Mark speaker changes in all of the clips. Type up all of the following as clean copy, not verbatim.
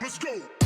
Speaker 1: Let's go.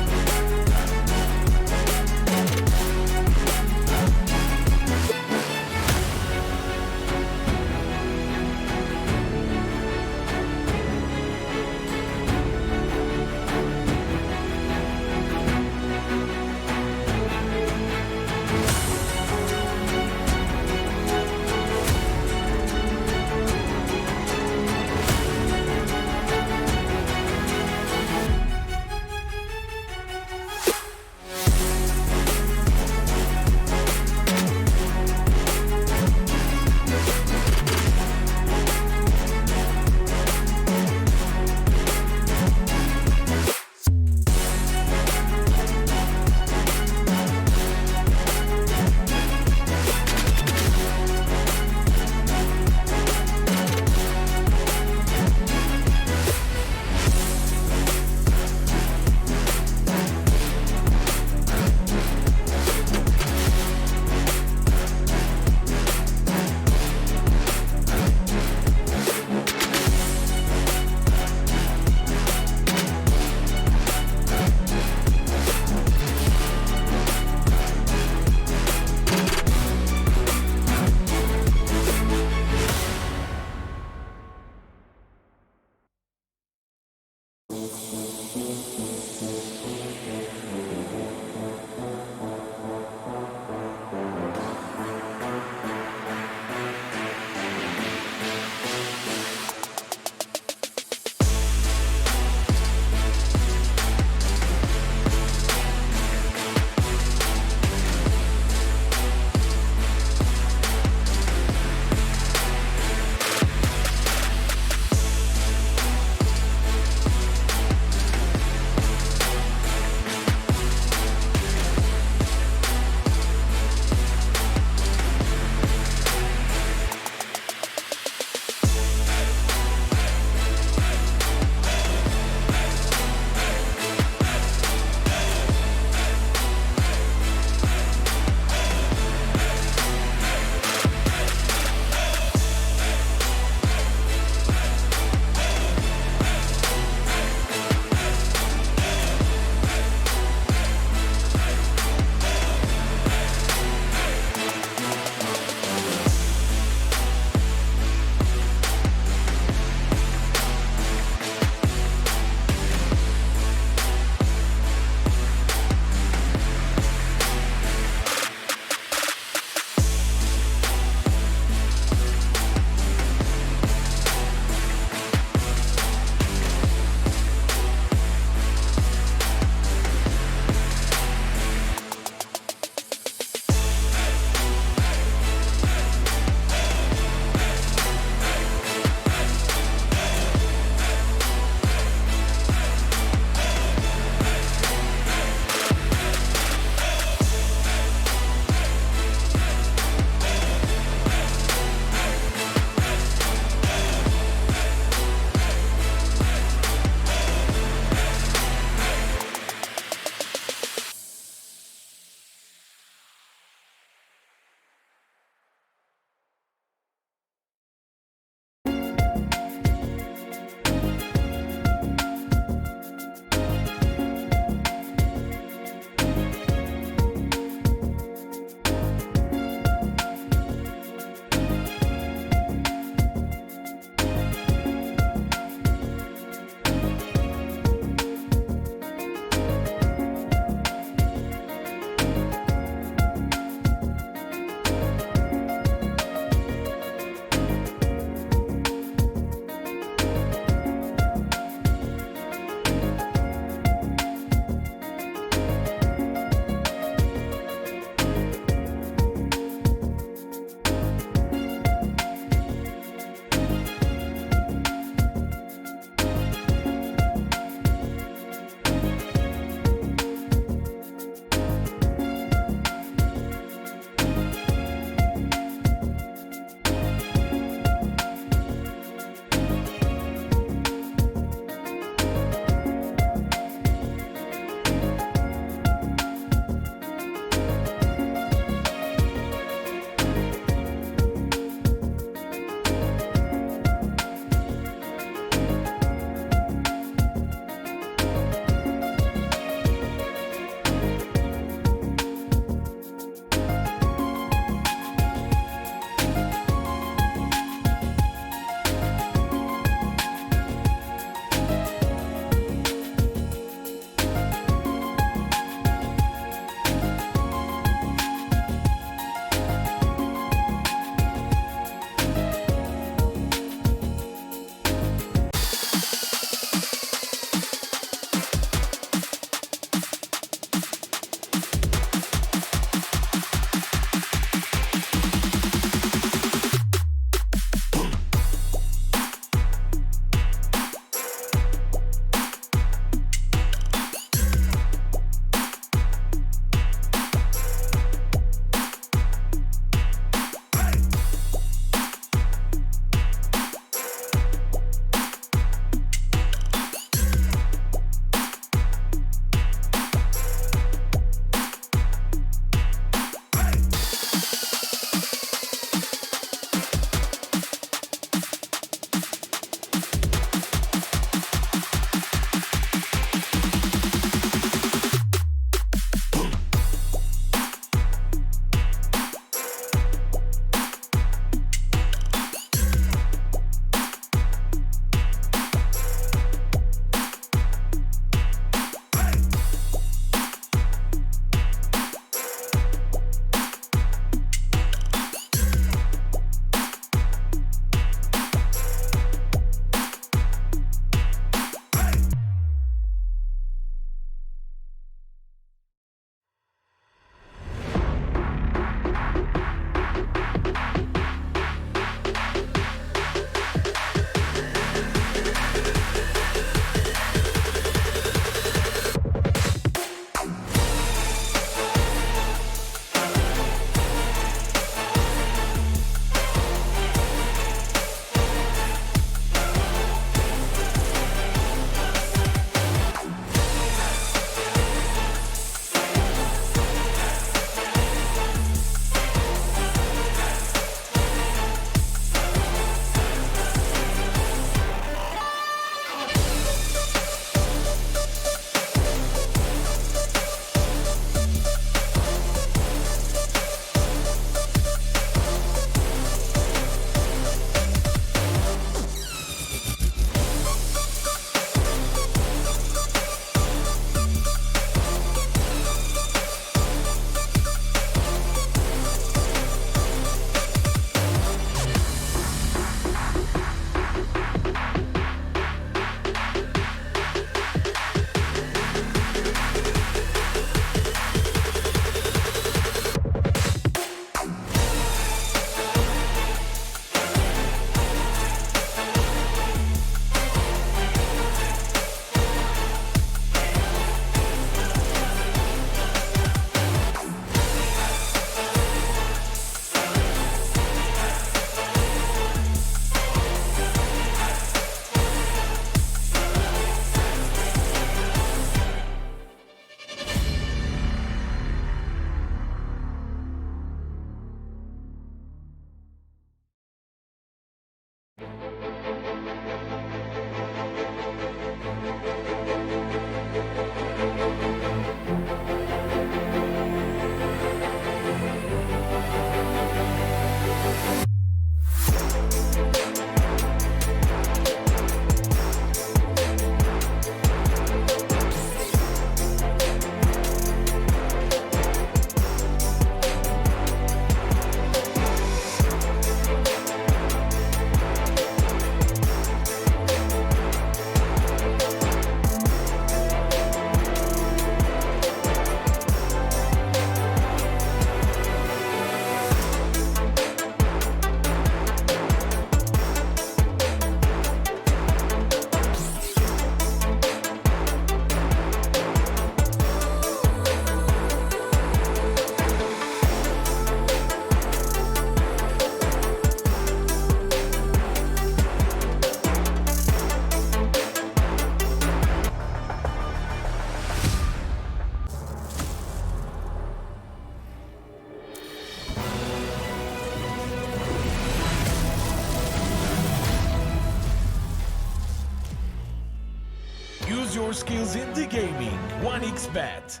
Speaker 2: skills in the gaming. 1xBet.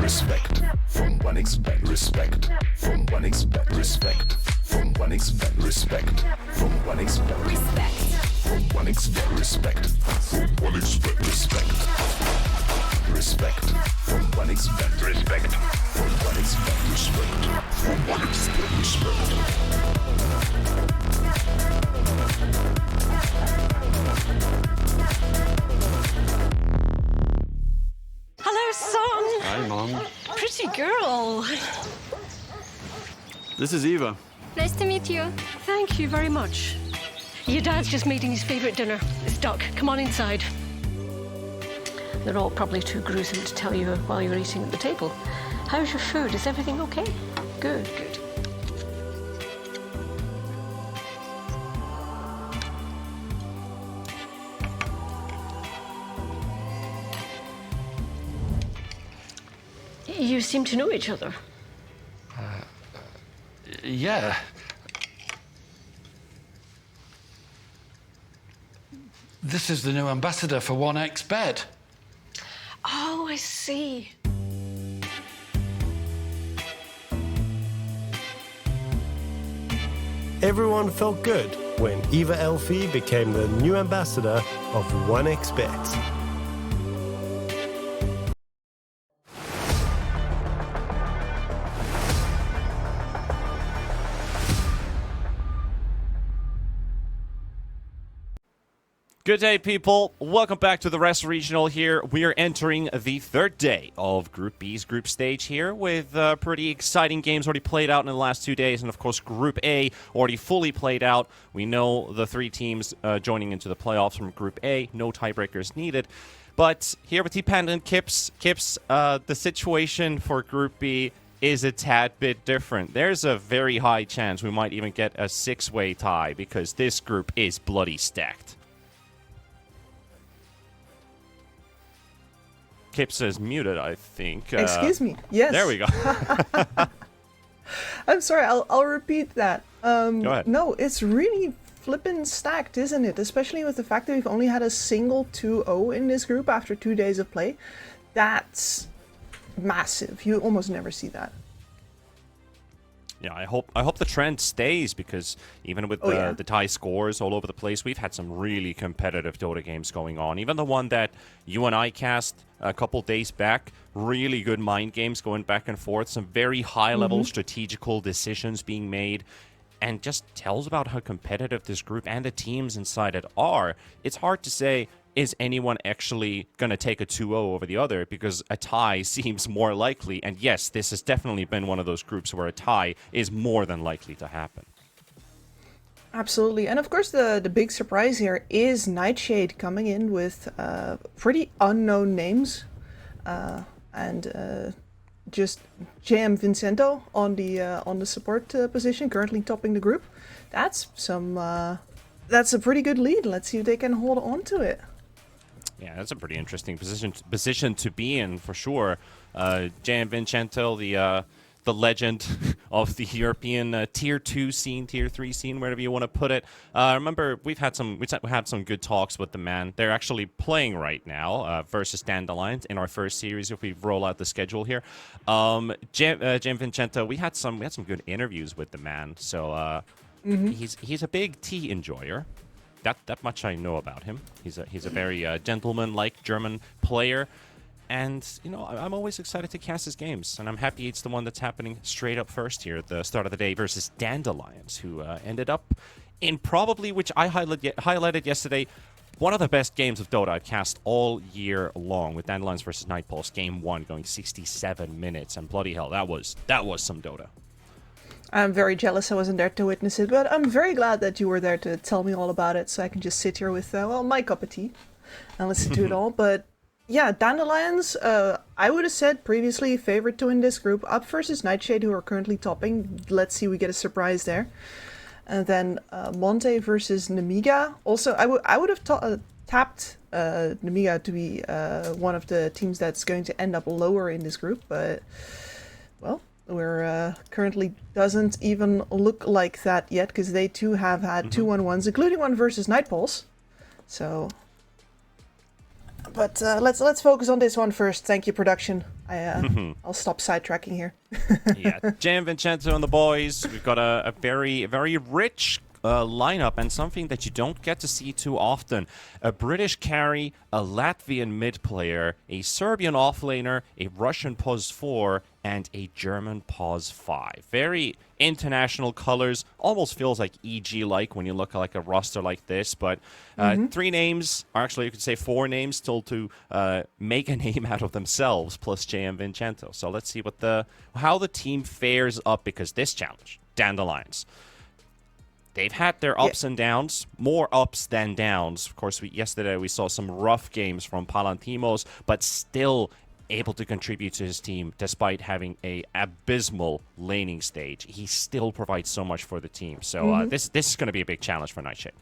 Speaker 1: Respect from 1xBet. Respect from 1xBet. Respect from 1xBet. Respect from 1xBet.
Speaker 3: Respect.
Speaker 1: From 1xBet. Respect from 1xBet. Respect. Respect from 1xBet. Respect from 1xBet. Respect from 1xBet. Respect.
Speaker 4: Hello, son.
Speaker 5: Hi, Mom.
Speaker 4: Pretty girl.
Speaker 5: This is Eva.
Speaker 3: Nice to meet you.
Speaker 4: Thank you very much. Your dad's just making his favourite dinner. It's duck. Come on inside. They're all probably too gruesome to tell you while you're eating at the table. How's your food? Is everything okay? Good, good. You seem to know each other.
Speaker 5: Yeah. This is the new ambassador for 1xBet.
Speaker 4: Oh, I see.
Speaker 6: Everyone felt good when Eva Elfie became the new ambassador of 1xBet.
Speaker 7: Good day, people. Welcome back to the Rest Regional here. We are entering the third day of Group B's group stage here with pretty exciting games already played out in the last 2 days. And, of course, Group A already fully played out. We know the three teams joining into the playoffs from Group A. No tiebreakers needed. But here with T-Panda and Kips, the situation for Group B is a tad bit different. There's a very high chance we might even get a six-way tie because this group is bloody stacked. Kips is muted, I think.
Speaker 8: Excuse me. Yes.
Speaker 7: There we go.
Speaker 8: I'm sorry. I'll repeat that.
Speaker 7: Go ahead.
Speaker 8: No, it's really flippin' stacked, isn't it? Especially with the fact that we've only had a single 2-0 in this group after 2 days of play. That's massive. You almost never see that.
Speaker 7: Yeah, I hope the trend stays because even with the tie scores all over the place, we've had some really competitive Dota games going on. Even the one that you and I cast a couple days back, really good mind games going back and forth, some very high-level strategical decisions being made, and just tells about how competitive this group and the teams inside it are. It's hard to say, is anyone actually going to take a 2-0 over the other? Because a tie seems more likely. And yes, this has definitely been one of those groups where a tie is more than likely to happen.
Speaker 8: Absolutely. And of course, the big surprise here is Nightshade coming in with pretty unknown names. And just JM Vincento on the support position, currently topping the group. That's a pretty good lead. Let's see if they can hold on to it.
Speaker 7: Yeah, that's a pretty interesting position to be in for sure. Jan Vincento, the legend of the European tier 2 scene, tier 3 scene, wherever you want to put it. Remember, we've had some good talks with the man. They're actually playing right now versus Dandelions in our first series. If we roll out the schedule here, Jan Vincento, we had some good interviews with the man. So he's a big tea enjoyer. That much I know about him. He's a very gentleman-like German player, and I'm always excited to cast his games, and I'm happy it's the one that's happening straight up first here at the start of the day versus Dandelions, who ended up in probably, which I highlighted yesterday, one of the best games of Dota I've cast all year long, with Dandelions versus Nightpulse, game 1 going 67 minutes, and bloody hell, that was some Dota.
Speaker 8: I'm very jealous I wasn't there to witness it, but I'm very glad that you were there to tell me all about it, so I can just sit here with, my cup of tea and listen to it all. But yeah, Dandelions, I would have said previously favorite to win this group, up versus Nightshade, who are currently topping. Let's see, we get a surprise there. And then Monte versus Nemiga. Also, I would have tapped Nemiga to be one of the teams that's going to end up lower in this group, but, well, we're currently doesn't even look like that yet, because they too have had 2-1-1s, including one versus Nightpulse. So But let's focus on this one first. Thank you, production. I'll stop sidetracking here.
Speaker 7: Yeah, Jan Vincenzo and the boys. We've got a very, very rich lineup and something that you don't get to see too often. A British carry, a Latvian mid player, a Serbian offlaner, a Russian pos 4, and a German pos 5. Very international colors. Almost feels like EG-like when you look at like a roster like this. But 3 names, or actually you could say 4 names, still to make a name out of themselves, plus JM Vincenzo. So let's see what how the team fares up, because this challenge, Dandelions, they've had their ups and downs, more ups than downs. Of course, yesterday we saw some rough games from Palantimos, but still able to contribute to his team despite having a abysmal laning stage. He still provides so much for the team. So this is going to be a big challenge for Nightshade.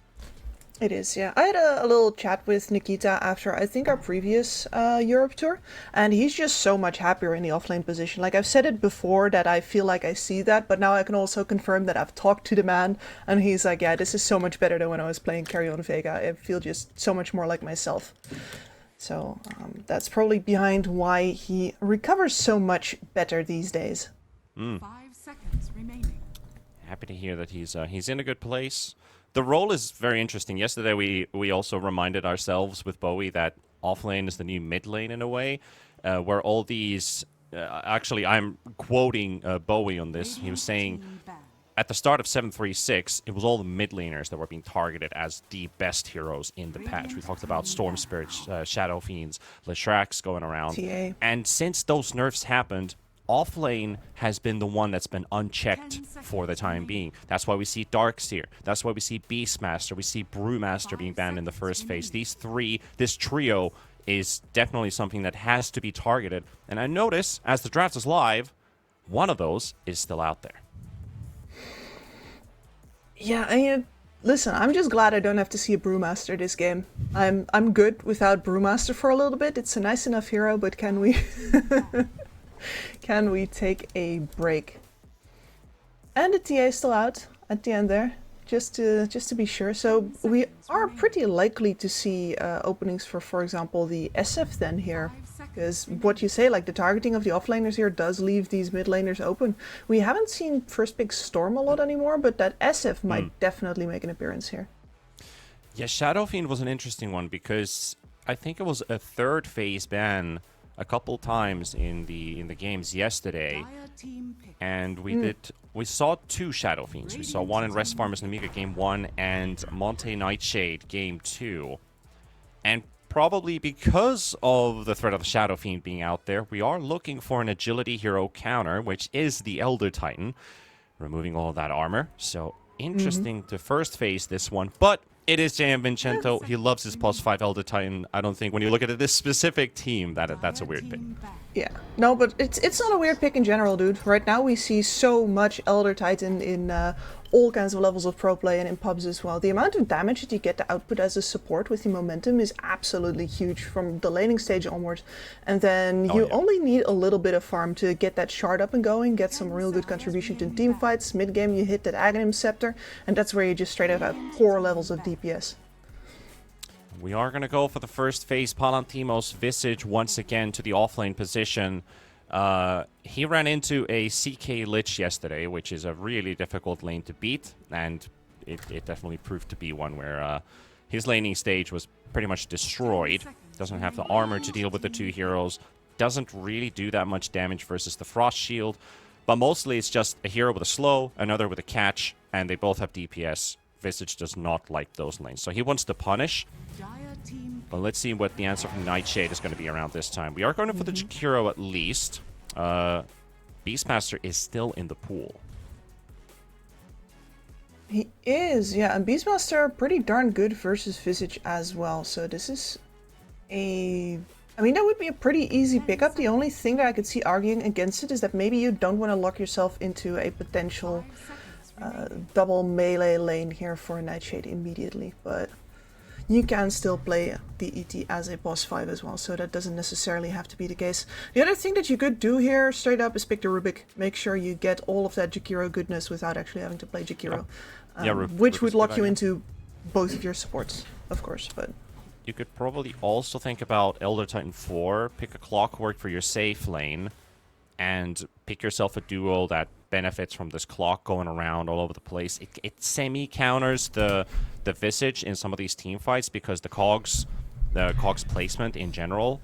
Speaker 8: It is, yeah. I had a little chat with Nikita after, I think, our previous Europe tour, and he's just so much happier in the offlane position. Like, I've said it before that I feel like I see that, but now I can also confirm that I've talked to the man, and he's like, yeah, this is so much better than when I was playing Carry on Vega. I feel just so much more like myself. So that's probably behind why he recovers so much better these days.
Speaker 3: 5 seconds remaining.
Speaker 7: Happy to hear that he's in a good place. The role is very interesting. Yesterday we also reminded ourselves with Bowie that offlane is the new mid lane in a way, where all these... actually, I'm quoting Bowie on this. He was saying, at the start of 736, it was all the mid laners that were being targeted as the best heroes in the patch. We talked about Storm Spirits, Shadow Fiends, Leshrax going around.
Speaker 8: TA.
Speaker 7: And since those nerfs happened, offlane has been the one that's been unchecked for the time being. That's why we see Darkseer. That's why we see Beastmaster. We see Brewmaster being banned in the first phase. These three, this trio, is definitely something that has to be targeted. And I notice, as the draft is live, one of those is still out there.
Speaker 8: Yeah, I mean, listen, I'm just glad I don't have to see a Brewmaster this game. I'm good without Brewmaster for a little bit. It's a nice enough hero, but can we can we take a break? And the TA is still out at the end there, just to be sure. So we are pretty likely to see openings for example, the SF then here. Because what you say, like the targeting of the offlaners here does leave these mid laners open. We haven't seen first pick Storm a lot anymore, but that SF might definitely make an appearance here.
Speaker 7: Yeah, Shadow Fiend was an interesting one because I think it was a third phase ban a couple times in the games yesterday, and we saw 2 Shadow Fiends. We saw one in Rest Farmers Namiga game 1 and Monte Nightshade game 2, and probably because of the threat of the Shadow Fiend being out there, we are looking for an agility hero counter, which is the Elder Titan, removing all of that armor. So interesting to first phase this one, but it is JM Vincenzo. He loves his plus 5 Elder Titan. I don't think when you look at this specific team that's a weird pick.
Speaker 8: Yeah, no, but it's not a weird pick in general, dude. Right now we see so much Elder Titan in all kinds of levels of pro play and in pubs as well. The amount of damage that you get to output as a support with the momentum is absolutely huge from the laning stage onwards. And then you only need a little bit of farm to get that shard up and going, get some real good contribution to team fights. Mid game you hit that Aghanim Scepter, and that's where you just straight up have poor levels of DPS.
Speaker 7: We are going to go for the first phase. Palantimos Visage once again to the offlane position. He ran into a CK Lich yesterday, which is a really difficult lane to beat, and it definitely proved to be one where his laning stage was pretty much destroyed. Doesn't have the armor to deal with the 2 heroes, doesn't really do that much damage versus the Frost Shield, but mostly it's just a hero with a slow, another with a catch, and they both have DPS. Visage does not like those lanes, so he wants to punish. But let's see what the answer from Nightshade is going to be around this time. We are going for the Jakiro at least. Beastmaster is still in the pool.
Speaker 8: He is, yeah, and Beastmaster pretty darn good versus Visage as well. So this is I mean, that would be a pretty easy pickup. The only thing that I could see arguing against it is that maybe you don't want to lock yourself into a potential double melee lane here for Nightshade immediately, but you can still play the ET as a boss 5 as well, so that doesn't necessarily have to be the case. The other thing that you could do here, straight up, is pick the Rubik. Make sure you get all of that Jakiro goodness without actually having to play Jakiro, which would lock you into both of your supports, of course, but...
Speaker 7: you could probably also think about Elder Titan 4, pick a Clockwork for your safe lane, and pick yourself a duo that benefits from this clock going around all over the place. It semi-counters the Visage in some of these team fights because the cogs placement in general.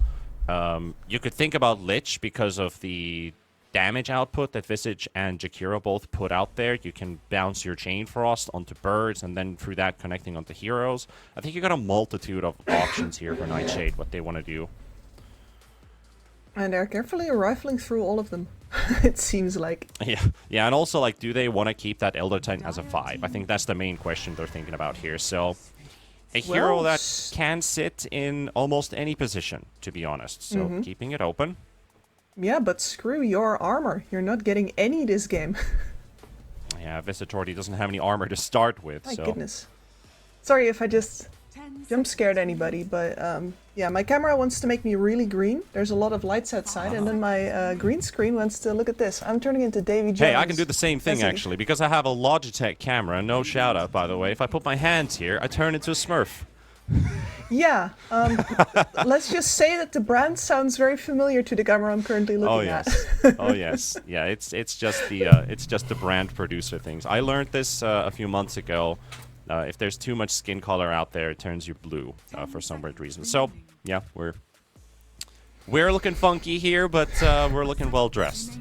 Speaker 7: You could think about Lich because of the damage output that Visage and Jakiro both put out there. You can bounce your Chain Frost onto birds and then through that connecting onto heroes. I think you got a multitude of options here for Nightshade, what they want to do.
Speaker 8: And they're carefully rifling through all of them, it seems like.
Speaker 7: Yeah, and also, like, do they want to keep that Elder Titan as a 5? I think that's the main question they're thinking about here. So, a hero that can sit in almost any position, to be honest. So, keeping it open.
Speaker 8: Yeah, but screw your armor. You're not getting any this game.
Speaker 7: Yeah, Visitority doesn't have any armor to start with.
Speaker 8: My
Speaker 7: so.
Speaker 8: goodness. Sorry if I just jump scared anybody, but yeah, my camera wants to make me really green. There's a lot of lights outside, and then my green screen wants to look at this. I'm turning into Davy Jones.
Speaker 7: Hey, I can do the same thing, actually, because I have a Logitech camera. No shout out, by the way. If I put my hands here, I turn into a Smurf.
Speaker 8: Yeah, let's just say that the brand sounds very familiar to the camera I'm currently looking at.
Speaker 7: Oh yes, yeah. It's just the brand producer things. I learned this a few months ago. If there's too much skin color out there, it turns you blue for some weird reason. So yeah, we're looking funky here, but we're looking well dressed.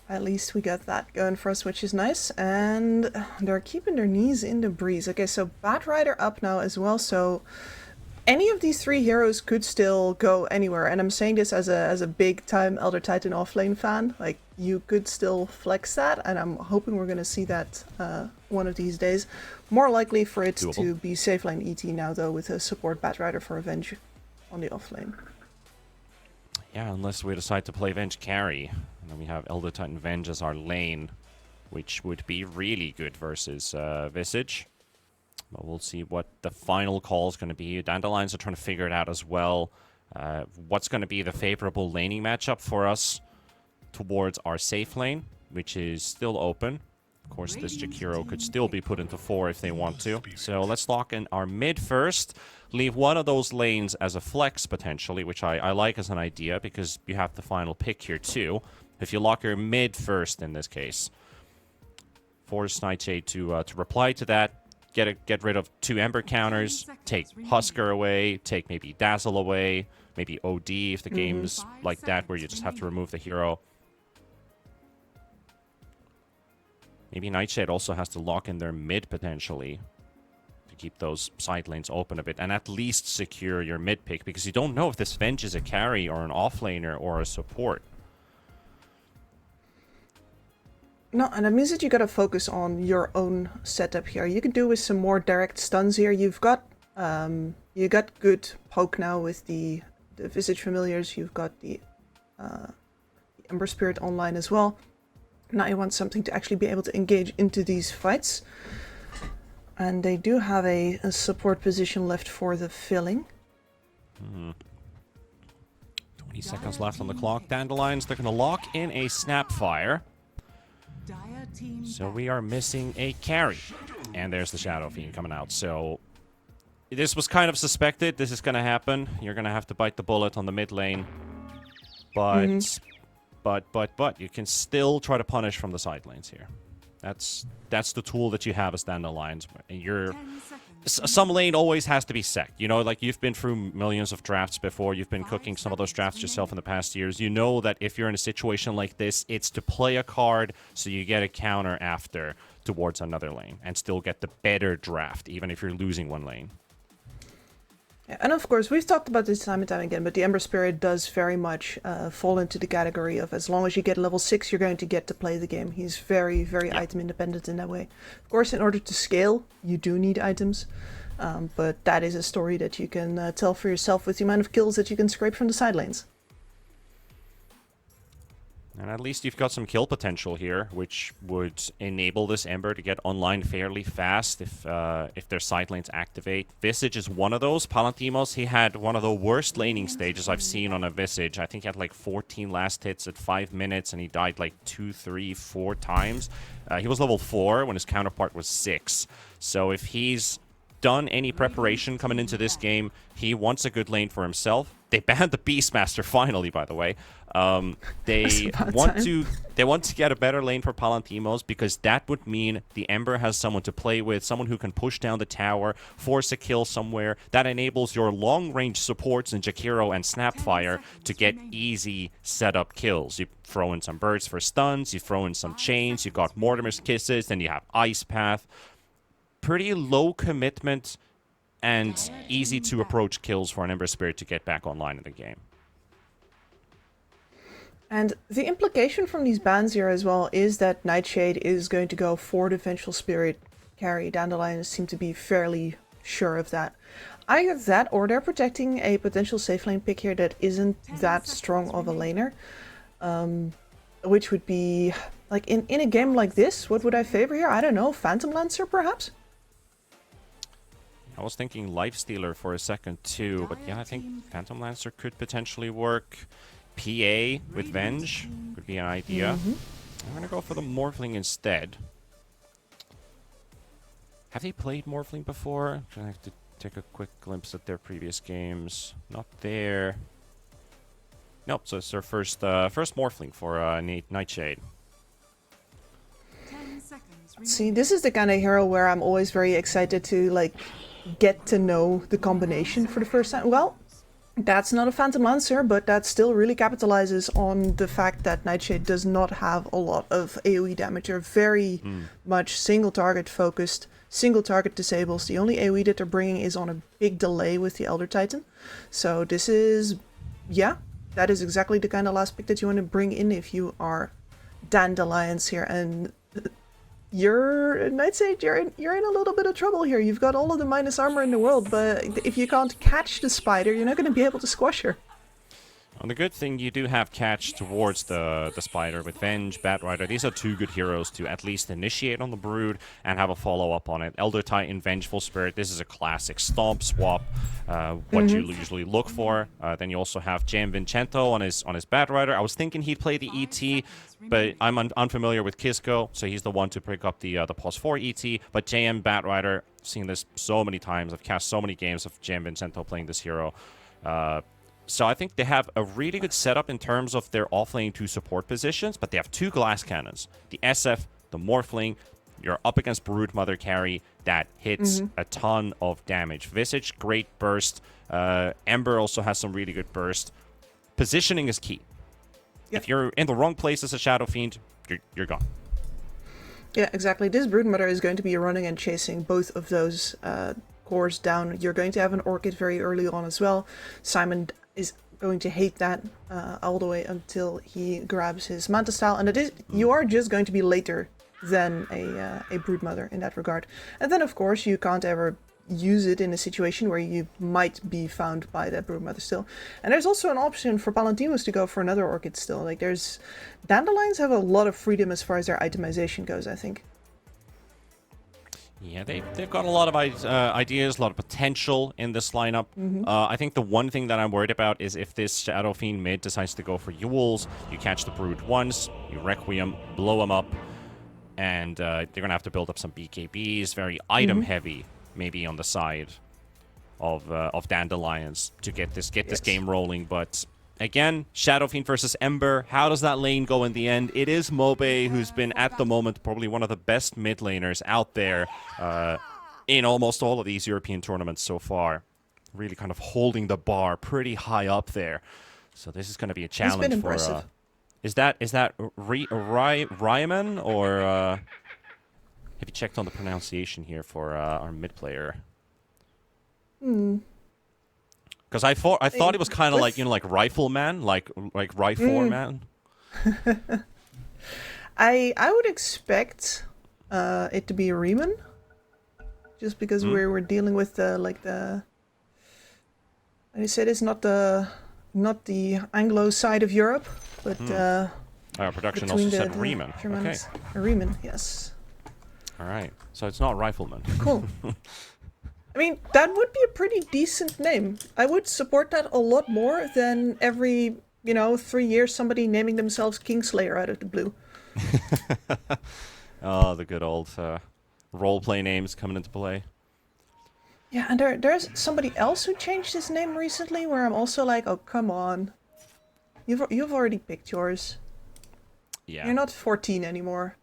Speaker 8: At least we got that going for us, which is nice. And they're keeping their knees in the breeze. Okay, so Batrider up now as well. So any of these three heroes could still go anywhere. And I'm saying this as a big-time Elder Titan offlane fan. Like, you could still flex that. And I'm hoping we're going to see that one of these days. More likely for it to be safe lane ET now, though, with a support Batrider for Avenge on the offlane.
Speaker 7: Yeah, unless we decide to play Venge carry. And then we have Elder Titan Venge as our lane, which would be really good versus Visage. But we'll see what the final call is going to be. Dandelions are trying to figure it out as well. What's going to be the favorable laning matchup for us towards our safe lane, which is still open. Of course, this Jakiro could still be put into 4 if they want to. So let's lock in our mid first. Leave one of those lanes as a flex, potentially, which I like as an idea, because you have the final pick here, too. If you lock your mid first, in this case. Force Nightshade to reply to that. Get rid of 2 Ember counters. Take Husker away. Take maybe Dazzle away. Maybe OD if the game's like that, where you just have to remove the hero. Maybe Nightshade also has to lock in their mid, potentially, to keep those side lanes open a bit, and at least secure your mid pick, because you don't know if this Venge is a carry or an offlaner or a support.
Speaker 8: No, and that means that you gotta focus on your own setup here. You can do with some more direct stuns here. You've got you got good poke now with the Visage Familiars. You've got the Ember Spirit online as well. Now you want something to actually be able to engage into these fights. And they do have a support position left for the filling.
Speaker 7: 20 seconds left on the clock. Dandelions, they're going to lock in a Snapfire. So we are missing a carry. And there's the Shadow Fiend coming out. So this was kind of suspected. This is going to happen. You're going to have to bite the bullet on the mid lane. But... But you can still try to punish from the side lanes here. That's the tool that you have as Dandelions. Some lane always has to be sec. You know, like, you've been through millions of drafts before. You've been cooking some of those drafts yourself in the past years. You know that if you're in a situation like this, it's to play a card so you get a counter after towards another lane and still get the better draft, even if you're losing one lane.
Speaker 8: Yeah, and of course, we've talked about this time and time again, but the Ember Spirit does very much fall into the category of, as long as you get level 6, you're going to get to play the game. He's very, very item independent in that way. Of course, in order to scale, you do need items, but that is a story that you can tell for yourself with the amount of kills that you can scrape from the side lanes.
Speaker 7: And at least you've got some kill potential here, which would enable this Ember to get online fairly fast if their side lanes activate. Visage is one of those. Palantimos, he had one of the worst laning stages I've seen on a Visage. I think he had like 14 last hits at 5 minutes, and he died like 2, 3, 4 times. He was level 4 when his counterpart was 6. So if he's done any preparation coming into this game. He wants a good lane for himself. They banned the Beastmaster finally, by the way. They want to get a better lane for Palantimos because that would mean the Ember has someone to play with, someone who can push down the tower, force a kill somewhere. That enables your long-range supports in Jakiro and Snapfire to get easy setup kills. You throw in some birds for stuns, you throw in some chains, you got Mortimer's Kisses, then you have Ice Path. Pretty low commitment and easy to approach kills for an Ember Spirit to get back online in the game.
Speaker 8: And the implication from these bans here as well is that Nightshade is going to go for the Vengeful Spirit carry. Dandelions seem to be fairly sure of that. Either that or they're protecting a potential safe lane pick here that isn't that strong of a laner. Which would be, like, in a game like this, what would I favor here? I don't know, Phantom Lancer perhaps?
Speaker 7: I was thinking Lifestealer for a second too, but yeah, I think Phantom Lancer could potentially work. PA with Venge could be an idea. I'm gonna go for the Morphling instead. Have they played Morphling before? I have to take a quick glimpse at their previous games. Not there. Nope, so it's their first Morphling for Nightshade.
Speaker 3: 10 seconds
Speaker 8: See, this is the kind of hero where I'm always very excited to, like, get to know the combination for the first time. Well, that's not a Phantom Lancer, but that still really capitalizes on the fact that Nightshade does not have a lot of AoE damage. They're very much single target focused, single target disables. The only AoE that they're bringing is on a big delay with the Elder Titan. So this is, yeah, that is exactly the kind of last pick that you want to bring in if you are Dandelions here. And you're Nightshade, you're in a little bit of trouble here. You've got all of the minus armor in the world, but if you can't catch the spider, you're not going to be able to squash her.
Speaker 7: Well, the good thing, you do have catch towards the spider with Venge, Batrider. These are two good heroes to at least initiate on the Brood and have a follow-up on it. Elder Titan, Vengeful Spirit, this is a classic stomp swap, what you usually look for. Then you also have Jan Vincento on his Batrider. I was thinking he'd play the ET, but I'm unfamiliar with Kisco, so he's the one to pick up the +4 ET. But JM Batrider, I've seen this so many times. I've cast so many games of Jan Vincento playing this hero. So I think they have a really good setup in terms of their offlane to support positions, but they have two glass cannons. The SF, the Morphling, you're up against Broodmother carry that hits a ton of damage. Visage, great burst. Ember also has some really good burst. Positioning is key.
Speaker 8: Yep.
Speaker 7: If you're in the wrong place as a Shadow Fiend, you're gone.
Speaker 8: Yeah, exactly. This Broodmother is going to be running and chasing both of those cores down. You're going to have an Orchid very early on as well. Simon is going to hate that all the way until he grabs his Manta Style, and it is, you are just going to be later than a Broodmother in that regard. And then, of course, you can't ever use it in a situation where you might be found by that Broodmother still. And there's also an option for Palantimos to go for another Orchid still. Like, there's... Dandelions have a lot of freedom as far as their itemization goes, I think.
Speaker 7: Yeah, they've got a lot of ideas, a lot of potential in this lineup. I think the one thing that I'm worried about is if this Shadow Fiend mid decides to go for Yules, you catch the Brood once, you Requiem, blow him up, and you're going to have to build up some BKBs, very item-heavy, maybe on the side of Dandelions to get this game rolling, but... Again, Shadow Fiend versus Ember. How does that lane go in the end? It is Mobe, who's been, at the moment, probably one of the best mid laners out there in almost all of these European tournaments so far. Really kind of holding the bar pretty high up there. So this is going to be a challenge.
Speaker 8: It's been impressive.
Speaker 7: Is that Ryman, or have you checked on the pronunciation here for our mid player? Because I thought it was kind of like, like Rifleman, like Rifleman.
Speaker 8: I would expect it to be Riemann, just because we're dealing with the and you said it's not the Anglo side of Europe, but
Speaker 7: our production also said Riemann. Okay,
Speaker 8: Riemann, yes.
Speaker 7: All right, so it's not Rifleman.
Speaker 8: Cool. I mean, that would be a pretty decent name. I would support that a lot more than every, 3 years somebody naming themselves Kingslayer out of the blue.
Speaker 7: Oh, the good old roleplay names coming into play.
Speaker 8: Yeah, and there's somebody else who changed his name recently where I'm also like, oh, come on. You've already picked yours.
Speaker 7: Yeah.
Speaker 8: You're not 14 anymore.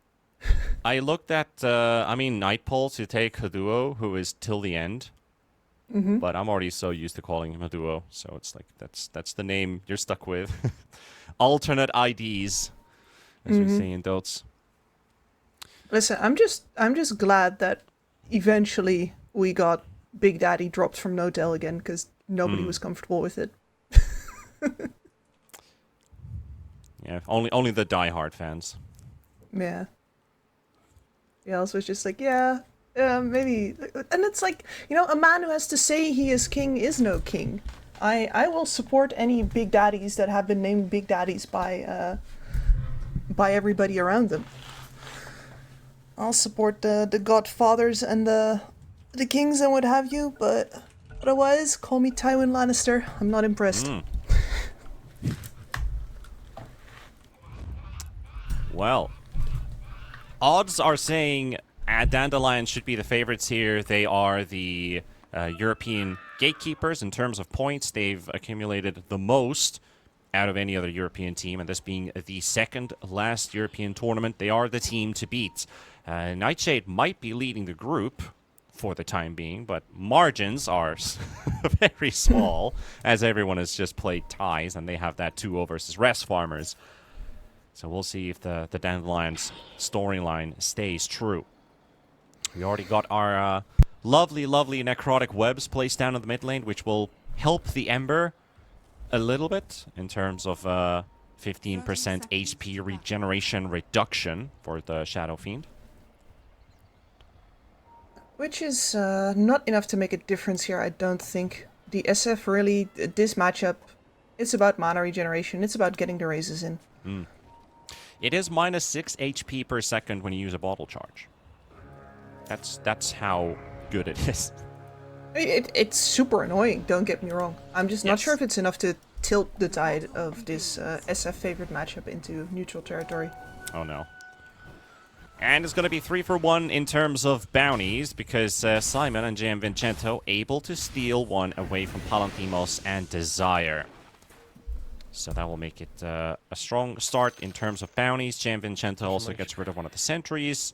Speaker 7: I looked at, Nightpole to take Haduo, who is till the end. But I'm already so used to calling him Haduo, so it's like that's the name you're stuck with. Alternate IDs, as we say in Dots.
Speaker 8: Listen, I'm just glad that eventually we got Big Daddy dropped from Notel again because nobody was comfortable with it.
Speaker 7: Yeah, only the diehard fans.
Speaker 8: Yeah. Yeah, else was just like, yeah, maybe. And it's like, a man who has to say he is king is no king. I will support any big daddies that have been named big daddies by everybody around them. I'll support the godfathers and the kings and what have you, but otherwise, call me Tywin Lannister. I'm not impressed.
Speaker 7: Well, odds are saying Dandelions should be the favorites here. They are the European gatekeepers in terms of points. They've accumulated the most out of any other European team, and this being the second last European tournament, they are the team to beat. Nightshade might be leading the group for the time being, but margins are very small, as everyone has just played ties, and they have that 2-0 versus rest farmers. So we'll see if the Dandelions storyline stays true. We already got our lovely necrotic webs placed down in the mid lane, which will help the Ember a little bit in terms of 15% HP regeneration reduction for the Shadow Fiend.
Speaker 8: Which is not enough to make a difference here, I don't think. The SF really, this matchup, it's about mana regeneration. It's about getting the raises in.
Speaker 7: It is minus 6 HP per second when you use a bottle charge. That's how good it is.
Speaker 8: It's super annoying, don't get me wrong. I'm just not sure if it's enough to tilt the tide of this SF favorite matchup into neutral territory.
Speaker 7: Oh no. And it's going to be 3-for-1 in terms of bounties, because Simon and JM Vincento able to steal one away from Palantimos and Desire. So that will make it a strong start in terms of bounties. JM Vincento also gets rid of one of the sentries.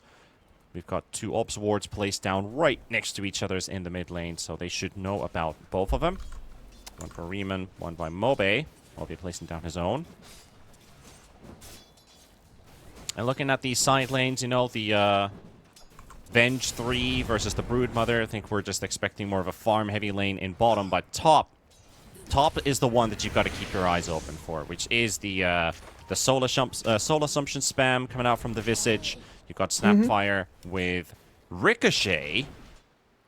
Speaker 7: We've got 2 Ops wards placed down right next to each other's in the mid lane, so they should know about both of them. One for Riemann, one by Mobe. Mobe placing down his own. And looking at these side lanes, the Venge 3 versus the Broodmother, I think we're just expecting more of a farm-heavy lane in bottom, but top is the one that you've got to keep your eyes open for, which is the Soul Assumption spam coming out from the Visage. You've got Snapfire with Ricochet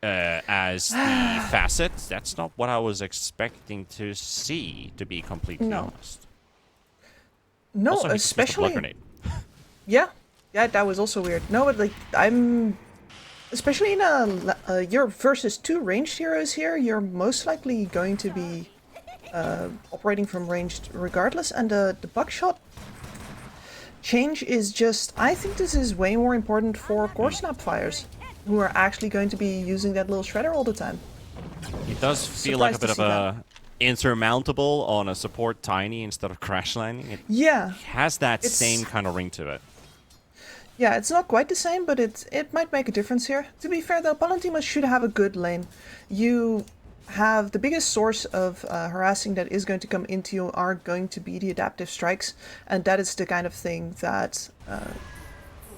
Speaker 7: as the facet. That's not what I was expecting to see, to be completely honest.
Speaker 8: No,
Speaker 7: Also,
Speaker 8: especially... Yeah, that was also weird. No, but I'm... Especially in you're versus 2 ranged heroes here, you're most likely going to be operating from ranged regardless, and the buckshot change is just... I think this is way more important for core Snapfires, who are actually going to be using that little shredder all the time.
Speaker 7: It does feel like a bit of a insurmountable on a support tiny instead of crash landing. It has that same kind of ring to it.
Speaker 8: Yeah, it's not quite the same, but it might make a difference here. To be fair though, Palantimos should have a good lane. You have the biggest source of harassing that is going to come into you are going to be the adaptive strikes, and that is the kind of thing that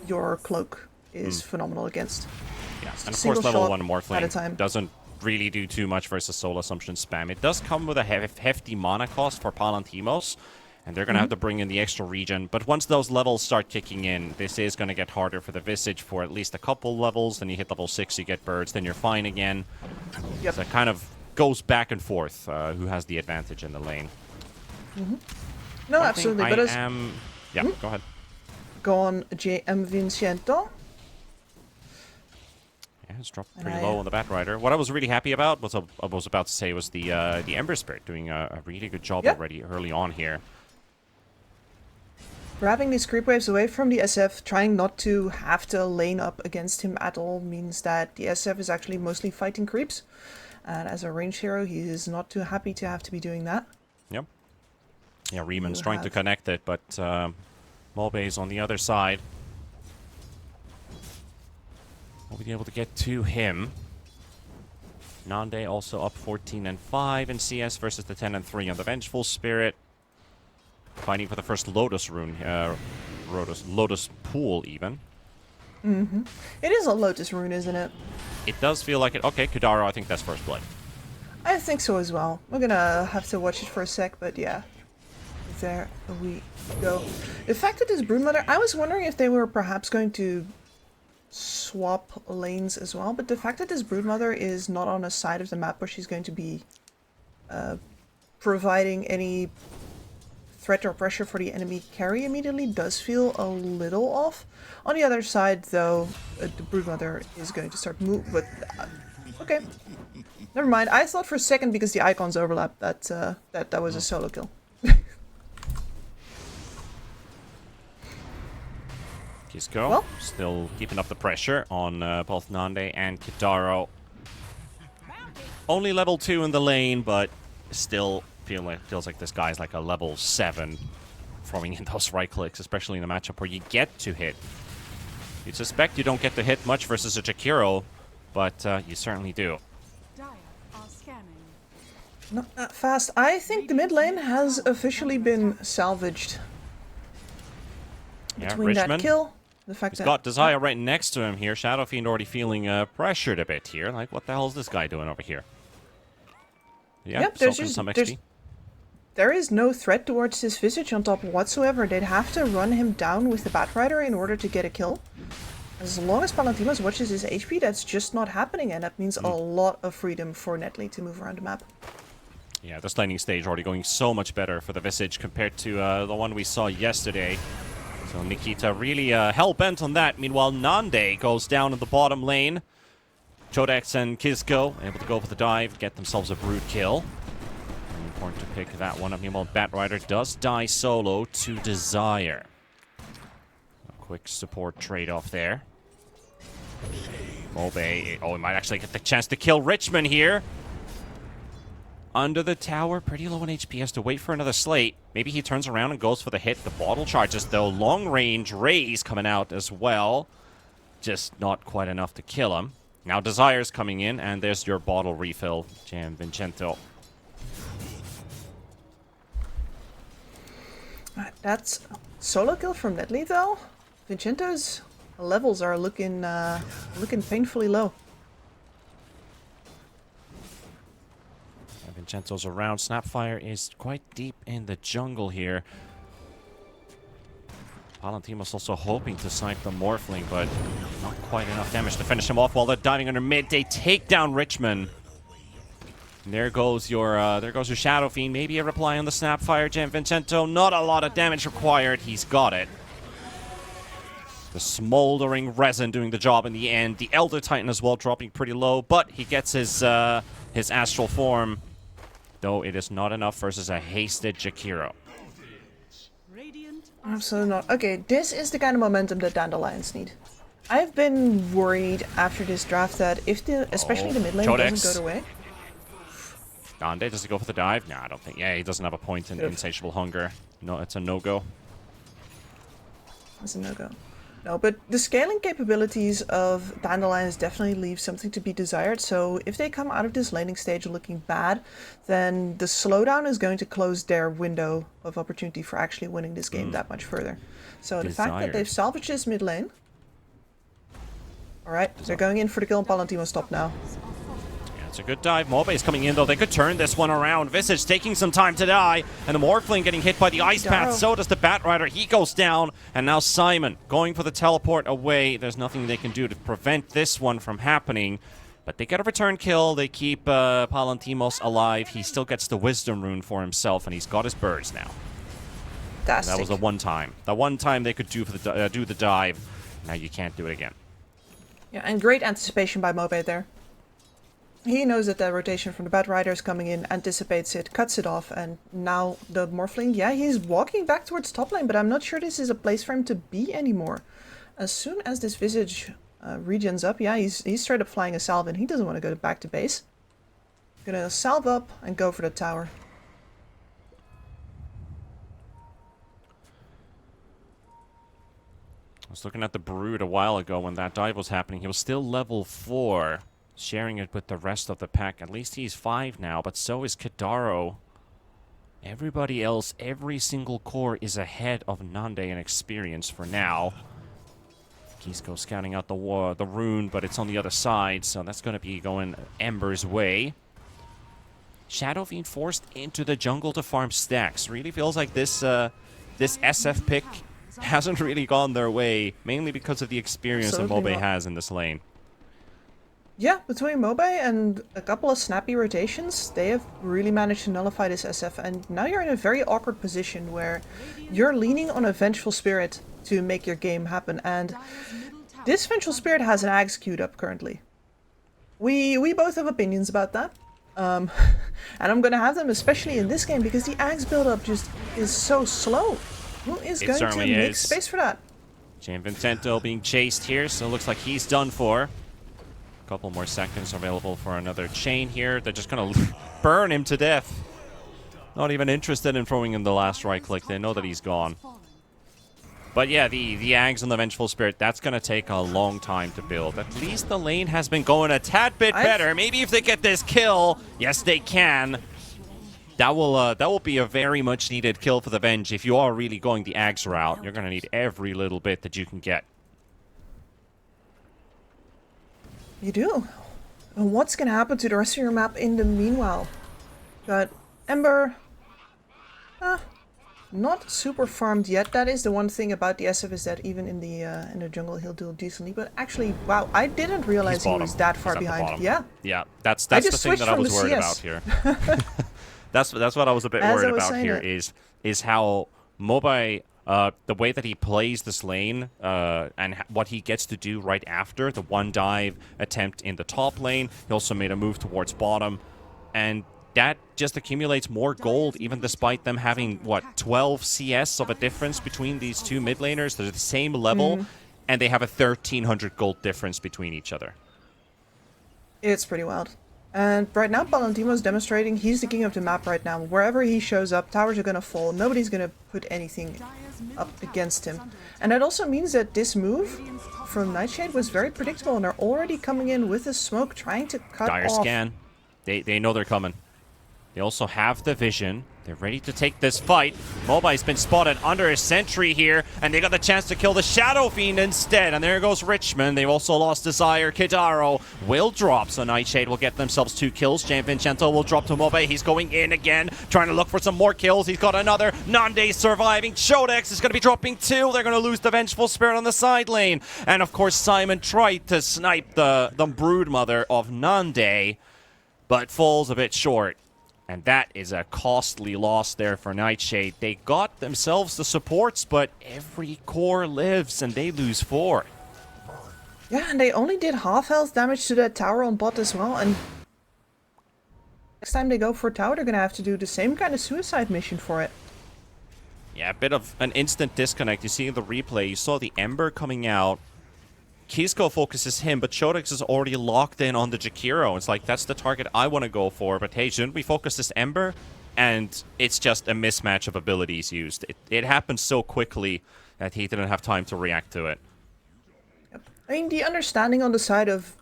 Speaker 8: your cloak is phenomenal against.
Speaker 7: Yeah, and of course level 1 Morphling doesn't really do too much versus Soul Assumption spam. It does come with a hefty mana cost for Palantimos, and they're going to have to bring in the extra regen. But once those levels start kicking in, this is going to get harder for the Visage for at least a couple levels. Then you hit level 6, you get birds, then you're fine again. So it kind of goes back and forth, who has the advantage in the lane.
Speaker 8: No, absolutely. But
Speaker 7: Yeah, go ahead.
Speaker 8: Go on, JM Vincento.
Speaker 7: Yeah, it's dropped pretty low on the Batrider. What I was really happy about, was I was about to say, was the Ember Spirit doing a really good job already early on here.
Speaker 8: Grabbing these creep waves away from the SF, trying not to have to lane up against him at all, means that the SF is actually mostly fighting creeps. And as a range hero, he is not too happy to have to be doing that.
Speaker 7: Yep. Yeah, Riemann's trying to connect it, but Mulbey's on the other side. Will be able to get to him. Nande also up 14-5 in CS versus the 10-3 on the Vengeful Spirit. Fighting for the first Lotus rune, Lotus pool even.
Speaker 8: Mm-hmm. It is a Lotus rune, isn't it?
Speaker 7: It does feel like it. Okay, Kudaro, I think that's first blood.
Speaker 8: I think so as well. We're gonna have to watch it for a sec, but yeah. There we go. The fact that this Broodmother, I was wondering if they were perhaps going to swap lanes as well, but the fact that this Broodmother is not on a side of the map where she's going to be providing any threat or pressure for the enemy carry immediately does feel a little off. On the other side, though, the Broodmother is going to start move, but okay. Never mind. I thought for a second, because the icons overlap, that was a solo kill.
Speaker 7: Kisco
Speaker 8: Well,
Speaker 7: still keeping up the pressure on both Nande and Kidaro. Only level 2 in the lane, but still feels like this guy's like a level 7, throwing in those right clicks, especially in a matchup where you get to hit. You'd suspect you don't get to hit much versus a Jakiro, but you certainly do.
Speaker 3: Dire are scanning.
Speaker 8: not that fast. I think the mid lane has officially been salvaged.
Speaker 7: Yeah,
Speaker 8: Between
Speaker 7: Richmond.
Speaker 8: that kill, the fact
Speaker 7: He's
Speaker 8: that
Speaker 7: got Desire right next to him here. Shadow Fiend already feeling pressured a bit here. Like, what the hell is this guy doing over here? Yeah,
Speaker 8: Yep, there's
Speaker 7: soaking
Speaker 8: just-
Speaker 7: some
Speaker 8: there's-
Speaker 7: XP.
Speaker 8: there is no threat towards his visage on top whatsoever. They'd have to run him down with the Batrider in order to get a kill. As long as Palantinos watches his HP, that's just not happening, and that means a lot of freedom for Netley to move around the map.
Speaker 7: Yeah, this laning stage already going so much better for the Visage compared to the one we saw yesterday. So Nikita really hell-bent on that. Meanwhile, Nande goes down in the bottom lane. Chodex and Kizko able to go for the dive, get themselves a brood kill. And important to pick that one up. Meanwhile, Batrider does die solo to Desire. A quick support trade-off there. Mulbey, oh, he might actually get the chance to kill Richmond here. Under the tower, pretty low on HP, has to wait for another slate. Maybe he turns around and goes for the hit. The bottle charges, though. Long-range rays coming out as well. Just not quite enough to kill him. Now Desire's coming in, and there's your bottle refill, Jan Vincento.
Speaker 8: That's solo kill from Netley, though. Vincento's levels are looking painfully low.
Speaker 7: Vincento's around. Snapfire is quite deep in the jungle here. Palantimos also hoping to snipe the Morphling, but not quite enough damage to finish him off while they're diving under mid. They take down Richmond. And there goes your Shadow Fiend. Maybe a reply on the Snapfire, Jan Vincento. Not a lot of damage required. He's got it. The smoldering resin doing the job in the end. The Elder Titan as well dropping pretty low, but he gets his astral form. Though it is not enough versus a hasted Jakiro.
Speaker 3: Radiant are
Speaker 8: Absolutely not. Okay, this is the kind of momentum that Dandelions need. I've been worried after this draft that if especially the mid lane
Speaker 7: Chodex.
Speaker 8: doesn't go away.
Speaker 7: Nande, does he go for the dive? No, I don't think. Yeah, he doesn't have a point in Insatiable Hunger. No, it's a no-go.
Speaker 8: That's a no-go. No, but the scaling capabilities of Dandelions definitely leave something to be desired, so if they come out of this laning stage looking bad, then the slowdown is going to close their window of opportunity for actually winning this game that much further. So the fact that
Speaker 7: Desired.
Speaker 8: they've salvaged this mid lane... Alright, they're going in for the kill and Palantimos top now.
Speaker 7: Yeah, it's a good dive. Mulbey's coming in, though. They could turn this one around. Visage taking some time to die, and the Morphling getting hit by the Ice Path. So does the Batrider. He goes down, and now Simon going for the teleport away. There's nothing they can do to prevent this one from happening. But they get a return kill. They keep Palantimos alive. He still gets the Wisdom Rune for himself, and he's got his birds now.
Speaker 8: Fantastic.
Speaker 7: That was the one time. The one time they could do the dive. Now you can't do it again.
Speaker 8: Yeah, and great anticipation by Mobe there. He knows that the rotation from the Bat Rider is coming in, anticipates it, cuts it off, and now the Morphling, yeah, he's walking back towards top lane, but I'm not sure this is a place for him to be anymore. As soon as this Visage regens up, yeah, he's straight up flying a salve in. He doesn't want to go back to base. Gonna salve up and go for the tower.
Speaker 7: I was looking at the Brood a while ago when that dive was happening. He was still level 4, sharing it with the rest of the pack. At least he's 5 now, but so is Kadaro. Everybody else, every single core is ahead of Nande in experience for now. Kisko scouting out the rune, but it's on the other side, so that's going to be going Ember's way. Shadow Fiend forced into the jungle to farm stacks. Really feels like this SF pick hasn't really gone their way, mainly because of the experience that Mobe has in this lane.
Speaker 8: Yeah, between Mobe and a couple of snappy rotations, they have really managed to nullify this SF, and now you're in a very awkward position where you're leaning on a Vengeful Spirit to make your game happen, and this Vengeful Spirit has an Axe queued up currently. We both have opinions about that, and I'm gonna have them, especially in this game, because the Axe build-up just is so slow. Who is going to make space for that?
Speaker 7: Gianvincento being chased here, so it looks like he's done for. A couple more seconds available for another chain here. They're just going to burn him to death. Not even interested in throwing in the last right click. They know that he's gone. But yeah, the Ags and the Vengeful Spirit, that's going to take a long time to build. At least the lane has been going a tad bit better. Maybe if they get this kill, yes, they can. That will be a very much needed kill for the Venge. If you are really going the Ags route, you're going to need every little bit that you can get.
Speaker 8: You do. And what's going to happen to the rest of your map in the meanwhile? Got Ember. Not super farmed yet. That is the one thing about the SF, is that even in the jungle he'll do decently. But actually, wow, I didn't realize he was that far behind. Yeah.
Speaker 7: Yeah, that's the thing that I was worried about here. That's what I was a bit worried about here is how Mobai, the way that he plays this lane and what he gets to do right after the one dive attempt in the top lane. He also made a move towards bottom, and that just accumulates more gold, even despite them having, what, 12 CS of a difference between these two mid laners. They're the same level, and they have a 1,300 gold difference between each other.
Speaker 8: It's pretty wild. And right now, Palantimo's demonstrating he's the king of the map right now. Wherever he shows up, towers are gonna fall. Nobody's gonna put anything up against him. And that also means that this move from Nightshade was very predictable, and they're already coming in with the smoke, trying to cut
Speaker 7: Dire
Speaker 8: off.
Speaker 7: scan. They know they're coming. They also have the vision. They're ready to take this fight. Mobi's been spotted under a sentry here, and they got the chance to kill the Shadow Fiend instead. And there goes Richmond. They've also lost Desire. Kidaro will drop, so Nightshade will get themselves 2 kills. Gianvincento will drop to Mobe. He's going in again, trying to look for some more kills. He's got another. Nande surviving. Shodex is going to be dropping 2. They're going to lose the Vengeful Spirit on the side lane. And of course, Simon tried to snipe the Broodmother of Nande, but falls a bit short. And that is a costly loss there for Nightshade. They got themselves the supports, but every core lives, and they lose 4.
Speaker 8: Yeah, and they only did half health damage to that tower on bot as well, and next time they go for tower, they're gonna have to do the same kind of suicide mission for it.
Speaker 7: Yeah, a bit of an instant disconnect. You see in the replay, you saw the Ember coming out. Kisko focuses him, but Shodex is already locked in on the Jakiro. It's like, that's the target I want to go for, but hey, shouldn't we focus this Ember? And it's just a mismatch of abilities used. It happened so quickly that he didn't have time to react to it.
Speaker 8: Yep. I mean, the understanding on the side of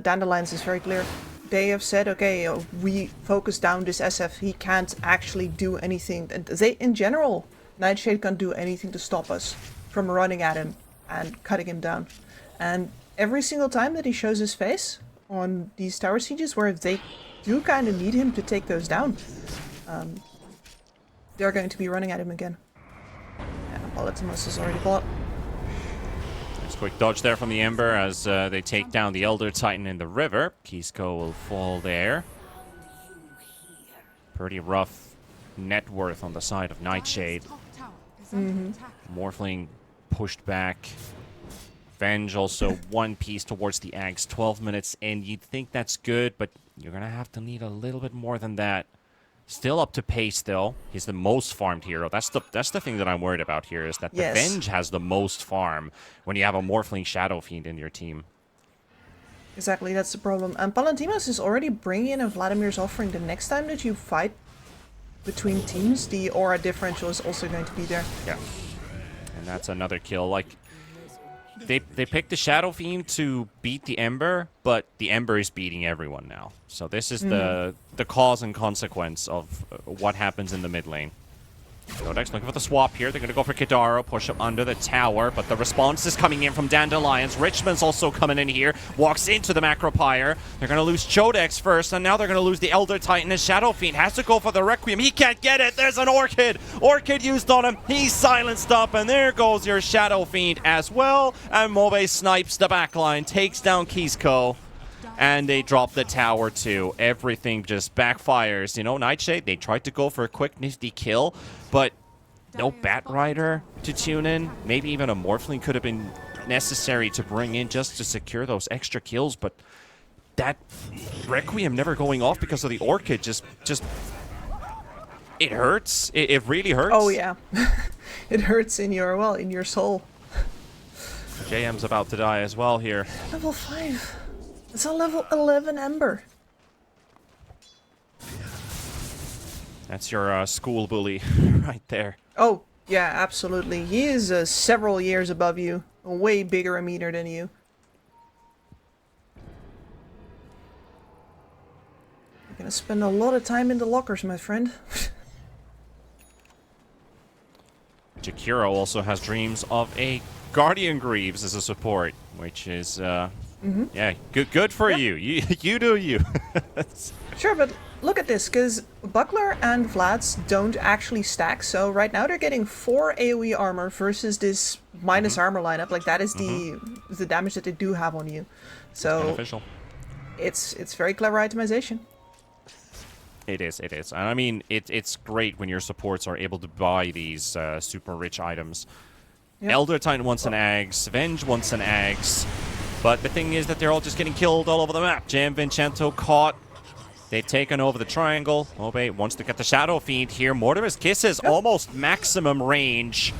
Speaker 8: Dandelions is very clear. They have said, okay, we focus down this SF. He can't actually do anything. And they, in general, Nightshade can't do anything to stop us from running at him and cutting him down. And every single time that he shows his face on these tower sieges where they do kind of need him to take those down, they're going to be running at him again. And Politimos is already bought.
Speaker 7: There's a quick dodge there from the Ember as they take down the Elder Titan in the river. Kisko will fall there. Pretty rough net worth on the side of Nightshade. Morphling pushed back. Venge also one piece towards the Ags. 12 minutes in. You'd think that's good, but you're going to have to need a little bit more than that. Still up to pace, though. He's the most farmed hero. That's the thing that I'm worried about here, is that the Venge has the most farm when you have a Morphling Shadow Fiend in your team.
Speaker 8: Exactly, that's the problem. And Palantimos is already bringing in a Vladimir's Offering. The next time that you fight between teams, the aura differential is also going to be there.
Speaker 7: Yeah. And that's another kill. Like, they picked the Shadow Fiend to beat the Ember, but the Ember is beating everyone now. So this is the cause and consequence of what happens in the mid lane. Codex looking for the swap here. They're going to go for Kidaro, push him under the tower, but the response is coming in from Dandelions. Richmond's also coming in here, walks into the Macropyre. They're going to lose Chodex first, and now they're going to lose the Elder Titan. His Shadow Fiend has to go for the Requiem. He can't get it. There's an Orchid. Orchid used on him. He's silenced up, and there goes your Shadow Fiend as well. And Mobe snipes the backline, takes down Kisco. And they drop the tower too. Everything just backfires. You know, Nightshade, they tried to go for a quick nifty kill, but no Bat Rider to tune in. Maybe even a Morphling could have been necessary to bring in just to secure those extra kills, but that Requiem never going off because of the Orchid just it hurts. It really hurts.
Speaker 8: Oh yeah. It hurts in your soul.
Speaker 7: JM's about to die as well here.
Speaker 8: Level 5. It's a level 11 Ember.
Speaker 7: That's your school bully right there.
Speaker 8: Oh, yeah, absolutely. He is several years above you. A way bigger a meter than you. You're gonna spend a lot of time in the lockers, my friend.
Speaker 7: Jakiro also has dreams of a Guardian Greaves as a support, which is, yeah, good for you. You do you.
Speaker 8: Sure, but look at this, because Buckler and Vlads don't actually stack, so right now they're getting 4 AoE armor versus this minus armor lineup. Like, that is the damage that they do have on you. So,
Speaker 7: Beneficial.
Speaker 8: It's very clever itemization.
Speaker 7: It is. And I mean, it's great when your supports are able to buy these super rich items.
Speaker 8: Yep.
Speaker 7: Elder Titan wants an Axe, Venge wants an Axe, but the thing is that they're all just getting killed all over the map. Jam Vincento caught. They've taken over the triangle. Mobe wants to get the Shadow Fiend here. Mortimer's Kisses, almost maximum range.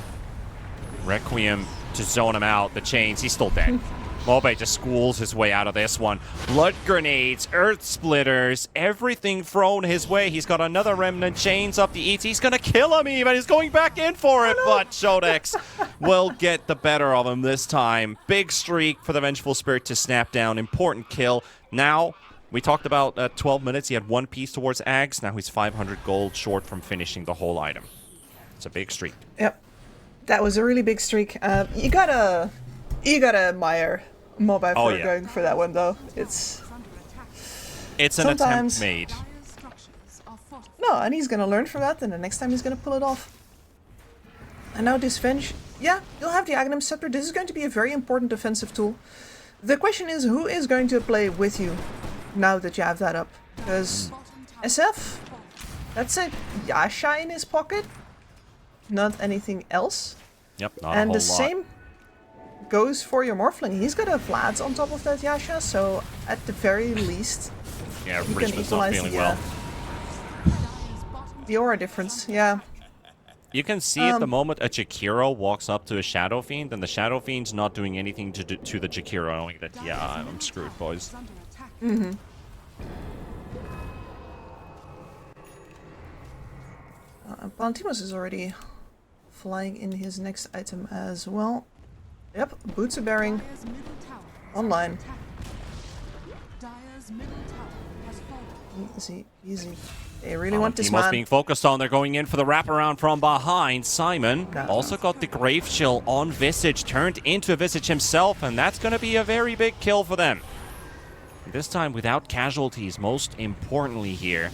Speaker 7: Requiem to zone him out. The chains, he's still dead. Mobe just schools his way out of this one. Blood grenades, earth splitters, everything thrown his way. He's got another remnant, chains up the ET. He's going to kill him even. He's going back in for it, but Shodex will get the better of him this time. Big streak for the Vengeful Spirit to snap down. Important kill. Now, we talked about 12 minutes. He had one piece towards Ags. Now he's 500 gold short from finishing the whole item. It's a big streak.
Speaker 8: Yep. That was a really big streak. You gotta admire Mobe for going for that one, though. It's
Speaker 7: an attempt made.
Speaker 8: No, and he's gonna learn from that, and the next time he's gonna pull it off. And now this Venge, yeah, you'll have the Aghanim Scepter. This is going to be a very important defensive tool. The question is, who is going to play with you now that you have that up? Because SF, that's a Yasha in his pocket, not anything else.
Speaker 7: Yep, not
Speaker 8: and
Speaker 7: a whole
Speaker 8: the same goes for your Morphling. He's got a Vlads on top of that Yasha, so at the very least,
Speaker 7: yeah,
Speaker 8: you can
Speaker 7: Richmond's not
Speaker 8: equalize
Speaker 7: feeling well.
Speaker 8: The aura difference, yeah.
Speaker 7: You can see at the moment a Jakiro walks up to a Shadow Fiend, and the Shadow Fiend's not doing anything to the Jakiro. I don't think that, yeah, I'm screwed, boys.
Speaker 8: Palantimos is already flying in his next item as well. Yep, Boots of Bearing online. Easy, easy. They really want this man.
Speaker 7: Being focused on. They're going in for the wraparound from behind. Simon also got the Grave Chill on Visage, turned into a Visage himself, and that's going to be a very big kill for them. This time without casualties, most importantly here.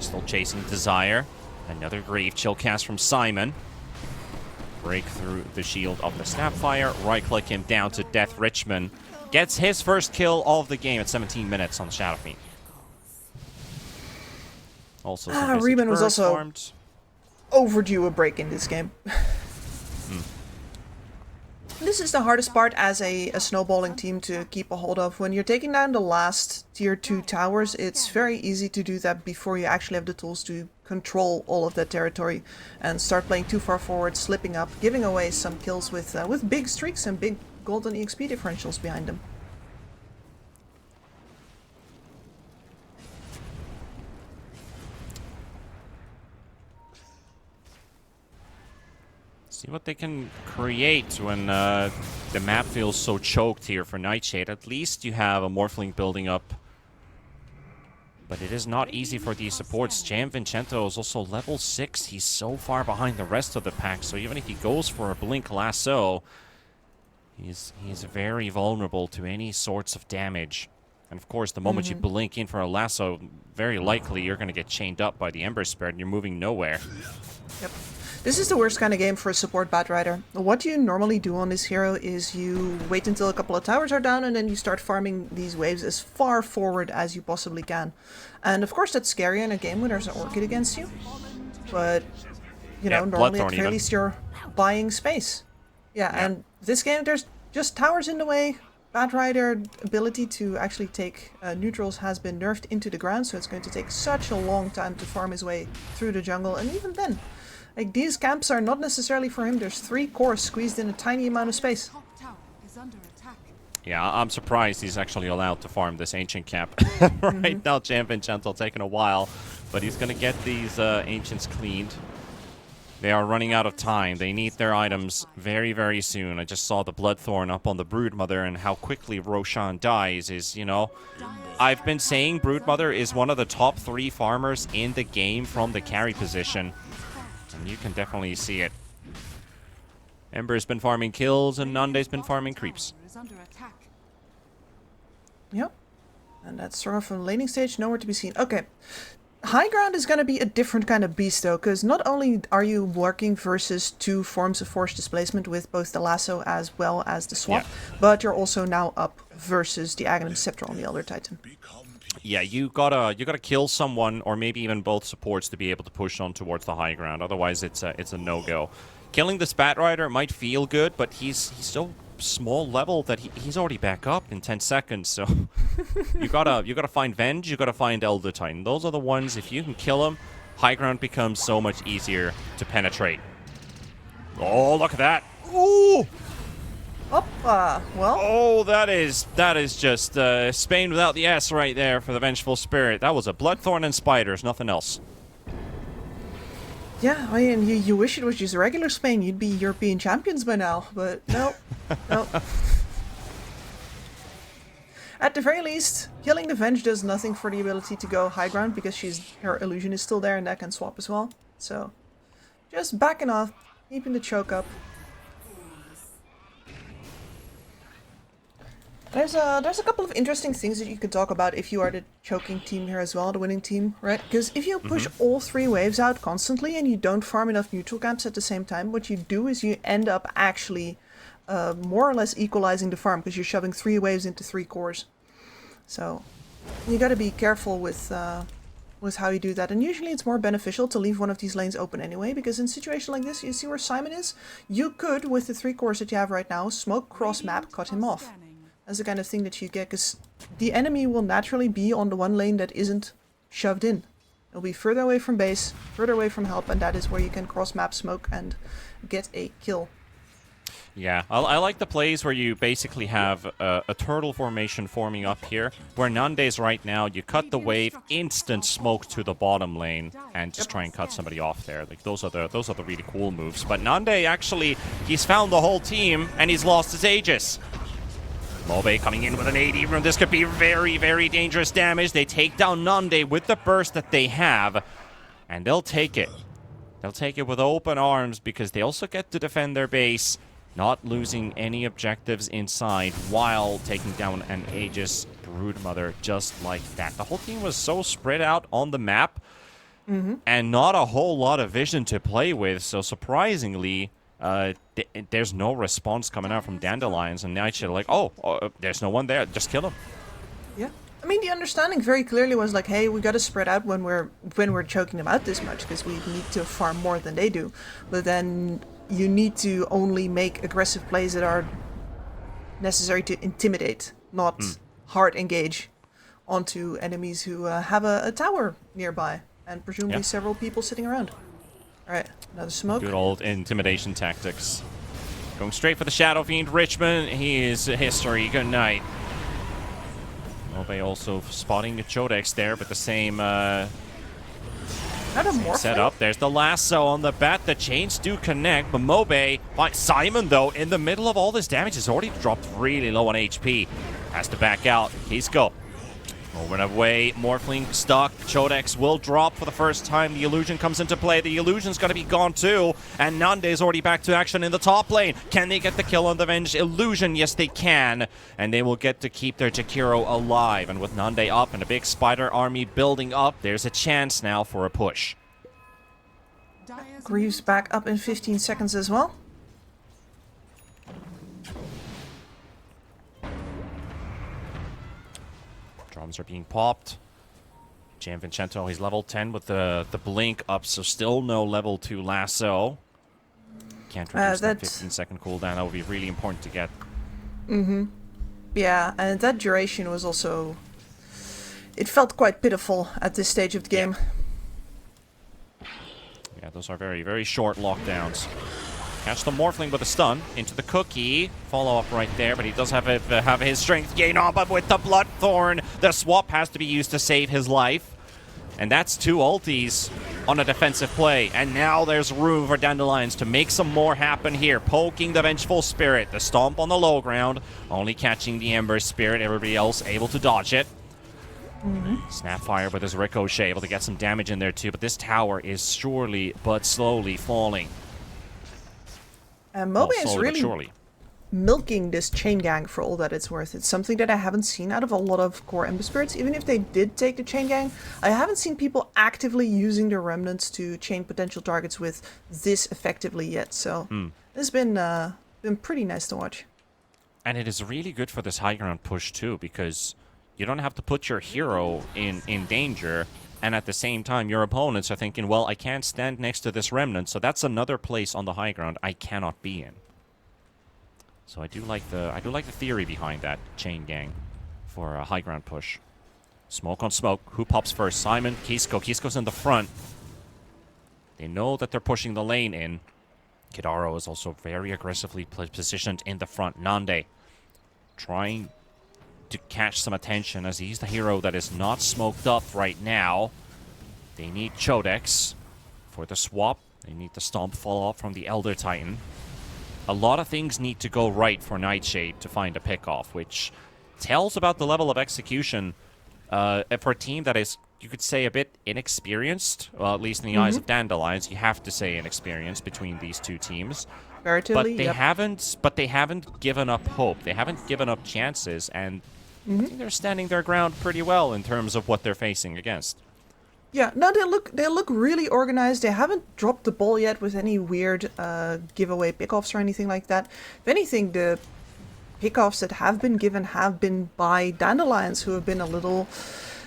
Speaker 7: Still chasing Desire. Another Grave Chill cast from Simon. Break through the shield of the Snapfire. Right-click him down to death. Richmond gets his first kill of the game at 17 minutes on the Shadow Fiend. Also,
Speaker 8: Reben was also overdue a break in this game. This is the hardest part as a snowballing team to keep a hold of. When you're taking down the last tier 2 towers, it's very easy to do that before you actually have the tools to control all of that territory and start playing too far forward, slipping up, giving away some kills with big streaks and big golden EXP differentials behind them.
Speaker 7: See what they can create when the map feels so choked here for Nightshade. At least you have a Morphling building up. But it is not easy for these supports. Jan Vincento is also level 6. He's so far behind the rest of the pack. So even if he goes for a Blink Lasso, he's very vulnerable to any sorts of damage. And of course, the moment you blink in for a Lasso, very likely you're going to get chained up by the Ember Spirit and you're moving nowhere.
Speaker 8: Yep. This is the worst kind of game for a support Batrider. What you normally do on this hero is you wait until a couple of towers are down and then you start farming these waves as far forward as you possibly can. And of course that's scary in a game when there's an Orchid against you. But, you know, normally at the very least you're buying space. Yeah, and this game there's just towers in the way. Batrider ability to actually take neutrals has been nerfed into the ground, so it's going to take such a long time to farm his way through the jungle, and even then, like, these camps are not necessarily for him. There's 3 cores squeezed in a tiny amount of space.
Speaker 3: Top tower is under attack.
Speaker 7: Yeah, I'm surprised he's actually allowed to farm this ancient camp. Right now, Jan Vincento taking a while, but he's going to get these ancients cleaned. They are running out of time. They need their items very, very soon. I just saw the Bloodthorn up on the Broodmother, and how quickly Roshan dies is, you know... I've been saying Broodmother is one of the top 3 farmers in the game from the carry position. And you can definitely see it. Ember's been farming kills, and Nande's been farming creeps.
Speaker 3: Is under attack.
Speaker 8: Yep. And that's sort of from laning stage, nowhere to be seen. Okay. High ground is going to be a different kind of beast, though, because not only are you working versus 2 forms of force displacement with both the lasso as well as the swap, but you're also now up versus the Aghanim Scepter on the Elder Titan.
Speaker 7: Yeah, you gotta kill someone, or maybe even both supports, to be able to push on towards the high ground. Otherwise, it's a no-go. Killing the Spat Rider might feel good, but he's so small level that he's already back up in 10 seconds. So you gotta find Venge, you gotta find Elder Titan. Those are the ones. If you can kill them, high ground becomes so much easier to penetrate. Oh, look at that! Ooh!
Speaker 8: Well...
Speaker 7: Oh, that is just Spain without the S right there for the Vengeful Spirit. That was a Bloodthorn and Spiders, nothing else.
Speaker 8: Yeah, I mean, you wish it was just regular Spain. You'd be European champions by now, but no. No. At the very least, killing the Venge does nothing for the ability to go high ground, because her illusion is still there and that can swap as well. So, just backing off, keeping the choke up. There's a couple of interesting things that you could talk about if you are the choking team here as well, the winning team, right? Because if you push all 3 waves out constantly and you don't farm enough neutral camps at the same time, what you do is you end up actually more or less equalizing the farm, because you're shoving 3 waves into 3 cores. So you got to be careful with how you do that. And usually it's more beneficial to leave one of these lanes open anyway, because in a situation like this, you see where Simon is? You could, with the 3 cores that you have right now, smoke cross map, cut him off. That's the kind of thing that you get, because the enemy will naturally be on the one lane that isn't shoved in. It'll be further away from base, further away from help, and that is where you can cross-map smoke and get a kill.
Speaker 7: Yeah, I like the plays where you basically have a turtle formation forming up here, where Nande's right now, you cut the wave, instant smoke to the bottom lane, and just try and cut somebody off there. Like, those are the really cool moves. But Nande, actually, he's found the whole team, and he's lost his Aegis. Mobe coming in with an 80 rune. This could be very, very dangerous damage. They take down Nande with the burst that they have, and they'll take it. They'll take it with open arms, because they also get to defend their base, not losing any objectives inside while taking down an Aegis Broodmother just like that. The whole team was so spread out on the map, and not a whole lot of vision to play with, so surprisingly... there's no response coming out from Dandelions, and Nightshade like, oh, there's no one there, just kill him.
Speaker 8: Yeah, I mean, the understanding very clearly was like, hey, we got to spread out when we're choking them out this much, because we need to farm more than they do. But then you need to only make aggressive plays that are necessary to intimidate, not hard engage onto enemies who have a tower nearby and presumably several people sitting around. Alright, another smoke.
Speaker 7: Good old intimidation tactics. Going straight for the Shadow Fiend. Richmond, he is history. Good night. Mobe also spotting the Chodex there, but the same setup. There's the lasso on the bat. The chains do connect, but Mobe, Simon though, in the middle of all this damage, has already dropped really low on HP. Has to back out. Kisco over and away. Morphling stuck. Chodex will drop for the first time. The illusion comes into play. The illusion's going to be gone too. And Nande's already back to action in the top lane. Can they get the kill on the Venge illusion? Yes, they can. And they will get to keep their Jakiro alive. And with Nande up and a big spider army building up, there's a chance now for a push.
Speaker 3: Dire's
Speaker 8: Greaves back up in 15 seconds as well.
Speaker 7: Drums are being popped. Gian Vincento, he's level 10 with the blink up, so still no level 2 lasso. Can't reduce that 15-second cooldown. That would be really important to get.
Speaker 8: Yeah, and that duration was also... It felt quite pitiful at this stage of the game.
Speaker 7: Yeah, those are very, very short lockdowns. Catch the Morphling with a stun into the cookie. Follow up right there, but he does have his strength gain on, but with the Bloodthorn, the swap has to be used to save his life. And that's 2 ultis on a defensive play. And now there's room for Dandelions to make some more happen here. Poking the Vengeful Spirit. The stomp on the low ground. Only catching the Ember Spirit. Everybody else able to dodge it. Snapfire with his Ricochet. Able to get some damage in there too. But this tower is surely but slowly falling.
Speaker 8: And Mobe is
Speaker 7: Slowly but
Speaker 8: really
Speaker 7: surely.
Speaker 8: milking this chain gang for all that it's worth. It's something that I haven't seen out of a lot of core Ember Spirits. Even if they did take the chain gang, I haven't seen people actively using their remnants to chain potential targets with this effectively yet. So it's been pretty nice to watch.
Speaker 7: And it is really good for this high ground push too, because you don't have to put your hero in danger, and at the same time your opponents are thinking, well, I can't stand next to this remnant, so that's another place on the high ground I cannot be in. So I do like the theory behind that chain gang for a high ground push. Smoke on smoke. Who pops first? Simon, Kisco. Kisco's in the front. They know that they're pushing the lane in. Kidaro is also very aggressively positioned in the front. Nande trying to catch some attention as he's the hero that is not smoked up right now. They need Chodex for the swap. They need the stomp follow up from the Elder Titan. A lot of things need to go right for Nightshade to find a pickoff, which tells about the level of execution for a team that is, you could say, a bit inexperienced. Well, at least in the eyes of Dandelions, you have to say inexperienced between these two teams.
Speaker 8: Comparatively,
Speaker 7: But they haven't given up hope. They haven't given up chances, and I think they're standing their ground pretty well in terms of what they're facing against.
Speaker 8: Yeah, no, they look really organized. They haven't dropped the ball yet with any weird giveaway pickoffs or anything like that. If anything, the pickoffs that have been given have been by Dandelions, who have been a little,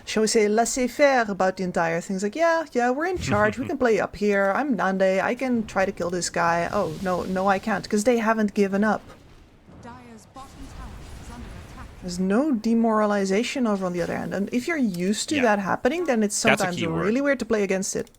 Speaker 8: shall we say, laissez-faire about the entire thing. It's like, yeah, we're in charge. We can play up here. I'm Nande. I can try to kill this guy. Oh, no, I can't, because they haven't given up.
Speaker 3: Dire's bottom tower is under attack.
Speaker 8: There's no demoralization over on the other hand. And if you're used to that happening, then it's
Speaker 7: That's a
Speaker 8: sometimes
Speaker 7: key word.
Speaker 8: really weird to play against it.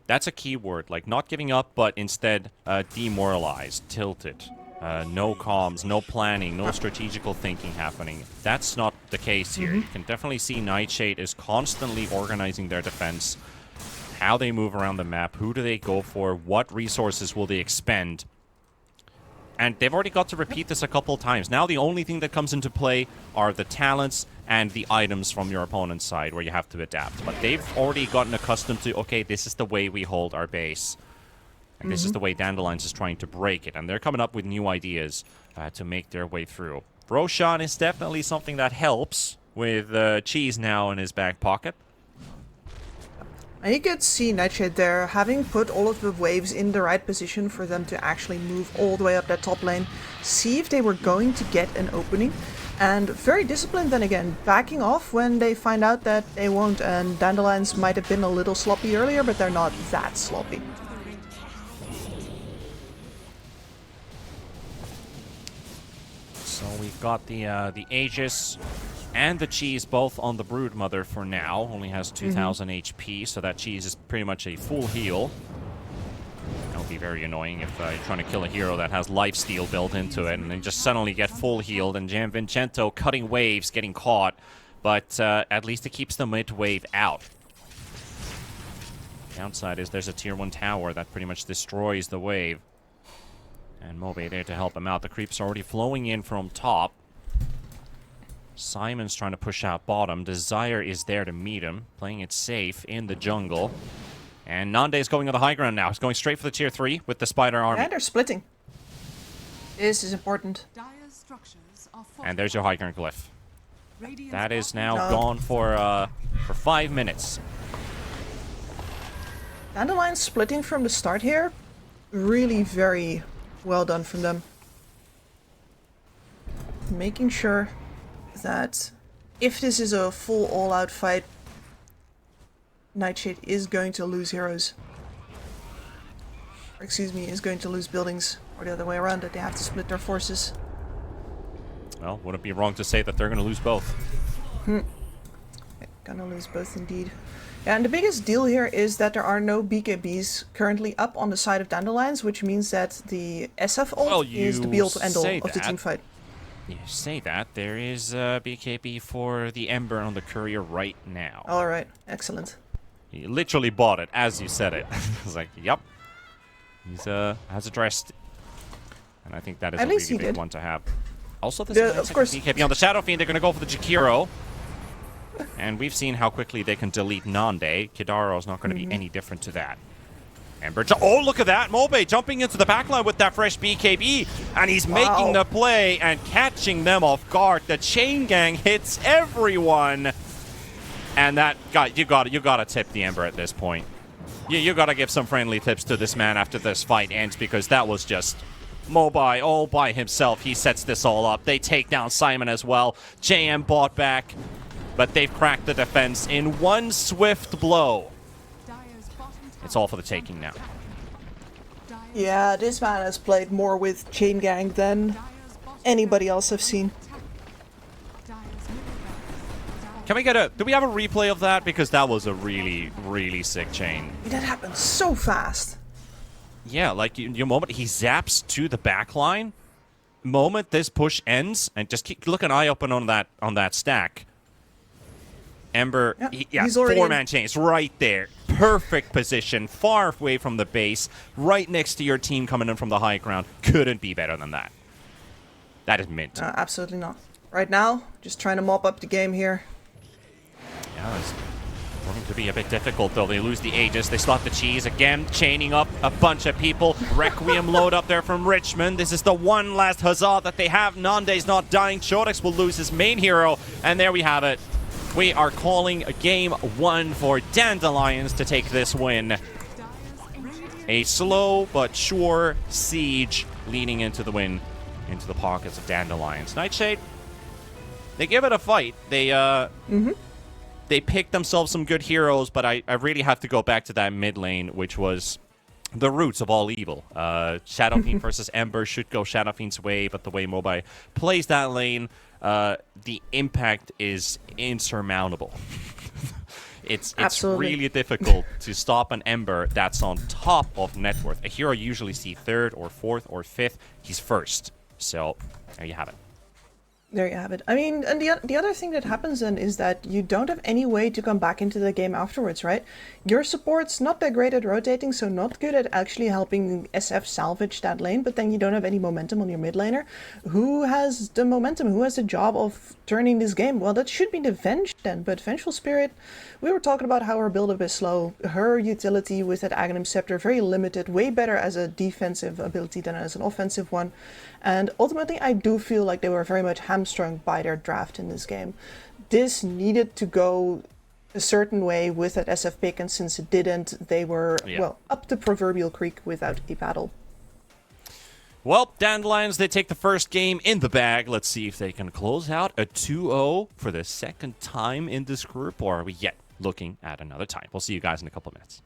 Speaker 7: That's a key word, like not giving up, but instead demoralized, tilted. No comms, no planning, no strategical thinking happening. That's not the case here. You can definitely see Nightshade is constantly organizing their defense, how they move around the map, who do they go for, what resources will they expend. And they've already got to repeat this a couple of times. Now the only thing that comes into play are the talents and the items from your opponent's side where you have to adapt. But they've already gotten accustomed to, okay, this is the way we hold our base. And this is the way Dandelions is trying to break it. And they're coming up with new ideas to make their way through. Roshan is definitely something that helps with Cheese now in his back pocket.
Speaker 8: And you could see Nightshade there, having put all of the waves in the right position for them to actually move all the way up that top lane, see if they were going to get an opening. And very disciplined then again, backing off when they find out that they won't. And Dandelions might have been a little sloppy earlier, but they're not that sloppy.
Speaker 7: got the Aegis and the cheese both on the Broodmother for now. Only has 2,000 HP, so that cheese is pretty much a full heal. That'll be very annoying if you're trying to kill a hero that has lifesteal built into it and then just suddenly get full healed, and Gianvincenzo cutting waves, getting caught, but at least it keeps the mid-wave out. Downside is there's a tier 1 tower that pretty much destroys the wave. And Mobe there to help him out. The creeps are already flowing in from top. Simon's trying to push out bottom. Desire is there to meet him, playing it safe in the jungle. And Nande is going on the high ground now. He's going straight for the tier 3 with the spider army.
Speaker 8: And they're splitting. This is important.
Speaker 3: Dire's structures are
Speaker 7: And there's your high ground glyph.
Speaker 3: Radiant's
Speaker 7: That is
Speaker 3: bottom
Speaker 7: now gone for 5 minutes.
Speaker 8: Dandelions splitting from the start here. Really very well done from them. Making sure that if this is a full all-out fight, Nightshade is going to lose heroes. Or, excuse me, is going to lose buildings. Or the other way around, that they have to split their forces.
Speaker 7: Well, wouldn't be wrong to say that they're going to lose both.
Speaker 8: Gonna lose both indeed. Yeah, and the biggest deal here is that there are no BKBs currently up on the side of Dandelions, which means that the SF ult is the be-all to end-all of the team fight.
Speaker 7: You say that. There is BKB for the Ember on the courier right now.
Speaker 8: Alright, excellent.
Speaker 7: He literally bought it as you said it. I was like, yep. He's has addressed. And I think that is
Speaker 8: At
Speaker 7: a
Speaker 8: least
Speaker 7: really
Speaker 8: he
Speaker 7: big
Speaker 8: did.
Speaker 7: one to have. Also, this
Speaker 8: Yeah,
Speaker 7: is
Speaker 8: of course.
Speaker 7: BKB on the Shadow Fiend. They're going to go for the Jakiro. And we've seen how quickly they can delete Nande. Kidaro is not going to be any different to that. Ember, oh, look at that. Mobe jumping into the backline with that fresh BKB. And he's making the play and catching them off guard. The chain gang hits everyone. And that, you got to tip the Ember at this point. You got to give some friendly tips to this man after this fight ends, because that was just Mobai all by himself. He sets this all up. They take down Simon as well. JM bought back. But they've cracked the defense in one swift blow.
Speaker 3: Dire's bottom tower
Speaker 7: It's all for the
Speaker 3: is under
Speaker 7: taking now.
Speaker 3: attack.
Speaker 8: Yeah, this man has played more with Chain Gang than
Speaker 3: Dire's bottom
Speaker 8: anybody
Speaker 3: tower
Speaker 8: else I've
Speaker 3: is
Speaker 8: seen.
Speaker 3: under attack. Dire's middle barracks.
Speaker 7: Can we get do we have a replay of that? Because that was a really, really sick chain.
Speaker 8: That happened so fast.
Speaker 7: Yeah, like your moment he zaps to the back line. Moment this push ends, and just keep an eye open on that stack. Ember,
Speaker 8: He's already
Speaker 7: four-man chains right there. Perfect position, far away from the base, right next to your team coming in from the high ground. Couldn't be better than that. That is mint.
Speaker 8: Absolutely not. Right now, just trying to mop up the game here.
Speaker 7: Yeah, it's going to be a bit difficult, though. They lose the Aegis. They slot the cheese again, chaining up a bunch of people. Requiem load up there from Richmond. This is the one last huzzah that they have. Nande's not dying. Shodex will lose his main hero. And there we have it. We are calling game 1 for Dandelions to take this win. A slow but sure siege leading into the win, into the pockets of Dandelions. Nightshade, they give it a fight. They picked themselves some good heroes, but I really have to go back to that mid lane, which was the roots of all evil. Shadow Fiend versus Ember should go Shadow Fiend's way, but the way Mobai plays that lane, the impact is insurmountable. It's really difficult to stop an Ember that's on top of net worth. A hero usually see 3rd or 4th or 5th. He's 1st. So there you have it.
Speaker 8: There you have it. I mean, and the other thing that happens then is that you don't have any way to come back into the game afterwards, right? Your support's not that great at rotating, so not good at actually helping SF salvage that lane, but then you don't have any momentum on your mid laner. Who has the momentum? Who has the job of turning this game? Well, that should be the Venge then, but Vengeful Spirit, we were talking about how her build-up is slow. Her utility with that Aghanim Scepter, very limited, way better as a defensive ability than as an offensive one. And ultimately, I do feel like they were very much hamstrung by their draft in this game. This needed to go a certain way with that SF pick, and since it didn't, they were, well, up the proverbial creek without a battle.
Speaker 7: Well, Dandelions, they take the first game in the bag. Let's see if they can close out a 2-0 for the second time in this group, or are we yet looking at another time? We'll see you guys in a couple of minutes.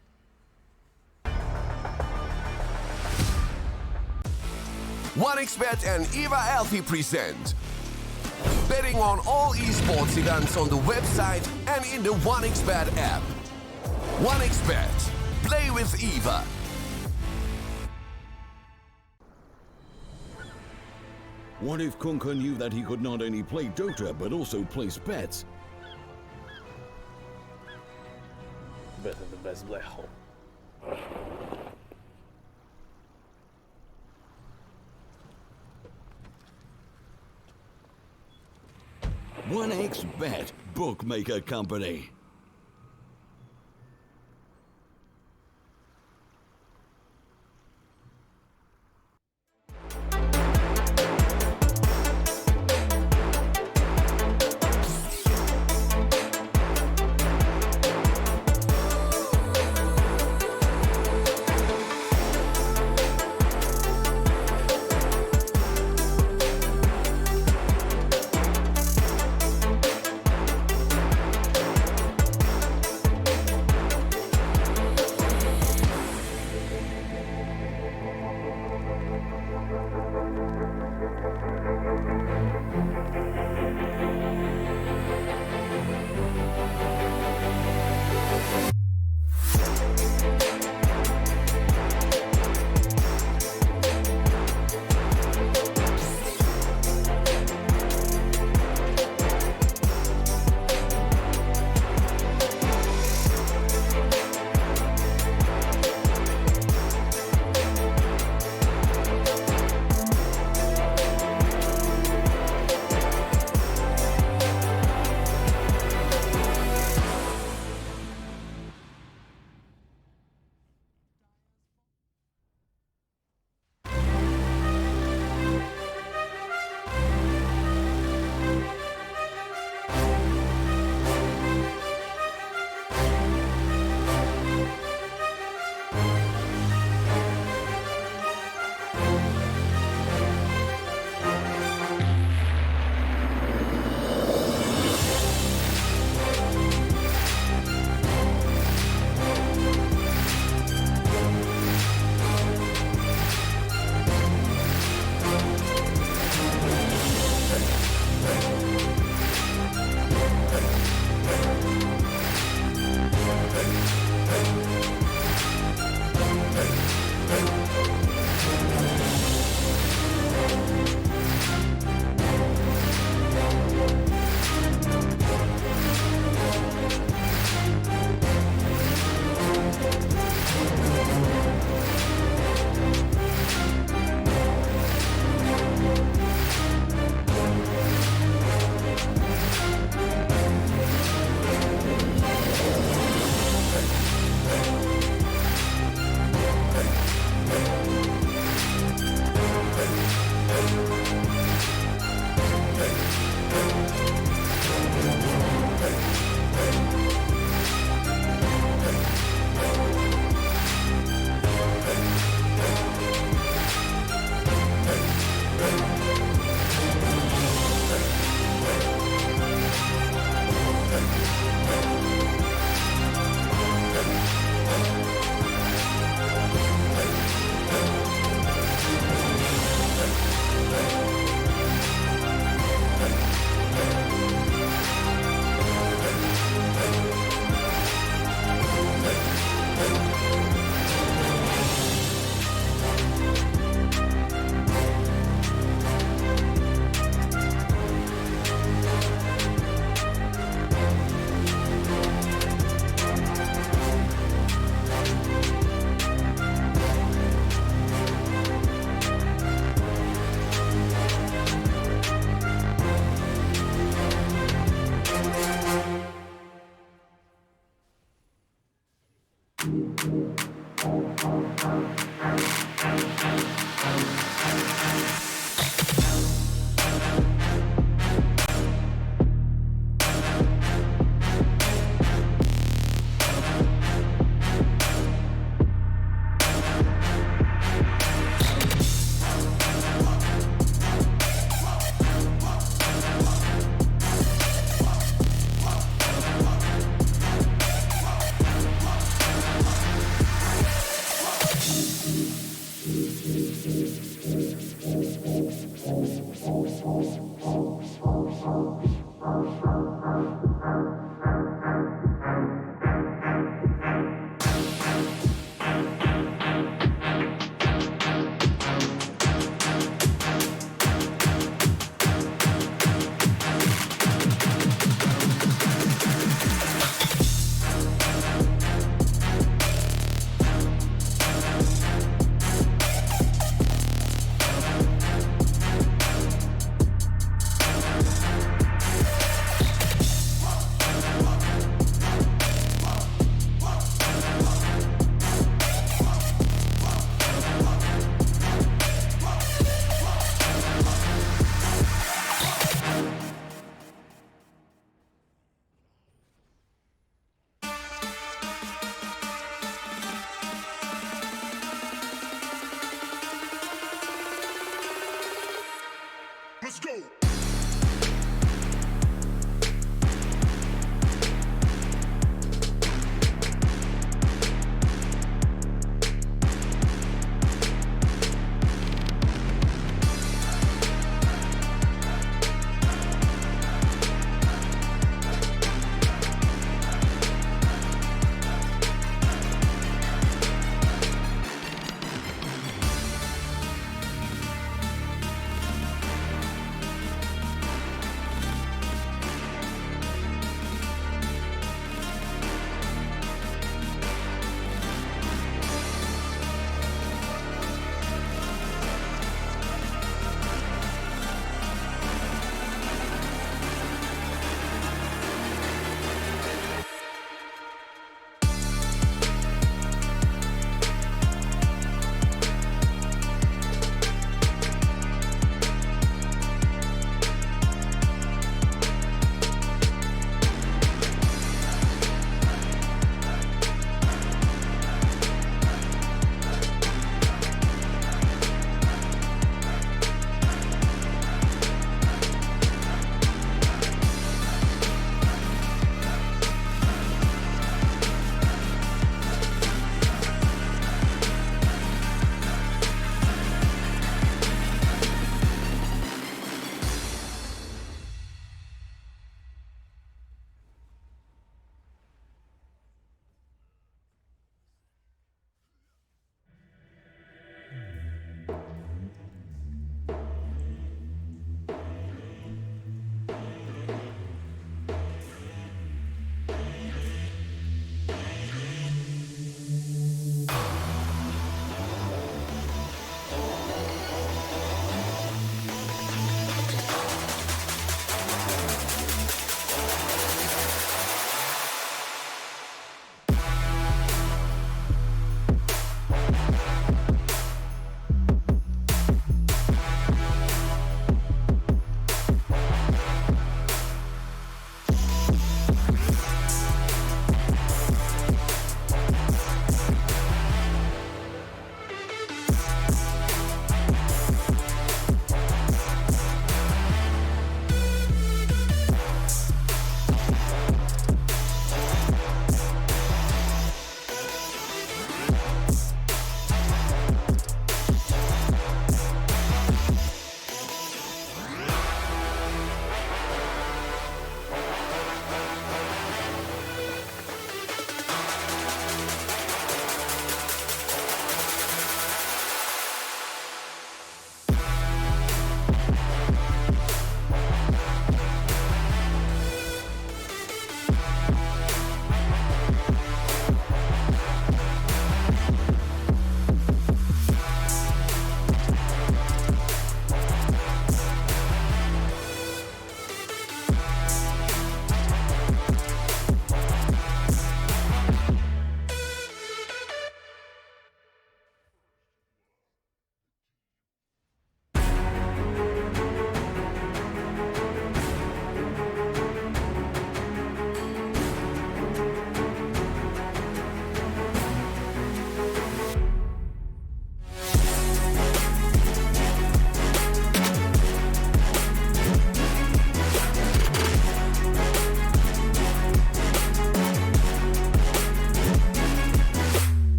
Speaker 9: OneXBet and Eva Alfie present Betting on all esports events on the website and in the 1xBet app. 1xBet. Play with Eva.
Speaker 10: What if Kunka knew that he could not only play Dota but also place bets?
Speaker 6: Better the best black hole.
Speaker 10: 1xBet, bookmaker company.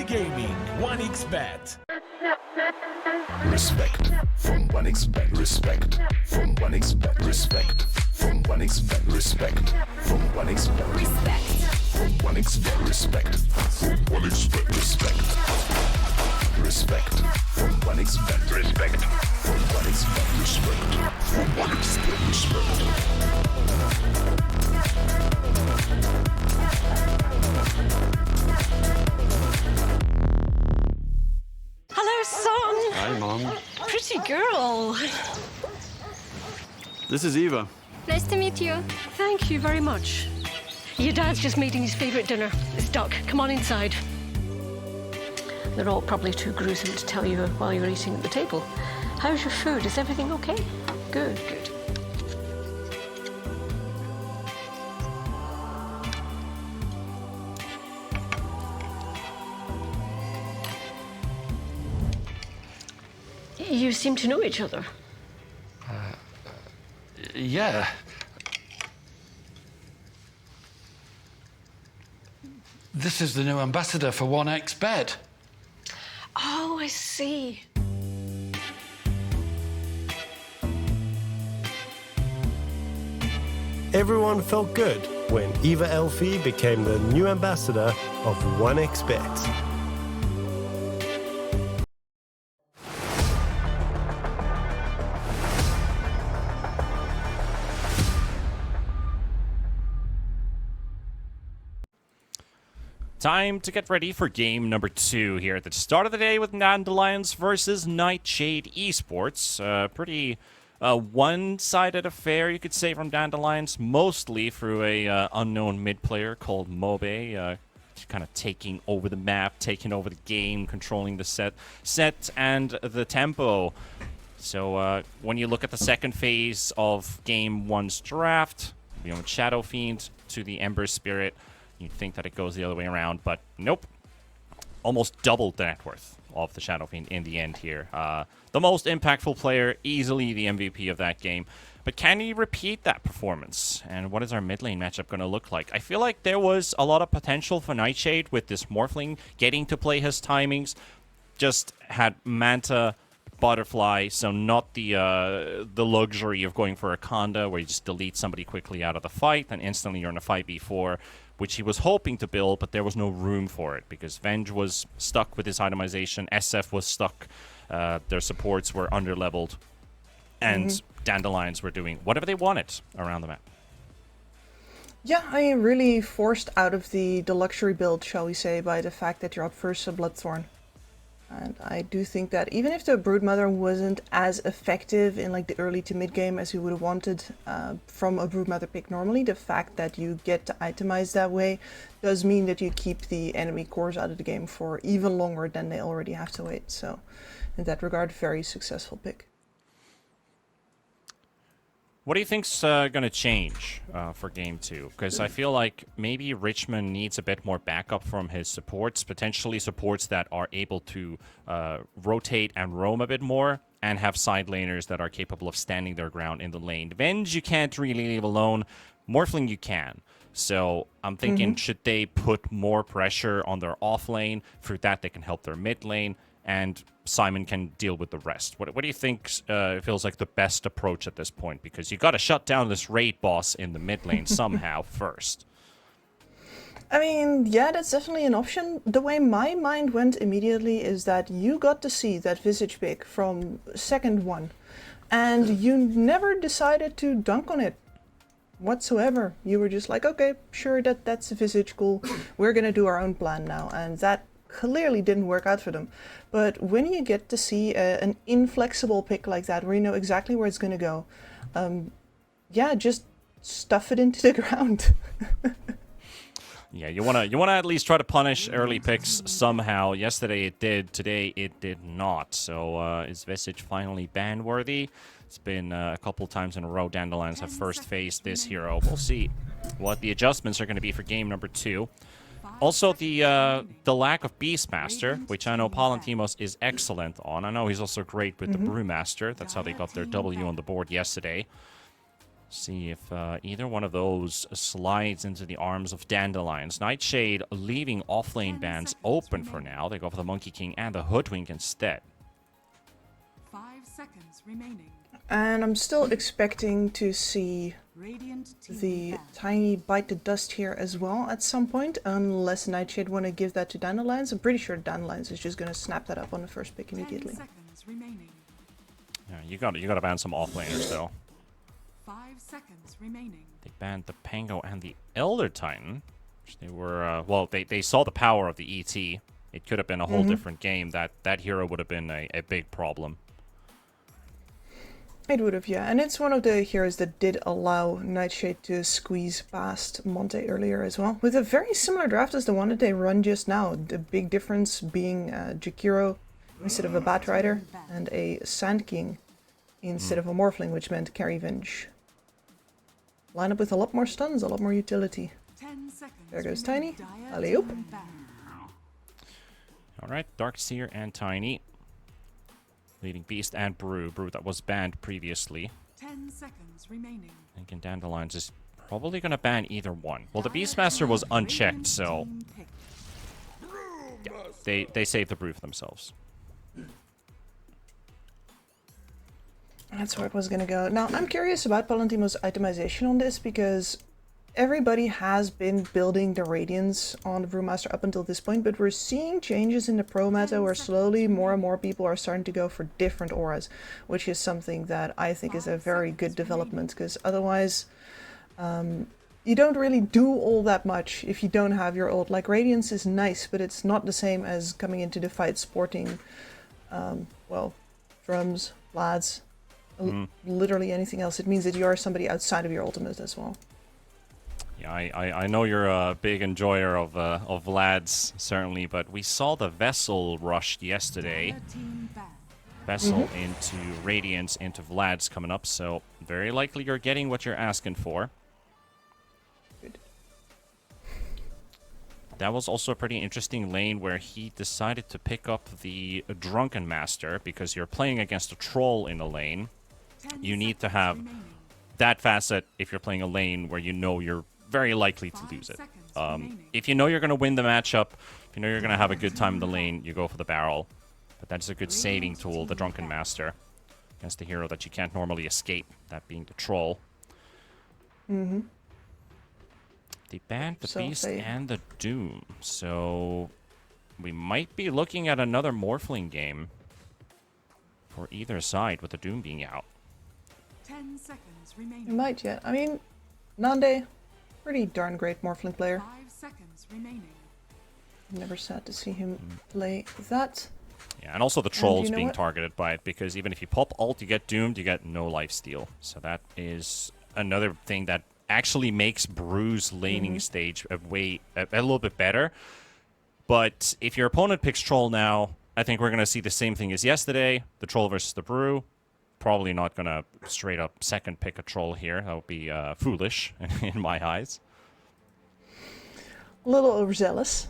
Speaker 2: Gaming 1xBet.
Speaker 1: Respect from 1xBet. Respect from 1xBet. Respect from 1xBet. Respect from 1xBet. Respect from 1xBet. Respect from 1xBet. Respect. Respect from 1xBet. Respect from 1xBet. Respect from 1xBet. Respect.
Speaker 4: Hello, son.
Speaker 11: Hi, Mom.
Speaker 4: Pretty girl.
Speaker 11: This is Eva.
Speaker 12: Nice to meet you.
Speaker 4: Thank you very much. Your dad's just making his favourite dinner. It's duck. Come on inside. They're all probably too gruesome to tell you while you're eating at the table. How's your food? Is everything okay? Good, good. You seem to know each other.
Speaker 5: Yeah. This is the new ambassador for 1xBet.
Speaker 4: Oh, I see.
Speaker 6: Everyone felt good when Eva Elfie became the new ambassador of 1xBet.
Speaker 7: Time to get ready for game number 2 here at the start of the day with Dandelions versus Nightshade Esports. Pretty one-sided affair, you could say, from Dandelions, mostly through a unknown mid player called Mobe, kind of taking over the map, taking over the game, controlling the set and the tempo. So when you look at the second phase of game 1's draft, Shadow Fiend to the Ember Spirit, you'd think that it goes the other way around, but nope. Almost doubled the net worth of the Shadow Fiend in the end here. The most impactful player, easily the MVP of that game. But can he repeat that performance? And what is our mid lane matchup going to look like? I feel like there was a lot of potential for Nightshade with this Morphling getting to play his timings. Just had Manta, Butterfly, so not the luxury of going for a Conda where you just delete somebody quickly out of the fight and instantly you're in a 5v4, which he was hoping to build, but there was no room for it because Venge was stuck with his itemization, SF was stuck, their supports were underleveled, and Dandelions were doing whatever they wanted around the map.
Speaker 8: Yeah, I am really forced out of the luxury build, shall we say, by the fact that you're up first to Bloodthorn. And I do think that even if the Broodmother wasn't as effective in like the early to mid game as you would have wanted from a Broodmother pick normally, the fact that you get to itemize that way does mean that you keep the enemy cores out of the game for even longer than they already have to wait. So in that regard, very successful pick.
Speaker 7: What do you think's going to change for Game 2? Because I feel like maybe Richmond needs a bit more backup from his supports, potentially supports that are able to rotate and roam a bit more, and have side laners that are capable of standing their ground in the lane. Venge you can't really leave alone. Morphling you can. So I'm thinking, should they put more pressure on their off lane? Through that they can help their mid lane, and Simon can deal with the rest. What do you think feels like the best approach at this point? Because you got to shut down this raid boss in the mid lane somehow first.
Speaker 8: I mean, yeah, that's definitely an option. The way my mind went immediately is that you got to see that Visage pick from second one, and you never decided to dunk on it whatsoever. You were just like, okay, sure, that's a Visage, cool. We're gonna do our own plan now, and that clearly didn't work out for them. But when you get to see an inflexible pick like that, where you know exactly where it's gonna go, yeah, just stuff it into the ground.
Speaker 7: Yeah, you wanna at least try to punish early picks somehow. Yesterday it did, today it did not. So is Visage finally ban worthy? It's been a couple times in a row Dandelions have first faced this hero. We'll see what the adjustments are going to be for game number 2. Also, the lack of Beastmaster, which I know Palantimos is excellent on. I know he's also great with the Brewmaster. That's how they got their W on the board yesterday. See if either one of those slides into the arms of Dandelions. Nightshade leaving offlane bans open for now. They go for the Monkey King and the Hoodwink instead.
Speaker 3: 5 seconds remaining.
Speaker 8: And I'm still expecting to see
Speaker 3: Radiant team
Speaker 8: the
Speaker 3: ban.
Speaker 8: tiny bite the dust here as well at some point, unless Nightshade want to give that to Dandelions. I'm pretty sure Dandelions is just going to snap that up on the first pick
Speaker 3: 10
Speaker 8: immediately.
Speaker 3: seconds remaining.
Speaker 7: Yeah, you got to ban some offlaners though.
Speaker 3: 5 seconds remaining.
Speaker 7: They banned the Pango and the Elder Titan, which they were well, they saw the power of the ET. It could have been a whole different game. That hero would have been a big problem.
Speaker 8: It would have, yeah. And it's one of the heroes that did allow Nightshade to squeeze past Monte earlier as well. With a very similar draft as the one that they run just now. The big difference being Jakiro instead of a Bat Rider and a Sand King instead of a Morphling, which meant Carry Venge. Line up with a lot more stuns, a lot more utility.
Speaker 3: 10 seconds.
Speaker 8: There goes Tiny.
Speaker 3: Dire
Speaker 8: Alley-oop.
Speaker 3: team ban.
Speaker 7: All right, Darkseer and Tiny. Leading Beast and Brew. Brew that was banned previously.
Speaker 3: 10 seconds remaining.
Speaker 7: Thinking Dandelions is probably going to ban either one. Well, the Beastmaster was unchecked, so yeah, they saved the Brew for themselves.
Speaker 8: That's where it was going to go. Now, I'm curious about Palantimo's itemization on this because everybody has been building the Radiance on the Brewmaster up until this point, but we're seeing changes in the pro meta where slowly more and more people are starting to go for different auras, which is something that I think is a very good development because otherwise you don't really do all that much if you don't have your ult. Like, Radiance is nice, but it's not the same as coming into the fight sporting, well, drums, lads, literally anything else. It means that you are somebody outside of your ultimate as well.
Speaker 7: Yeah, I know you're a big enjoyer of Vlad's, certainly, but we saw the Vessel rushed yesterday.
Speaker 3: Dire team ban.
Speaker 7: Vessel into Radiance into Vlad's coming up, so very likely you're getting what you're asking for.
Speaker 8: Good.
Speaker 7: That was also a pretty interesting lane where he decided to pick up the Drunken Master because you're playing against a troll in a lane.
Speaker 3: 10
Speaker 7: You need to
Speaker 3: seconds
Speaker 7: have
Speaker 3: remaining.
Speaker 7: that facet if you're playing a lane where you know you're very likely to
Speaker 3: 5
Speaker 7: lose it.
Speaker 3: seconds remaining.
Speaker 7: If you know you're going to win the matchup, if you know you're going to have a good time in the lane, you go for the barrel. But that's a good saving tool, the Drunken Master, against the hero that you can't normally escape, that being the troll. They banned the
Speaker 8: So
Speaker 7: Beast
Speaker 8: they-
Speaker 7: and the Doom, so we might be looking at another Morphling game for either side with the Doom being out.
Speaker 3: 10 seconds
Speaker 8: You
Speaker 3: remaining.
Speaker 8: might yet. I mean, Nande, pretty darn great Morphling player.
Speaker 3: 5 seconds remaining.
Speaker 8: Never sad to see him play that.
Speaker 7: Yeah, and also the troll's
Speaker 8: you know
Speaker 7: being
Speaker 8: what?
Speaker 7: targeted by it, because even if you pop ult, you get doomed, you get no lifesteal. So that is another thing that actually makes Brew's laning stage a little bit better. But if your opponent picks troll now, I think we're going to see the same thing as yesterday. The troll versus the Brew. Probably not going to straight up second pick a troll here. That would be foolish in my eyes.
Speaker 8: A little overzealous.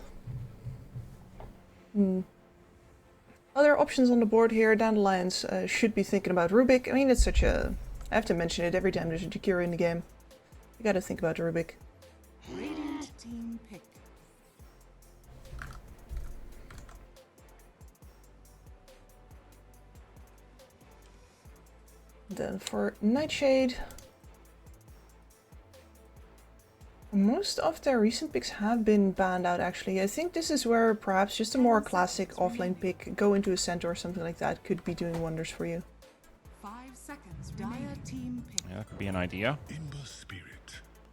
Speaker 8: Other options on the board here. Dandelions should be thinking about Rubik. I mean, it's such a... I have to mention it every time there's a Jakiro in the game. You gotta think about Rubik.
Speaker 3: Radiant team pick.
Speaker 8: Then for Nightshade, most of their recent picks have been banned out actually. I think this is where perhaps just a more classic offlane pick, go into a center or something like that, could be doing wonders for you.
Speaker 3: 5 seconds. Dire team pick.
Speaker 7: Yeah, that could be an idea.
Speaker 1: Ember Spirit.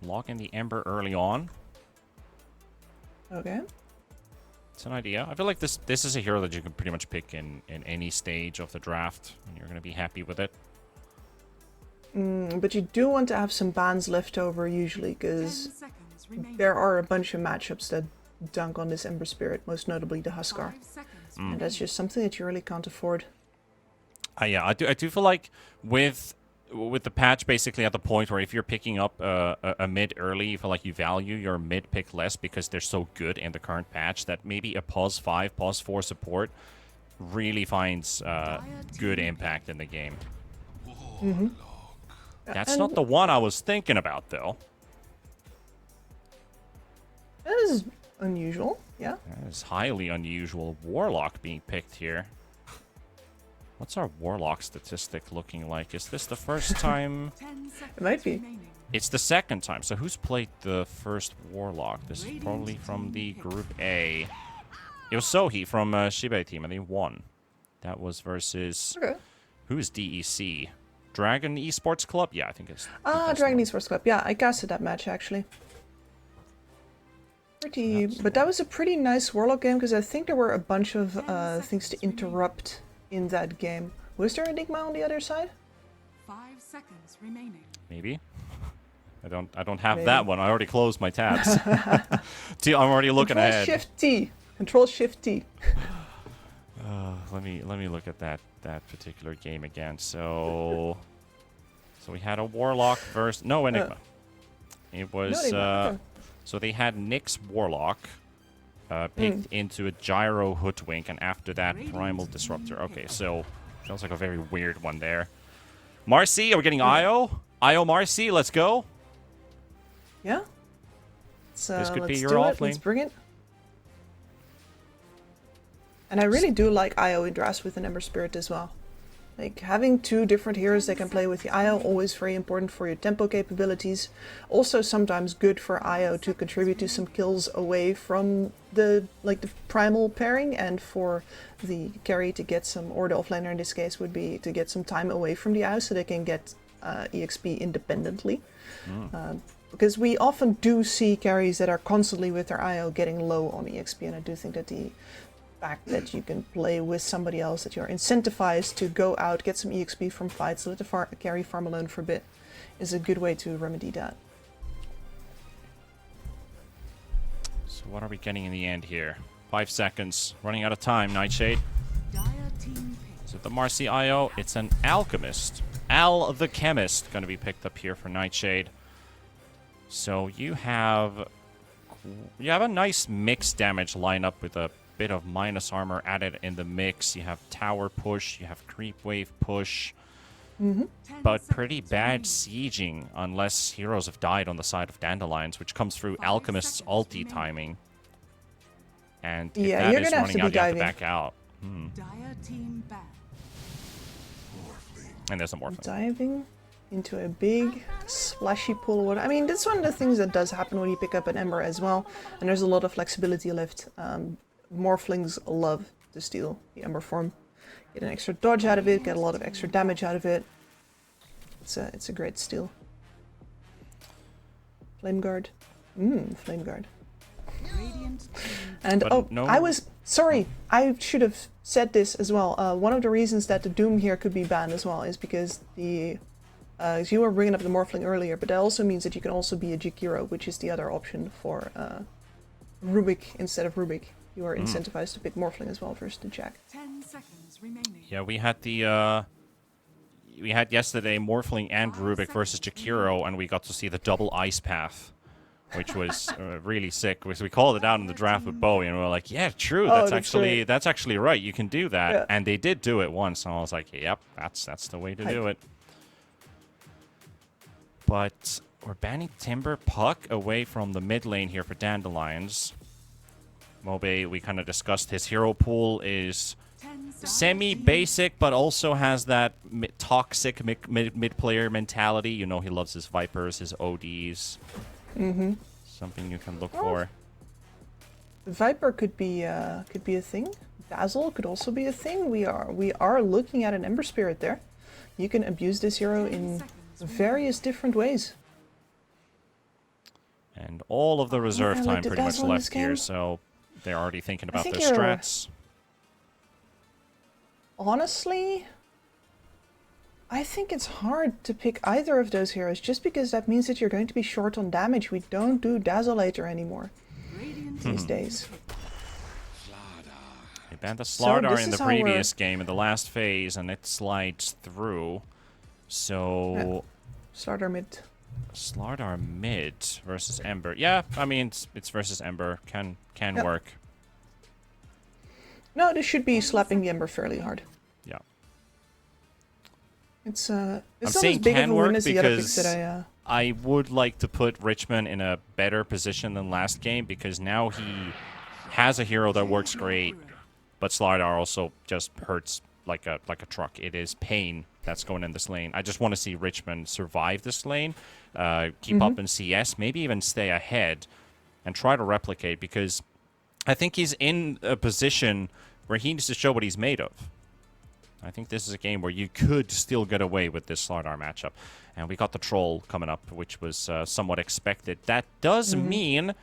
Speaker 7: Lock in the Ember early on.
Speaker 8: Okay.
Speaker 7: It's an idea. I feel like this is a hero that you can pretty much pick in any stage of the draft, and you're going to be happy with it.
Speaker 8: But you do want to have some bans left over usually,
Speaker 3: 10
Speaker 8: because
Speaker 3: seconds remaining.
Speaker 8: there are a bunch of matchups that dunk on this Ember Spirit, most notably the
Speaker 3: 5
Speaker 8: Huskar.
Speaker 3: seconds.
Speaker 8: And that's just something that you really can't afford.
Speaker 7: Yeah, I do feel like with the patch basically at the point where if you're picking up a mid early, you feel like you value your mid pick less because they're so good in the current patch that maybe a pause 5, pause 4 support really finds good impact in the game. That's not the one I was thinking about, though.
Speaker 8: That is unusual, yeah.
Speaker 7: That is highly unusual. Warlock being picked here. What's our Warlock statistic looking like? Is this the first time?
Speaker 8: It might be.
Speaker 7: It's the second time. So who's played the first Warlock? This is probably from the Group A. It was Sohi from Shibai team, and they won. That was versus...
Speaker 8: Okay.
Speaker 7: Who is DEC? Dragon Esports Club? Yeah, I think it's...
Speaker 8: Dragon Esports Club. Yeah, I casted that match, actually. But that was a pretty nice Warlock game, because I think there were a bunch of things to interrupt in that game. Was there Enigma on the other side?
Speaker 3: 5 seconds remaining.
Speaker 7: Maybe. I don't have that one. I already closed my tabs. I'm already looking ahead.
Speaker 8: Control Shift T.
Speaker 7: Let me look at that particular game again. So we had a Warlock versus Enigma. It was
Speaker 8: no Enigma. Okay.
Speaker 7: So they had Nyx Warlock picked into a Gyro Hoodwink, and after that Primal Disruptor. Okay, so sounds like a very weird one there. Marcy, are we getting Io? Io Marcy, let's go.
Speaker 8: Yeah. So
Speaker 7: this could be
Speaker 8: let's
Speaker 7: your
Speaker 8: do
Speaker 7: off
Speaker 8: it.
Speaker 7: lane.
Speaker 8: Let's bring it. And I really do like Io in drafts with an Ember Spirit as well. Like, having two different heroes that can play with the Io, always very important for your tempo capabilities. Also sometimes good for Io to contribute to some kills away from the primal pairing, and for the carry to get some, or the offlaner in this case would be to get some time away from the Io so they can get EXP independently. Because we often do see carries that are constantly with their IO getting low on EXP, and I do think that the fact that you can play with somebody else, that you're incentivized to go out, get some EXP from fights, let the carry farm alone for a bit, is a good way to remedy that.
Speaker 7: So what are we getting in the end here? 5 seconds. Running out of time, Nightshade. Is it the Marcy IO? It's an Alchemist. Al the Chemist going to be picked up here for Nightshade. So you have a nice mixed damage lineup with a bit of minus armor added in the mix. You have tower push, you have creep wave push, but pretty bad sieging unless heroes have died on the side of Dandelions, which comes through Alchemist's ulti timing. And if that is running out, you have to back out. And there's a Morphling.
Speaker 8: Diving into a big splashy pool of water. I mean, that's one of the things that does happen when you pick up an Ember as well, and there's a lot of flexibility left. Morphlings love to steal the Ember form. Get an extra dodge out of it, get a lot of extra damage out of it. It's a great steal. Flame Guard. Flame Guard. And sorry, I should have said this as well. One of the reasons that the Doom here could be banned as well is because you were bringing up the Morphling earlier, but that also means that you can also be a Jakiro, which is the other option for Rubik instead of Rubik. You are incentivized to pick Morphling as well versus the Jack.
Speaker 3: 10 seconds remaining.
Speaker 7: Yeah, we had yesterday Morphling and Rubik versus Jakiro, and we got to see the double ice path, which was really sick. We called it out in the draft with Bowie, and we were like, "Yeah, true. That's actually right. You can do that." Yeah. And they did do it once, and I was like, "Yep, that's the way to do it." But we're banning Timber Puck away from the mid lane here for Dandelions. Mobe, we kind of discussed his hero pool is semi-basic, but also has that toxic mid-player mentality. You know, he loves his Vipers, his ODs. Something you can look for.
Speaker 8: The Viper could be a thing. Dazzle could also be a thing. We are looking at an Ember Spirit there. You can abuse this hero in various different ways.
Speaker 7: And all of the reserve time pretty much left here, so they're already thinking about their strats.
Speaker 8: Honestly, I think it's hard to pick either of those heroes, just because that means that you're going to be short on damage. We don't do Dazzleator anymore these days.
Speaker 7: They banned the Slardar in the previous game, in the last phase, and it slides through. So...
Speaker 8: Slardar mid.
Speaker 7: Slardar mid versus Ember. Yeah, I mean, it's versus Ember. Can work.
Speaker 8: No, this should be slapping the Ember fairly hard.
Speaker 7: Yeah.
Speaker 8: It's
Speaker 7: I'm
Speaker 8: not as
Speaker 7: saying
Speaker 8: big of
Speaker 7: can
Speaker 8: a win
Speaker 7: work
Speaker 8: as the other picks
Speaker 7: because
Speaker 8: that I.
Speaker 7: I would like to put Richmond in a better position than last game because now he has a hero that works great, but Slardar also just hurts like a truck. It is pain that's going in this lane. I just want to see Richmond survive this lane, keep up in CS, maybe even stay ahead, and try to replicate because I think he's in a position where he needs to show what he's made of. I think this is a game where you could still get away with this Slardar matchup. And we got the Troll coming up, which was somewhat expected. That does mean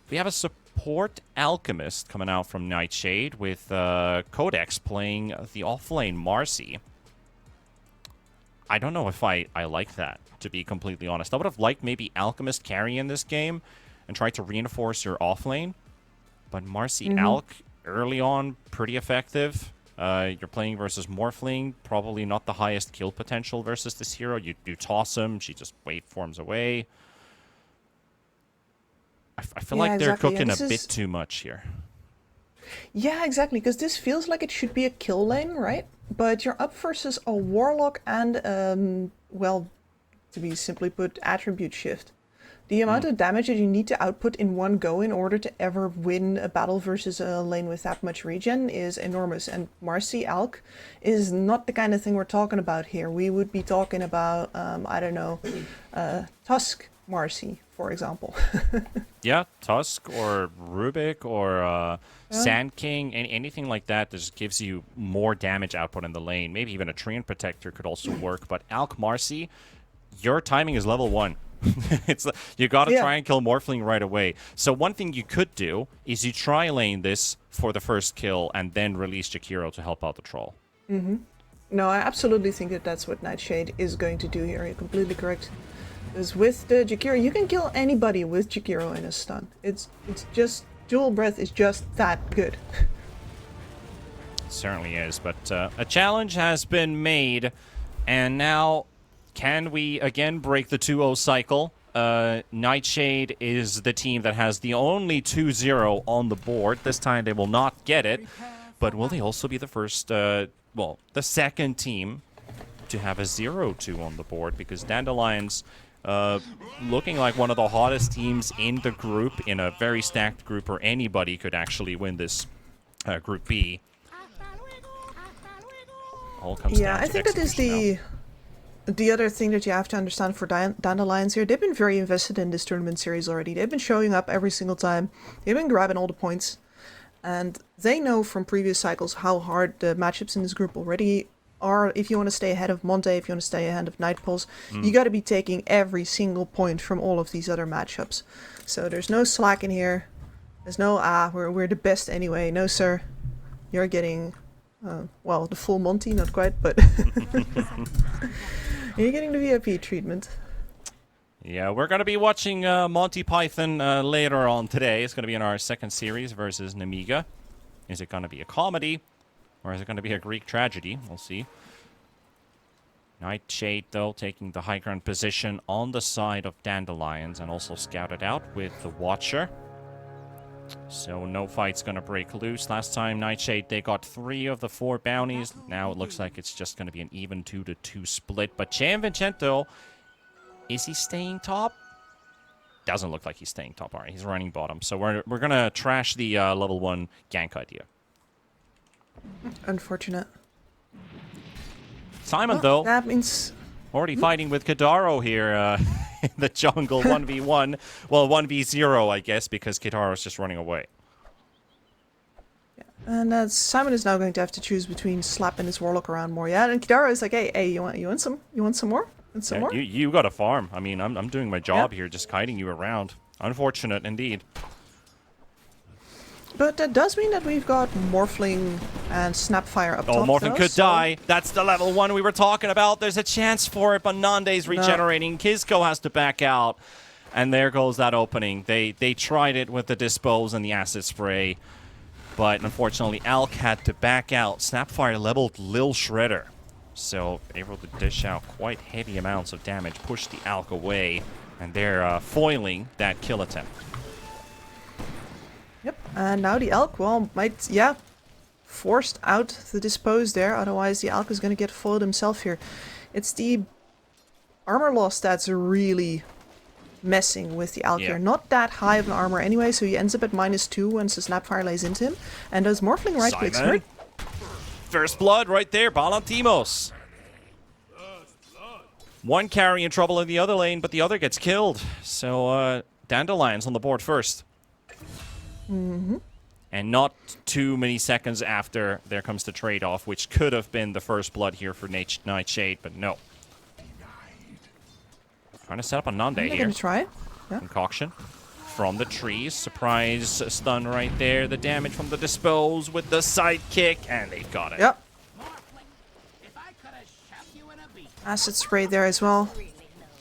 Speaker 7: we have a support Alchemist coming out from Nightshade with Codex playing the offlane Marcy. I don't know if I like that, to be completely honest. I would have liked maybe Alchemist carry in this game and try to reinforce your offlane. But Marcy Alch, early on, pretty effective. You're playing versus Morphling, probably not the highest kill potential versus this hero. You toss him, she just waveforms away. I feel like they're cooking a bit too much here.
Speaker 8: Yeah, exactly, because this feels like it should be a kill lane, right? But you're up versus a Warlock and, well, to be simply put, attribute shift. The amount of damage that you need to output in one go in order to ever win a battle versus a lane with that much regen is enormous. And Marcy Alch is not the kind of thing we're talking about here. We would be talking about, I don't know, Tusk Marcy, for example.
Speaker 7: Yeah, Tusk or Rubik or Sand King, anything like that just gives you more damage output in the lane. Maybe even a Treant Protector could also work. But Alch Marcy, your timing is level 1. It's you got to try and kill Morphling right away. So one thing you could do is you try lane this for the first kill and then release Jakiro to help out the Troll.
Speaker 8: No, I absolutely think that that's what Nightshade is going to do here. You're completely correct. Because with the Jakiro, you can kill anybody with Jakiro in a stun. It's just Dual Breath is just that good.
Speaker 7: Certainly is, but a challenge has been made, and now can we again break the 2-0 cycle? Nightshade is the team that has the only 2-0 on the board. This time they will not get it, but will they also be the first, well, the second team to have a 0-2 on the board? Because Dandelions looking like one of the hottest teams in the group, in a very stacked group where anybody could actually win this Group B. All comes down to
Speaker 8: I think that is the other thing that you have to understand for Dandelions here. They've been very invested in this tournament series already. They've been showing up every single time. They've been grabbing all the points. And they know from previous cycles how hard the matchups in this group already are. If you want to stay ahead of Monte, if you want to stay ahead of Nightpulse, you got to be taking every single point from all of these other matchups. So there's no slack in here. There's no, we're the best anyway. No, sir. You're getting, well, the full Monty, not quite, but you're getting the VIP treatment.
Speaker 7: Yeah, we're going to be watching Monty Python later on today. It's going to be in our second series versus Namiga. Is it going to be a comedy? Or is it going to be a Greek tragedy? We'll see. Nightshade, though, taking the high ground position on the side of Dandelions and also scouted out with the Watcher. So no fight's going to break loose. Last time, Nightshade, they got 3 of the 4 bounties. Now it looks like it's just going to be an even 2-2 split. But Gianvincenzo, is he staying top? Doesn't look like he's staying top. All right, he's running bottom. So we're going to trash the level 1 gank idea.
Speaker 8: Unfortunate.
Speaker 7: Simon,
Speaker 8: Well,
Speaker 7: though,
Speaker 8: that means
Speaker 7: already fighting with Kadaro here in the jungle, 1v1. Well, 1v0, I guess, because Kitaro's just running away.
Speaker 8: And Simon is now going to have to choose between slapping his Warlock around more. Yeah, and Kidara is like, hey, you want some more? Want some more?
Speaker 7: You got a farm. I mean, I'm doing my job here, just kiting you around. Unfortunate, indeed.
Speaker 8: But that does mean that we've got Morphling and Snapfire up top.
Speaker 7: Oh, Morphling
Speaker 8: though,
Speaker 7: could
Speaker 8: so
Speaker 7: die. That's the level 1 we were talking about. There's a chance for it, but Nande's regenerating. Kizco has to back out. And there goes that opening. They tried it with the Dispose and the Acid Spray. But unfortunately, Alch had to back out. Snapfire leveled Lil Shredder. So able to dish out quite heavy amounts of damage. Push the Alch away. And they're foiling that kill attempt.
Speaker 8: Yep, and now the Alch, well, might, forced out the Dispose there, otherwise the Alch is going to get foiled himself here. It's the armor loss that's really messing with the Alkir.
Speaker 7: Yeah.
Speaker 8: Not that high of an armor anyway, so he ends up at -2 once the Snapfire lays into him. And those Morphling right clicks
Speaker 7: Simon.
Speaker 8: hurt.
Speaker 7: First blood right there, Balantimos. One carry in trouble in the other lane, but the other gets killed. So, Dandelions on the board first.
Speaker 8: Mm-hmm.
Speaker 7: And not too many seconds after, there comes the trade-off, which could have been the first blood here for Nightshade, but no. Trying to set up a Nande
Speaker 8: I'm
Speaker 7: here.
Speaker 8: gonna try. Yeah.
Speaker 7: Concoction from the trees. Surprise stun right there. The damage from the dispose with the sidekick, and they've got it.
Speaker 8: Yep. Acid spray there as well.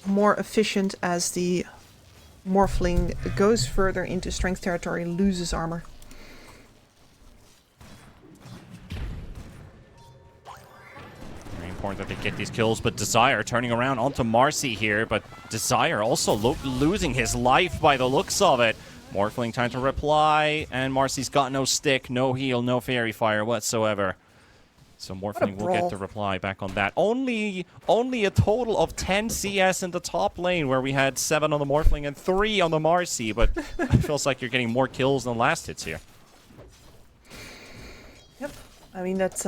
Speaker 8: More efficient as the Morphling goes further into strength territory, loses armor.
Speaker 7: Very important that they get these kills, but Desire turning around onto Marcy here, but Desire also losing his life by the looks of it. Morphling trying to reply, and Marcy's got no stick, no heal, no fairy fire whatsoever. So Morphling will get the reply back on that. Only a total of 10 CS in the top lane, where we had 7 on the Morphling and 3 on the Marcy, but it feels like you're getting more kills than last hits here.
Speaker 8: Yep. I mean, that's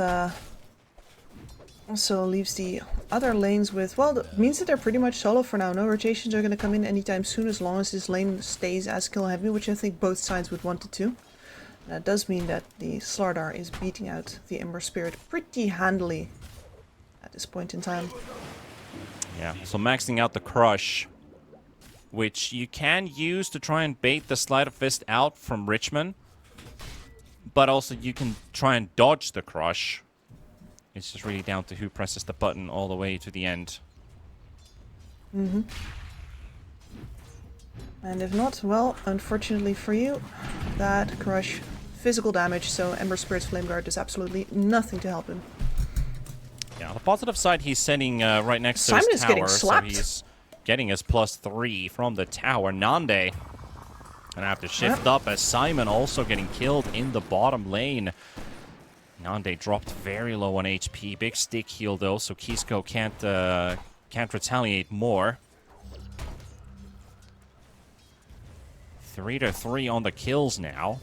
Speaker 8: also leaves the other lanes with, well, that means that they're pretty much solo for now. No rotations are going to come in anytime soon, as long as this lane stays as kill heavy, which I think both sides would want it to. That does mean that the Slardar is beating out the Ember Spirit pretty handily at this point in time.
Speaker 7: Yeah, so maxing out the Crush, which you can use to try and bait the Sleight of Fist out from Richmond, but also you can try and dodge the Crush. It's just really down to who presses the button all the way to the end.
Speaker 8: Mm-hmm. And if not, well, unfortunately for you, that Crush physical damage, so Ember Spirit's Flame Guard does absolutely nothing to help him.
Speaker 7: Yeah, on the positive side, he's sitting right next to
Speaker 8: Simon
Speaker 7: his
Speaker 8: is
Speaker 7: tower,
Speaker 8: getting
Speaker 7: so
Speaker 8: slapped.
Speaker 7: he's getting his +3 from the tower. Nande gonna have to shift up as Simon also getting killed in the bottom lane. Nande dropped very low on HP. Big stick heal though, so Kisco can't retaliate more. 3-3 on the kills now.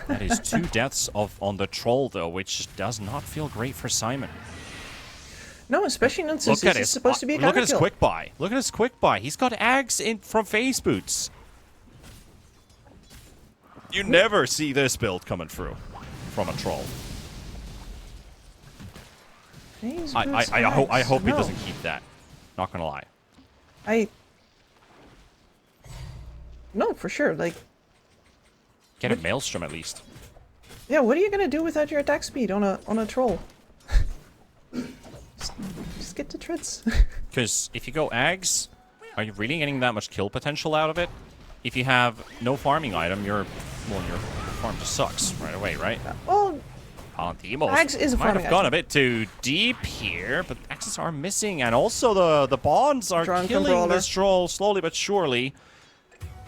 Speaker 7: That is 2 deaths on the troll though, which does not feel great for Simon.
Speaker 8: No, especially not since this is supposed to be a counter
Speaker 7: Look at his
Speaker 8: kill.
Speaker 7: quick buy. Look at his quick buy. He's got Ags in from Phase Boots. You never see this build coming through from a troll. I hope he doesn't keep that. Not gonna lie.
Speaker 8: No, for sure. Like,
Speaker 7: Get a Maelstrom at least.
Speaker 8: yeah, what are you gonna do without your attack speed on a troll? just get the treads.
Speaker 7: Because if you go Ags, are you really getting that much kill potential out of it? If you have no farming item, your farm just sucks right away, right?
Speaker 8: Well,
Speaker 7: Palantimos
Speaker 8: Ags is a
Speaker 7: might
Speaker 8: farming
Speaker 7: have gone
Speaker 8: item.
Speaker 7: a bit too deep here, but axes are missing, and also the bonds are
Speaker 8: Drunken
Speaker 7: killing
Speaker 8: Brawler.
Speaker 7: this troll slowly but surely.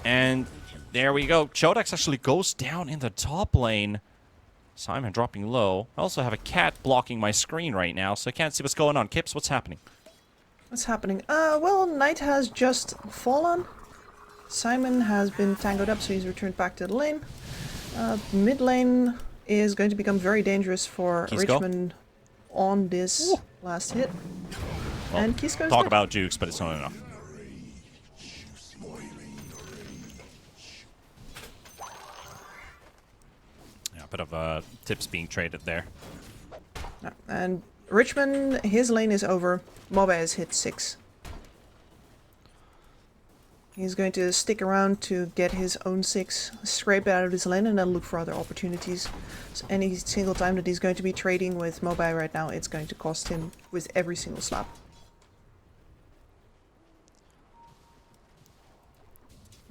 Speaker 7: And there we go. Chodex actually goes down in the top lane. Simon dropping low. I also have a cat blocking my screen right now, so I can't see what's going on. Kips, what's happening?
Speaker 8: what's happening? Well, Knight has just fallen. Simon has been tangled up, so he's returned back to the lane. Mid lane is going to become very dangerous for
Speaker 7: Kisco?
Speaker 8: Richmond on this last hit.
Speaker 7: Well,
Speaker 8: and Kisco's
Speaker 7: talk
Speaker 8: dead.
Speaker 7: about jukes, but it's not enough. Yeah, a bit of tips being traded there.
Speaker 8: Yeah, and Richmond, his lane is over. Moba has hit 6. He's going to stick around to get his own 6, scrape it out of his lane, and then look for other opportunities. So any single time that he's going to be trading with Mobai right now, it's going to cost him with every single slap.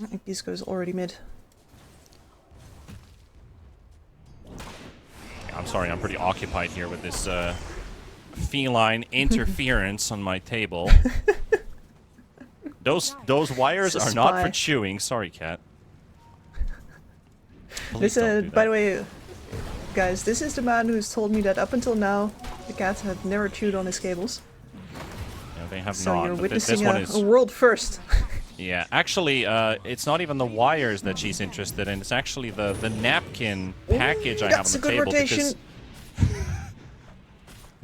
Speaker 8: I think this goes already mid.
Speaker 7: I'm sorry, I'm pretty occupied here with this feline interference on my table. Those wires
Speaker 8: It's a
Speaker 7: are not for
Speaker 8: spy.
Speaker 7: chewing. Sorry, cat. Please
Speaker 8: This,
Speaker 7: don't do
Speaker 8: by
Speaker 7: that.
Speaker 8: the way, guys, this is the man who's told me that up until now, the cats have never chewed on his cables.
Speaker 7: they have
Speaker 8: So
Speaker 7: not.
Speaker 8: you're
Speaker 7: but this
Speaker 8: witnessing
Speaker 7: one
Speaker 8: a
Speaker 7: is.
Speaker 8: world first.
Speaker 7: Yeah, actually, it's not even the wires that she's interested in. It's actually the napkin package I have on
Speaker 8: That's
Speaker 7: the
Speaker 8: a good
Speaker 7: table.
Speaker 8: rotation.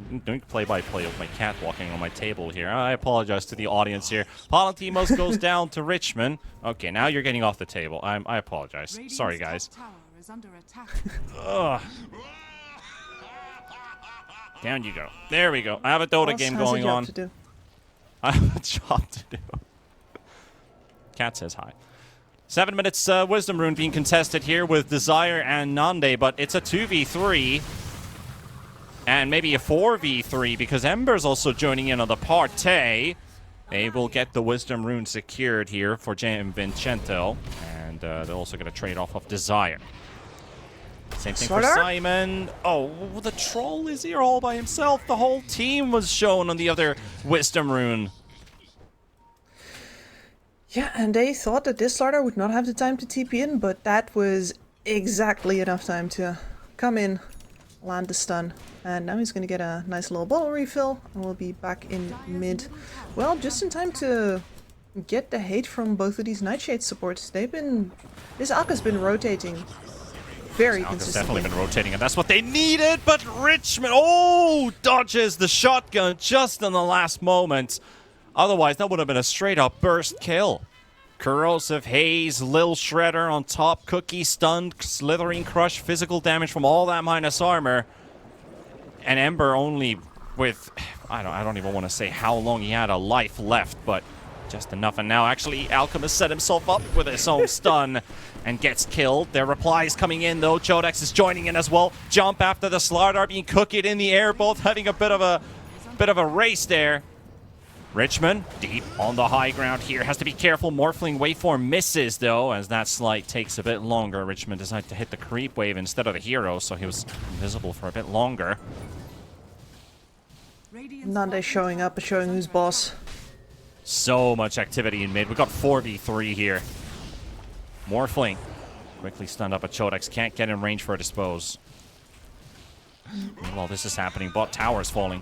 Speaker 7: I'm doing play-by-play of my cat walking on my table here. I apologize to the audience here. Palantimos goes down to Richmond. Okay, now you're getting off the table. I apologize. Sorry, guys. Ugh. Down you go. There we go. I have a Dota
Speaker 8: Boss
Speaker 7: game
Speaker 8: has a
Speaker 7: going
Speaker 8: job
Speaker 7: on.
Speaker 8: to do.
Speaker 7: I have a job to do. Cat says hi. 7 minutes Wisdom Rune being contested here with Desire and Nande, but it's a 2v3. And maybe a 4v3 because Ember's also joining in on the party. They will get the Wisdom Rune secured here for Gian Vincento. And they're also going to trade off of Desire. Same thing for Simon. Oh, the troll is here all by himself. The whole team was shown on the other Wisdom Rune.
Speaker 8: Yeah, and they thought that this starter would not have the time to TP in, but that was exactly enough time to come in, land the stun. And now he's going to get a nice little bottle refill, and we'll be back in mid. Well, just in time to get the hate from both of these Nightshade supports. This Alka's been rotating very
Speaker 7: Alka's
Speaker 8: consistently.
Speaker 7: definitely been rotating, and that's what they needed, but Richmond, dodges the shotgun just in the last moment. Otherwise, that would have been a straight-up burst kill. Corrosive Haze, Lil Shredder on top, Cookie stunned, Slithering Crush, physical damage from all that minus armor. And Ember only with, I don't even want to say how long he had a life left, but just enough. And now actually Alchemist set himself up with his own stun and gets killed. Their replies coming in though. Jodex is joining in as well. Jump after the Slardar being cooked in the air, both having a bit of a race there. Richmond, deep on the high ground here. Has to be careful. Morphling waveform misses, though, as that slight takes a bit longer. Richmond decided to hit the creep wave instead of the hero, so he was invisible for a bit longer.
Speaker 8: Nande showing up, showing who's boss.
Speaker 7: So much activity in mid. We got 4v3 here. Morphling quickly stunned up at Chodex. Can't get in range for a dispose. While this is happening, bot tower is falling.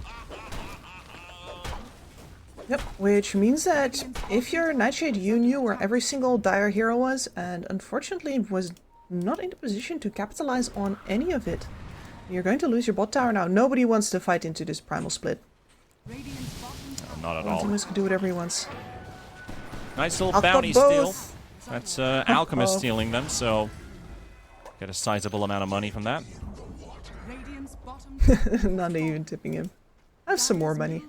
Speaker 8: Yep, which means that if you're Nightshade, you knew where every single dire hero was, and unfortunately was not in a position to capitalize on any of it. You're going to lose your bot tower now. Nobody wants to fight into this primal split.
Speaker 7: No, not at all.
Speaker 8: Alchemist can do whatever he wants.
Speaker 7: Nice little
Speaker 8: I've got
Speaker 7: bounty steal.
Speaker 8: both.
Speaker 7: That's Alchemist stealing them, so get a sizable amount of money from that.
Speaker 8: Not even tipping him. Have some more money.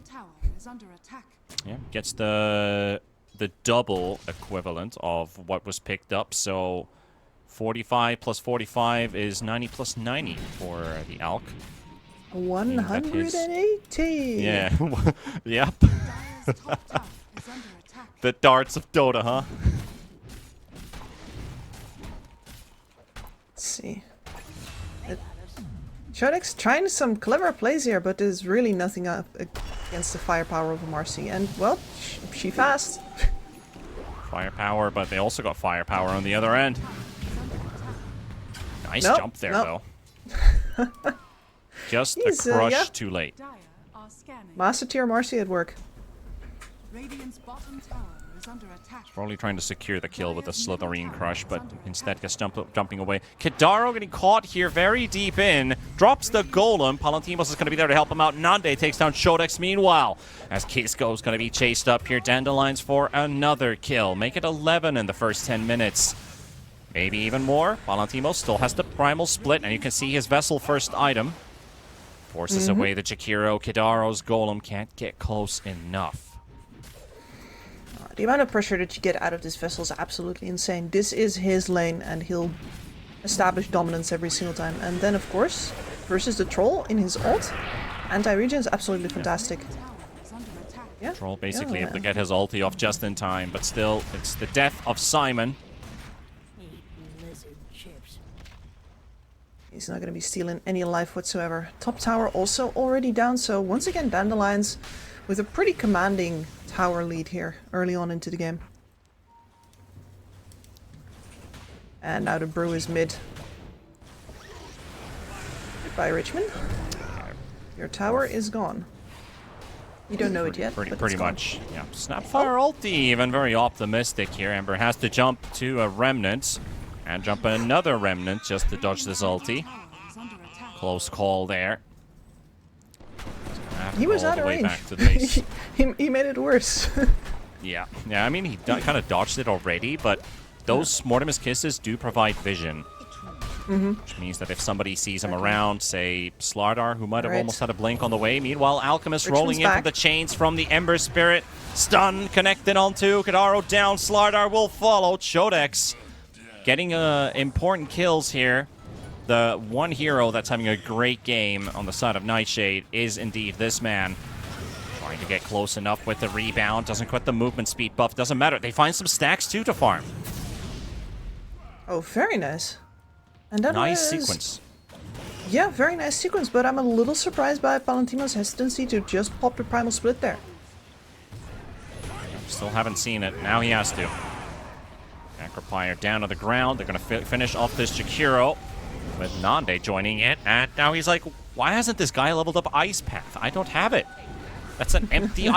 Speaker 7: Yeah, gets the double equivalent of what was picked up, so 45 plus 45 is 90 plus 90 for the Alk.
Speaker 8: 180!
Speaker 7: Yeah, yep. The darts of Dota, huh?
Speaker 8: Let's see. Shodex trying some clever plays here, but there's really nothing up against the firepower of Marcy. And, well, she fast.
Speaker 7: Firepower, but they also got firepower on the other end. Nice jump there, though. Just a crush too late.
Speaker 8: Master tier Marcy at work.
Speaker 7: Probably trying to secure the kill with a Slithering Crush, but instead gets jumping away. Kidaro getting caught here very deep in. Drops the Golem. Palantimos is going to be there to help him out. Nande takes down Shodex meanwhile. As Kisco is going to be chased up here. Dandelions for another kill. Make it 11 in the first 10 minutes. Maybe even more. Palantimos still has the Primal Split, and you can see his Vessel first item. Forces away the Jakiro. Kidaro's Golem can't get close enough.
Speaker 8: The amount of pressure that you get out of this vessel is absolutely insane. This is his lane, and he'll establish dominance every single time. And then, of course, versus the troll in his ult, anti-regen is absolutely fantastic. Yeah.
Speaker 7: Troll basically able to get his ulti off just in time, but still, it's the death of Simon.
Speaker 8: He's not going to be stealing any life whatsoever. Top tower also already down, so once again, Dandelions with a pretty commanding tower lead here early on into the game. And now the brew is mid. Goodbye, Richmond. Your tower is gone. You don't know it yet. but
Speaker 7: Pretty
Speaker 8: it's gone.
Speaker 7: much. Yeah. Snapfire ulti, even very optimistic here. Ember has to jump to a remnant and jump another remnant just to dodge this ulti. Close call there.
Speaker 8: He was out of range.
Speaker 7: Back to the base.
Speaker 8: he made it worse.
Speaker 7: Yeah. I mean, he kind of dodged it already, but those Mortimer's Kisses do provide vision. Which means that if somebody sees him around, say Slardar, who might have almost had a blink on the way. Meanwhile, Alchemist rolling in from the chains from the Ember Spirit. Stun connected onto Kadaro down. Slardar will follow. Chodex getting important kills here. The one hero that's having a great game on the side of Nightshade is indeed this man. Trying to get close enough with the rebound. Doesn't quit the movement speed buff. Doesn't matter. They find some stacks too to farm.
Speaker 8: Oh, very nice. And that
Speaker 7: Nice
Speaker 8: was...
Speaker 7: sequence.
Speaker 8: Yeah, very nice sequence, but I'm a little surprised by Palantino's hesitancy to just pop the Primal Split there.
Speaker 7: Still haven't seen it. Now he has to. Acroplier down to the ground. They're going to finish off this Jakiro with Nande joining it. And now he's like, why hasn't this guy leveled up Ice Path? I don't have it. That's an empty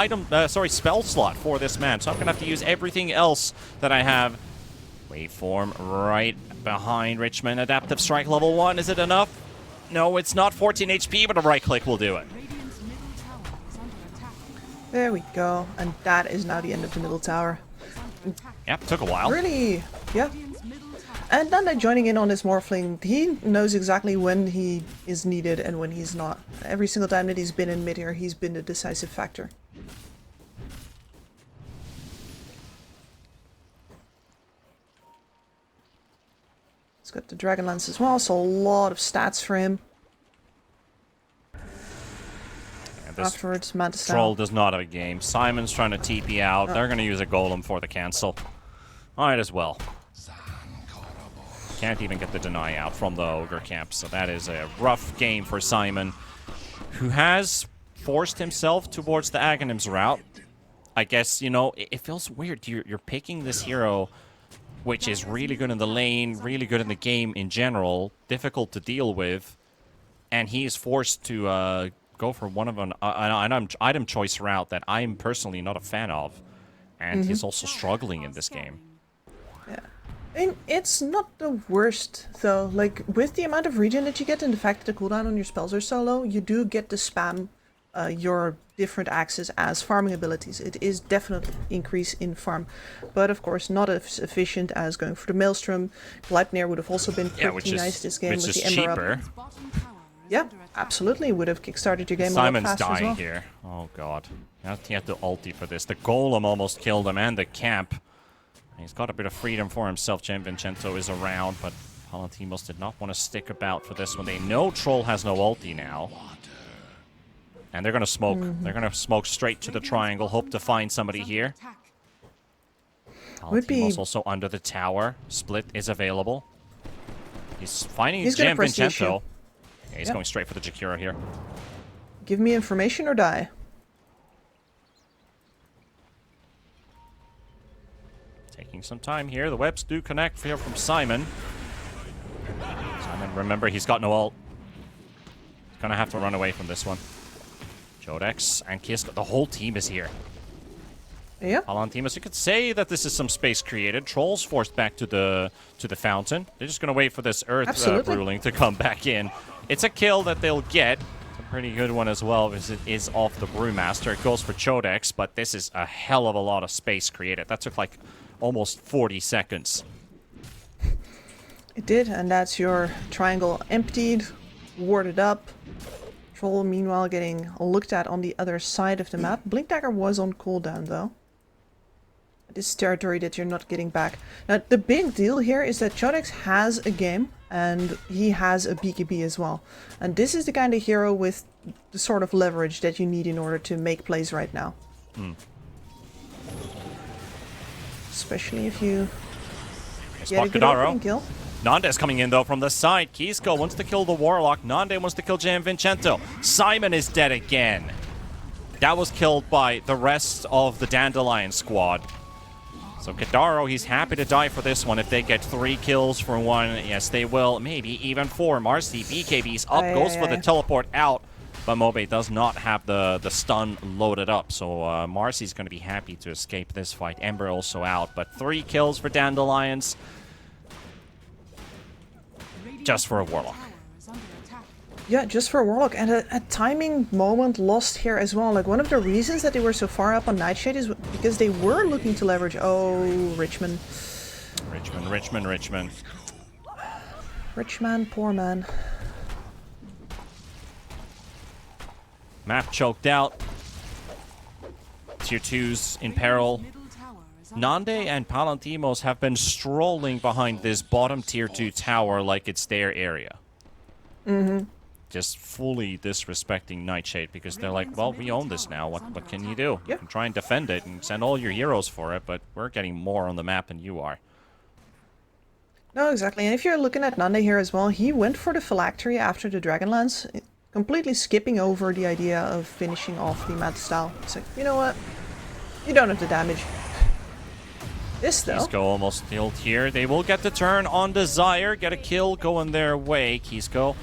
Speaker 7: spell slot for this man. So I'm going to have to use everything else that I have. Waveform right behind Richmond. Adaptive Strike level 1. Is it enough? No, it's not. 14 HP, but a right click will do it.
Speaker 8: There we go. And that is now the end of the middle tower.
Speaker 7: Yep, took a while.
Speaker 8: Really? Yeah. And Nanda joining in on this Morphling, he knows exactly when he is needed and when he's not. Every single time that he's been in mid here, he's been the decisive factor. He's got the Dragonlance as well, so a lot of stats for him. Afterwards, Mantis
Speaker 7: Troll does not have a game. Simon's trying to TP out. They're going to use a Golem for the cancel. Might as well. Can't even get the deny out from the Ogre camp, so that is a rough game for Simon, who has forced himself towards the Aghanim's route. I guess, you know, it feels weird. You're picking this hero, which is really good in the lane, really good in the game in general, difficult to deal with, and he is forced to go for one of an item choice route that I'm personally not a fan of, and he's also struggling in this game.
Speaker 8: Yeah. And it's not the worst, though. Like, with the amount of regen that you get and the fact that the cooldown on your spells are so low, you do get to spam your different axes as farming abilities. It is definitely increase in farm, but of course not as efficient as going for the Maelstrom. Gleipnir would have also been pretty nice this game with the Ember up. Yeah, absolutely. Would have kickstarted your game
Speaker 7: Simon's
Speaker 8: a lot faster
Speaker 7: dying
Speaker 8: as well.
Speaker 7: here. Oh god. He had to ulti for this. The Golem almost killed him and the camp. He's got a bit of freedom for himself. Gianvincenzo is around, but Palantimos did not want to stick about for this one. They know Troll has no ulti now. And they're going to smoke. They're going to smoke straight to the triangle. Hope to find somebody here. Palantimos also under the tower. Split is available. He's finding Gianvincenzo. Yeah, he's going straight for the Jakiro here.
Speaker 8: Give me information or die.
Speaker 7: Taking some time here. The webs do connect here from Simon. Simon, remember, he's got no ult. He's gonna have to run away from this one. Jodex and Kiska, the whole team is here.
Speaker 8: Yeah.
Speaker 7: Palantimos, you could say that this is some space created. Trolls forced back to the fountain. They're just gonna wait for this earth ruling to come back in. It's a kill that they'll get. It's a pretty good one as well, because it is off the Brewmaster. It goes for Chodex, but this is a hell of a lot of space created. That took like almost 40 seconds.
Speaker 8: It did, and that's your triangle emptied, warded up. Troll, meanwhile, getting looked at on the other side of the map. Blink Dagger was on cooldown, though. This is territory that you're not getting back. Now, the big deal here is that Chodex has a game, and he has a BKB as well. And this is the kind of hero with the sort of leverage that you need in order to make plays right now. Especially if you get a good opening kill.
Speaker 7: Nande's coming in, though, from the side. Kisko wants to kill the Warlock. Nande wants to kill Gianvincenzo. Simon is dead again. That was killed by the rest of the Dandelion squad. So Kadaro, he's happy to die for this one. If they get 3 kills for one, yes, they will. Maybe even 4. Marcy, BKB's up, goes for the teleport out. But Mobe does not have the stun loaded up, so Marcy's going to be happy to escape this fight. Ember also out, but 3 kills for Dandelions. Just for a Warlock.
Speaker 8: Yeah, just for a Warlock, and a timing moment lost here as well. Like, one of the reasons that they were so far up on Nightshade is because they were looking to leverage... Oh, Richmond.
Speaker 7: Richmond.
Speaker 8: Rich man, poor man.
Speaker 7: Map choked out. Tier 2's in peril. Nande and Palantimos have been strolling behind this bottom tier 2 tower like it's their area. Just fully disrespecting Nightshade because they're like, well, we own this now. What can you do? You can try and defend it and send all your heroes for it, but we're getting more on the map than you are.
Speaker 8: No, exactly. And if you're looking at Nande here as well, he went for the phylactery after the Dragonlance, completely skipping over the idea of finishing off the mad style. It's like, you know what? You don't have the damage. This, though...
Speaker 7: Kisco almost killed here. They will get the turn on Desire, get a kill going their way. Kisco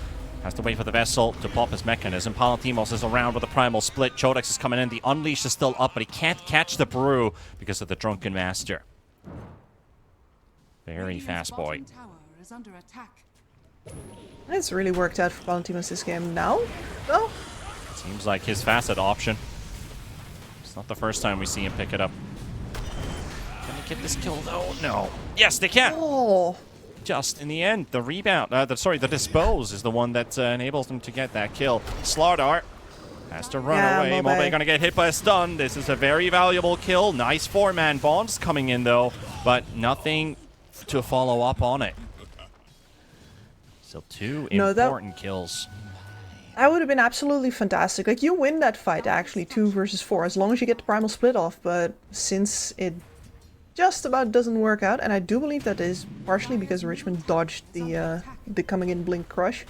Speaker 7: has to wait for the Vessel to pop his mechanism. Palantimos is around with a Primal Split. Chodex is coming in. The Unleash is still up, but he can't catch the Brew because of the Drunken Master. Very fast boy.
Speaker 8: It's really worked out for Palantimos this game now, though.
Speaker 7: Seems like his facet option. It's not the first time we see him pick it up. Can they get this kill, though? No. Yes, they can!
Speaker 8: Oh.
Speaker 7: Just in the end, the rebound, the dispose is the one that enables them to get that kill. Slardar has to run away. Mobe gonna get hit by a stun. This is a very valuable kill. Nice 4-man bonds coming in, though, but nothing to follow up on it. So 2 important kills.
Speaker 8: That would have been absolutely fantastic. Like, you win that fight, actually, 2 versus 4, as long as you get the Primal Split off, but since it just about doesn't work out, and I do believe that is partially because Richmond dodged the coming in Blink Crush.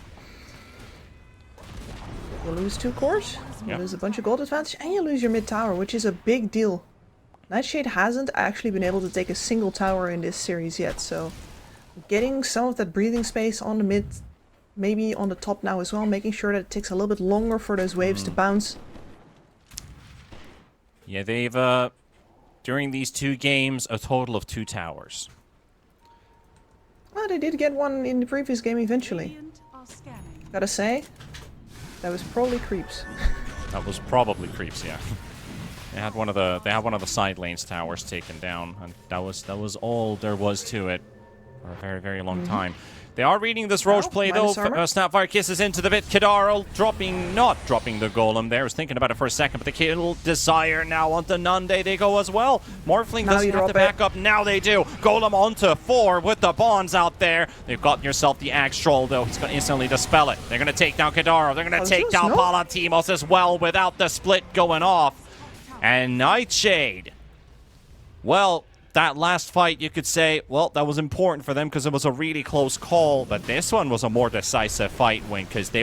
Speaker 8: You lose 2 cores, you lose a bunch of gold advantage, and you lose your mid tower, which is a big deal. Nightshade hasn't actually been able to take a single tower in this series yet, so getting some of that breathing space on the mid, maybe on the top now as well, making sure that it takes a little bit longer for those waves to bounce.
Speaker 7: Yeah, they've, during these 2 games, a total of 2 towers.
Speaker 8: Well, they did get one in the previous game eventually. Gotta say, that was probably creeps.
Speaker 7: That was probably creeps, yeah. They had one of the side lanes towers taken down, and that was all there was to it for a very, very long time. They are reading this Roche play, though. Snapfire kisses into the bit. Kadaro not dropping the Golem there. I was thinking about it for a second, but the kill Desire now onto Nande. They go as well. Morphling doesn't have to back up. Now they do. Golem onto 4 with the bonds out there. They've got yourself the Axe Troll, though. He's going to instantly dispel it. They're going to take down Kadaro. They're going to take down Palantimos as well without the split going off. And Nightshade. Well, that last fight, you could say, well, that was important for them because it was a really close call. But this one was a more decisive fight win because they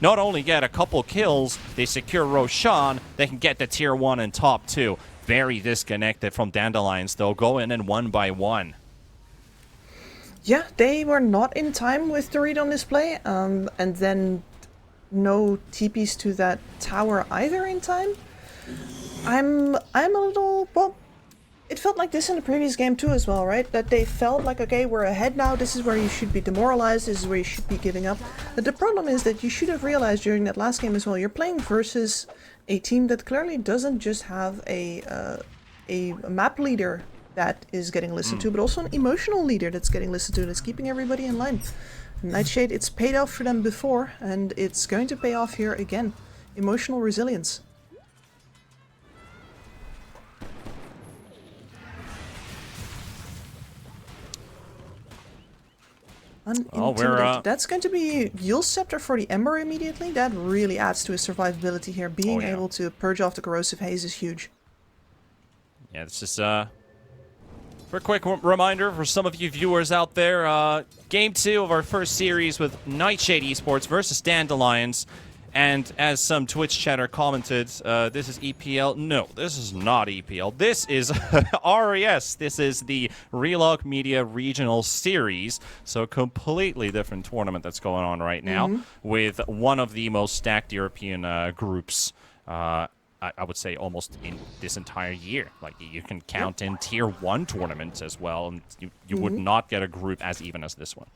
Speaker 7: not only get a couple kills, they secure Roshan, they can get the tier 1 and top 2. Very disconnected from Dandelions, though. Go in and 1 by 1.
Speaker 8: Yeah, they were not in time with the read on display, and then no TPs to that tower either in time. I'm a little, well, it felt like this in the previous game too as well, right? That they felt like, okay, we're ahead now, this is where you should be demoralized, this is where you should be giving up. But the problem is that you should have realized during that last game as well, you're playing versus a team that clearly doesn't just have a map leader that is getting listened to, but also an emotional leader that's getting listened to, that's keeping everybody in line. Nightshade, it's paid off for them before, and it's going to pay off here again. Emotional resilience. That's going to be Yule's Scepter for the Ember immediately. That really adds to his survivability here. Being able to purge off the Corrosive Haze is huge.
Speaker 7: Yeah, this is for a quick reminder for some of you viewers out there, Game 2 of our first series with Nightshade Esports versus Dandelions. And as some Twitch chatter commented, this is EPL. No, this is not EPL. This is RES. This is the Relog Media Regional Series. So a completely different tournament that's going on right now with one of the most stacked European groups, I would say, almost in this entire year. Like, you can count in Tier 1 tournaments as well, and you would not get a group as even as this one.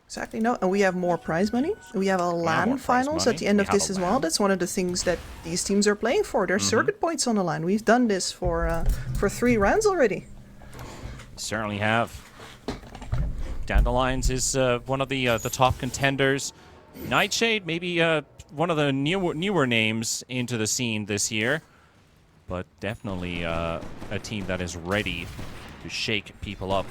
Speaker 8: Exactly, no, and we have more prize money. We have a LAN finals at the end of this as well. That's one of the things that these teams are playing for. There's circuit points on the line. We've done this for 3 rounds already.
Speaker 7: Certainly have. Dandelions is one of the top contenders. Nightshade, maybe one of the newer names into the scene this year, but definitely a team that is ready to shake people up.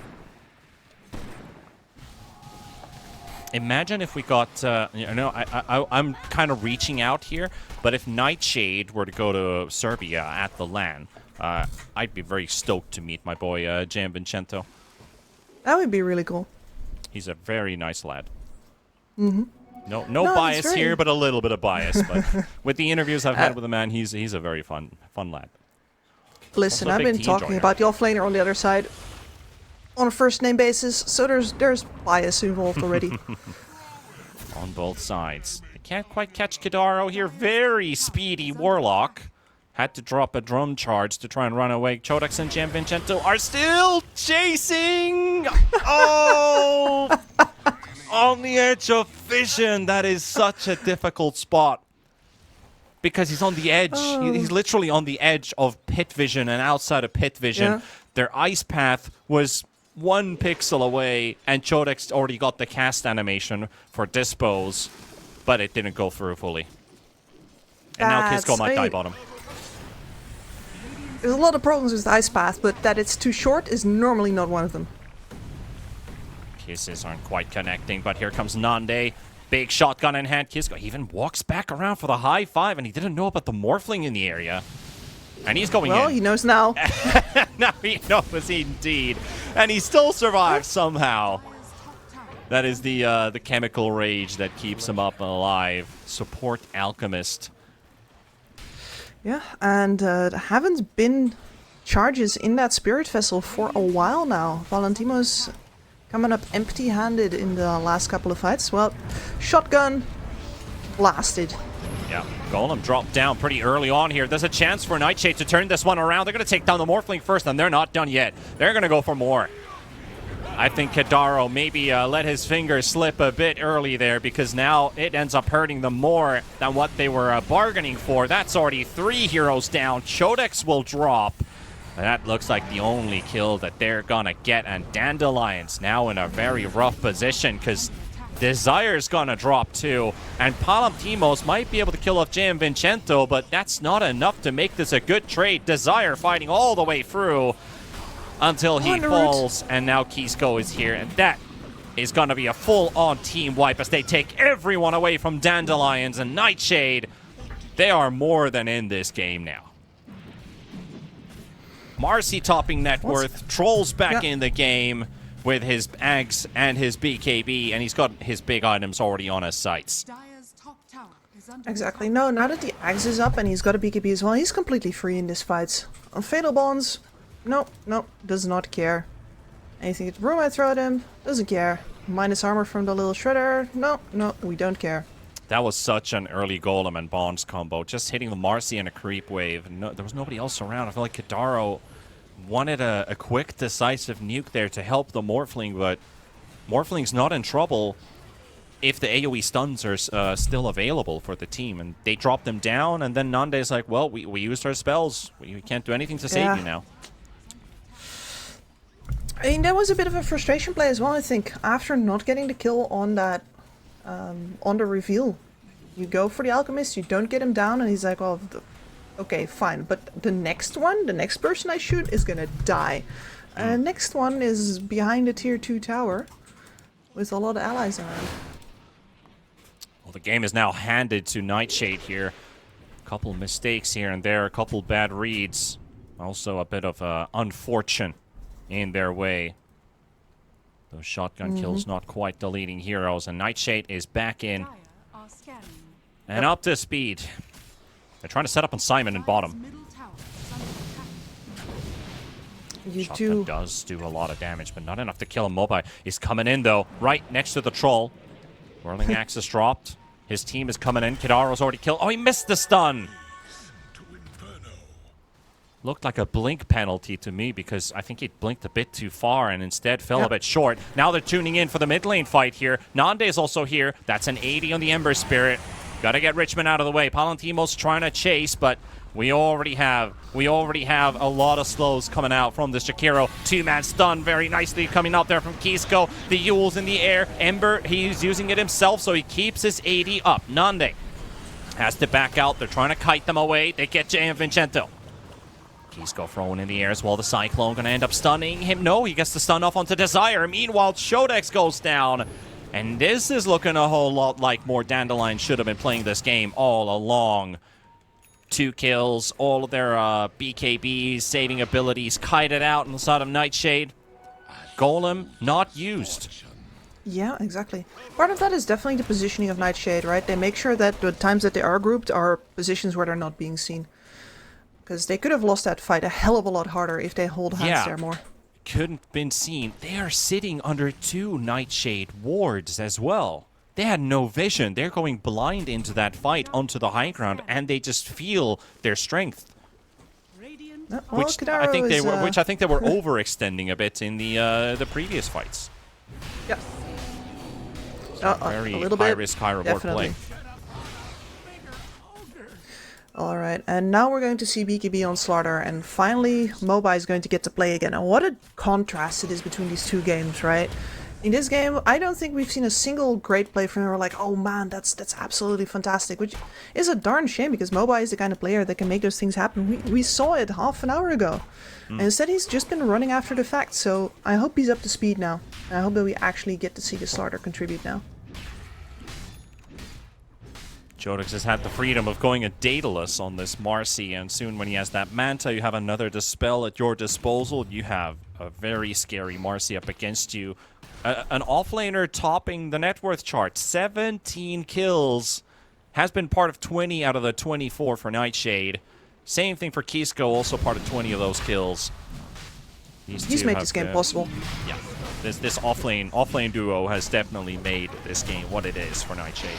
Speaker 7: Imagine if we got, I'm kind of reaching out here, but if Nightshade were to go to Serbia at the LAN, I'd be very stoked to meet my boy, Jan Vincento.
Speaker 8: That would be really cool.
Speaker 7: He's a very nice lad. No bias here, but a little bit of bias. But with the interviews I've had with the man, he's a very fun lad.
Speaker 8: Listen, I've been talking about the offlaner on the other side on a first name basis, so there's bias involved already.
Speaker 7: On both sides. They can't quite catch Kidaro here. Very speedy Warlock. Had to drop a drum charge to try and run away. Chodex and Gianvincento are still chasing! Oh! On the edge of vision. That is such a difficult spot. Because he's on the edge. He's literally on the edge of pit vision and outside of pit vision.
Speaker 8: Yeah.
Speaker 7: Their ice path was 1 pixel away, and Chodex already got the cast animation for dispose, but it didn't go through fully. And now Kisko might die bottom.
Speaker 8: There's a lot of problems with the ice path, but that it's too short is normally not one of them.
Speaker 7: Kisses aren't quite connecting, but here comes Nande. Big shotgun in hand. Kisko even walks back around for the high 5, and he didn't know about the Morphling in the area. And he's going in.
Speaker 8: Well, he knows now.
Speaker 7: Now he knows indeed. And he still survives somehow. That is the chemical rage that keeps him up and alive. Support Alchemist.
Speaker 8: Yeah, and haven't been charges in that Spirit Vessel for a while now. Valentimo's coming up empty-handed in the last couple of fights. Well, shotgun blasted.
Speaker 7: Yeah, Golem dropped down pretty early on here. There's a chance for Nightshade to turn this one around. They're going to take down the Morphling first, and they're not done yet. They're going to go for more. I think Kidaro maybe let his fingers slip a bit early there, because now it ends up hurting them more than what they were bargaining for. That's already 3 heroes down. Chodex will drop. And that looks like the only kill that they're going to get. And Dandelions now in a very rough position, because Desire's gonna drop too, and Palamtimos might be able to kill off Gianvincento, but that's not enough to make this a good trade. Desire fighting all the way through until he falls, and now Kisko is here, and that is gonna be a full-on team wipe as they take everyone away from Dandelions and Nightshade. They are more than in this game now. Marcy topping net worth, Trolls back in the game with his Ags and his BKB, and he's got his big items already on his sights.
Speaker 8: Exactly. No, now that the Axe is up and he's got a BKB as well, he's completely free in this fight. On Fatal Bonds, no, does not care. Anything that Room might throw at him, doesn't care. Minus armor from the little shredder, no, we don't care.
Speaker 7: That was such an early Golem and Bonds combo, just hitting the Marcy and a creep wave. No, there was nobody else around. I feel like Kidaro wanted a quick, decisive nuke there to help the Morphling, but Morphling's not in trouble if the AoE stuns are still available for the team. And they drop them down, and then Nande's like, well, we used our spells. We can't do anything to save you now.
Speaker 8: I mean, that was a bit of a frustration play as well, I think. After not getting the kill on that, on the reveal, you go for the Alchemist, you don't get him down, and he's like, well, okay, fine, but the next person I shoot is gonna die. Next one is behind a tier 2 tower with a lot of allies around.
Speaker 7: Well, the game is now handed to Nightshade here. A couple mistakes here and there, a couple bad reads. Also a bit of unfortune in their way. Those shotgun kills not quite the leading heroes, and Nightshade is back in And up to speed. They're trying to set up on Simon in bottom.
Speaker 3: Middle tower is under attack.
Speaker 8: You
Speaker 7: Shotgun
Speaker 8: do.
Speaker 7: does do a lot of damage, but not enough to kill him. Mobile is coming in, though, right next to the troll. Whirling Axe is dropped. His team is coming in. Kidaro's already killed. Oh, he missed the stun. Looked like a blink penalty to me because I think he blinked a bit too far and instead fell a bit short. Now they're tuning in for the mid lane fight here. Nande is also here. That's an 80 on the Ember Spirit. Got to get Richmond out of the way. Palantimo's trying to chase, but we already have a lot of slows coming out from this Jakiro. Two-man stun very nicely coming out there from Kisco. The Yule's in the air. Ember, he's using it himself, so he keeps his 80 up. Nande has to back out. They're trying to kite them away. They get Jay and Vincento. Kisco throwing in the air as well. The Cyclone going to end up stunning him. No, he gets the stun off onto Desire. Meanwhile, Shodex goes down. And this is looking a whole lot like more Dandelions should have been playing this game all along. 2 kills, all of their BKBs, saving abilities, kited out on the side of Nightshade. Golem not used.
Speaker 8: Yeah, exactly. Part of that is definitely the positioning of Nightshade, right? They make sure that the times that they are grouped are positions where they're not being seen. Because they could have lost that fight a hell of a lot harder if they hold hands there more.
Speaker 7: Couldn't been seen. They are sitting under 2 Nightshade wards as well. They had no vision. They're going blind into that fight onto the high ground, and they just feel their strength.
Speaker 8: Well,
Speaker 7: Which I think they were, overextending a bit in the previous fights.
Speaker 8: Yeah.
Speaker 7: Very
Speaker 8: a little
Speaker 7: high
Speaker 8: bit,
Speaker 7: risk, high reward play.
Speaker 8: Alright, and now we're going to see BKB on Slaughter, and finally Mobai is going to get to play again. And what a contrast it is between these two games, right? In this game, I don't think we've seen a single great play from him. We're like, oh man, that's absolutely fantastic, which is a darn shame because Mobai is the kind of player that can make those things happen. We saw it half an hour ago. And instead he's just been running after the fact, so I hope he's up to speed now. And I hope that we actually get to see the Slaughter contribute now.
Speaker 7: Jodix has had the freedom of going a Daedalus on this Marcy, and soon when he has that Manta, you have another Dispel at your disposal. You have a very scary Marcy up against you. An offlaner topping the net worth chart. 17 kills. Has been part of 20 out of the 24 for Nightshade. Same thing for Kisco, also part of 20 of those kills.
Speaker 8: He's made this game possible.
Speaker 7: Yeah, this offlane duo has definitely made this game what it is for Nightshade.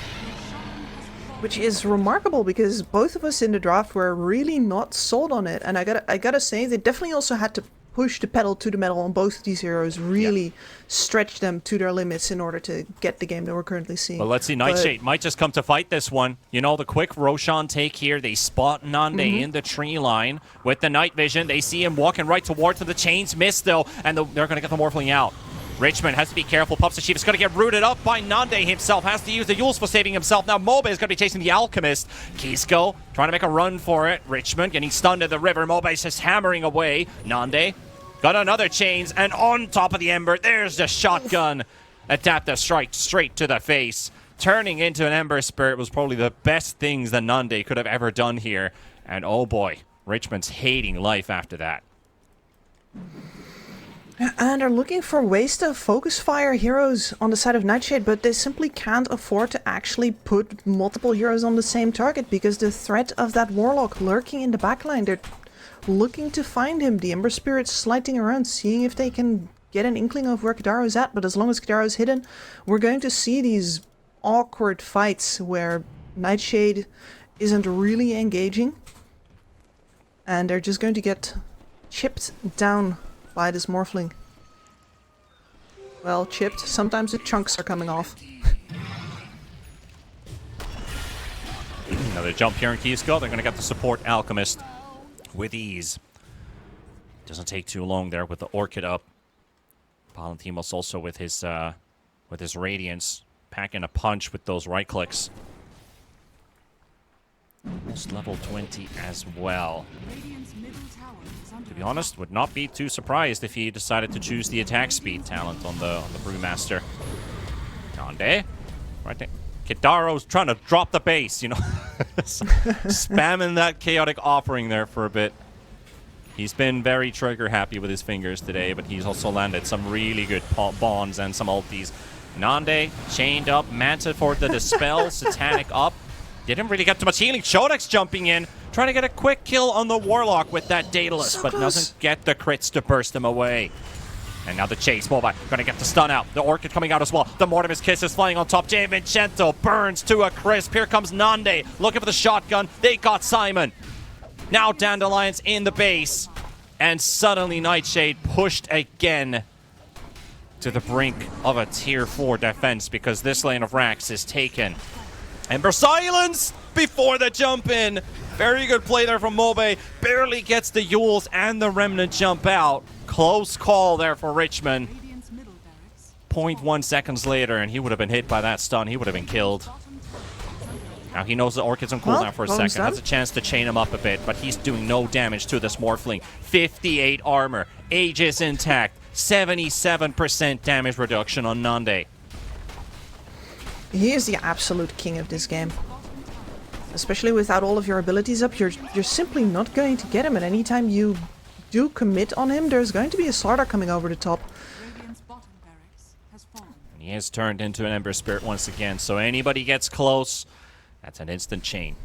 Speaker 8: Which is remarkable because both of us in the draft were really not sold on it, and I gotta say they definitely also had to push the pedal to the metal on both of these heroes, really stretch them to their limits in order to get the game that we're currently seeing.
Speaker 7: Well, let's see. Nightshade might just come to fight this one. You know, the quick Roshan take here. They spot Nande in the tree line with the night vision. They see him walking right towards him. The chains miss, though, and they're going to get the Morphling out. Richmond has to be careful. Pups the Chief is going to get rooted up by Nande himself. Has to use the Yules for saving himself. Now Mobe is going to be chasing the Alchemist. Kisco trying to make a run for it. Richmond getting stunned at the river. Mobe is just hammering away. Nande got another chains. And on top of the Ember, there's the shotgun. Adapta strike straight to the face. Turning into an Ember Spirit was probably the best things that Nande could have ever done here. And oh boy, Richmond's hating life after that.
Speaker 8: And they're looking for ways to focus fire heroes on the side of Nightshade, but they simply can't afford to actually put multiple heroes on the same target because the threat of that Warlock lurking in the backline, they're looking to find him. The Ember Spirit's slighting around, seeing if they can get an inkling of where Kidaro's at, but as long as Kidaro's hidden, we're going to see these awkward fights where Nightshade isn't really engaging, and they're just going to get chipped down by this Morphling. Well, chipped. Sometimes the chunks are coming off.
Speaker 7: Another jump here in Kisco. They're going to get the support Alchemist with ease. Doesn't take too long there with the Orchid up. Palantimos also with his Radiance, packing a punch with those right clicks. Almost level 20 as well. To be honest, would not be too surprised if he decided to choose the attack speed talent on the Brewmaster. Nande, right there. Kidaro's trying to drop the base, you know. Spamming that chaotic offering there for a bit. He's been very trigger happy with his fingers today, but he's also landed some really good bonds and some ultis. Nande chained up, Manta for the Dispel, Satanic up. Didn't really get too much healing. Chodex jumping in, trying to get a quick kill on the Warlock with that Daedalus,
Speaker 8: So
Speaker 7: but
Speaker 8: close.
Speaker 7: doesn't get the crits to burst him away. And now the chase, Mobile, gonna get the stun out. The Orchid coming out as well. The Mortimer's Kiss is flying on top. Jay Vincento burns to a crisp. Here comes Nande, looking for the shotgun. They got Simon. Now Dandelions in the base. And suddenly Nightshade pushed again to the brink of a tier 4 defense because this lane of Rax is taken. Ember Silence before the jump in. Very good play there from Mobe. Barely gets the Yules and the Remnant jump out. Close call there for Richmond.
Speaker 3: Radiant's middle barracks.
Speaker 7: 0.1 seconds later, and he would have been hit by that stun. He would have been killed. Now he knows the Orchid's on cooldown for a
Speaker 8: well
Speaker 7: second. Has a chance to chain him up a bit, but he's doing no damage to this Morphling. 58 armor. Aegis intact. 77% damage reduction on Nande.
Speaker 8: He is the absolute king of this game. Especially without all of your abilities up, you're simply not going to get him. And anytime you do commit on him, there's going to be a Slardar coming over the top.
Speaker 3: Radiant's bottom barracks has fallen.
Speaker 7: He is turned into an Ember Spirit once again, so anybody gets close, that's an instant chain.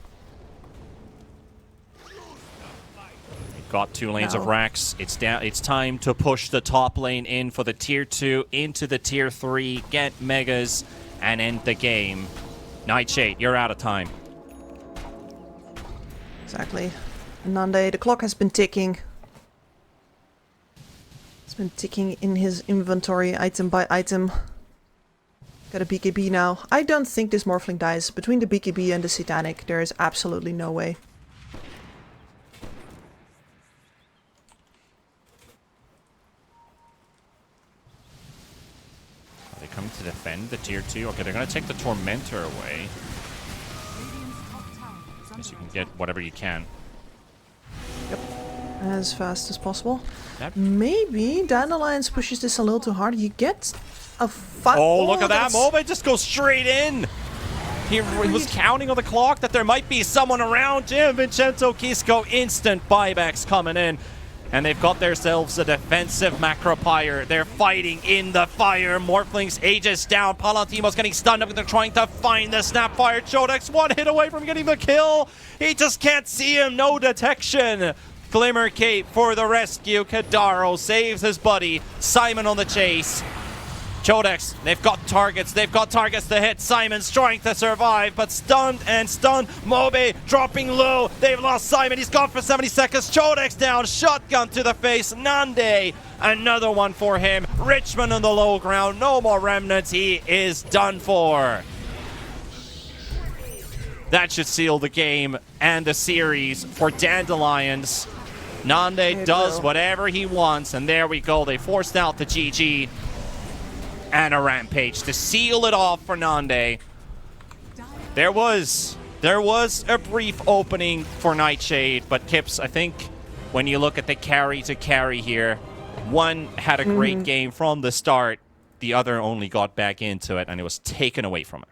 Speaker 7: They've got 2 lanes of
Speaker 8: No.
Speaker 7: Rax. It's time to push the top lane in for the tier 2 into the tier 3, get megas, and end the game. Nightshade, you're out of time.
Speaker 8: Exactly. Nande, the clock has been ticking. It's been ticking in his inventory, item by item. Got a BKB now. I don't think this Morphling dies. Between the BKB and the Satanic, there is absolutely no way.
Speaker 7: Are they coming to defend the tier 2? Okay, they're going to take the Tormentor away.
Speaker 3: Radiant's top tower is
Speaker 7: Guess you
Speaker 3: under
Speaker 7: can get whatever you can.
Speaker 8: As fast as possible.
Speaker 7: That-
Speaker 8: Maybe Dandelions pushes this a little too hard. You get a fight.
Speaker 7: Oh, look at that.
Speaker 8: that's-
Speaker 7: Mobe just goes straight in. He was counting on the clock that there might be someone around him. Vincenzo Kisco, instant buybacks coming in. And they've got themselves a defensive Macropyre. They're fighting in the fire. Morphlings, Aegis down. Palantimo's getting stunned up. They're trying to find the Snapfire. Chodex 1 hit away from getting the kill. He just can't see him. No detection. Glimmer Cape for the rescue. Kadaro saves his buddy. Simon on the chase. Chodex, they've got targets to hit. Simon's trying to survive, but stunned. Mobe dropping low. They've lost Simon. He's gone for 70 seconds. Chodex down. Shotgun to the face. Nande, another one for him. Richmond on the low ground. No more remnants. He is done for. That should seal the game and the series for Dandelions. Nande
Speaker 8: It
Speaker 7: does
Speaker 8: will.
Speaker 7: whatever he wants, and there we go. They forced out the GG. And a rampage to seal it off for Nande. There was a brief opening for Nightshade, but Kips, I think when you look at the carry to carry here, one had a great game from the start, the other only got back into it, and it was taken away from it.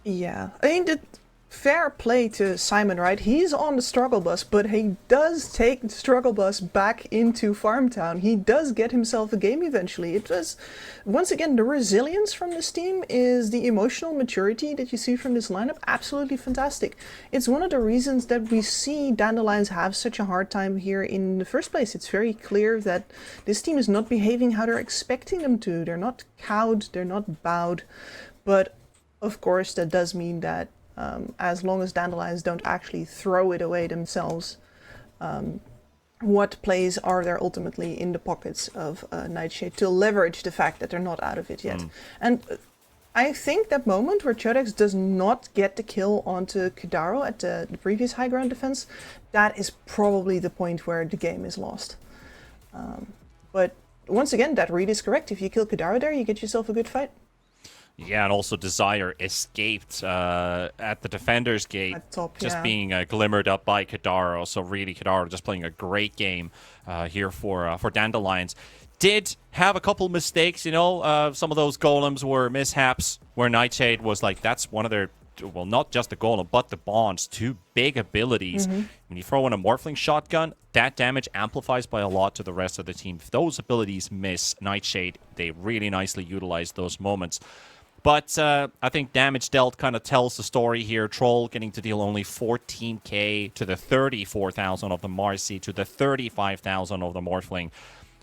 Speaker 8: Yeah. I mean, fair play to Simon, right? He's on the struggle bus, but he does take the struggle bus back into Farmtown. He does get himself a game eventually. It was, once again, the resilience from this team is the emotional maturity that you see from this lineup. Absolutely fantastic. It's one of the reasons that we see Dandelions have such a hard time here in the first place. It's very clear that this team is not behaving how they're expecting them to. They're not cowed, they're not bowed. But, of course, that does mean that as long as Dandelions don't actually throw it away themselves, what plays are there ultimately in the pockets of Nightshade to leverage the fact that they're not out of it yet? And I think that moment where Chodex does not get the kill onto Kadaro at the previous high ground defense, that is probably the point where the game is lost. But once again, that read is correct. If you kill Kadaro there, you get yourself a good fight.
Speaker 7: Yeah, and also Desire escaped at the defender's gate,
Speaker 8: At top,
Speaker 7: just
Speaker 8: yeah.
Speaker 7: being glimmered up by Kadaro. So really, Kadaro just playing a great game here for Dandelions. Did have a couple mistakes, you know. Some of those golems were mishaps, where Nightshade was like, that's one of their, well, not just the golem, but the bonds, 2 big abilities. When you throw in a Morphling shotgun, that damage amplifies by a lot to the rest of the team. If those abilities miss Nightshade, they really nicely utilize those moments. But I think damage dealt kind of tells the story here. Troll getting to deal only 14k to the 34,000 of the Marcy to the 35,000 of the Morphling.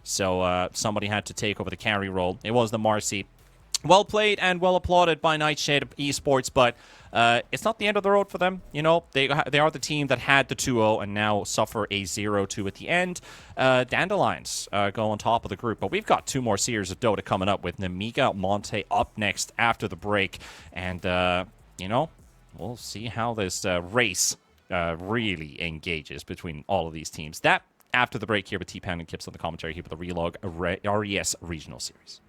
Speaker 7: So somebody had to take over the carry role. It was the Marcy. Well played and well applauded by Nightshade Esports, but it's not the end of the road for them. You know, they are the team that had the 2-0 and now suffer a 0-2 at the end. Dandelions go on top of the group, but we've got 2 more series of Dota coming up with Namiga Monte up next after the break. And, you know, we'll see how this race really engages between all of these teams. That after the break here with T-Pan and Kips on the commentary here with the Relog RES Regional Series.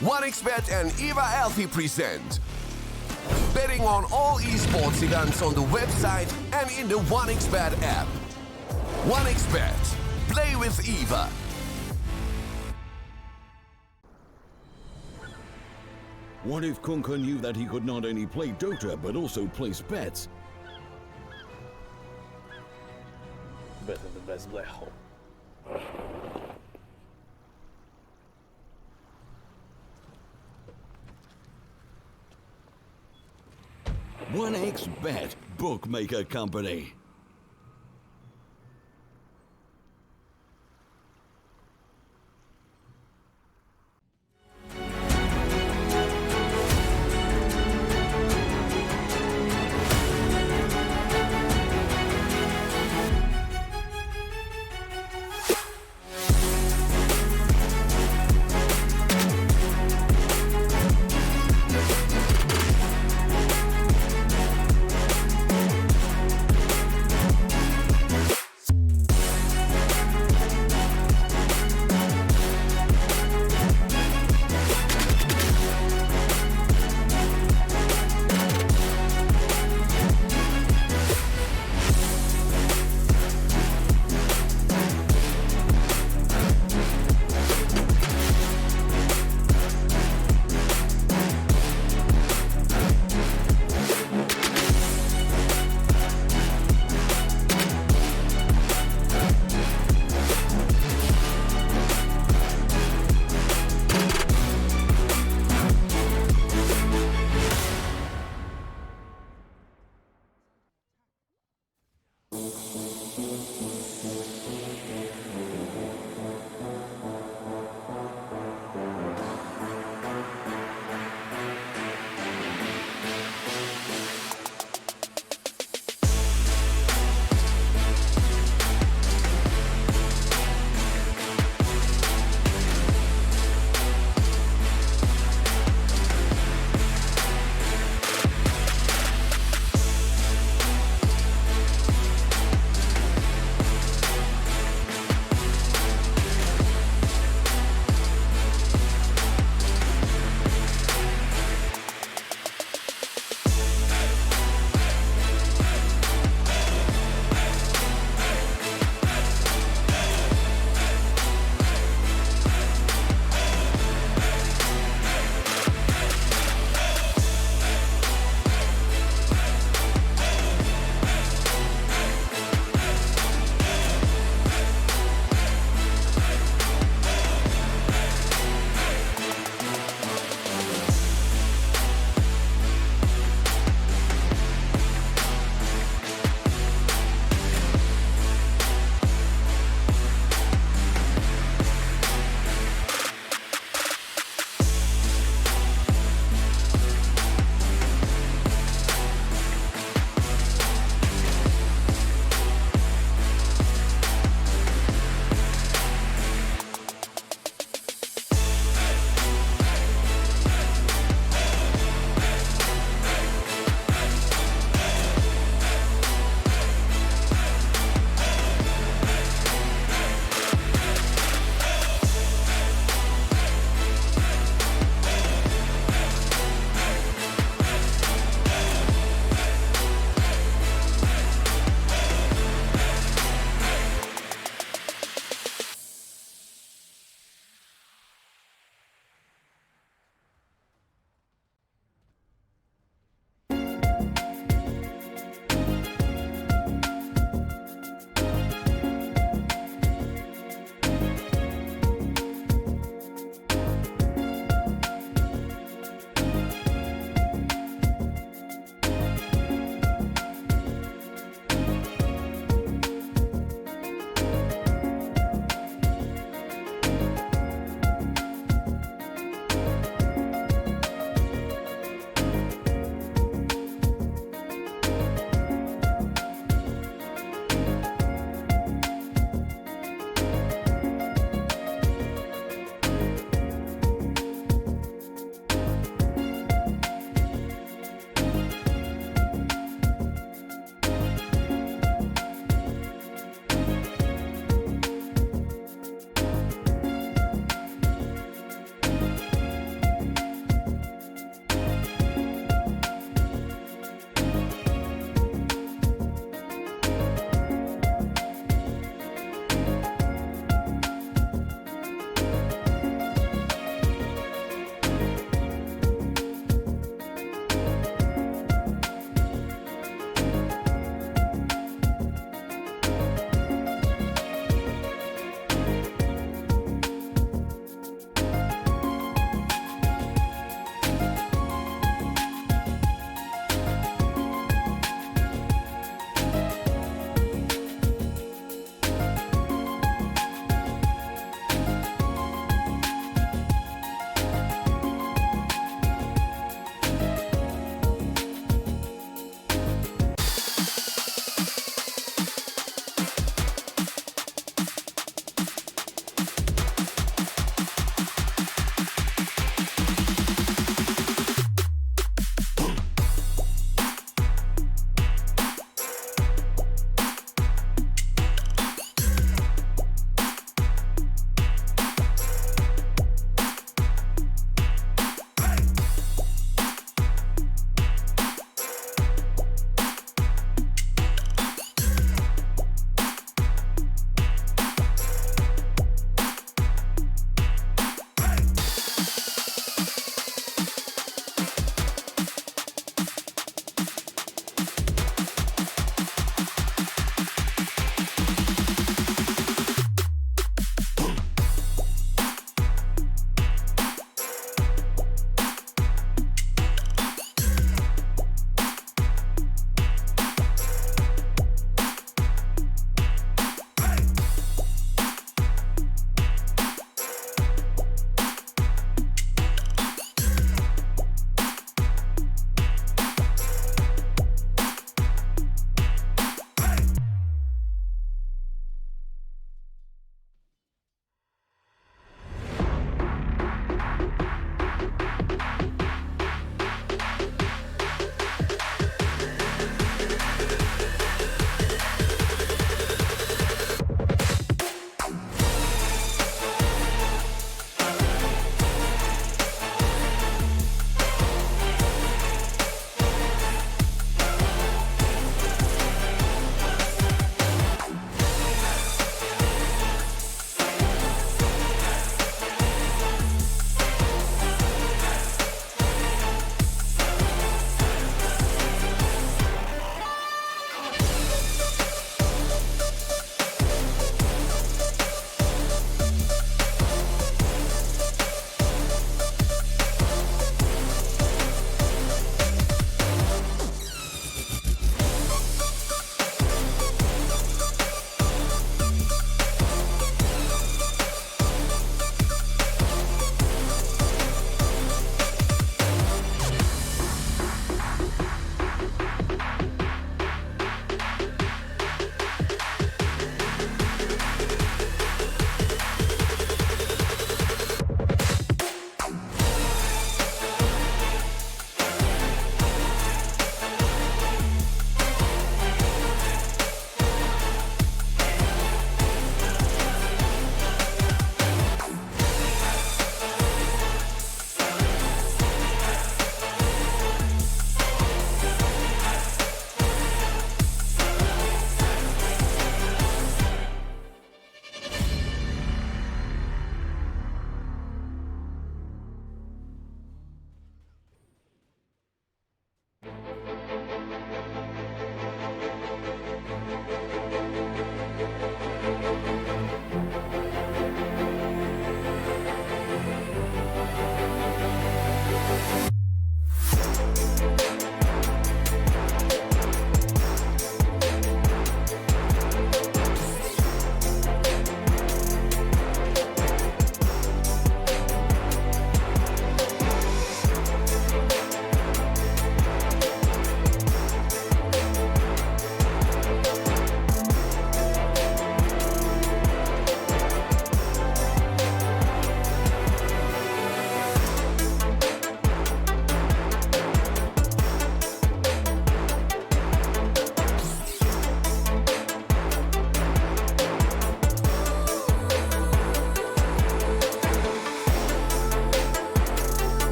Speaker 9: OneXBet and Eva Alfie present betting on all esports events on the website and in the OneXBet app. OneXBet. Play with Eva.
Speaker 10: What if Kunka knew that he could not only play Dota but also place bets?
Speaker 11: Better the best black hole.
Speaker 10: 1xBet Bookmaker Company.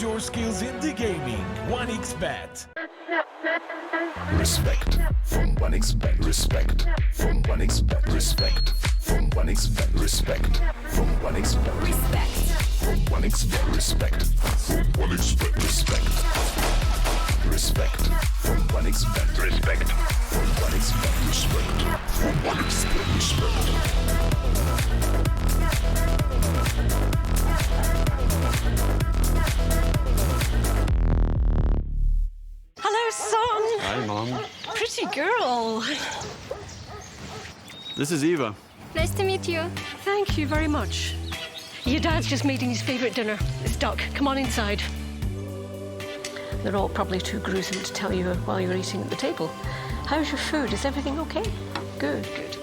Speaker 2: Use your skills in the gaming. 1xBet.
Speaker 1: Respect from 1xBet. Respect from 1xBet. Respect from 1xBet. Respect from 1xBet. Respect from 1xBet. Respect from 1xBet. Respect. Respect from 1xBet. Respect from 1xBet. Respect from 1xBet. Respect.
Speaker 4: Hello, son.
Speaker 12: Hi, Mom.
Speaker 4: Pretty girl.
Speaker 12: This is Eva.
Speaker 13: Nice to meet you.
Speaker 4: Thank you very much. Your dad's just made his favourite dinner. It's duck. Come on inside. They're all probably too gruesome to tell you while you're eating at the table. How's your food? Is everything okay? Good, good.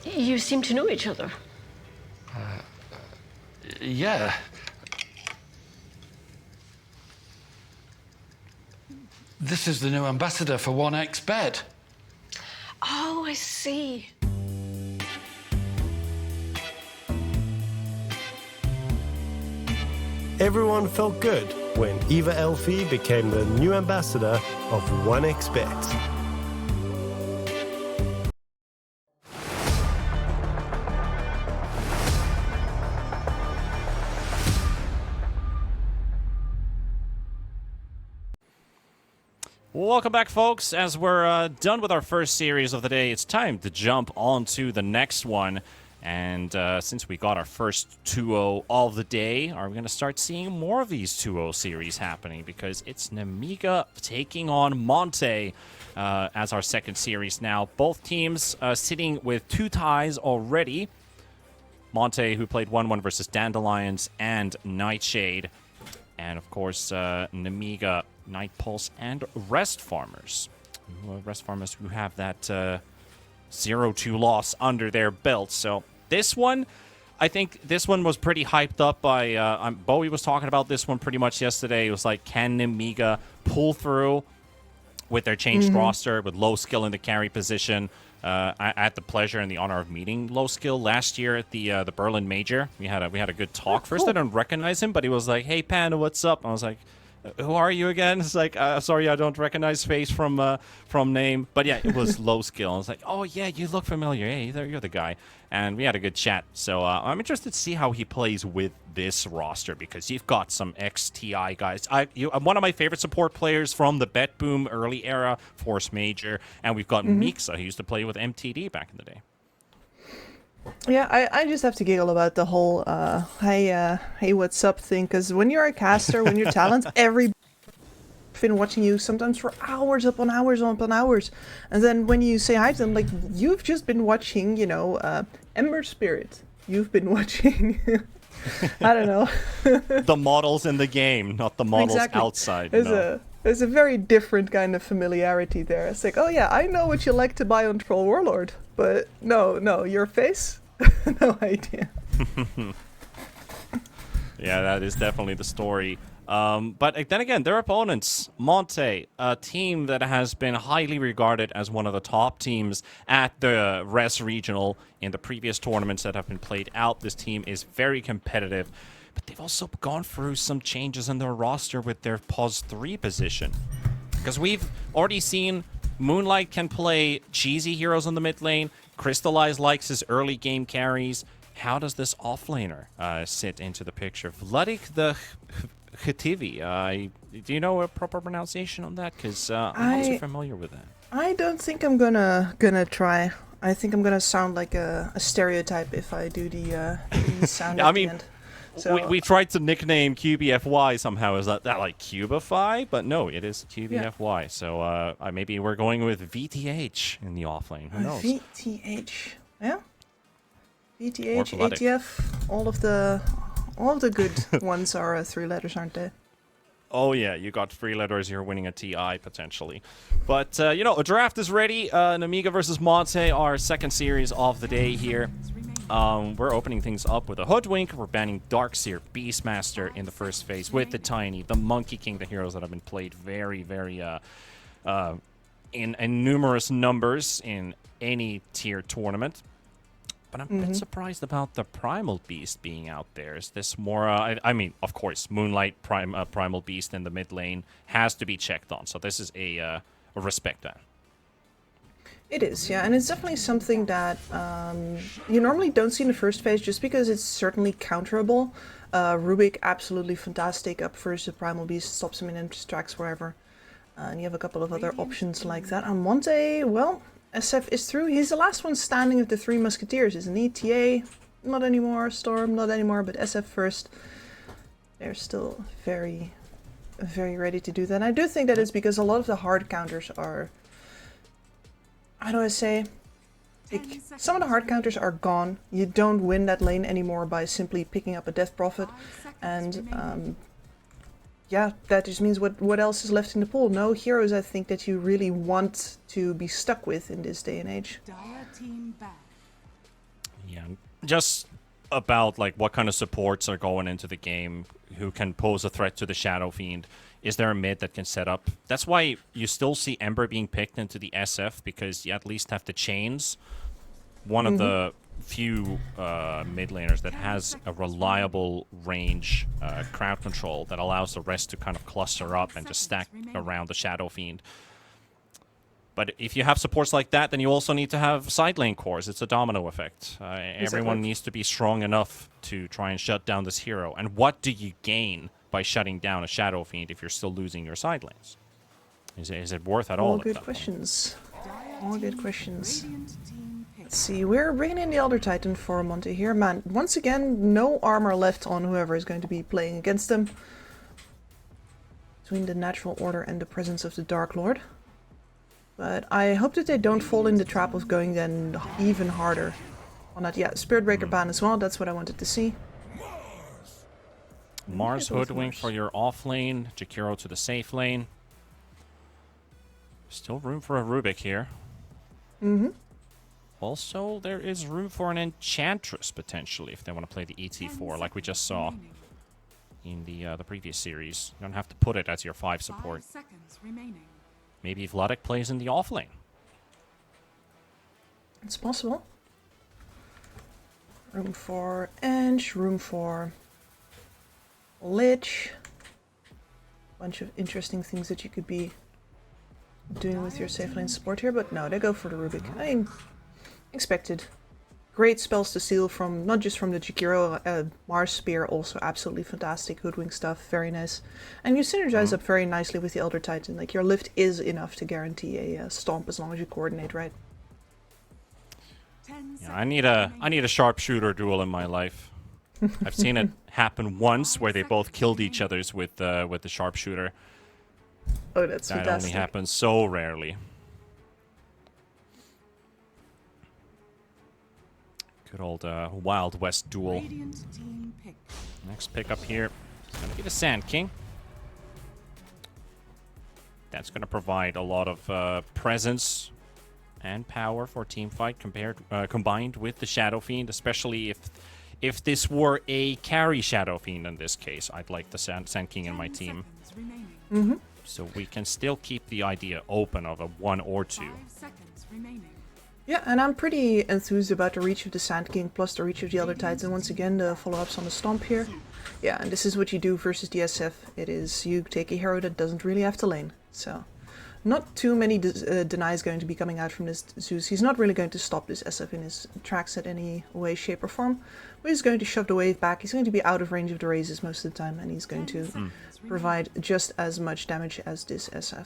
Speaker 4: You seem to know each other.
Speaker 5: Yeah. This is the new ambassador for 1xBet.
Speaker 4: Oh, I see.
Speaker 6: Everyone felt good when Eva Elfie became the new ambassador of 1xBet.
Speaker 7: Welcome back, folks. As we're done with our first series of the day, it's time to jump on to the next one. And since we got our first 2-0 of the day, are we going to start seeing more of these 2-0 series happening? Because it's Namiga taking on Monte as our second series now. Both teams sitting with 2 ties already. Monte, who played 1-1 versus Dandelions and Nightshade. And, of course, Namiga, Night Pulse, and Rest Farmers. Rest Farmers who have that 0-2 loss under their belt. So this one, I think this one was pretty hyped up by... Bowie was talking about this one pretty much yesterday. It was like, can Namiga pull through with their changed roster, with low skill in the carry position? I had the pleasure and the honor of meeting low skill last year at the Berlin Major. We had a good talk. First, I didn't recognize him, but he was like, "Hey, Panda, what's up?" I was like, "Who are you again?" It's like, "Sorry, I don't recognize face from name." But yeah, it was low skill. I was like, "Oh yeah, you look familiar. Hey, you're the guy." And we had a good chat. So I'm interested to see how he plays with this roster, because you've got some ex-TI guys. One of my favorite support players from the Bet Boom early era, Force Major, and we've got Mixa, who used to play with MTD back in the day.
Speaker 8: Yeah, I just have to giggle about the whole hey, what's up thing, because when you're a caster, when you're talent, every been watching you sometimes for hours upon hours upon hours, and then when you say hi to them, like, you've just been watching, you know, Ember Spirit. You've been watching I don't know.
Speaker 7: The models in the game, not the models outside.
Speaker 8: There's a very different kind of familiarity there. It's like, oh yeah, I know what you like to buy on Troll Warlord, but no, your face? No idea.
Speaker 7: Yeah, that is definitely the story. But then again, their opponents, Monte, a team that has been highly regarded as one of the top teams at the Res Regional in the previous tournaments that have been played out. This team is very competitive, but they've also gone through some changes in their roster with their Pos 3 position. Because we've already seen Moonlight can play cheesy heroes in the mid lane, Crystallize likes his early game carries. How does this offlaner sit into the picture? Vladik the Khativi, do you know a proper pronunciation on that? Because I'm not so familiar with that.
Speaker 8: I don't think I'm gonna try. I think I'm gonna sound like a stereotype if I do the sound at the end. So,
Speaker 7: we tried to nickname QBFY somehow. Is that like Cubify? But no, it is QBFY. Yeah. So maybe we're going with VTH in the offlane. Who knows?
Speaker 8: VTH, yeah. VTH, ATF, all of the good ones are 3 letters, aren't they?
Speaker 7: Oh yeah, you got 3 letters. You're winning a TI potentially. But you know, a draft is ready. Namiga versus Monte, our second series of the day here. We're opening things up with a Hoodwink. We're banning Darkseer, Beastmaster in the first phase with the Tiny, the Monkey King, the heroes that have been played very, very in numerous numbers in any tier tournament. But I'm a bit surprised about the Primal Beast being out there. Is this more... I mean, of course, Moonlight Primal Beast in the mid lane has to be checked on. So this is a respect that.
Speaker 8: It is, yeah, and it's definitely something that you normally don't see in the first phase, just because it's certainly counterable. Rubik, absolutely fantastic up first the Primal Beast, stops him in empty tracks wherever. And you have a couple of other options like that. And Monte, well, SF is through. He's the last one standing of the three Musketeers, isn't he? TA, not anymore. Storm, not anymore, but SF first. They're still very, very ready to do that. And I do think that it's because a lot of the hard counters are... How do I say? Like, some of the hard counters are gone. You don't win that lane anymore by simply picking up a Death Prophet. And, yeah, that just means what else is left in the pool? No heroes, I think, that you really want to be stuck with in this day and age.
Speaker 7: Yeah, just about like what kind of supports are going into the game, who can pose a threat to the Shadow Fiend. Is there a mid that can set up? That's why you still see Ember being picked into the SF, because you at least have the chains. One of the few mid laners that has a reliable range crowd control that allows the rest to kind of cluster up and just stack around the Shadow Fiend. But if you have supports like that, then you also need to have side lane cores. It's a domino effect. Everyone needs to be strong enough to try and shut down this hero. And what do you gain by shutting down a Shadow Fiend if you're still losing your side lanes? Is it worth at all?
Speaker 8: All good questions. All good questions. Let's see, we're bringing in the Elder Titan for Monte here. Man, once again, no armor left on whoever is going to be playing against them. Between the Natural Order and the presence of the Dark Lord. But I hope that they don't fall in the trap of going then even harder on that. Yeah, Spirit Breaker ban as well, that's what I wanted to see.
Speaker 7: Mars Hoodwink for your off lane, Jakiro to the safe lane. Still room for a Rubik here. Also, there is room for an Enchantress, potentially, if they want to play the ET4, like we just saw in the previous series. You don't have to put it as your 5 support. Maybe Vladik plays in the off lane.
Speaker 8: It's possible. Room for Ench, room for Lich. Bunch of interesting things that you could be doing with your safe lane support here, but no, they go for the Rubik. I mean, expected. Great spells to steal from, not just from the Jakiro, Mars Spear, also absolutely fantastic. Hoodwink stuff, very nice. And you synergize up very nicely with the Elder Titan. Like, your lift is enough to guarantee a stomp as long as you coordinate right.
Speaker 7: Yeah, I need a sharpshooter duel in my life. I've seen it happen once where they both killed each other's with the sharpshooter.
Speaker 8: Oh, that's
Speaker 7: that
Speaker 8: fantastic.
Speaker 7: Only happens so rarely. Good old Wild West duel. Next pick up here is going to be the Sand King. That's going to provide a lot of presence and power for teamfight combined with the Shadow Fiend, especially if this were a carry Shadow Fiend in this case. I'd like the Sand King in my team. So we can still keep the idea open of a 1 or 2.
Speaker 8: Yeah, and I'm pretty enthused about the reach of the Sand King plus the reach of the Elder Titan. Once again, the follow-ups on the Stomp here. Yeah, and this is what you do versus the SF. It is you take a hero that doesn't really have to lane. So, not too many denies going to be coming out from this Zeus. He's not really going to stop this SF in his tracks in any way, shape, or form. But he's going to shove the wave back. He's going to be out of range of the raises most of the time, and he's going to provide just as much damage as this SF.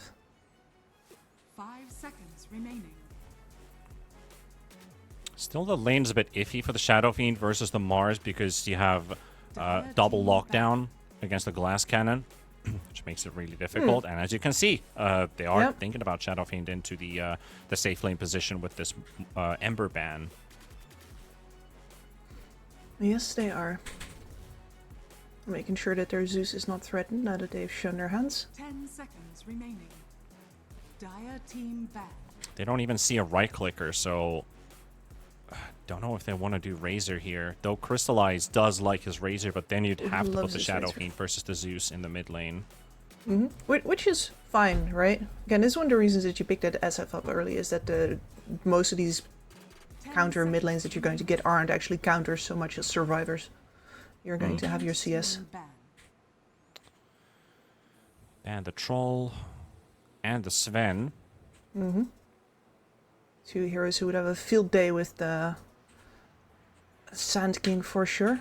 Speaker 3: 5 seconds remaining.
Speaker 7: Still, the lane's a bit iffy for the Shadow Fiend versus the Mars because you have double lockdown against the Glass Cannon, which makes it really difficult. And as you can see, they are thinking about Shadow Fiend into the safe lane position with this Ember ban.
Speaker 8: Yes, they are. Making sure that their Zeus is not threatened now that they've shown their hands.
Speaker 3: 10 seconds remaining. Dire team back.
Speaker 7: They don't even see a right clicker, so don't know if they want to do Razor here. Though Crystallize does like his Razor, but then you'd have to put the Shadow Fiend versus the Zeus in the mid lane.
Speaker 8: Which is fine, right? Again, this is one of the reasons that you picked that SF up early, is that most of these counter mid lanes that you're going to get aren't actually counters so much as survivors. You're going to have your CS.
Speaker 7: And the Troll and the Sven.
Speaker 8: Two heroes who would have a field day with the Sand King for sure.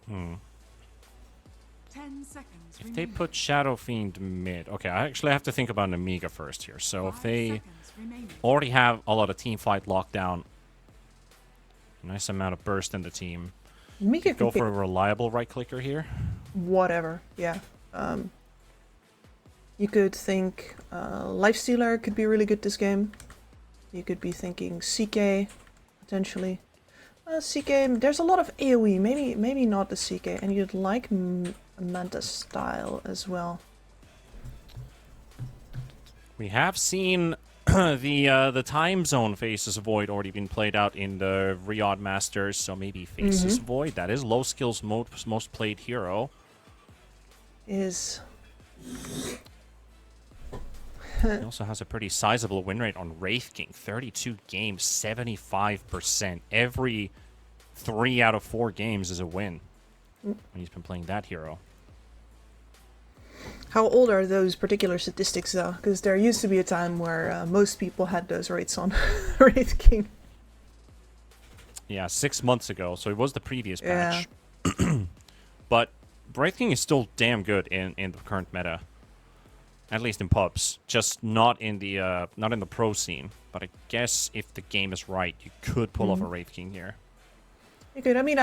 Speaker 3: 10 seconds.
Speaker 7: If they put Shadow Fiend mid... Okay, I actually have to think about an Amiga first here. So if they already have a lot of team fight locked down, nice amount of burst in the team,
Speaker 8: Mika
Speaker 7: go
Speaker 8: could
Speaker 7: for a reliable right-clicker here.
Speaker 8: whatever, yeah. You could think Lifestealer could be really good this game. You could be thinking CK, potentially. CK, there's a lot of AoE, maybe not the CK, and you'd like Manta style as well.
Speaker 7: We have seen the time zone Faces Void already been played out in the Riyadh Masters, so maybe Faces Void. That is low skills most played hero.
Speaker 8: Is
Speaker 7: He also has a pretty sizable win rate on Wraith King. 32 games, 75%. Every 3 out of 4 games is a win when he's been playing that hero.
Speaker 8: how old are those particular statistics though? Because there used to be a time where most people had those rates on Wraith King.
Speaker 7: Yeah, 6 months ago, so it was the previous patch. But Wraith King is still damn good in the current meta. At least in pubs, just not in the pro scene. But I guess if the game is right, you could pull off a Wraith King here.
Speaker 8: You could. I mean,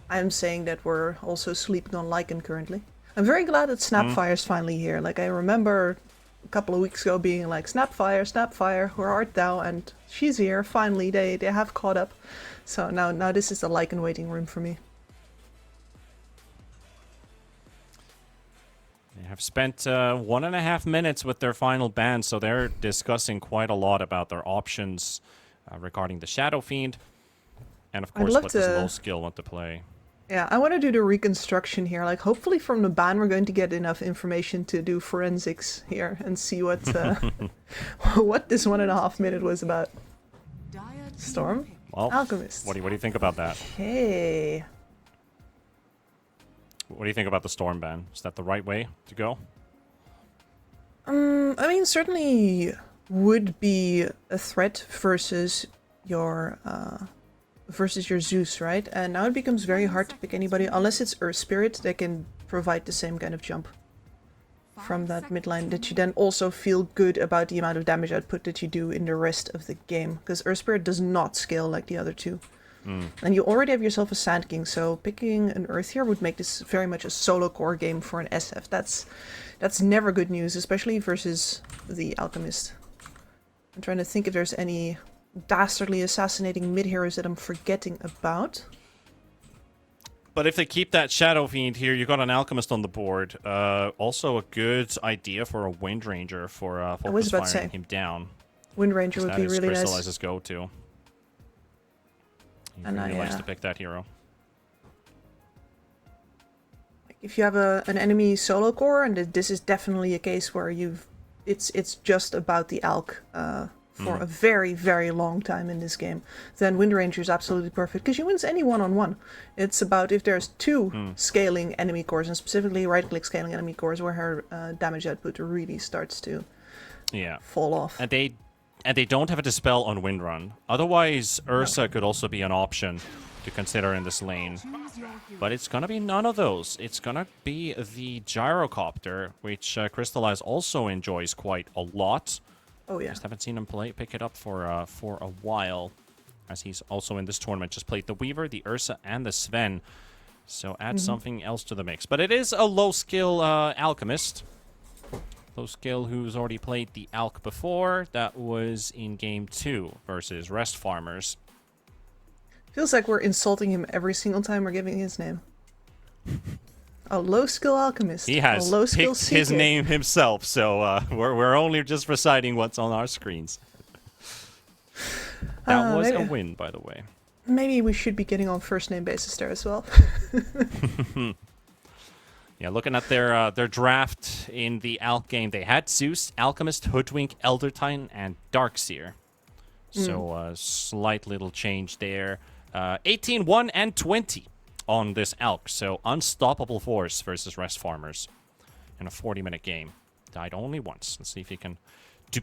Speaker 8: I'm saying that we're also sleeping on Lycan currently. I'm very glad that Snapfire's finally here. Like, I remember a couple of weeks ago being like, Snapfire, where art thou? And she's here. Finally, they have caught up. So now this is the Lycan waiting room for me.
Speaker 7: They have spent 1.5 minutes with their final ban, so they're discussing quite a lot about their options regarding the Shadow Fiend. And of course, what does low skill want to play?
Speaker 8: Yeah, I want to do the reconstruction here. Like, hopefully from the ban we're going to get enough information to do forensics here and see what what this 1.5 minute was about. Storm?
Speaker 7: Well,
Speaker 8: Alchemist.
Speaker 7: What do you think about that?
Speaker 8: Okay.
Speaker 7: What do you think about the Storm ban? Is that the right way to go?
Speaker 8: I mean, certainly would be a threat versus your Zeus, right? And now it becomes very hard to pick anybody, unless it's Earth Spirit that can provide the same kind of jump from that midline, that you then also feel good about the amount of damage output that you do in the rest of the game. Because Earth Spirit does not scale like the other two. And you already have yourself a Sand King, so picking an Earth here would make this very much a solo core game for an SF. That's never good news, especially versus the Alchemist. I'm trying to think if there's any dastardly assassinating mid-heroes that I'm forgetting about.
Speaker 7: But if they keep that Shadow Fiend here, you got an Alchemist on the board. Also a good idea for a Wind Ranger for focus firing him down.
Speaker 8: Wind Ranger would be really nice.
Speaker 7: Crystallizes go-to. He really likes to pick that hero.
Speaker 8: If you have an enemy solo core, and this is definitely a case where it's just about the Alch for a very, very long time in this game, then Wind Ranger is absolutely perfect, because you wins any one-on-one. It's about if there's two scaling enemy cores, and specifically right-click scaling enemy cores, where her damage output really starts to fall off.
Speaker 7: And they don't have a Dispel on Windrun. Otherwise, Ursa could also be an option to consider in this lane. But it's gonna be none of those. It's gonna be the Gyrocopter, which Crystallize also enjoys quite a lot.
Speaker 8: Oh yeah.
Speaker 7: Just haven't seen him pick it up for a while, as he's also in this tournament. Just played the Weaver, the Ursa, and the Sven. So add something else to the mix. But it is a low-skill Alchemist. Low skill who's already played the Alch before. That was in game 2 versus Rest Farmers.
Speaker 8: Feels like we're insulting him every single time we're giving his name. A low skill Alchemist.
Speaker 7: He has
Speaker 8: a low skill
Speaker 7: picked his name himself, so we're only just reciting what's on our screens. That was a win, by the way.
Speaker 8: Maybe we should be getting on first name basis there as well.
Speaker 7: Yeah, looking at their draft in the Alk game, they had Zeus, Alchemist, Hoodwink, Elder Titan, and Darkseer. So slight little change there. 18, 1, and 20 on this Alk. So unstoppable force versus Rest Farmers in a 40-minute game. Died only once. Let's see if he can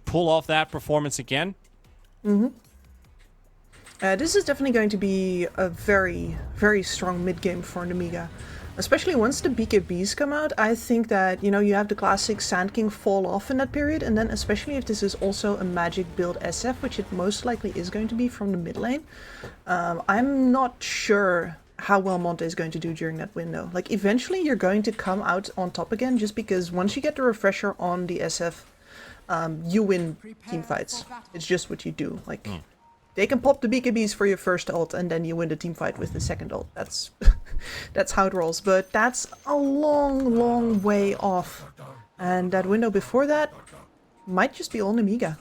Speaker 7: pull off that performance again.
Speaker 8: This is definitely going to be a very, very strong mid-game for Nemiga. Especially once the BKBs come out, I think that, you know, you have the classic Sand King fall off in that period, and then especially if this is also a magic build SF, which it most likely is going to be from the mid lane, I'm not sure how well Monte is going to do during that window. Like, eventually you're going to come out on top again, just because once you get the refresher on the SF, you win team fights. It's just what you do. Like, they can pop the BKBs for your first ult, and then you win the team fight with the second ult. That's that's how it rolls. But that's a long, long way off. And that window before that might just be all Nemiga.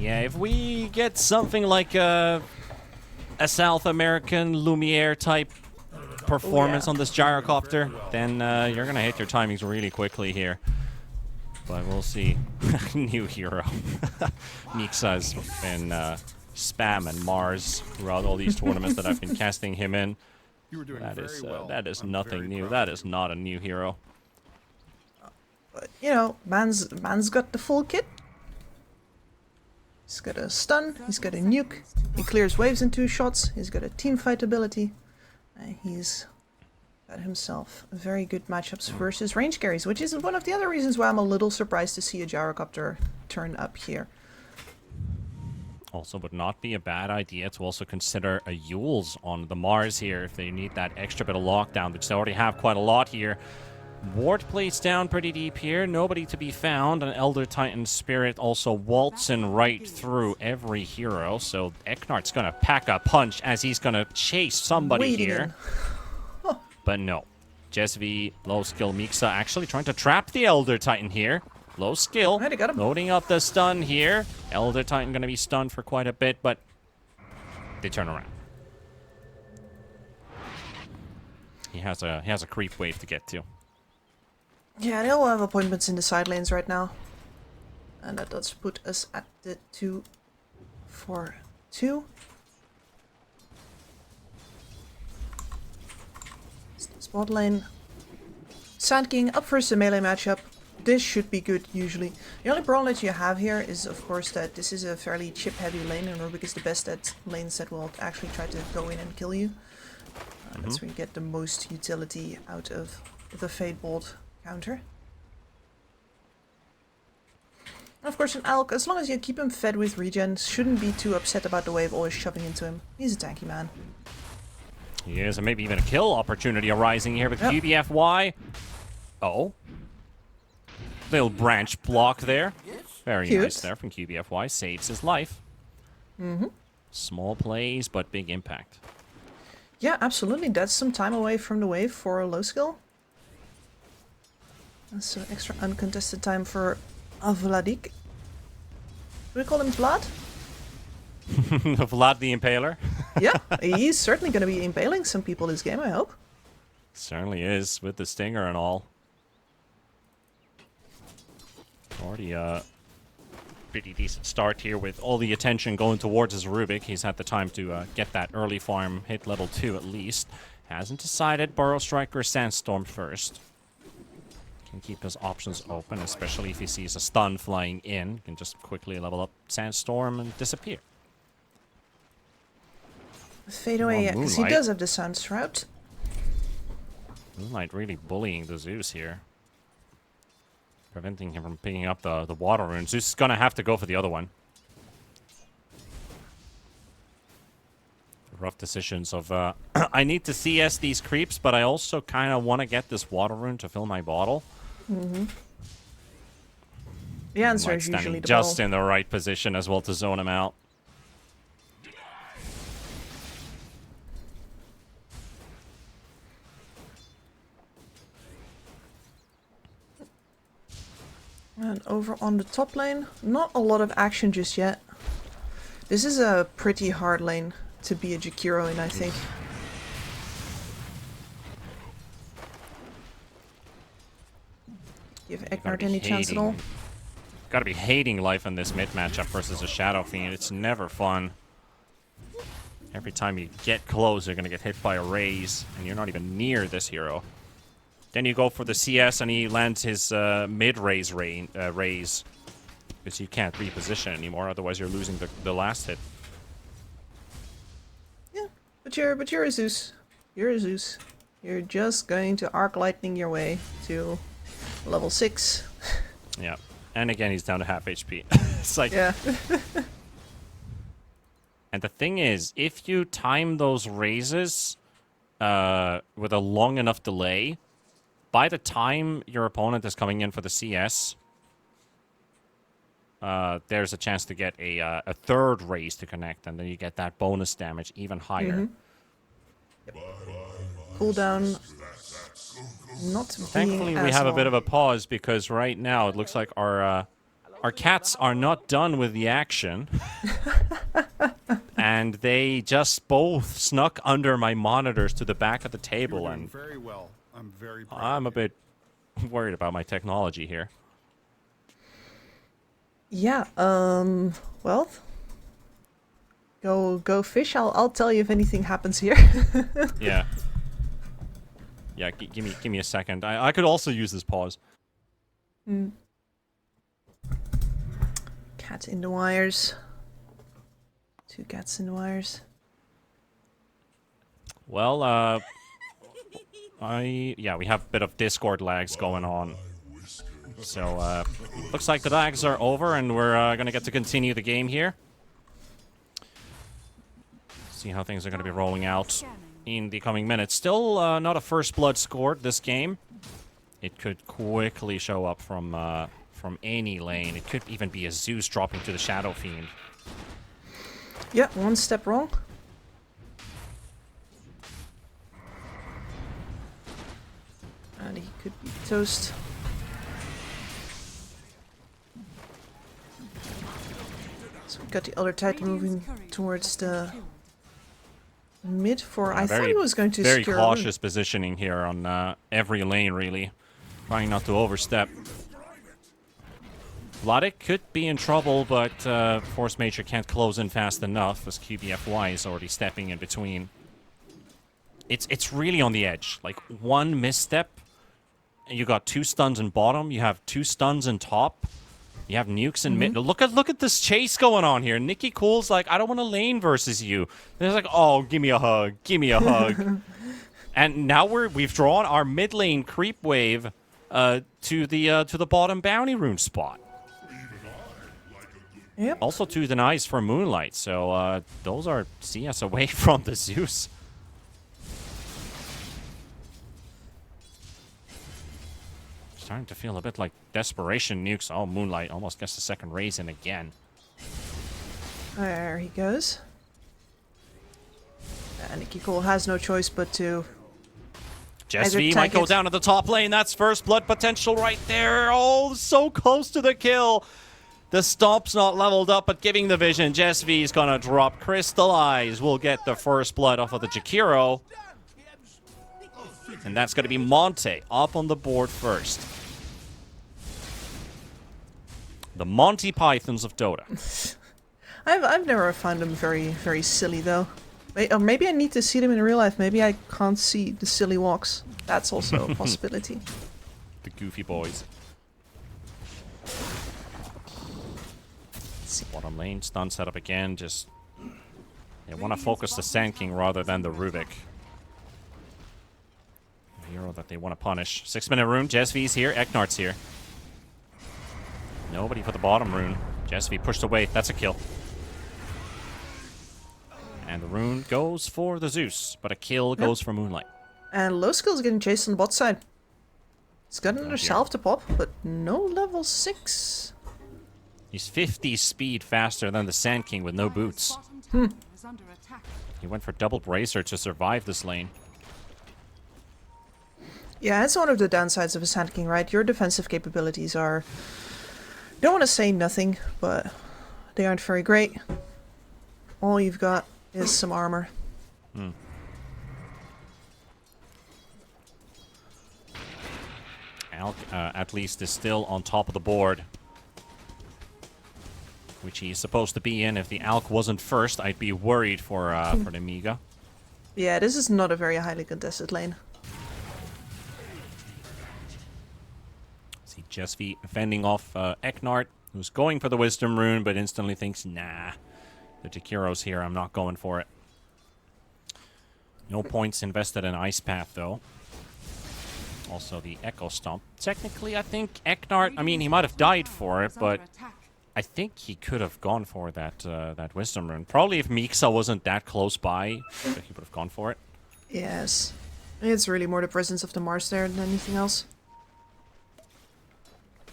Speaker 7: Yeah, if we get something like a South American Lumiere type performance on this gyrocopter, then you're gonna hit your timings really quickly here. But we'll see. New hero. Mixa's been spamming Mars throughout all these tournaments that I've been casting him in. That is nothing new. That is not a new hero.
Speaker 8: But you know, man's got the full kit. He's got a stun. He's got a nuke. He clears waves in 2 shots. He's got a team fight ability. He's got himself very good matchups versus range carries, which is one of the other reasons why I'm a little surprised to see a gyrocopter turn up here.
Speaker 7: Also would not be a bad idea to also consider a Yules on the Mars here if they need that extra bit of lockdown, which they already have quite a lot here. Ward plays down pretty deep here, nobody to be found. An Elder Titan Spirit also waltzing right through every hero, so Eknart's gonna pack a punch as he's gonna chase somebody here. But no. Jesvi, low skill Mixa actually trying to trap the Elder Titan here. Low skill. Loading up the stun here. Elder Titan going to be stunned for quite a bit, but they turn around. He has a creep wave to get to.
Speaker 8: Yeah, they all have appointments in the side lanes right now. And that does put us at the 2-4-2. Bot lane. Sand King up first, the melee matchup. This should be good usually. The only problem that you have here is of course that this is a fairly chip heavy lane and Rubik is the best at lanes that will actually try to go in and kill you. That's where you get the most utility out of the Fade Bolt counter. And of course an Alk, as long as you keep him fed with regen, shouldn't be too upset about the wave always shoving into him. He's a tanky man.
Speaker 7: He is, and maybe even a kill opportunity arising here with QBFY. Oh. Little branch block there. Very nice there from QBFY. Saves his life. Small plays, but big impact.
Speaker 8: Yeah, absolutely. That's some time away from the wave for a low skill. That's some extra uncontested time for Vladik. Do we call him Vlad?
Speaker 7: Vlad the Impaler.
Speaker 8: Yeah, he's certainly going to be impaling some people this game, I hope.
Speaker 7: Certainly is, with the stinger and all. Already a pretty decent start here with all the attention going towards his Rubik. He's had the time to get that early farm, hit level 2 at least. Hasn't decided Burrow Strike or Sandstorm first. Can keep his options open, especially if he sees a stun flying in. Can just quickly level up Sandstorm and disappear.
Speaker 8: Fade away, yeah, because he does have the Suns route.
Speaker 7: Moonlight really bullying the Zeus here. Preventing him from picking up the water rune. Zeus is going to have to go for the other one. Rough decisions of, I need to CS these creeps, but I also kind of want to get this water rune to fill my bottle.
Speaker 8: The answer is usually the
Speaker 7: just
Speaker 8: ball.
Speaker 7: in the right position as well to zone him out.
Speaker 8: And over on the top lane, not a lot of action just yet. This is a pretty hard lane to be a Jakiro in, I think. give Ecknard any chance at all.
Speaker 7: Gotta be hating life in this mid matchup versus a Shadow Fiend. It's never fun. Every time you get close, you're gonna get hit by a raise, and you're not even near this hero. Then you go for the CS, and he lands his mid-raise raise. Because you can't reposition anymore, otherwise you're losing the last hit.
Speaker 8: Yeah, but you're a Zeus. You're a Zeus. You're just going to arc lightning your way to level 6.
Speaker 7: Yeah. And again, he's down to half HP. It's like...
Speaker 8: Yeah.
Speaker 7: And the thing is, if you time those raises with a long enough delay, by the time your opponent is coming in for the CS, there's a chance to get a third raise to connect, and then you get that bonus damage even higher.
Speaker 8: Yep. Cooldown not
Speaker 7: Thankfully,
Speaker 8: being
Speaker 7: we
Speaker 8: as
Speaker 7: have a
Speaker 8: long.
Speaker 7: bit of a pause, because right now it looks like our cats are not done with the action. And they just both snuck under my monitors to the back of the table, and
Speaker 12: very well. I'm very proud.
Speaker 7: I'm a bit worried about my technology here.
Speaker 8: Yeah, well, go fish. I'll tell you if anything happens here.
Speaker 7: Yeah. Yeah, give me a second. I could also use this pause.
Speaker 8: Cat in the wires. 2 cats in the wires.
Speaker 7: Well, we have a bit of Discord lags going on. So, looks like the lags are over, and we're gonna get to continue the game here. See how things are gonna be rolling out in the coming minutes. Still, not a first blood scored this game. It could quickly show up from any lane. It could even be a Zeus dropping to the Shadow Fiend.
Speaker 8: Yeah, 1 step wrong. And he could be toast. So we got the other Titan moving towards the mid for... I thought he was going to
Speaker 7: very
Speaker 8: secure
Speaker 7: cautious positioning here on every lane, really. Trying not to overstep. Vladik could be in trouble, but Force Major can't close in fast enough, as QBFY is already stepping in between. It's really on the edge. Like, one misstep, and you got 2 stuns in bottom, you have 2 stuns in top, you have nukes in mid. Look at this chase going on here. Nikki Cool's like, I don't want to lane versus you. And it's like, oh, give me a hug, give me a hug. And now we've drawn our mid lane creep wave to the bottom bounty rune spot.
Speaker 8: Yep.
Speaker 7: Also 2 denies for Moonlight, so those are CS away from the Zeus. Starting to feel a bit like desperation nukes. Oh, Moonlight almost gets the second raise in again.
Speaker 8: There he goes. And Nikki Cole has no choice but to...
Speaker 7: Jesvi might go down to the top lane. That's first blood potential right there. Oh, so close to the kill. The stomp's not leveled up, but giving the vision. Jesvi's gonna drop Crystallize. We'll get the first blood off of the Jakiro. And that's gonna be Monte up on the board first. The Monty Pythons of Dota.
Speaker 8: I've never found them very silly though. Or maybe I need to see them in real life. Maybe I can't see the silly walks. That's also a possibility.
Speaker 7: The goofy boys. Bottom lane, stun setup again. Just they want to focus the Sand King rather than the Rubik. The hero that they want to punish. 6-minute rune. Jesvi's here. Eknart's here. Nobody for the bottom rune. Jesvi pushed away. That's a kill. And the rune goes for the Zeus, but a kill goes for Moonlight.
Speaker 8: And low skill's getting chased on the bot side. He's got another salve to pop, but no level 6.
Speaker 7: He's 50 speed faster than the Sand King with no boots. He went for double bracer to survive this lane.
Speaker 8: Yeah, it's one of the downsides of a Sand King, right? Your defensive capabilities are... don't want to say nothing, but they aren't very great. All you've got is some armor.
Speaker 7: Alk, at least, is still on top of the board. Which he's supposed to be in. If the Alk wasn't first, I'd be worried for the Amiga.
Speaker 8: Yeah, this is not a very highly contested lane.
Speaker 7: See Jesvi fending off Eknart, who's going for the Wisdom Rune, but instantly thinks, nah, the Jakiro's here, I'm not going for it. No points invested in Ice Path, though. Also the Echo Stomp. Technically, I think Eknart, I mean, he might have died for it, but I think he could have gone for that that Wisdom Rune. Probably if Mixa wasn't that close by, he would have gone for it.
Speaker 8: Yes. It's really more the presence of the Mars there than anything else.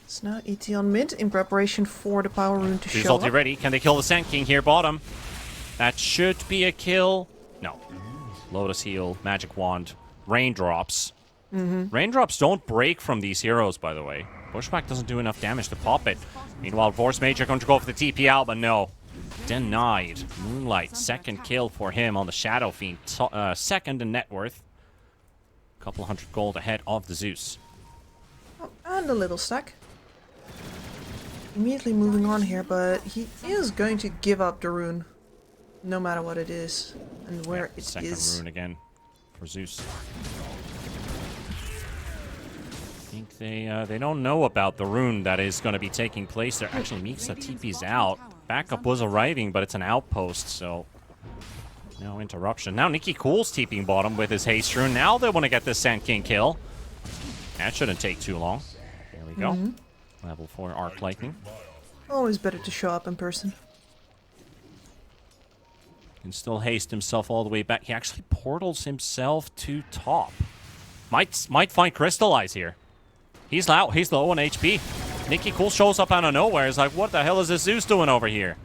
Speaker 8: So now ET on mid in preparation for the Power Rune to show
Speaker 7: Ulti
Speaker 8: up.
Speaker 7: ready. Can they kill the Sand King here bottom? That should be a kill. No. Lotus Heal, Magic Wand, Raindrops. Raindrops don't break from these heroes, by the way. Bushwhack doesn't do enough damage to pop it. Meanwhile, Force Major going to go for the TP out, but no. Denied. Moonlight, second kill for him on the Shadow Fiend. Second in net worth. Couple hundred gold ahead of the Zeus.
Speaker 8: Oh, and a little stack. Immediately moving on here, but he is going to give up the rune. No matter what it is and where it is.
Speaker 7: Second rune again for Zeus. I think they don't know about the rune that is going to be taking place there. Actually, Mixa TP's out. Backup was arriving, but it's an outpost, so no interruption. Now Nikki Cool's TPing bottom with his haste rune. Now they want to get this Sand King kill. That shouldn't take too long. There we go. Level 4 Arc Lightning.
Speaker 8: Always better to show up in person.
Speaker 7: Can still haste himself all the way back. He actually portals himself to top. Might find Crystallize here. He's low. He's low on HP. Nikki Cool shows up out of nowhere. He's like, what the hell is this Zeus doing over here?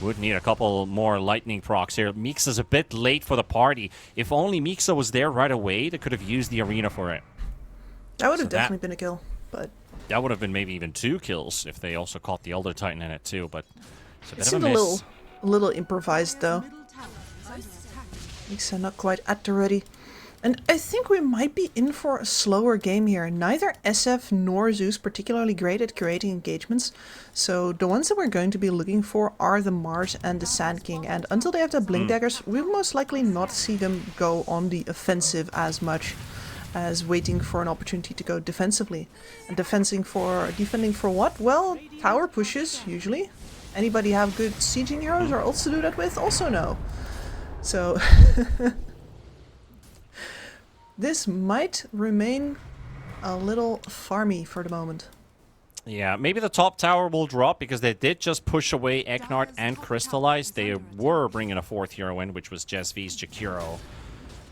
Speaker 7: Would need a couple more lightning procs here. Mixa's a bit late for the party. If only Mixa was there right away, they could have used the arena for it.
Speaker 8: That would have definitely been a kill, but...
Speaker 7: That would have been maybe even 2 kills if they also caught the Elder Titan in it too, but it's a bit
Speaker 8: It
Speaker 7: of a
Speaker 8: seemed
Speaker 7: miss.
Speaker 8: a little improvised though. Mixa not quite at the ready. And I think we might be in for a slower game here. Neither SF nor Zeus particularly great at creating engagements. So the ones that we're going to be looking for are the Mars and the Sand King. And until they have the Blink Daggers, we'll most likely not see them go on the offensive as much as waiting for an opportunity to go defensively. And defending for what? Well, tower pushes, usually. Anybody have good sieging heroes or ults to do that with? Also no. So... This might remain a little farmy for the moment.
Speaker 7: Yeah, maybe the top tower will drop because they did just push away Eknart and Crystallize. They were bringing a 4th hero in, which was Jesvi's Jakiro.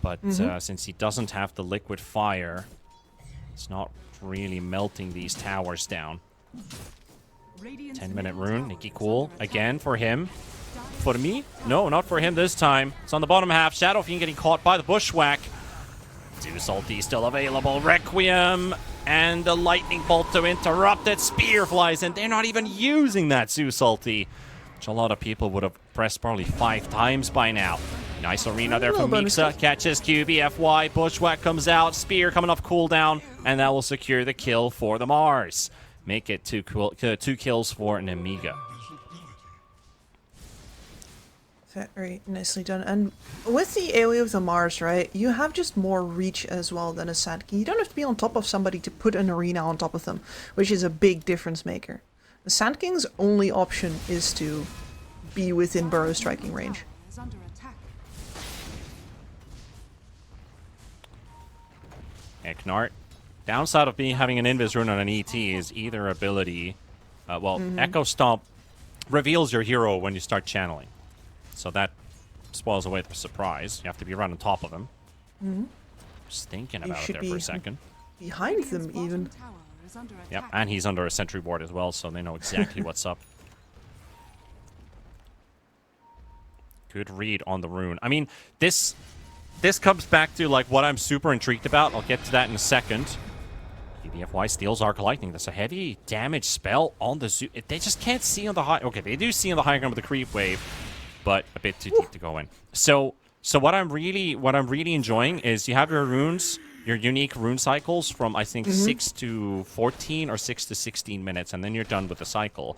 Speaker 7: But since he doesn't have the liquid fire, it's not really melting these towers down. 10-minute rune, Nikki Cool, again for him. For me? No, not for him this time. It's on the bottom half. Shadow Fiend getting caught by the Bushwhack. Zeus ulti still available. Requiem and the lightning bolt to interrupt it. Spear flies in. They're not even using that Zeus ulti, which a lot of people would have pressed probably 5 times by now. Nice arena there from Mixa. Catches QB, FY. Bushwhack comes out. Spear coming off cooldown. And that will secure the kill for the Mars. Make it 2 kills for an Amiga.
Speaker 8: Very nicely done. And with the AoE of the Mars, right, you have just more reach as well than a Sand King. You don't have to be on top of somebody to put an arena on top of them, which is a big difference maker. The Sand King's only option is to be within burrow striking range.
Speaker 7: Eknart. Downside of having an Invis rune on an ET is either ability... Echo Stomp reveals your hero when you start channeling. So that spoils away the surprise. You have to be right on top of him. Just thinking about it there for a second.
Speaker 8: Behind them, even.
Speaker 7: Yep, and he's under a sentry ward as well, so they know exactly what's up. Good read on the rune. I mean, this comes back to like what I'm super intrigued about. I'll get to that in a second. EBFY steals Arc Lightning. That's a heavy damage spell on the Zeus. They just can't see on the high... Okay, they do see on the high ground with the creep wave, but a bit too deep to go in. So what I'm really enjoying is you have your runes your unique rune cycles from, I think, 6 to 14 or 6 to 16 minutes, and then you're done with the cycle.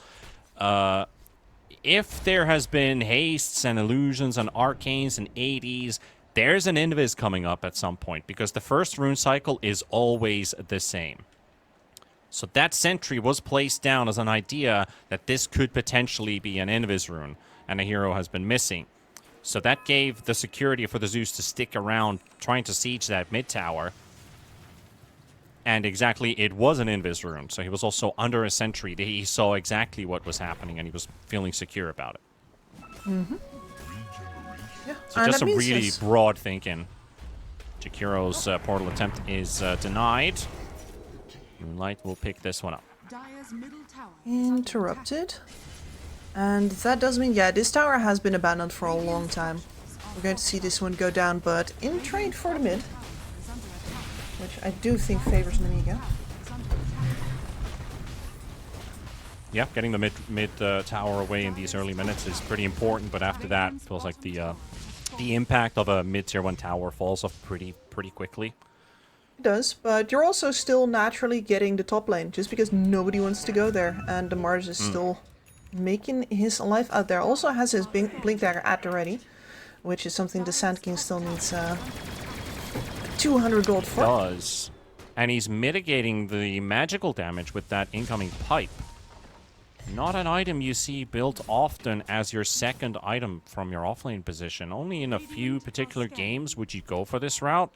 Speaker 7: If there has been hastes and illusions and arcanes and 80s, there's an invis coming up at some point, because the first rune cycle is always the same. So that sentry was placed down as an idea that this could potentially be an invis rune, and a hero has been missing. So that gave the security for the Zeus to stick around trying to siege that mid tower. And exactly, it was an invis rune, so he was also under a sentry. He saw exactly what was happening, and he was feeling secure about it.
Speaker 8: Yeah.
Speaker 7: So just some really broad thinking. Jakiro's portal attempt is denied. Moonlight will pick this one up.
Speaker 3: Dire's middle tower
Speaker 8: Interrupted. And that does mean, yeah, this tower has been abandoned for a long time. We're going to see this one go down, but in trade for the mid, which I do think favors Namiga.
Speaker 7: Yeah, getting the mid tower away in these early minutes is pretty important, but after that, it feels like the impact of a mid tier 1 tower falls off pretty quickly.
Speaker 8: It does, but you're also still naturally getting the top lane, just because nobody wants to go there, and the Mars is still making his life out there. Also has his Blink Dagger at the ready, which is something the Sand King still needs 200 gold for.
Speaker 7: Does. And he's mitigating the magical damage with that incoming pipe. Not an item you see built often as your second item from your offlane position. Only in a few particular games would you go for this route.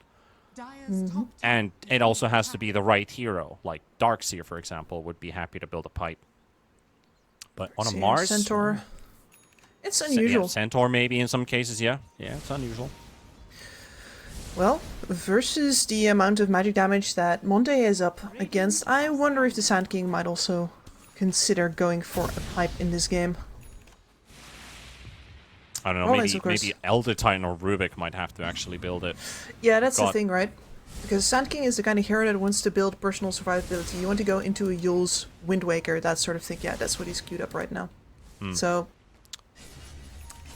Speaker 7: And it also has to be the right hero. Like Darkseer, for example, would be happy to build a pipe. But on a Mars...
Speaker 8: Centaur. It's unusual.
Speaker 7: Yeah, Centaur maybe in some cases, yeah. Yeah, it's unusual.
Speaker 8: Well, versus the amount of magic damage that Monte is up against, I wonder if the Sand King might also consider going for a pipe in this game.
Speaker 7: I don't know, maybe Elder Titan or Rubik might have to actually build it.
Speaker 8: Yeah, that's the thing, right? Because Sand King is the kind of hero that wants to build personal survivability. You want to go into a Yule's Wind Waker, that sort of thing. Yeah, that's what he's queued up right now. So...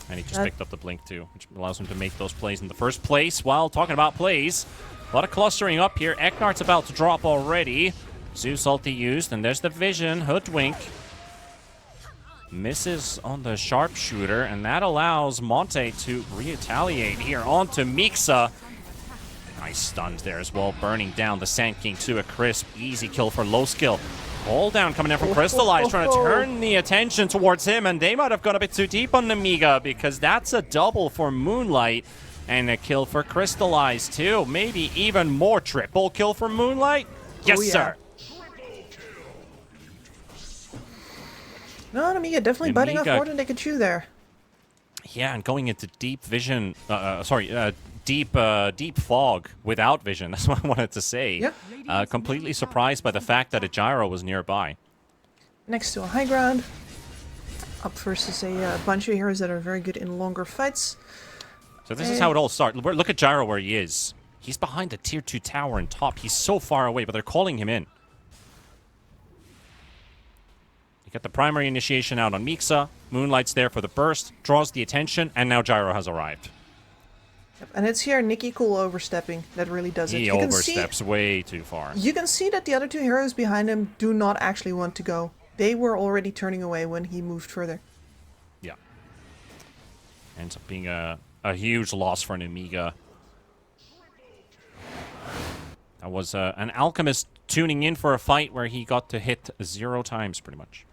Speaker 7: And he just picked up the Blink too, which allows him to make those plays in the first place. While talking about plays, a lot of clustering up here. Eknar's about to drop already. Zeus ulti used, and there's the Vision. Hoodwink misses on the Sharpshooter, and that allows Monte to retaliate here onto Mixa. Nice stuns there as well, burning down the Sand King to a crisp. Easy kill for low skill. Hold down coming in from Crystallize, trying to turn the attention towards him, and they might have gone a bit too deep on Namiga, because that's a double for Moonlight, and a kill for Crystallize too. Maybe even more. Triple kill for Moonlight? Yes, sir.
Speaker 8: No, Namiga definitely biting off more than they could chew there.
Speaker 7: Yeah, and going into deep vision, deep fog without vision. That's what I wanted to say.
Speaker 8: Yep.
Speaker 7: Completely surprised by the fact that a gyro was nearby.
Speaker 8: Next to a high ground. Up versus a bunch of heroes that are very good in longer fights.
Speaker 7: So this is how it all starts. Look at Gyro where he is. He's behind the tier 2 tower and top. He's so far away, but they're calling him in. You get the primary initiation out on Mixa. Moonlight's there for the burst, draws the attention, and now Gyro has arrived.
Speaker 8: Yep. And it's here Nicky Cool overstepping that really does it.
Speaker 7: He oversteps way too far.
Speaker 8: You can see that the other two heroes behind him do not actually want to go. They were already turning away when he moved further.
Speaker 7: Yeah. Ends up being a huge loss for an Amiga. That was an Alchemist tuning in for a fight where he got to hit 0 times, pretty much.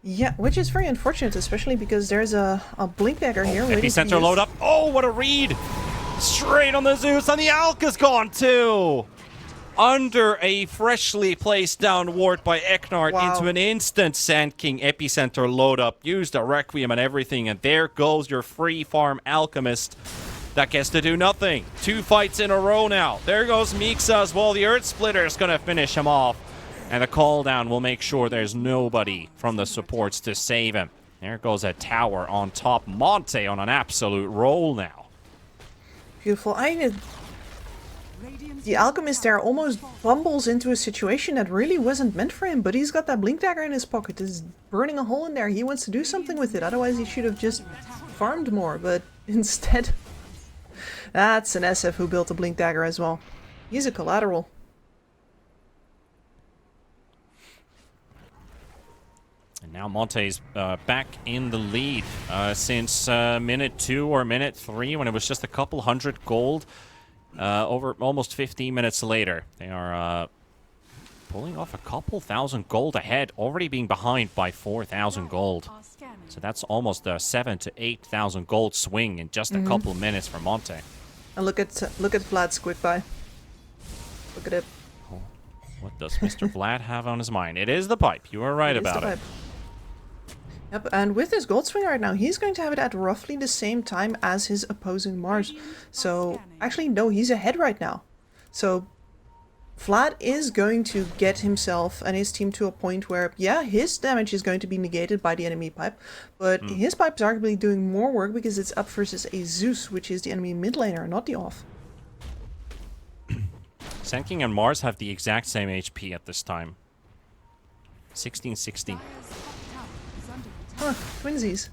Speaker 8: Yeah, which is very unfortunate, especially because there's a Blink Dagger here.
Speaker 7: Epicenter load up. Oh, what a read! Straight on the Zeus, and the Alka's gone too! Under a freshly placed down ward by Eknard into an instant Sand King Epicenter load up. Used a Requiem and everything, and there goes your free farm Alchemist that gets to do nothing. 2 fights in a row now. There goes Mixa as well. The Earth Splitter is going to finish him off. And the call down will make sure there's nobody from the supports to save him. There goes a tower on top. Monte on an absolute roll now.
Speaker 8: Beautiful. The Alchemist there almost bumbles into a situation that really wasn't meant for him, but he's got that Blink Dagger in his pocket. It's burning a hole in there. He wants to do something with it. Otherwise, he should have just farmed more, but instead... That's an SF who built a Blink Dagger as well. He's a collateral.
Speaker 7: And now Monte's back in the lead since minute 2 or minute 3 when it was just a couple hundred gold. Over almost 15 minutes later, they are pulling off a couple thousand gold ahead, already being behind by 4,000 gold. So that's almost a 7,000 to 8,000 gold swing in just a couple of minutes for Monte.
Speaker 8: And look at Vlad's quick buy. Look at it.
Speaker 7: Oh, what does Mr. Vlad have on his mind? It is the pipe. You are right about it.
Speaker 8: Yep, and with his gold swing right now, he's going to have it at roughly the same time as his opposing Mars. So, actually, no, he's ahead right now. So, Vlad is going to get himself and his team to a point where, yeah, his damage is going to be negated by the enemy pipe, but his pipe is arguably doing more work because it's up versus a Zeus, which is the enemy mid laner, not the off.
Speaker 7: Sand King and Mars have the exact same HP at this time. 1660.
Speaker 8: Huh, twinsies.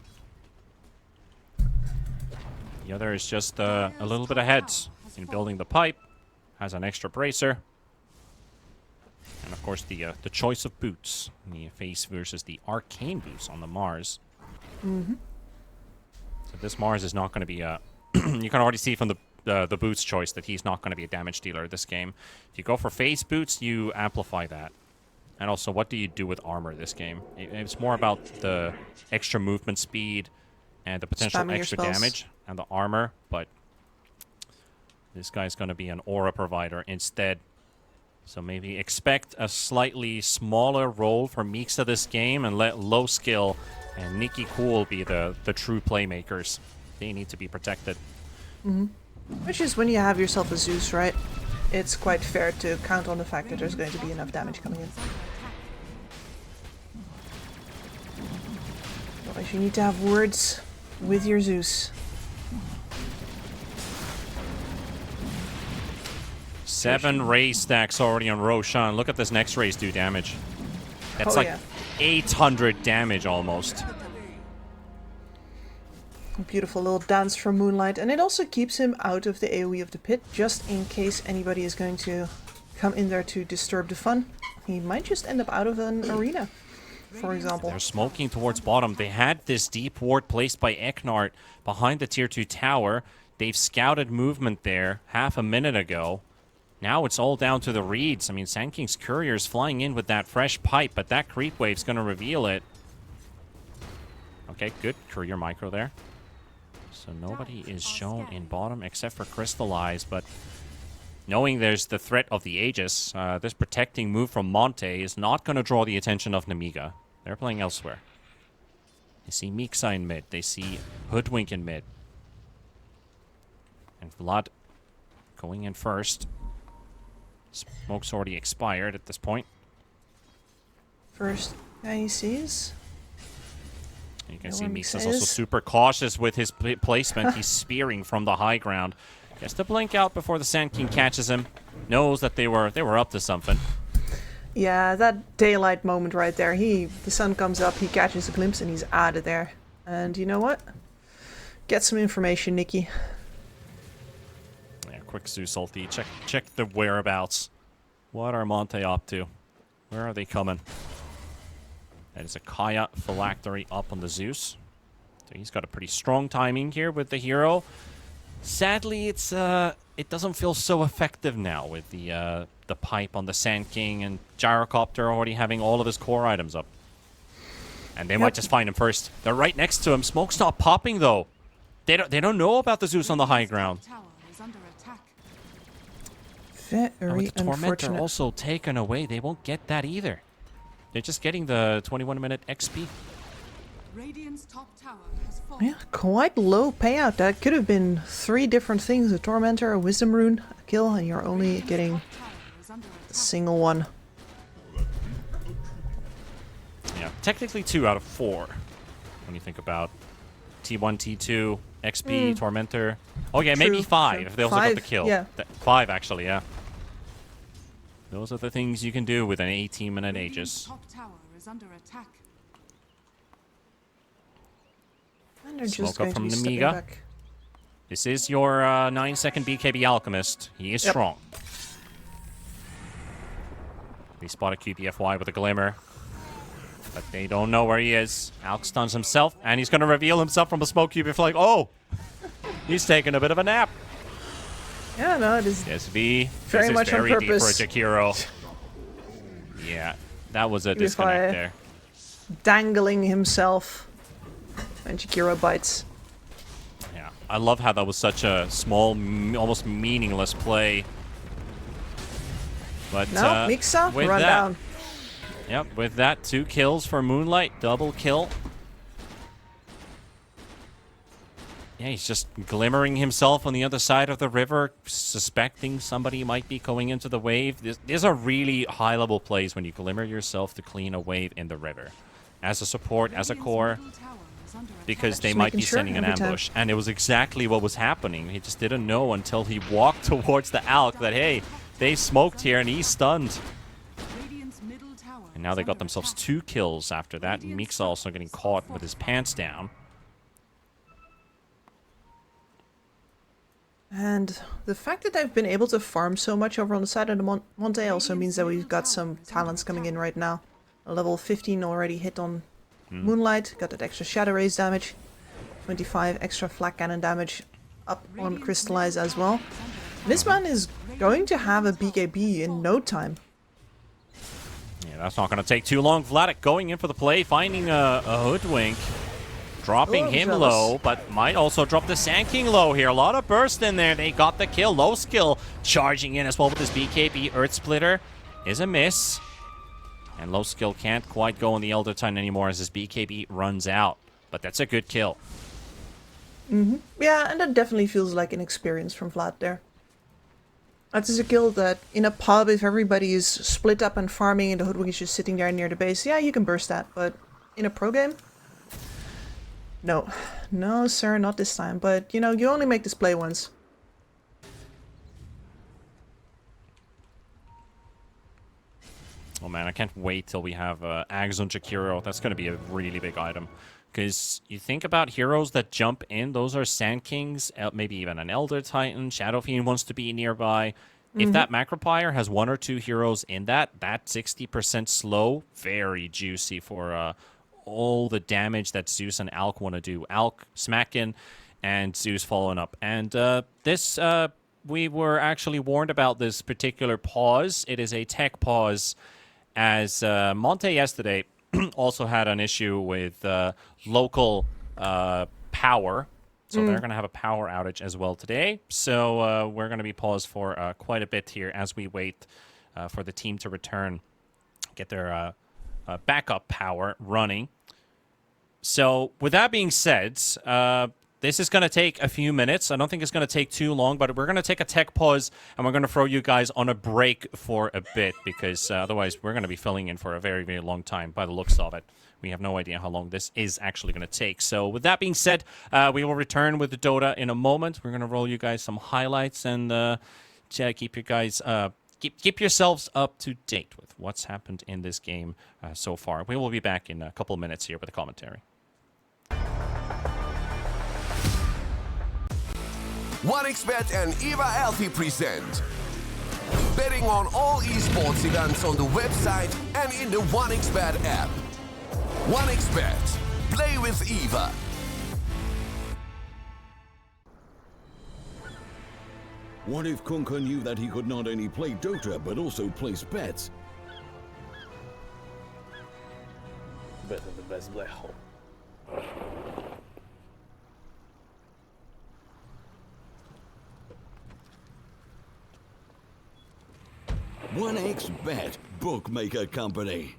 Speaker 7: The other is just a little bit ahead in building the pipe. Has an extra bracer. And of course the choice of boots. The face versus the arcane boots on the Mars. So this Mars is not going to be a... you can already see from the boots choice that he's not going to be a damage dealer this game. If you go for face boots, you amplify that. And also, what do you do with armor this game? It's more about the extra movement speed and the potential
Speaker 8: Spamming
Speaker 7: extra
Speaker 8: your spells.
Speaker 7: damage and the armor, but this guy's going to be an aura provider instead. So maybe expect a slightly smaller role for Mixa this game and let low skill and Nikki Cool be the true playmakers. They need to be protected.
Speaker 8: Which is when you have yourself a Zeus, right? It's quite fair to count on the fact that there's going to be enough damage coming in. Otherwise you need to have words with your Zeus.
Speaker 7: 7 raise stacks already on Roshan. Look at this next raise do damage. That's like 800 damage almost.
Speaker 8: A beautiful little dance from Moonlight, and it also keeps him out of the AoE of the pit, just in case anybody is going to come in there to disturb the fun. He might just end up out of an arena, for example.
Speaker 7: They're smoking towards bottom. They had this deep ward placed by Eknart behind the tier 2 tower. They've scouted movement there half a minute ago. Now it's all down to the reads. I mean, Sand King's courier's flying in with that fresh pipe, but that creep wave's going to reveal it. Okay, good. Courier micro there. So nobody is shown in bottom except for Crystallize, but knowing there's the threat of the Aegis, this protecting move from Monte is not going to draw the attention of Namiga. They're playing elsewhere. They see Mixa in mid. They see Hoodwink in mid. And Vlad going in first. Smoke's already expired at this point.
Speaker 8: First guy he sees.
Speaker 7: You can see Misa's also super cautious with his placement. He's spearing from the high ground. Gets to blink out before the Sand King catches him. Knows that they were up to something.
Speaker 8: Yeah, that daylight moment right there. The sun comes up, he catches a glimpse, and he's out of there. And you know what? Get some information, Nikki.
Speaker 7: Yeah, quick Zeus ulti. Check the whereabouts. What are Monte up to? Where are they coming? That is a Kaya phylactery up on the Zeus. So he's got a pretty strong timing here with the hero. Sadly, it doesn't feel so effective now with the pipe on the Sand King and Gyrocopter already having all of his core items up. And they might just find him first. They're right next to him. Smoke's not popping though. They don't know about the Zeus on the high ground.
Speaker 8: Very
Speaker 7: with the Tormentor
Speaker 8: unfortunate.
Speaker 7: also taken away, they won't get that either. They're just getting the 21-minute XP.
Speaker 3: Radiant's top tower has
Speaker 8: Yeah, quite low payout. That could have been 3 different things: a Tormentor, a Wisdom Rune, a kill, and you're only getting a single one.
Speaker 7: Yeah, technically 2 out of 4 when you think about T1, T2, XP, Tormentor. Oh yeah, maybe
Speaker 8: True,
Speaker 7: 5
Speaker 8: true.
Speaker 7: if they also got the
Speaker 8: 5,
Speaker 7: kill.
Speaker 8: yeah.
Speaker 7: 5 actually, yeah. Those are the things you can do with an 18-minute Aegis.
Speaker 3: top tower is under attack.
Speaker 8: And they're
Speaker 7: Smoke
Speaker 8: just
Speaker 7: up
Speaker 8: going to
Speaker 7: from
Speaker 8: be stepping
Speaker 7: Namiga.
Speaker 8: back.
Speaker 7: This is your 9-second BKB Alchemist. He is strong. They spot a QBFY with a glimmer. But they don't know where he is. Alk stuns himself, and he's going to reveal himself from a smoke QBFY. Oh! He's taking a bit of a nap.
Speaker 8: Yeah, no, it is
Speaker 7: SV.
Speaker 8: very
Speaker 7: this
Speaker 8: much
Speaker 7: is very
Speaker 8: on
Speaker 7: deep for a
Speaker 8: purpose.
Speaker 7: Jakiro. Yeah, that was a
Speaker 8: QBFY
Speaker 7: disconnect there.
Speaker 8: Dangling himself. And Jakiro bites.
Speaker 7: Yeah, I love how that was such a small, almost meaningless play. But
Speaker 8: No, Mixa,
Speaker 7: with
Speaker 8: run
Speaker 7: that,
Speaker 8: down.
Speaker 7: Yep, with that, 2 kills for Moonlight, double kill. Yeah, he's just glimmering himself on the other side of the river, suspecting somebody might be going into the wave. These are really high-level plays when you glimmer yourself to clean a wave in the river. As a support, as a core, because they might be sending an ambush. And it was exactly what was happening. He just didn't know until he walked towards the Alk that, hey, they smoked here and he's stunned. And now they got themselves 2 kills after that. Mixa also getting caught with his pants down.
Speaker 8: And the fact that they've been able to farm so much over on the side of the Monte also means that we've got some talents coming in right now. A level 15 already hit on Moonlight, got that extra Shadow Rays damage. 25 extra Flak Cannon damage up on Crystallize as well. This man is going to have a BKB in no time.
Speaker 7: Yeah, that's not going to take too long. Vladik going in for the play, finding a Hoodwink. Dropping him low, but might also drop the Sand King low here. A lot of burst in there. They got the kill. Low skill charging in as well with this BKB. Earth Splitter is a miss. And low skill can't quite go in the Elder Titan anymore as his BKB runs out. But that's a good kill.
Speaker 8: Yeah, and that definitely feels like an experience from Vlad there. That is a kill that in a pub, if everybody is split up and farming and the Hoodwink is just sitting there near the base, yeah, you can burst that. But in a pro game? No. No, sir, not this time. But, you know, you only make this play once.
Speaker 7: Oh man, I can't wait till we have Ags on Jakiro. That's going to be a really big item. Because you think about heroes that jump in, those are Sand Kings, maybe even an Elder Titan, Shadow Fiend wants to be nearby. If that Macropyre has 1 or 2 heroes in that 60% slow, very juicy for all the damage that Zeus and Alk want to do. Alk smacking and Zeus following up. And we were actually warned about this particular pause. It is a tech pause, as Monte yesterday also had an issue with local power. So they're going to have a power outage as well today. So we're going to be paused for quite a bit here as we wait for the team to return, get their backup power running. So with that being said, this is going to take a few minutes. I don't think it's going to take too long, but we're going to take a tech pause and we're going to throw you guys on a break for a bit because otherwise we're going to be filling in for a very, very long time by the looks of it. We have no idea how long this is actually going to take. So with that being said, we will return with the Dota in a moment. We're going to roll you guys some highlights and keep you guys keep yourselves up to date with what's happened in this game so far. We will be back in a couple of minutes here with a commentary.
Speaker 9: 1xBet and Eva Alfie present betting on all esports events on the website and in the 1xBet app. 1xBet. Play with Eva.
Speaker 10: What if Kunka knew that he could not only play Dota but also place bets?
Speaker 11: Better the best black hole.
Speaker 10: 1xBet, bookmaker company.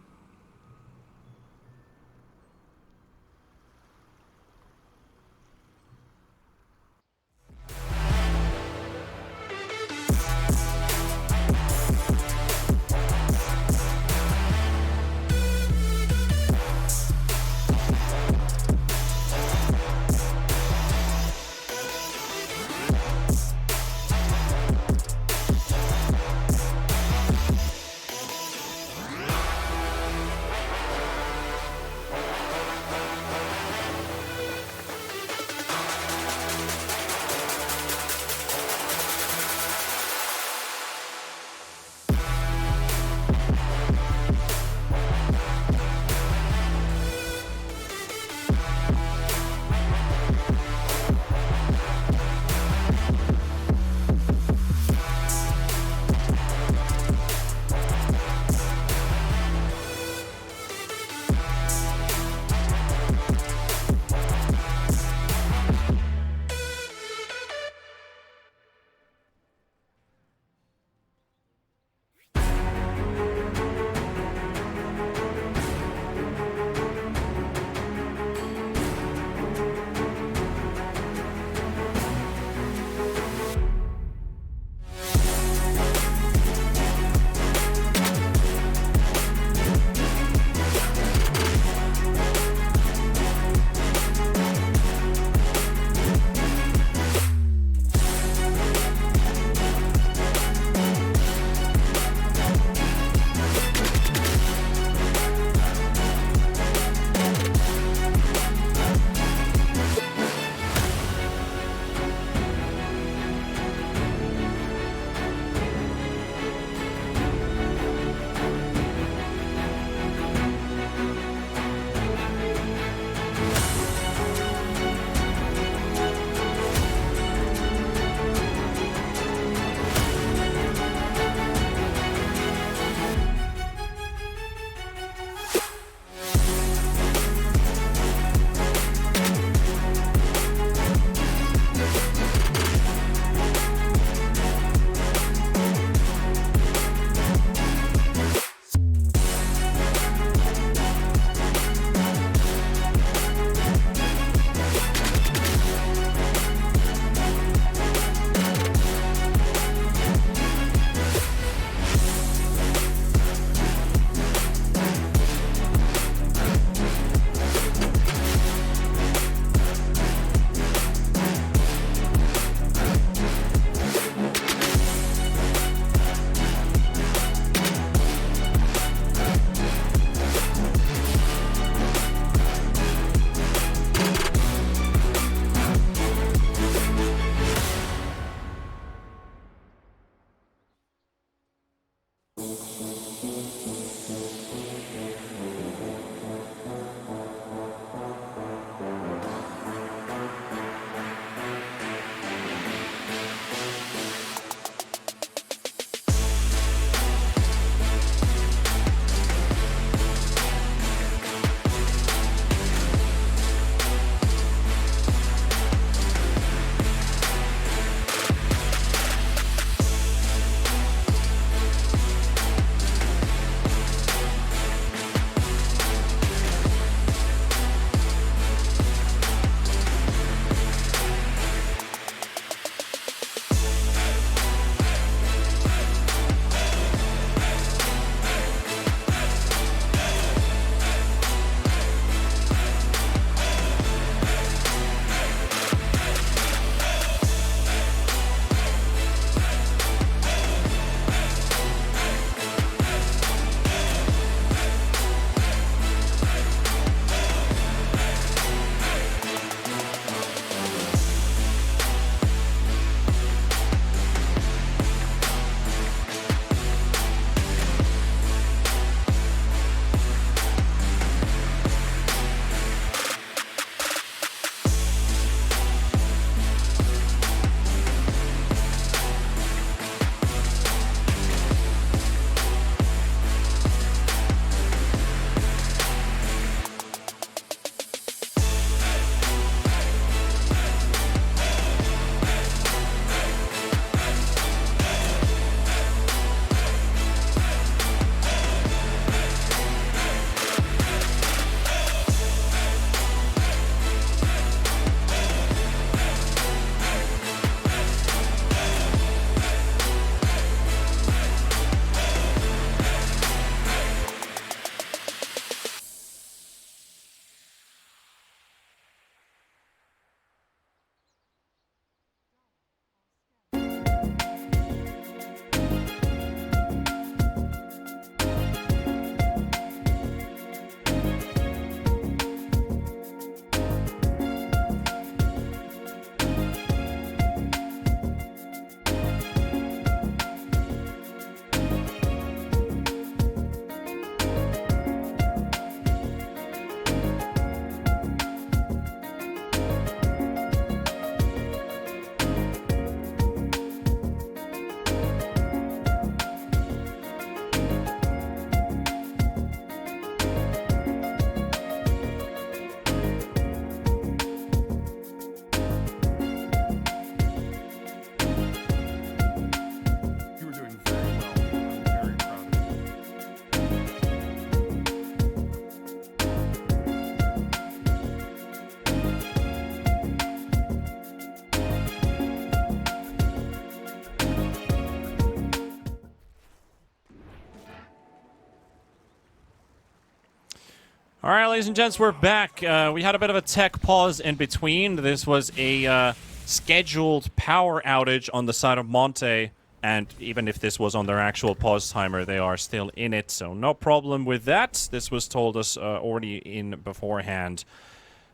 Speaker 7: All right, ladies and gents, we're back. We had a bit of a tech pause in between. This was a scheduled power outage on the side of Monte, and even if this was on their actual pause timer, they are still in it, so no problem with that. This was told us already in beforehand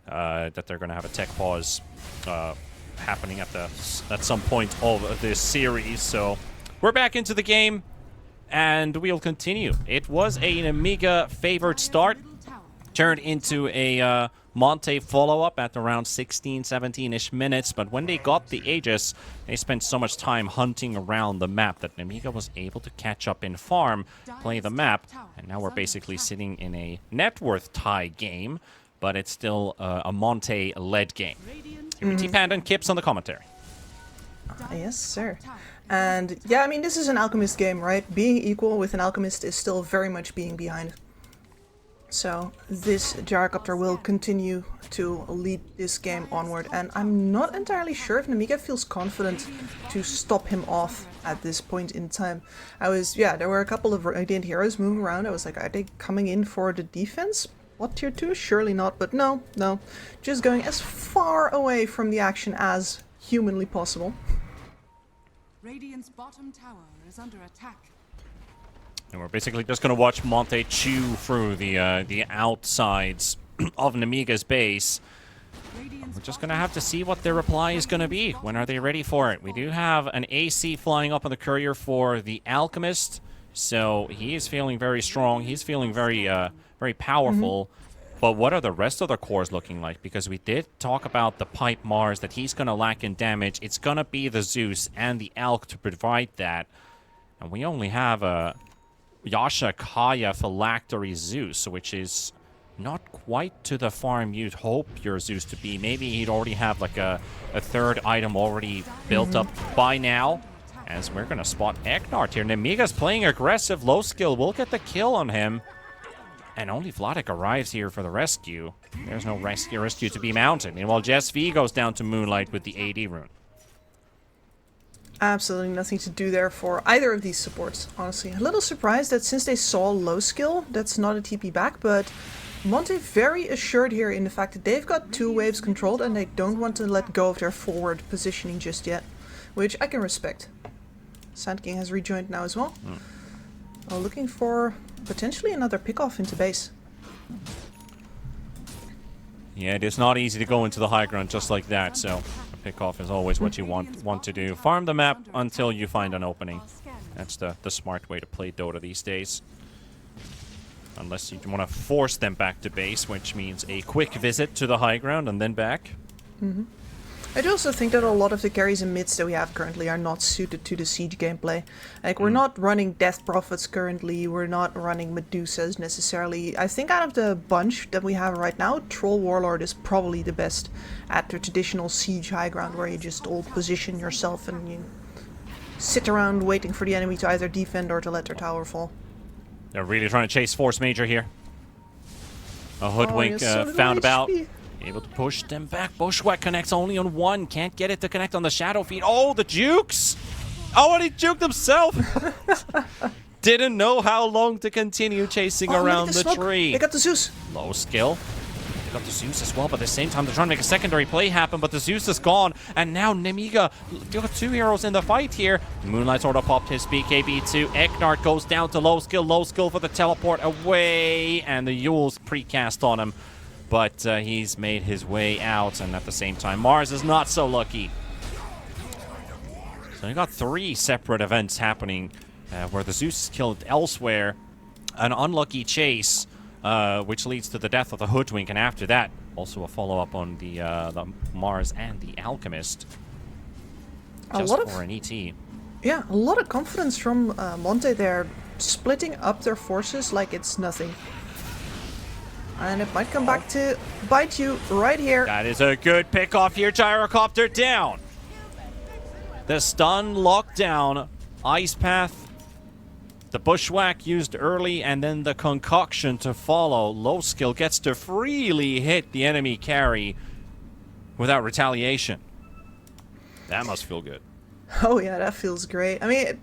Speaker 7: that they're going to have a tech pause happening at some point of this series. So we're back into the game, and we'll continue. It was an Amiga favored start, turned into a Monte follow-up at around 16, 17-ish minutes, but when they got the Aegis, they spent so much time hunting around the map that Amiga was able to catch up in farm, play the map, and now we're basically sitting in a net worth tie game, but it's still a Monte-led game. Here with T-Panda and Kips on the commentary.
Speaker 8: Yes, sir. And yeah, I mean, this is an Alchemist game, right? Being equal with an Alchemist is still very much being behind. So this gyrocopter will continue to lead this game onward, and I'm not entirely sure if Namiga feels confident to stop him off at this point in time. There were a couple of Radiant heroes moving around. I was like, are they coming in for the defense? What, tier 2? Surely not, but no. Just going as far away from the action as humanly possible.
Speaker 3: Radiant's bottom tower is under attack.
Speaker 7: And we're basically just going to watch Monte chew through the outsides of Namiga's base. We're just going to have to see what their reply is going to be. When are they ready for it? We do have an AC flying up on the courier for the Alchemist, so he is feeling very strong. He's feeling very powerful. But what are the rest of the cores looking like? Because we did talk about the Pipe Mars, that he's going to lack in damage. It's going to be the Zeus and the Alk to provide that. And we only have a Yasha Kaya Phylactery Zeus, which is not quite to the farm you'd hope your Zeus to be. Maybe he'd already have like a third item already built up by now. As we're going to spot Eknart here. Namiga's playing aggressive, low skill. We'll get the kill on him. And only Vladik arrives here for the rescue. There's no rescue to be mounted. Meanwhile, Jess V goes down to Moonlight with the AD rune.
Speaker 8: Absolutely nothing to do there for either of these supports, honestly. A little surprised that since they saw low skill, that's not a TP back, but Monte very assured here in the fact that they've got 2 waves controlled and they don't want to let go of their forward positioning just yet, which I can respect. Sand King has rejoined now as well. Looking for potentially another pickoff into base.
Speaker 7: Yeah, it is not easy to go into the high ground just like that, so a pickoff is always what you want to do. Farm the map until you find an opening. That's the smart way to play Dota these days. Unless you want to force them back to base, which means a quick visit to the high ground and then back.
Speaker 8: I do also think that a lot of the carries and mids that we have currently are not suited to the siege gameplay. Like, we're not running Death Prophets currently, we're not running Medusas necessarily. I think out of the bunch that we have right now, Troll Warlord is probably the best at the traditional siege high ground, where you just all position yourself and you sit around waiting for the enemy to either defend or to let their tower fall.
Speaker 7: They're really trying to chase Force Major here. A Hoodwink found about. Able to push them back. Bushwhack connects only on 1. Can't get it to connect on the Shadow Feed. Oh, the jukes! Oh, and he juked himself! Didn't know how long to continue chasing around the tree.
Speaker 8: They got the Zeus.
Speaker 7: Low skill. They got the Zeus as well, but at the same time, they're trying to make a secondary play happen, but the Zeus is gone, and now Namiga, you got 2 heroes in the fight here. Moonlight sort of popped his BKB2. Eknart goes down to low skill for the teleport away, and the Yule's precast on him. But he's made his way out, and at the same time, Mars is not so lucky. So you got 3 separate events happening where the Zeus is killed elsewhere. An unlucky chase, which leads to the death of the Hoodwink, and after that, also a follow-up on the Mars and the Alchemist. Just for an ET.
Speaker 8: Yeah, a lot of confidence from Monte there, splitting up their forces like it's nothing. And it might come back to bite you right here.
Speaker 7: That is a good pick-off here. Gyrocopter down. The stun locked down. Ice Path. The Bushwhack used early, and then the concoction to follow. Low skill gets to freely hit the enemy carry without retaliation. That must feel good.
Speaker 8: Oh yeah, that feels great. I mean,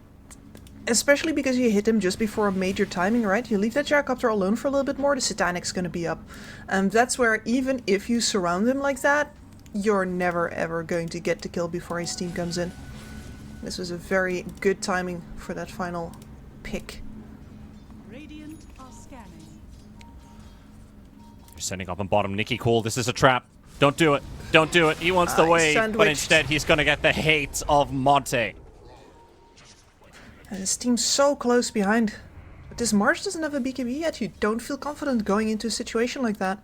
Speaker 8: Especially because you hit him just before a major timing, right? You leave that gyrocopter alone for a little bit more, the Satanic's gonna be up. And that's where even if you surround him like that, you're never ever going to get the kill before his team comes in. This was a very good timing for that final pick.
Speaker 3: Radiant are scanning.
Speaker 7: You're setting up on bottom. Nikki Cole, this is a trap. Don't do it. Don't do it. He wants the wave, but
Speaker 8: sandwiched.
Speaker 7: instead he's going to get the hate of Monte.
Speaker 8: And his team's so close behind. But this Mars doesn't have a BKB yet. You don't feel confident going into a situation like that.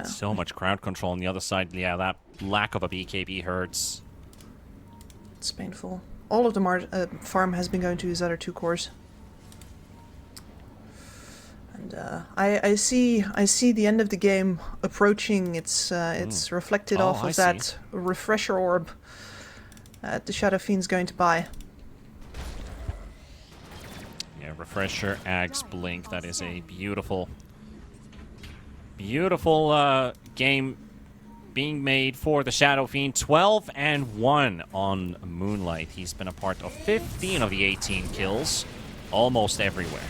Speaker 7: So much crowd control on the other side. Yeah, that lack of a BKB hurts.
Speaker 8: It's painful. All of the Mars farm has been going to his other 2 cores. And I see the end of the game approaching. It's reflected off of that refresher orb the Shadow Fiend's going to buy.
Speaker 7: Yeah, refresher, Ags, Blink. That is a beautiful, beautiful game being made for the Shadow Fiend. 12-1 on Moonlight. He's been a part of 15 of the 18 kills, almost everywhere.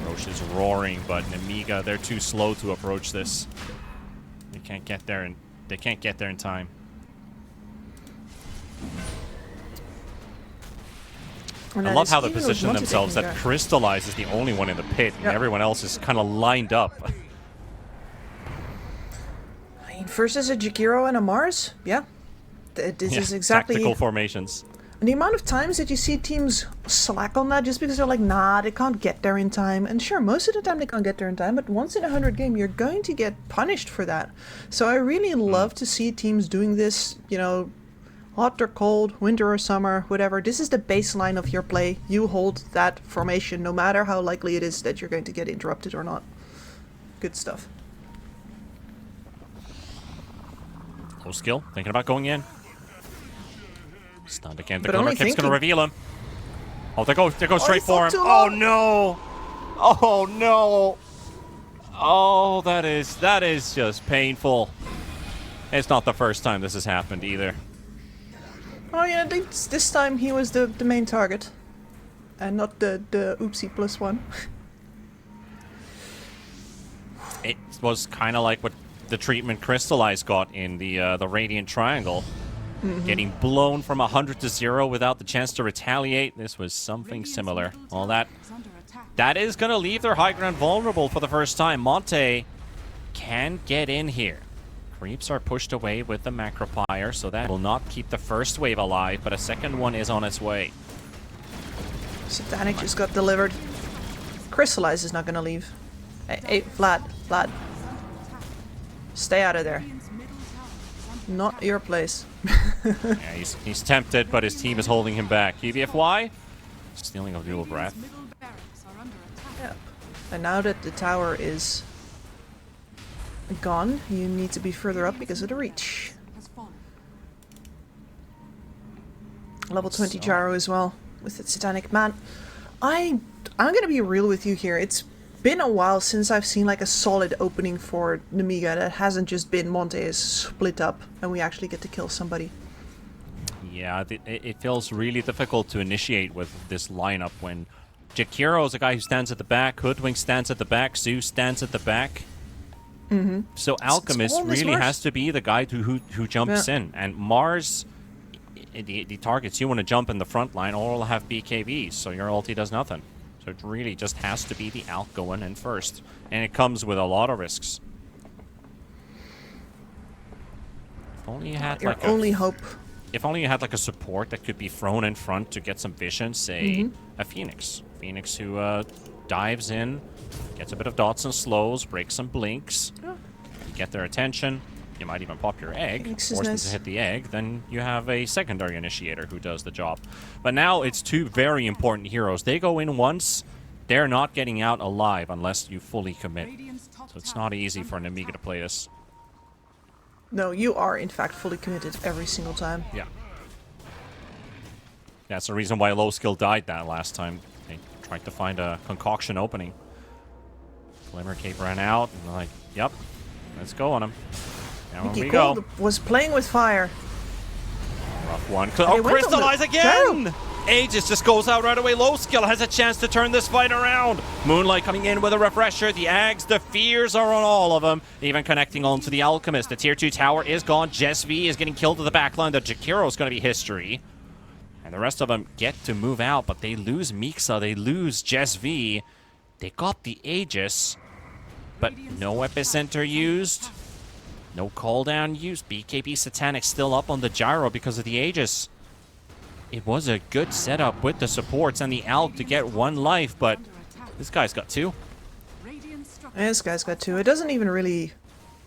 Speaker 7: Roche is roaring, but Nemiga, they're too slow to approach this. They can't get there, and they can't get there in time. I love how they position themselves. That Crystallize is the only one in the pit, and everyone else is kind of lined up.
Speaker 8: I mean, versus a Jakiro and a Mars, yeah. This is exactly
Speaker 7: tactical formations.
Speaker 8: And the amount of times that you see teams slack on that just because they're like, nah, they can't get there in time. And sure, most of the time they can't get there in time, but once in 100 game, you're going to get punished for that. So I really love to see teams doing this, you know, hot or cold, winter or summer, whatever. This is the baseline of your play. You hold that formation, no matter how likely it is that you're going to get interrupted or not. Good stuff.
Speaker 7: Low skill, thinking about going in. Stunned again. The
Speaker 8: But
Speaker 7: Glimmer
Speaker 8: only
Speaker 7: Cape's going to
Speaker 8: thinking.
Speaker 7: reveal him. Oh, they go straight for him.
Speaker 8: too
Speaker 7: Oh
Speaker 8: long.
Speaker 7: no! Oh no! Oh, that is just painful. It's not the first time this has happened either.
Speaker 8: Oh yeah, this time he was the main target. And not the oopsie plus one.
Speaker 7: It was kind of like what the treatment Crystallize got in the Radiant Triangle. Getting blown from 100 to 0 without the chance to retaliate. This was something similar. All that is going to leave their high ground vulnerable for the first time. Monte can get in here. Creeps are pushed away with the Macropire, so that will not keep the first wave alive, but a second one is on its way.
Speaker 8: Satanic just got delivered. Crystallize is not gonna leave. Hey, Vlad. Stay out of there. Not your place.
Speaker 7: Yeah, he's tempted, but his team is holding him back. EVFY? Stealing a dual breath.
Speaker 8: Yep. And now that the tower is gone, you need to be further up because of the reach. Level 20 Gyro as well with its Satanic. Man, I'm gonna be real with you here. It's been a while since I've seen like a solid opening for Nemiga that hasn't just been Monte is split up and we actually get to kill somebody.
Speaker 7: Yeah, it feels really difficult to initiate with this lineup when Jakiro is a guy who stands at the back, Hoodwink stands at the back, Zeus stands at the back. So Alchemist really has to be the guy who jumps in. And Mars, the targets you want to jump in the front line all have BKBs, so your ulti does nothing. So it really just has to be the Alch going in first. And it comes with a lot of risks. If only you had like
Speaker 8: only hope.
Speaker 7: If only you had like a support that could be thrown in front to get some vision, say a Phoenix. Phoenix who dives in, gets a bit of dots and slows, breaks some blinks, you get their attention. You might even pop your egg, force them to hit the egg, then you have a secondary initiator who does the job. But now it's two very important heroes. They go in once, they're not getting out alive unless you fully commit. So it's not easy for Nemiga to play this.
Speaker 8: No, you are in fact fully committed every single time.
Speaker 7: Yeah. That's the reason why low skill died that last time. They tried to find a concoction opening. Glimmer Cape ran out, and they're like, yep, let's go on him. Now
Speaker 8: Nikki
Speaker 7: we
Speaker 8: Cole
Speaker 7: go.
Speaker 8: was playing with fire.
Speaker 7: Rough one.
Speaker 8: they
Speaker 7: Oh,
Speaker 8: went on
Speaker 7: crystallize
Speaker 8: the
Speaker 7: again! Aegis just goes out right away. Low skill has a chance to turn this fight around. Moonlight coming in with a refresher. The Ags, the fears are on all of them. Even connecting onto the Alchemist. The tier 2 tower is gone. Jess V is getting killed to the backline. The Jakiro is going to be history. And the rest of them get to move out, but they lose Mixa. They lose Jess V. They got the Aegis, but no epicenter used. No cooldown used. BKB Satanic still up on the gyro because of the Aegis. It was a good setup with the supports and the Alk to get 1 life, but this guy's got 2.
Speaker 8: This guy's got 2. It doesn't even really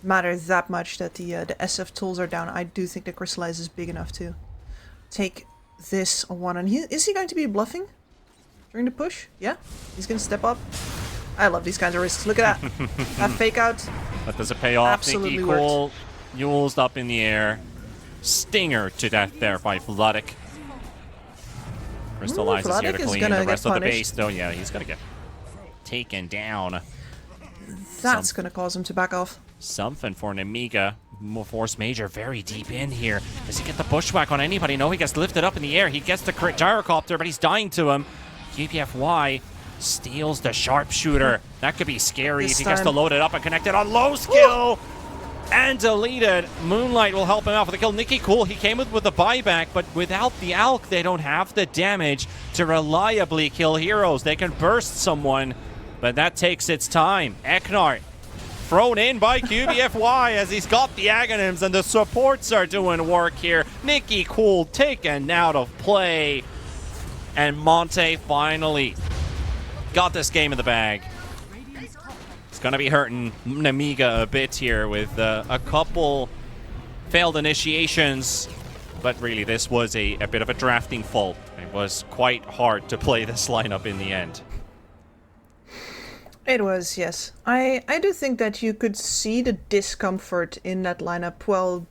Speaker 8: matter that much that the SF tools are down. I do think the Crystallize is big enough to take this on 1. And is he going to be bluffing during the push? Yeah, he's going to step up. I love these kinds of risks. Look at that. That fake out.
Speaker 7: But does it pay off?
Speaker 8: Absolutely
Speaker 7: Nikki Cole Yule's up in the air. Stinger to death there by Vladik. Crystallize is here to clean the rest of the base, though. Yeah, he's going to get taken down.
Speaker 8: That's going to cause him to back off.
Speaker 7: Something for an Amiga. Force Major very deep in here. Does he get the bushwhack on anybody? No, he gets lifted up in the air. He gets the crit gyrocopter, but he's dying to him. QPFY steals the sharpshooter. That could be scary if he gets to load it up and connect it on low skill. And deleted. Moonlight will help him out for the kill. Nikki Cool, he came with the buyback, but without the Alk, they don't have the damage to reliably kill heroes. They can burst someone, but that takes its time. Eknart thrown in by QBFY as he's got the Aghanims, and the supports are doing work here. Nikki Cool taken out of play. And Monte finally got this game in the bag. Going to be hurting Namiga a bit here with a couple failed initiations, but really this was a bit of a drafting fault. It was quite hard to play this lineup in the end.
Speaker 8: It was, yes. I do think that you could see the discomfort in that lineup, well,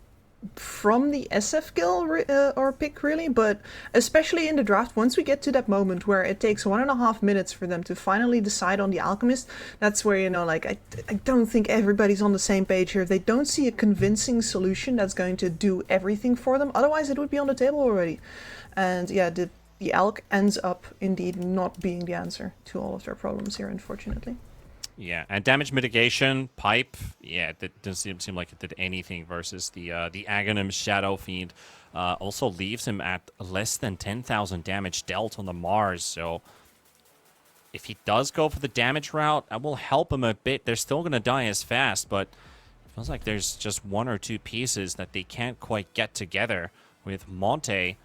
Speaker 8: from the SF kill or pick really, but especially in the draft, once we get to that moment where it takes 1.5 minutes for them to finally decide on the Alchemist, that's where, you know, like, I don't think everybody's on the same page here. They don't see a convincing solution that's going to do everything for them, otherwise it would be on the table already. And yeah, the Alk ends up indeed not being the answer to all of their problems here, unfortunately.
Speaker 7: Yeah, and damage mitigation, Pipe, yeah, that doesn't seem like it did anything versus the Aghanim Shadow Fiend. Also leaves him at less than 10,000 damage dealt on the Mars, so if he does go for the damage route, that will help him a bit. They're still going to die as fast, but it feels like there's just 1 or 2 pieces that they can't quite get together with Monte.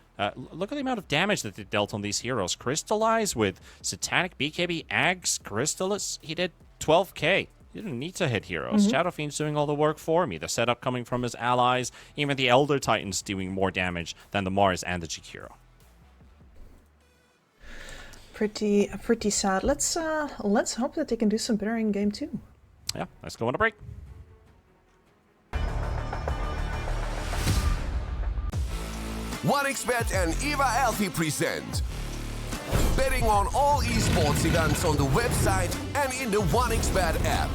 Speaker 7: Look at the amount of damage that they dealt on these heroes. Crystallize with Satanic, BKB, Ags, Crystallis, he did 12k. He didn't need to hit heroes. Shadow Fiend's doing all the work for me. The setup coming from his allies. Even the Elder Titan's doing more damage than the Mars and the Jakiro.
Speaker 8: Pretty sad. Let's hope that they can do some better in game 2.
Speaker 7: Yeah, let's go on a break.
Speaker 9: OneXBet and Eva Alfie present betting on all esports events on the website and in the OneXBet app.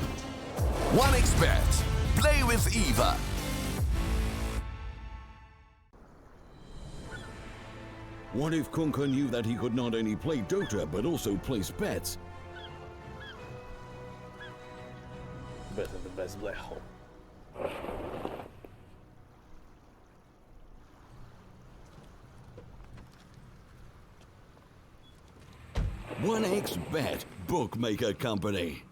Speaker 9: OneXBet. Play with Eva.
Speaker 10: What if Kunka knew that he could not only play Dota but also place bets?
Speaker 11: Better the best black hole.
Speaker 10: OneXBet, bookmaker company.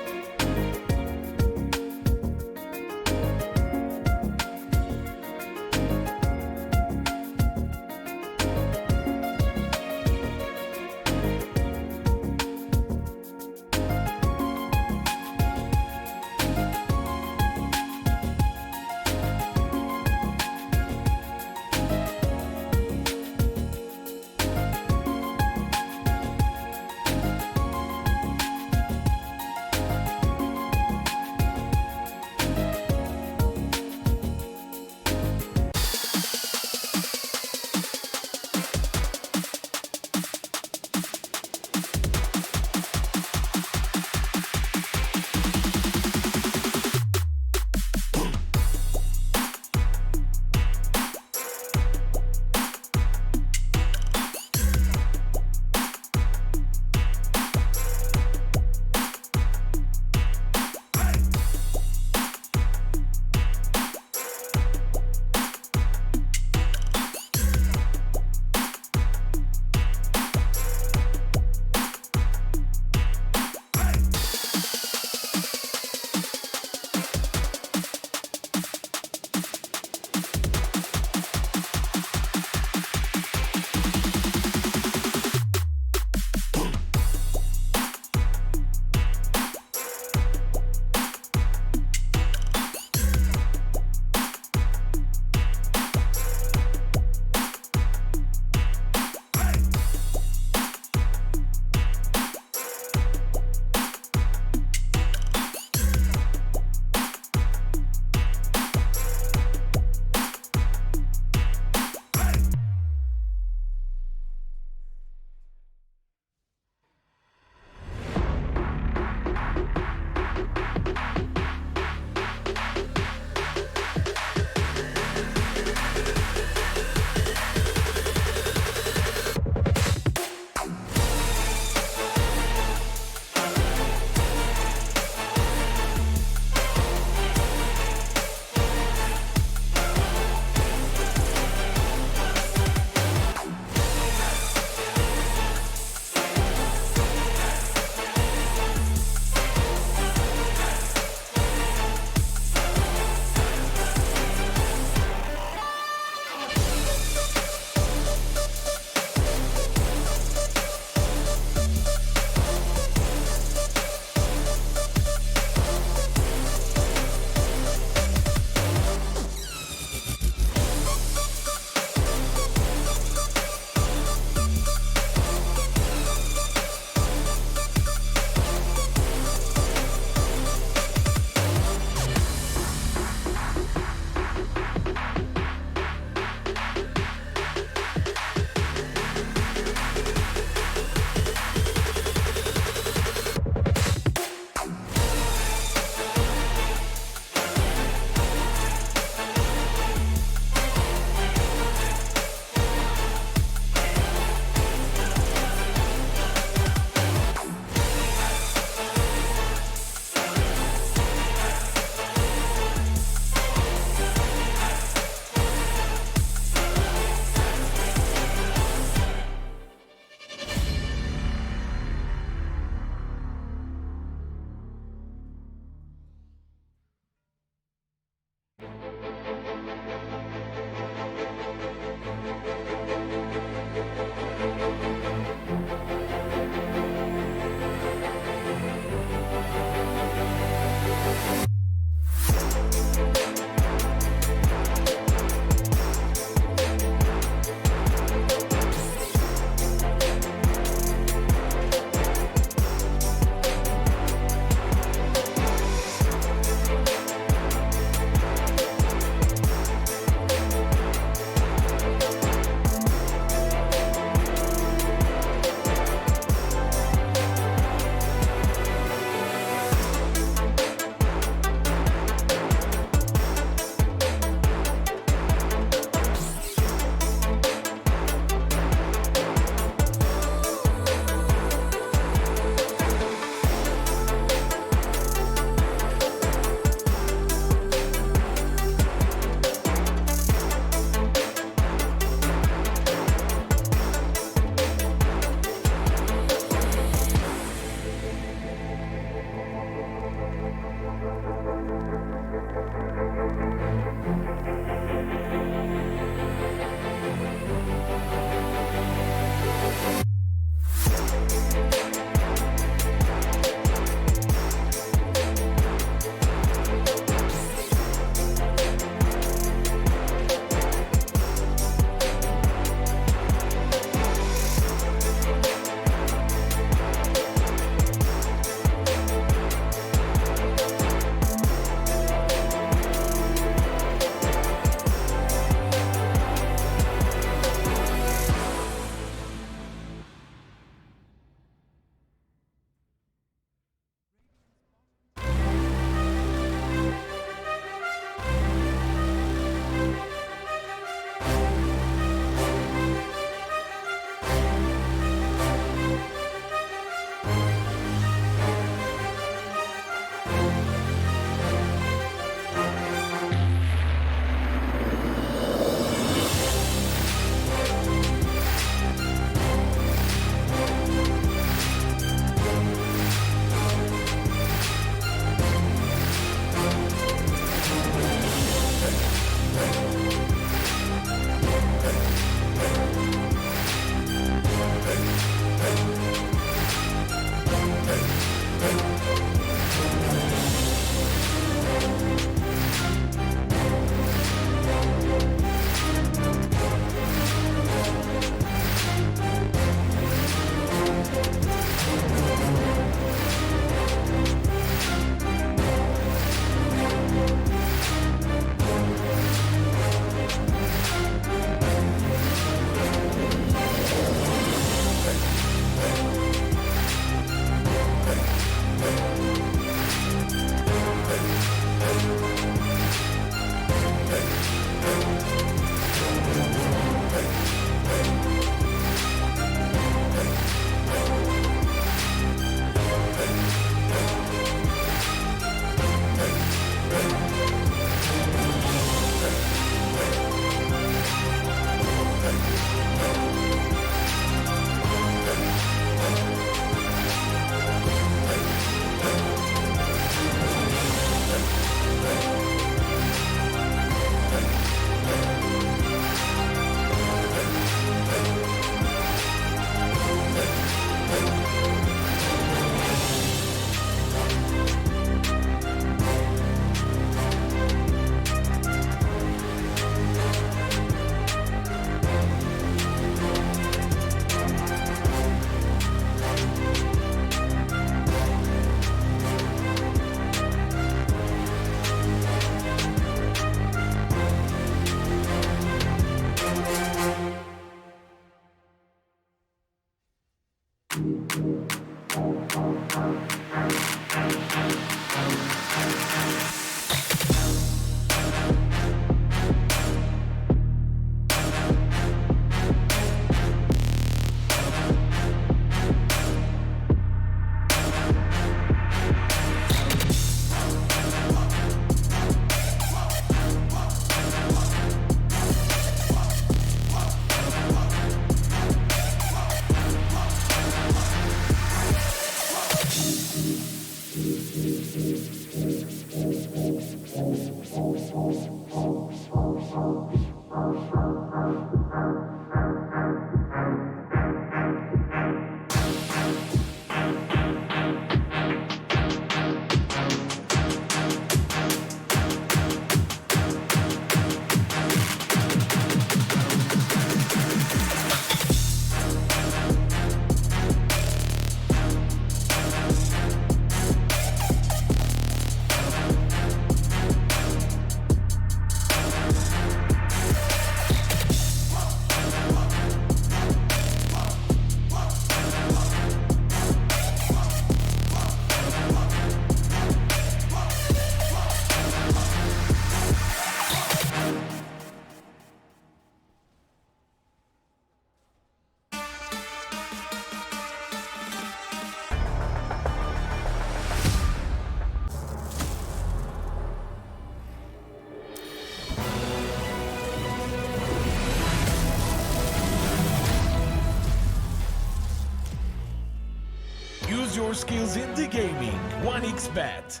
Speaker 2: skills in the gaming. 1xBet.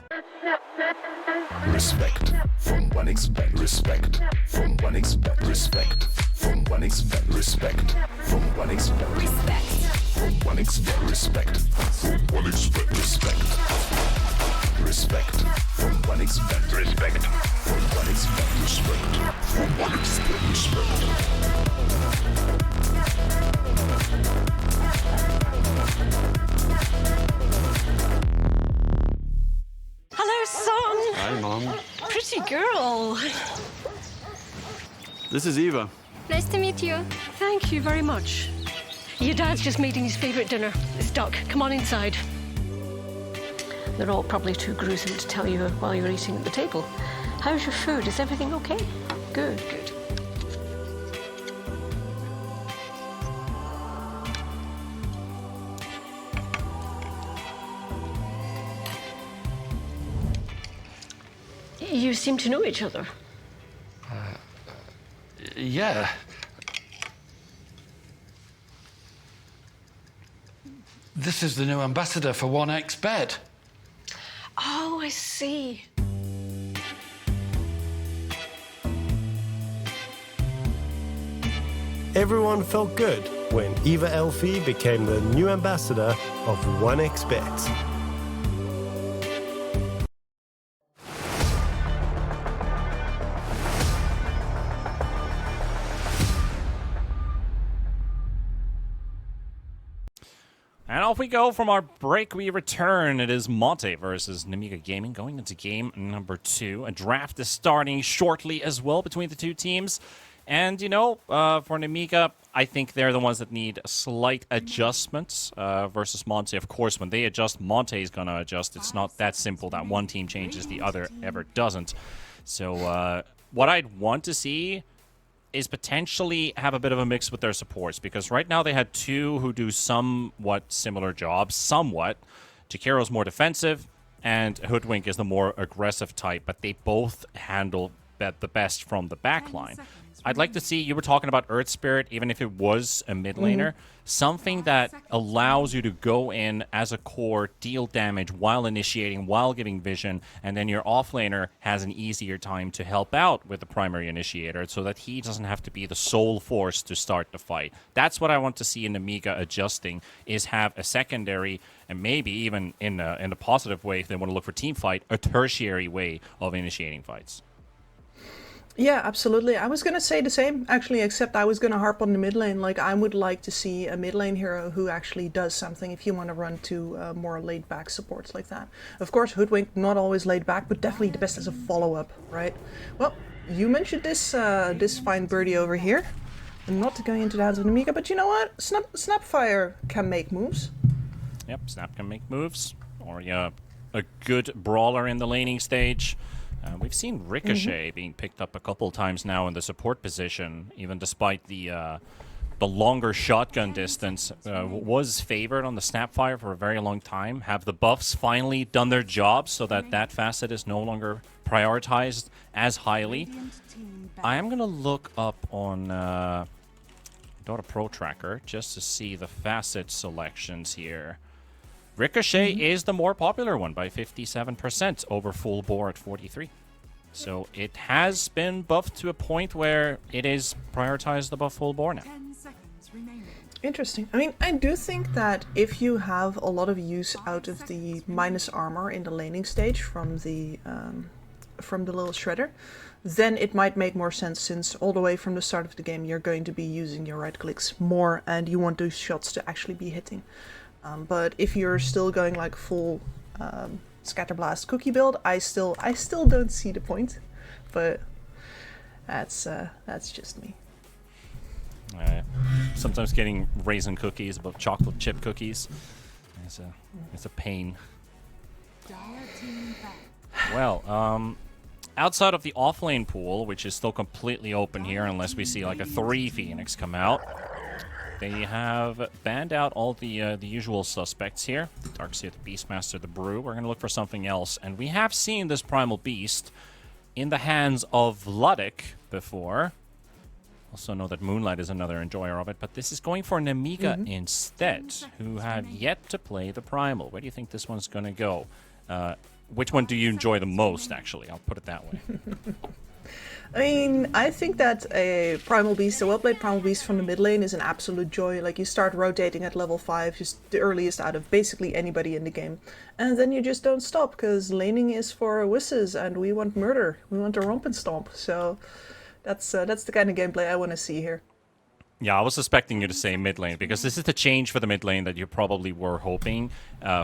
Speaker 1: Respect from 1xBet. Respect from 1xBet. Respect from 1xBet. Respect from 1xBet. Respect from 1xBet. Respect from 1xBet. Respect. Respect from 1xBet. Respect from 1xBet. Respect from 1xBet. Respect.
Speaker 4: Hello, son.
Speaker 13: Hi, Mom.
Speaker 4: Pretty girl.
Speaker 13: This is Eva.
Speaker 14: Nice to meet you.
Speaker 4: Thank you very much. Your dad's just making his favourite dinner. It's duck. Come on inside. They're all probably too gruesome to tell you while you're eating at the table. How's your food? Is everything okay? Good, good. You seem to know each other.
Speaker 5: Yeah. This is the new ambassador for 1xBet.
Speaker 4: Oh, I see.
Speaker 6: Everyone felt good when Eva Elfie became the new ambassador of 1xBet.
Speaker 7: And off we go from our break. We return. It is Monte versus Namiga Gaming going into game number 2. A draft is starting shortly as well between the two teams. And, you know, for Namiga, I think they're the ones that need slight adjustments versus Monte. Of course, when they adjust, Monte is going to adjust. It's not that simple that one team changes, the other ever doesn't. So what I'd want to see is potentially have a bit of a mix with their supports, because right now they had two who do somewhat similar jobs, Jakiro's more defensive, and Hoodwink is the more aggressive type, but they both handle the best from the back line. I'd like to see, you were talking about Earth Spirit, even if it was a mid laner, something that allows you to go in as a core, deal damage while initiating, while giving vision, and then your offlaner has an easier time to help out with the primary initiator so that he doesn't have to be the sole force to start the fight. That's what I want to see in Amiga adjusting, is have a secondary, and maybe even in a positive way, if they want to look for team fight, a tertiary way of initiating fights.
Speaker 8: Yeah, absolutely. I was going to say the same, actually, except I was going to harp on the mid lane. Like, I would like to see a mid lane hero who actually does something if you want to run to more laid-back supports like that. Of course, Hoodwink, not always laid back, but definitely the best as a follow-up, right? Well, you mentioned this this fine birdie over here. I'm not going into that with Amiga, but you know what? Snapfire can make moves.
Speaker 7: Yep, Snap can make moves. Or a good brawler in the laning stage. We've seen Ricochet being picked up a couple times now in the support position, even despite the longer shotgun distance. Was favored on the Snapfire for a very long time. Have the buffs finally done their job so that that facet is no longer prioritized as highly? I am going to look up on Dota Pro Tracker just to see the facet selections here. Ricochet is the more popular one by 57% over full bore at 43. So it has been buffed to a point where it is prioritized above full bore now.
Speaker 8: Interesting. I mean, I do think that if you have a lot of use out of the minus armor in the laning stage from the little shredder, then it might make more sense, since all the way from the start of the game you're going to be using your right clicks more and you want those shots to actually be hitting. But if you're still going like full Scatterblast cookie build, I still don't see the point. But that's just me.
Speaker 7: Sometimes getting raisin cookies above chocolate chip cookies, it's a pain. Well, outside of the offlane pool, which is still completely open here unless we see like a 3 Phoenix come out, they have banned out all the usual suspects here. Darkseer, the Beastmaster, the Brew. We're going to look for something else. And we have seen this Primal Beast in the hands of Luddick before. Also know that Moonlight is another enjoyer of it, but this is going for Namiga instead, who have yet to play the Primal. Where do you think this one's going to go? Which one do you enjoy the most, actually? I'll put it that way.
Speaker 8: I mean, I think that a Primal Beast, a well-played Primal Beast from the mid lane is an absolute joy. Like, you start rotating at level 5, just the earliest out of basically anybody in the game. And then you just don't stop, because laning is for wusses, and we want murder. We want to romp and stomp. So that's the kind of gameplay I want to see here.
Speaker 7: Yeah, I was expecting you to say mid lane, because this is the change for the mid lane that you probably were hoping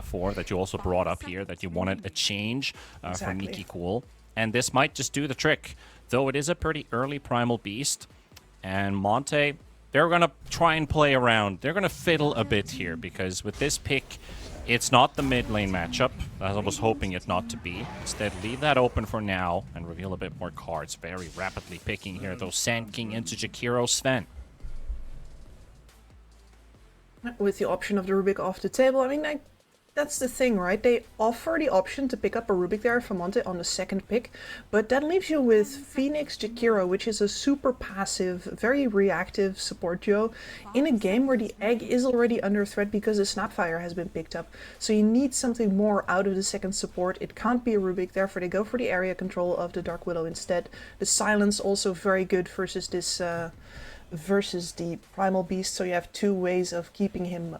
Speaker 7: for, that you also brought up here, that you wanted a change for Miki Cool. And this might just do the trick. Though it is a pretty early Primal Beast. And Monte, they're going to try and play around. They're going to fiddle a bit here, because with this pick, it's not the mid lane matchup, as I was hoping it not to be. Instead, leave that open for now and reveal a bit more cards. Very rapidly picking here, though. Sand King into Jakiro. Sven.
Speaker 8: With the option of the Rubik off the table, I mean, that's the thing, right? They offer the option to pick up a Rubik there for Monte on the second pick, but that leaves you with Phoenix Jakiro, which is a super passive, very reactive support duo in a game where the egg is already under threat because the Snapfire has been picked up. So you need something more out of the second support. It can't be a Rubik, therefore they go for the area control of the Dark Widow instead. The silence also very good versus this versus the Primal Beast, so you have two ways of keeping him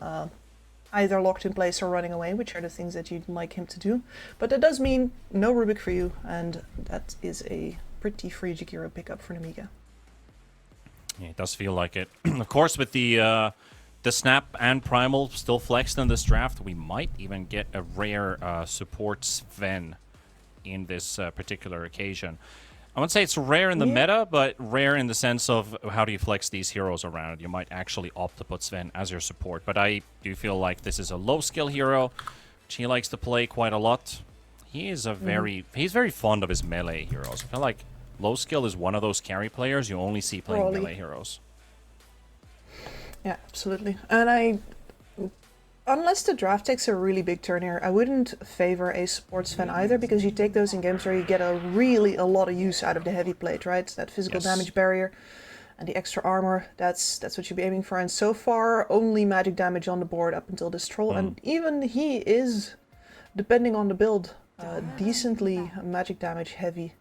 Speaker 8: either locked in place or running away, which are the things that you'd like him to do. But that does mean no Rubik for you, and that is a pretty free Jakiro pickup for Namiga.
Speaker 7: Yeah, it does feel like it. Of course, with the Snap and Primal still flexed in this draft, we might even get a rare support Sven in this particular occasion. I wouldn't say it's rare in the meta, but rare in the sense of how do you flex these heroes around. You might actually opt to put Sven as your support, but I do feel like this is a low-skill hero, which he likes to play quite a lot. He is a he's very fond of his melee heroes. I feel like low-skill is one of those carry players you only see playing melee heroes.
Speaker 8: Yeah, absolutely. And unless the draft takes a really big turn here, I wouldn't favor a support Sven either, because you take those in games where you get a lot of use out of the heavy plate, right? That physical damage barrier and the extra armor, that's what you'd be aiming for. And so far, only magic damage on the board up until this troll. And even he is, depending on the build, decently magic damage heavy.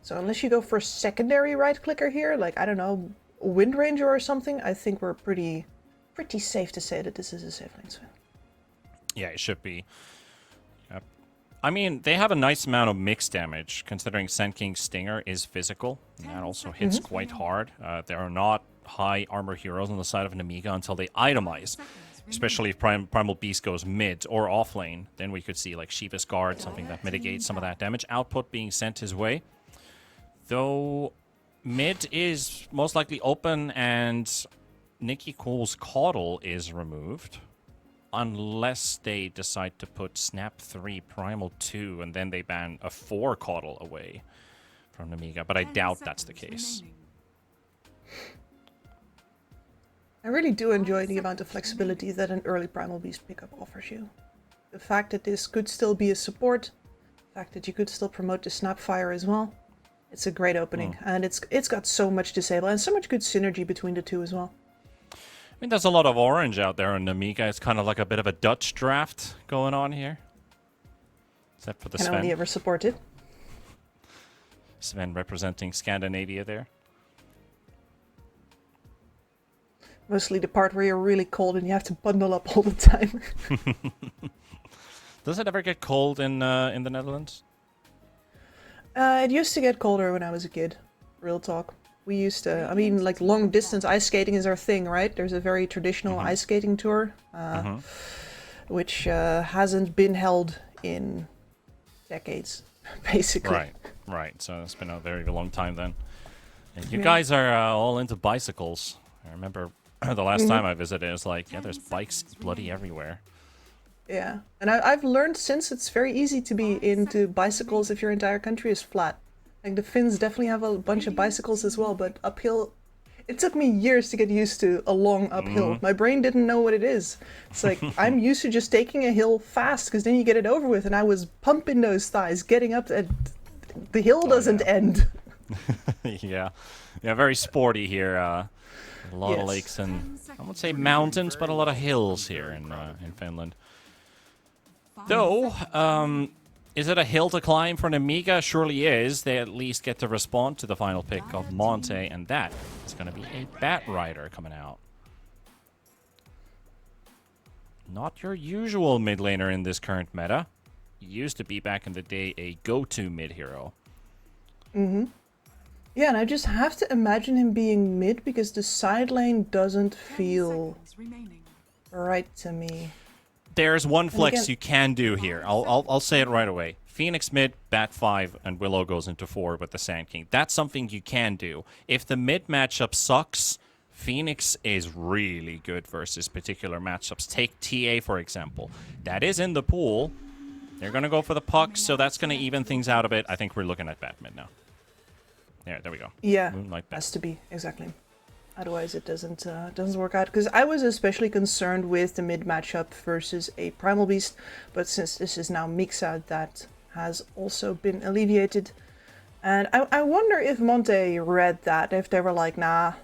Speaker 8: So unless you go for a secondary right clicker here, like, I don't know, Wind Ranger or something, I think we're pretty safe to say that this is a safe lane Sven.
Speaker 7: Yeah, it should be. Yep. I mean, they have a nice amount of mixed damage, considering Sand King's Stinger is physical, and that also hits quite hard. There are not high armor heroes on the side of Namiga until they itemize, especially if Primal Beast goes mid or off lane. Then we could see like Shiva's Guard, something that mitigates some of that damage output being sent his way. Though mid is most likely open, and Nikki Cole's Caudle is removed. Unless they decide to put Snap 3, Primal 2, and then they ban a 4 Caudle away from Namiga. But I doubt that's the case.
Speaker 8: I really do enjoy the amount of flexibility that an early Primal Beast pickup offers you. The fact that this could still be a support, the fact that you could still promote the Snapfire as well. It's a great opening, and it's got so much disable and so much good synergy between the two as well.
Speaker 7: I mean, there's a lot of orange out there on Namiga. It's kind of like a bit of a Dutch draft going on here. Except for the Sven.
Speaker 8: Can only ever support it.
Speaker 7: Sven representing Scandinavia there.
Speaker 8: Mostly the part where you're really cold and you have to bundle up all the time.
Speaker 7: Does it ever get cold in the Netherlands?
Speaker 8: It used to get colder when I was a kid. Real talk. We used to, I mean, like, long distance ice skating is our thing, right? There's a very traditional ice skating tour, which hasn't been held in decades, basically.
Speaker 7: Right. So it's been a very long time then. And you guys are all into bicycles. I remember the last time I visited, it was like, yeah, there's bikes bloody everywhere.
Speaker 8: Yeah, and I've learned since it's very easy to be into bicycles if your entire country is flat. Like, the Finns definitely have a bunch of bicycles as well, but uphill, it took me years to get used to a long uphill. My brain didn't know what it is. It's like, I'm used to just taking a hill fast, because then you get it over with, and I was pumping those thighs, getting up, and the hill doesn't end.
Speaker 7: Yeah, very sporty here. A lot of
Speaker 8: Yes.
Speaker 7: lakes and I won't say mountains, but a lot of hills here in Finland. Though, is it a hill to climb for an Amiga? Surely is. They at least get to respond to the final pick of Monte, and that is going to be a Bat Rider coming out. Not your usual mid laner in this current meta. Used to be back in the day a go-to mid hero.
Speaker 8: Yeah, and I just have to imagine him being mid because the side lane doesn't feel right to me.
Speaker 7: There's one flex
Speaker 8: again-
Speaker 7: you can do here. I'll say it right away. Phoenix mid, Bat 5, and Willow goes into 4 with the Sand King. That's something you can do. If the mid matchup sucks, Phoenix is really good versus particular matchups. Take TA, for example. That is in the pool. They're going to go for the puck, so that's going to even things out a bit. I think we're looking at Bat mid now. There we go.
Speaker 8: Yeah,
Speaker 7: Moonlight Bat.
Speaker 8: has to be, exactly. Otherwise it doesn't work out. Because I was especially concerned with the mid matchup versus a Primal Beast, but since this is now Mixa, that has also been alleviated. And I wonder if Monte read that, if they were like, nah,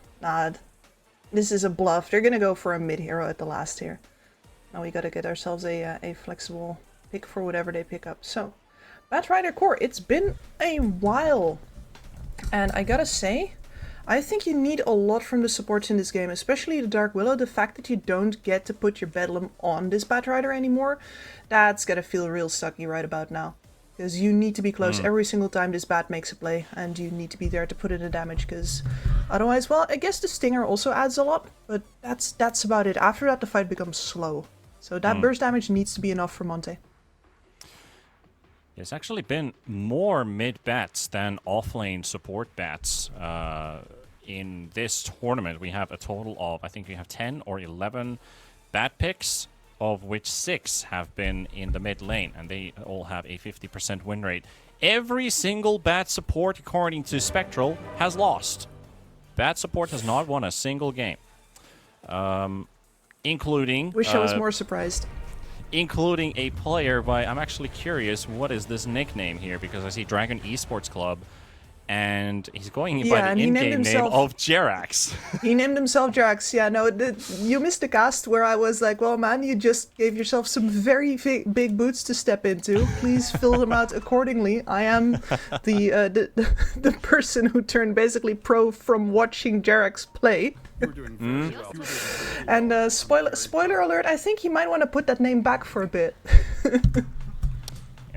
Speaker 8: this is a bluff. They're gonna go for a mid hero at the last here. Now we gotta get ourselves a flexible pick for whatever they pick up. So, Bat Rider Core, it's been a while. And I gotta say, I think you need a lot from the supports in this game, especially the Dark Willow. The fact that you don't get to put your Bedlam on this Bat Rider anymore, that's gonna feel real sucky right about now. Because you need to be close every single time this Bat makes a play, and you need to be there to put in the damage, because otherwise, well, I guess the Stinger also adds a lot, but that's about it. After that, the fight becomes slow. So that burst damage needs to be enough for Monte.
Speaker 7: There's actually been more mid bats than offlane support bats in this tournament. We have a total of, I think we have 10 or 11 bat picks, of which 6 have been in the mid lane, and they all have a 50% win rate. Every single bat support, according to Spectral, has lost. Bat support has not won a single game, including...
Speaker 8: Wish I was more surprised.
Speaker 7: Including a player by, I'm actually curious, what is this nickname here? Because I see Dragon Esports Club, and he's going by the in-game name of Jerax.
Speaker 8: He named himself Jerax. Yeah, no, you missed the cast where I was like, well, man, you just gave yourself some very big boots to step into. Please fill them out accordingly. I am the person who turned basically pro from watching Jerax play.
Speaker 12: You're doing very well.
Speaker 8: And spoiler alert, I think he might want to put that name back for a bit.
Speaker 7: Yeah,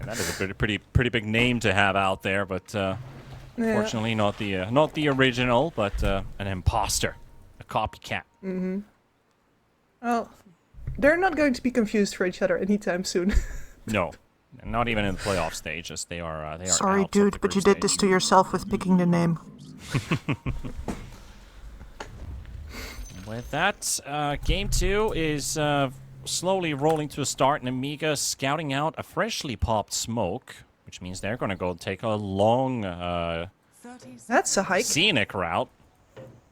Speaker 7: that is a pretty big name to have out there, but unfortunately not the original, but an imposter, a copycat.
Speaker 8: Well, they're not going to be confused for each other anytime soon.
Speaker 7: No, not even in the playoff stages. They are.
Speaker 8: Sorry,
Speaker 7: out of
Speaker 8: dude,
Speaker 7: the
Speaker 8: but
Speaker 7: group
Speaker 8: you did
Speaker 7: stage.
Speaker 8: this to yourself with picking the name.
Speaker 7: With that, game 2 is slowly rolling to a start, and Amiga scouting out a freshly popped smoke, which means they're going to go take a long
Speaker 8: That's a hike.
Speaker 7: scenic route.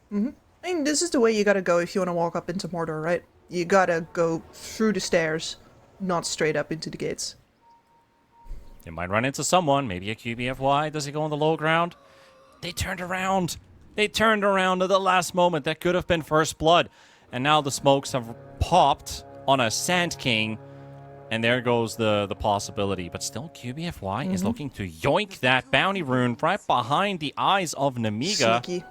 Speaker 8: I mean, this is the way you gotta go if you want to walk up into Mordor, right? You gotta go through the stairs, not straight up into the gates.
Speaker 7: They might run into someone, maybe a QBFY. Does he go on the low ground? They turned around. They turned around at the last moment. That could have been first blood. And now the smokes have popped on a Sand King. And there goes the possibility. But still, QBFY is looking to yoink that bounty rune right behind the eyes of Namiga.
Speaker 8: Sneaky.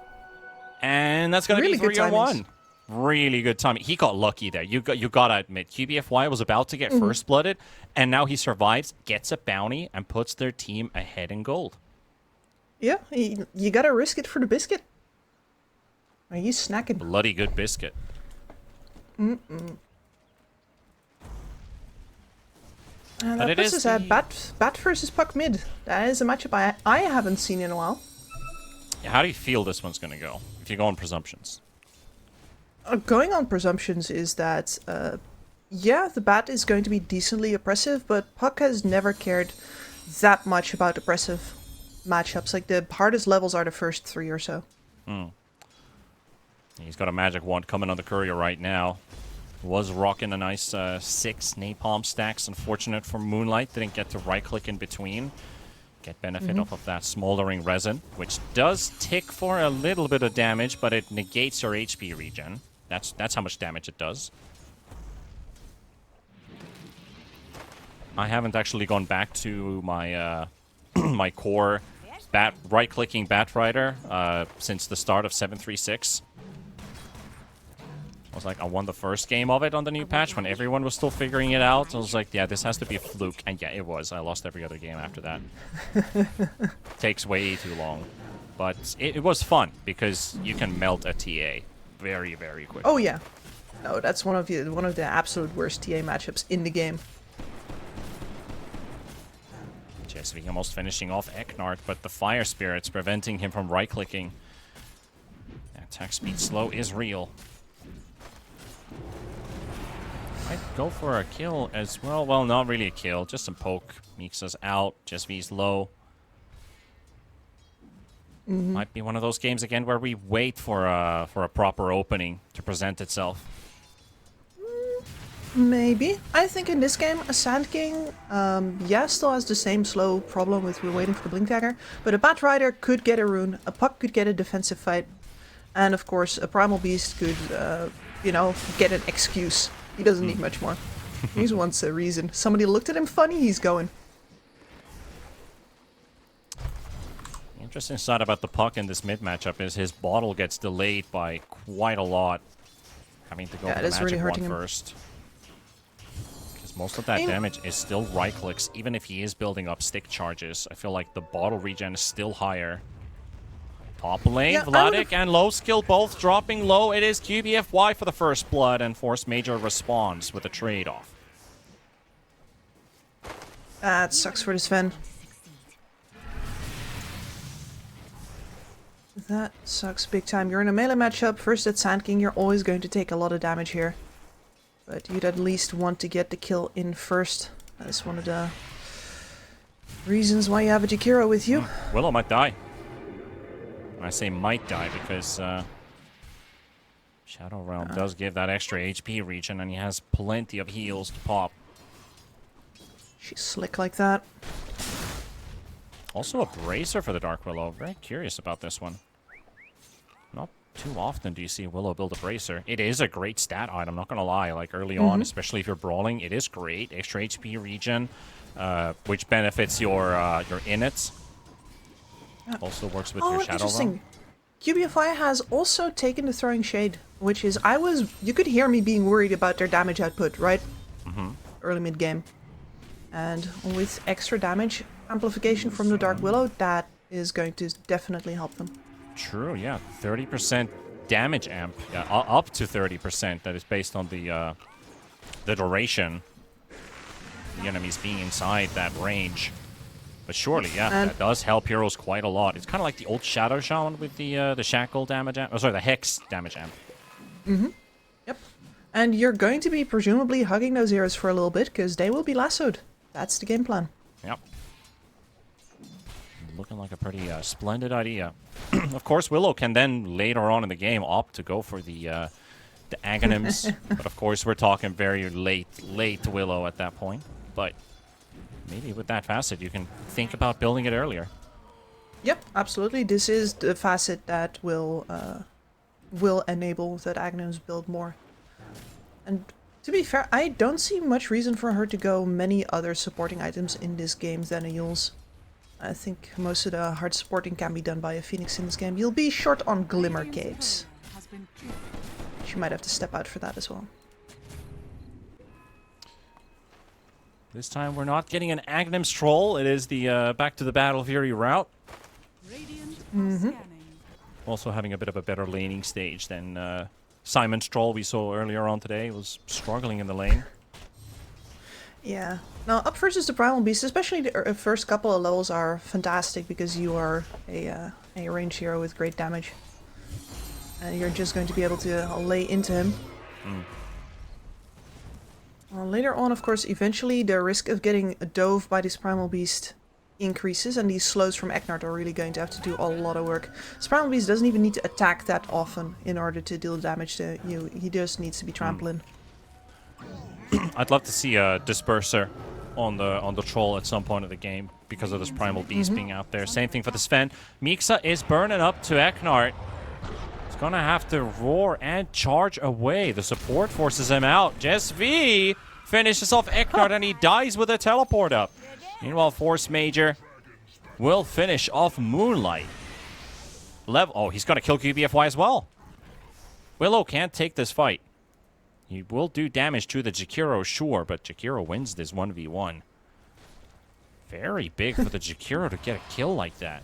Speaker 7: And that's going to
Speaker 8: Really
Speaker 7: be
Speaker 8: good
Speaker 7: 3-on-1. Really good timing. He got lucky there. You gotta admit, QBFY was about to get first blooded, and now he survives, gets a bounty, and puts their team ahead in gold.
Speaker 8: Yeah, you gotta risk it for the biscuit. Are you snacking?
Speaker 7: Bloody good biscuit.
Speaker 8: And
Speaker 7: But
Speaker 8: that
Speaker 7: it
Speaker 8: puts
Speaker 7: is
Speaker 8: us at Bat versus Puck mid. That is a matchup I haven't seen in a while.
Speaker 7: How do you feel this one's gonna go if you go on presumptions?
Speaker 8: Going on presumptions is that, yeah, the Bat is going to be decently oppressive, but Puck has never cared that much about oppressive matchups. Like, the hardest levels are the first 3 or so.
Speaker 7: He's got a magic wand coming on the courier right now. Was rocking a nice 6 napalm stacks. Unfortunate for Moonlight, didn't get to right click in between. Get benefit off of that smoldering resin, which does tick for a little bit of damage, but it negates your HP regen. That's how much damage it does. I haven't actually gone back to my my core right-clicking Batrider since the start of 7.3.6. I was like, I won the first game of it on the new patch when everyone was still figuring it out. I was like, yeah, this has to be a fluke. And yeah, it was. I lost every other game after that. Takes way too long. But it was fun because you can melt a TA very, very quickly.
Speaker 8: Oh, yeah. No, that's one of the absolute worst TA matchups in the game.
Speaker 7: Jesvik almost finishing off Eknard, but the Fire Spirit's preventing him from right-clicking. Attack speed slow is real. Might go for a kill as well. Well, not really a kill, just some poke. Mixa's out, Jesvik's low. Might be one of those games again where we wait for a proper opening to present itself.
Speaker 8: Maybe. I think in this game, a Sand King, yeah, still has the same slow problem with we're waiting for the Blink Dagger, but a Batrider could get a rune, a Puck could get a defensive fight, and of course a Primal Beast could, you know, get an excuse. He doesn't need much more. He just wants a reason. Somebody looked at him funny, he's going.
Speaker 7: The interesting side about the Puck in this mid matchup is his bottle gets delayed by quite a lot. Having to go for the magic
Speaker 8: really hurting
Speaker 7: one
Speaker 8: him.
Speaker 7: first. Most of that damage is still right clicks, even if he is building up stick charges. I feel like the bottle regen is still higher. Top lane,
Speaker 8: Yeah,
Speaker 7: Vladik and low skill both dropping low. It is QBFY for the first blood, and Force Major responds with a trade-off.
Speaker 8: That sucks for the Sven. That sucks big time. You're in a melee matchup. First at Sand King, you're always going to take a lot of damage here. But you'd at least want to get the kill in first. That's one of the reasons why you have a Jakiro with you.
Speaker 7: Willow might die. I say might die because Shadow Realm does give that extra HP regen, and he has plenty of heals to pop.
Speaker 8: She's slick like that.
Speaker 7: Also a Bracer for the Dark Willow. Very curious about this one. Not too often do you see Willow build a Bracer. It is a great stat item, not gonna lie. Like early on, especially if you're brawling, it is great. Extra HP regen, which benefits your inits. Also works with your Shadow
Speaker 8: interesting.
Speaker 7: Realm.
Speaker 8: QBFI has also taken the Throwing Shade, which is, you could hear me being worried about their damage output, right? Early mid game. And with extra damage amplification from the Dark Willow, that is going to definitely help them.
Speaker 7: True, yeah. 30% damage amp. Yeah, up to 30%. That is based on the duration. The enemies being inside that range. But surely, yeah, that does help heroes quite a lot. It's kind of like the old Shadow Shaman with the Shackle damage amp. Oh, sorry, the Hex damage amp.
Speaker 8: Yep. And you're going to be presumably hugging those heroes for a little bit, because they will be lassoed. That's the game plan.
Speaker 7: Yep. Looking like a pretty splendid idea. Of course, Willow can then later on in the game opt to go for the Aghanims. But of course, we're talking very late Willow at that point. But maybe with that facet, you can think about building it earlier.
Speaker 8: Yep, absolutely. This is the facet that will enable that Aghanims build more. And to be fair, I don't see much reason for her to go many other supporting items in this game than a Yule's. I think most of the hard supporting can be done by a Phoenix in this game. You'll be short on Glimmer Capes. She might have to step out for that as well.
Speaker 7: This time we're not getting an Aghanims troll. It is the back to the Battle Fury route. Also having a bit of a better laning stage than Simon's troll we saw earlier on today. Was struggling in the lane.
Speaker 8: Yeah. Now, up versus the Primal Beast, especially the first couple of levels are fantastic because you are a ranged hero with great damage. And you're just going to be able to lay into him. Later on, of course, eventually the risk of getting dove by this Primal Beast increases, and these slows from Eknard are really going to have to do a lot of work. This Primal Beast doesn't even need to attack that often in order to deal damage to you. He just needs to be trampling.
Speaker 7: I'd love to see a Disperser on the troll at some point of the game because of this primal beast being out there. Same thing for the Sven. Mixa is burning up to Eknart. He's gonna have to roar and charge away. The support forces him out. Jess V finishes off Eknart and he dies with a teleport up. Meanwhile, Force Major will finish off Moonlight. Oh, he's gonna kill QBFY as well. Willow can't take this fight. He will do damage to the Jakiro, sure, but Jakiro wins this 1v1. Very big for the Jakiro to get a kill like that.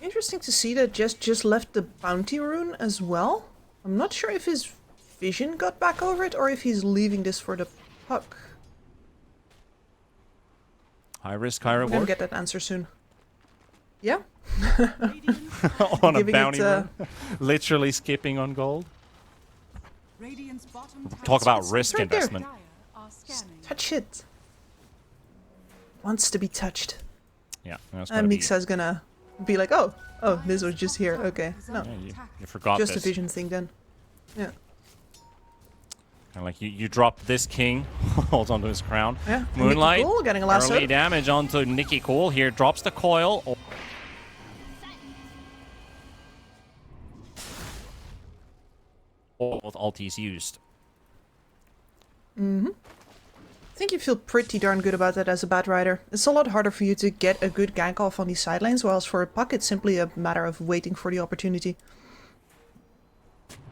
Speaker 8: Interesting to see that just left the bounty rune as well. I'm not sure if his vision got back over it or if he's leaving this for the puck.
Speaker 7: High risk, high
Speaker 8: We're
Speaker 7: reward.
Speaker 8: gonna get that answer soon. Yeah.
Speaker 7: On a
Speaker 8: Giving
Speaker 7: bounty
Speaker 8: it,
Speaker 7: rune. Literally skipping on gold. Talk about risk
Speaker 8: right there.
Speaker 7: investment.
Speaker 8: Touch it. Wants to be touched.
Speaker 7: Yeah. That's
Speaker 8: And Mixa's gonna be like, oh, this was just here. Okay. No.
Speaker 7: Yeah, you forgot
Speaker 8: Just
Speaker 7: this.
Speaker 8: a vision thing then. Yeah.
Speaker 7: And like you drop this king, holds onto his crown.
Speaker 8: Yeah. and
Speaker 7: Moonlight,
Speaker 8: Nikki Cool getting a lasso.
Speaker 7: early damage onto Nikki Cool here. Drops the coil. Both ultis used.
Speaker 8: I think you feel pretty darn good about that as a Bat Rider. It's a lot harder for you to get a good gank off on these side lanes, whilst for a puck it's simply a matter of waiting for the opportunity.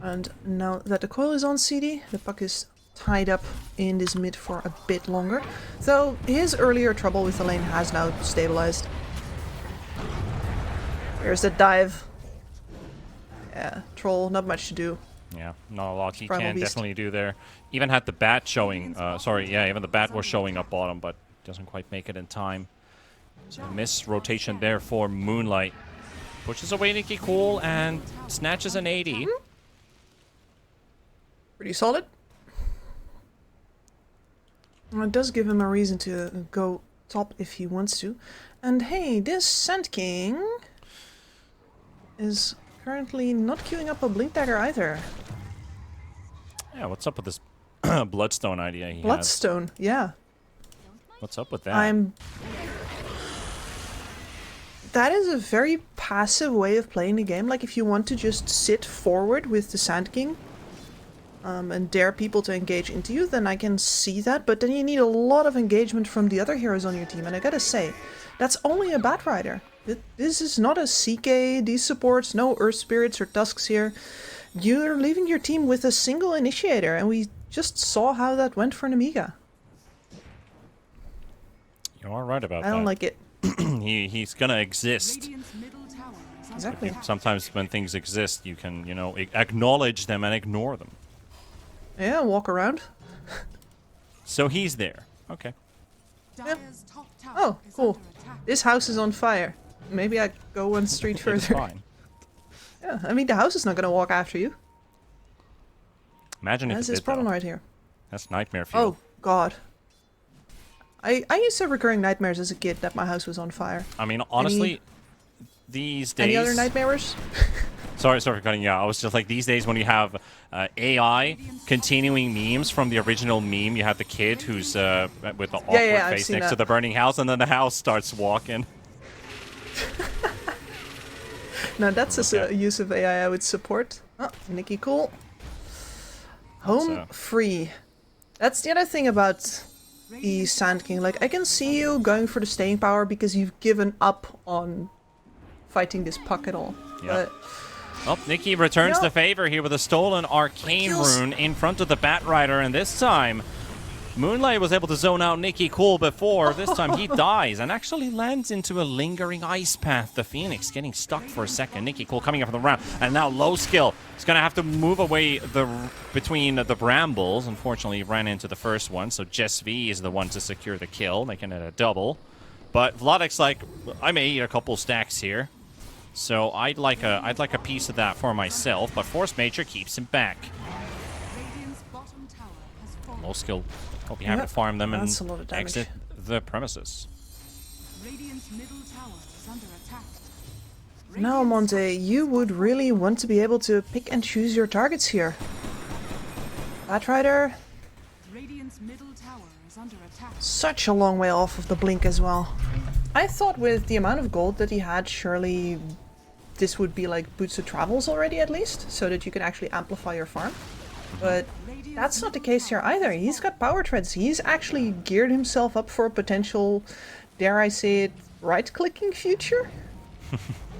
Speaker 8: And now that the coil is on CD, the puck is tied up in this mid for a bit longer. Though his earlier trouble with the lane has now stabilized. Here's the dive. Yeah, troll, not much to do.
Speaker 7: Yeah, not a lot he
Speaker 8: Primal
Speaker 7: can
Speaker 8: Beast.
Speaker 7: definitely do there. Even had the bat showing, even the bat was showing up bottom, but doesn't quite make it in time. So miss rotation there for Moonlight. Pushes away Nikki Cool and snatches an 80.
Speaker 8: Pretty solid. Well, it does give him a reason to go top if he wants to. And hey, this Sand King is currently not queuing up a Blink Dagger either.
Speaker 7: Yeah, what's up with this Bloodstone idea he has?
Speaker 8: Bloodstone, yeah.
Speaker 7: What's up with that?
Speaker 8: That is a very passive way of playing the game. Like, if you want to just sit forward with the Sand King and dare people to engage into you, then I can see that. But then you need a lot of engagement from the other heroes on your team. And I gotta say, that's only a Bat Rider. This is not a CK, these supports, no Earth Spirits or Tusks here. You're leaving your team with a single initiator, and we just saw how that went for Namiga.
Speaker 7: You are right about that.
Speaker 8: I don't like it.
Speaker 7: He's gonna exist.
Speaker 8: Exactly.
Speaker 7: Sometimes when things exist, you can, acknowledge them and ignore them.
Speaker 8: Yeah, walk around.
Speaker 7: So he's there. Okay.
Speaker 8: Yep. Oh, cool. This house is on fire. Maybe I go one street further.
Speaker 7: It's fine.
Speaker 8: Yeah, I mean, the house is not gonna walk after you.
Speaker 7: Imagine if
Speaker 8: That's
Speaker 7: it
Speaker 8: his
Speaker 7: did,
Speaker 8: problem
Speaker 7: though.
Speaker 8: right here.
Speaker 7: That's nightmare fuel.
Speaker 8: Oh, God. I used to have recurring nightmares as a kid that my house was on fire.
Speaker 7: I mean, honestly, these days...
Speaker 8: Any other nightmares?
Speaker 7: Sorry for cutting you out. I was just like, these days when you have AI continuing memes from the original meme, you have the kid who's with the awkward
Speaker 8: I've
Speaker 7: face
Speaker 8: seen
Speaker 7: next to
Speaker 8: that.
Speaker 7: the burning house, and then the house starts walking.
Speaker 8: No, that's a use of AI I would support. Oh, Nikki Cool. Home free. That's the other thing about the Sand King. Like, I can see you going for the staying power because you've given up on fighting this puck at all.
Speaker 7: Yeah.
Speaker 8: But
Speaker 7: Oh, Nikki returns the favor here with a stolen arcane rune in front of the Bat Rider, and this time Moonlight was able to zone out Nikki Cool before. This time he dies and actually lands into a lingering ice path. The Phoenix getting stuck for a second. Nikki Cool coming up from the round, and now low skill. He's going to have to move away between the brambles. Unfortunately, he ran into the first one, so Jess V is the one to secure the kill, making it a double. But Vladek's like, I may eat a couple stacks here. So I'd like a piece of that for myself, but Force Major keeps him back. Low skill. Hope you have to farm them and
Speaker 8: that's a lot of damage.
Speaker 7: exit the premises.
Speaker 8: now, Monte, you would really want to be able to pick and choose your targets here. Bat Rider
Speaker 3: Radiant's middle tower is under attack.
Speaker 8: Such a long way off of the blink as well. I thought with the amount of gold that he had, surely this would be like boots of travels already at least, so that you can actually amplify your farm. But that's not the case here either. He's got power treads. He's actually geared himself up for a potential, dare I say it, right-clicking future?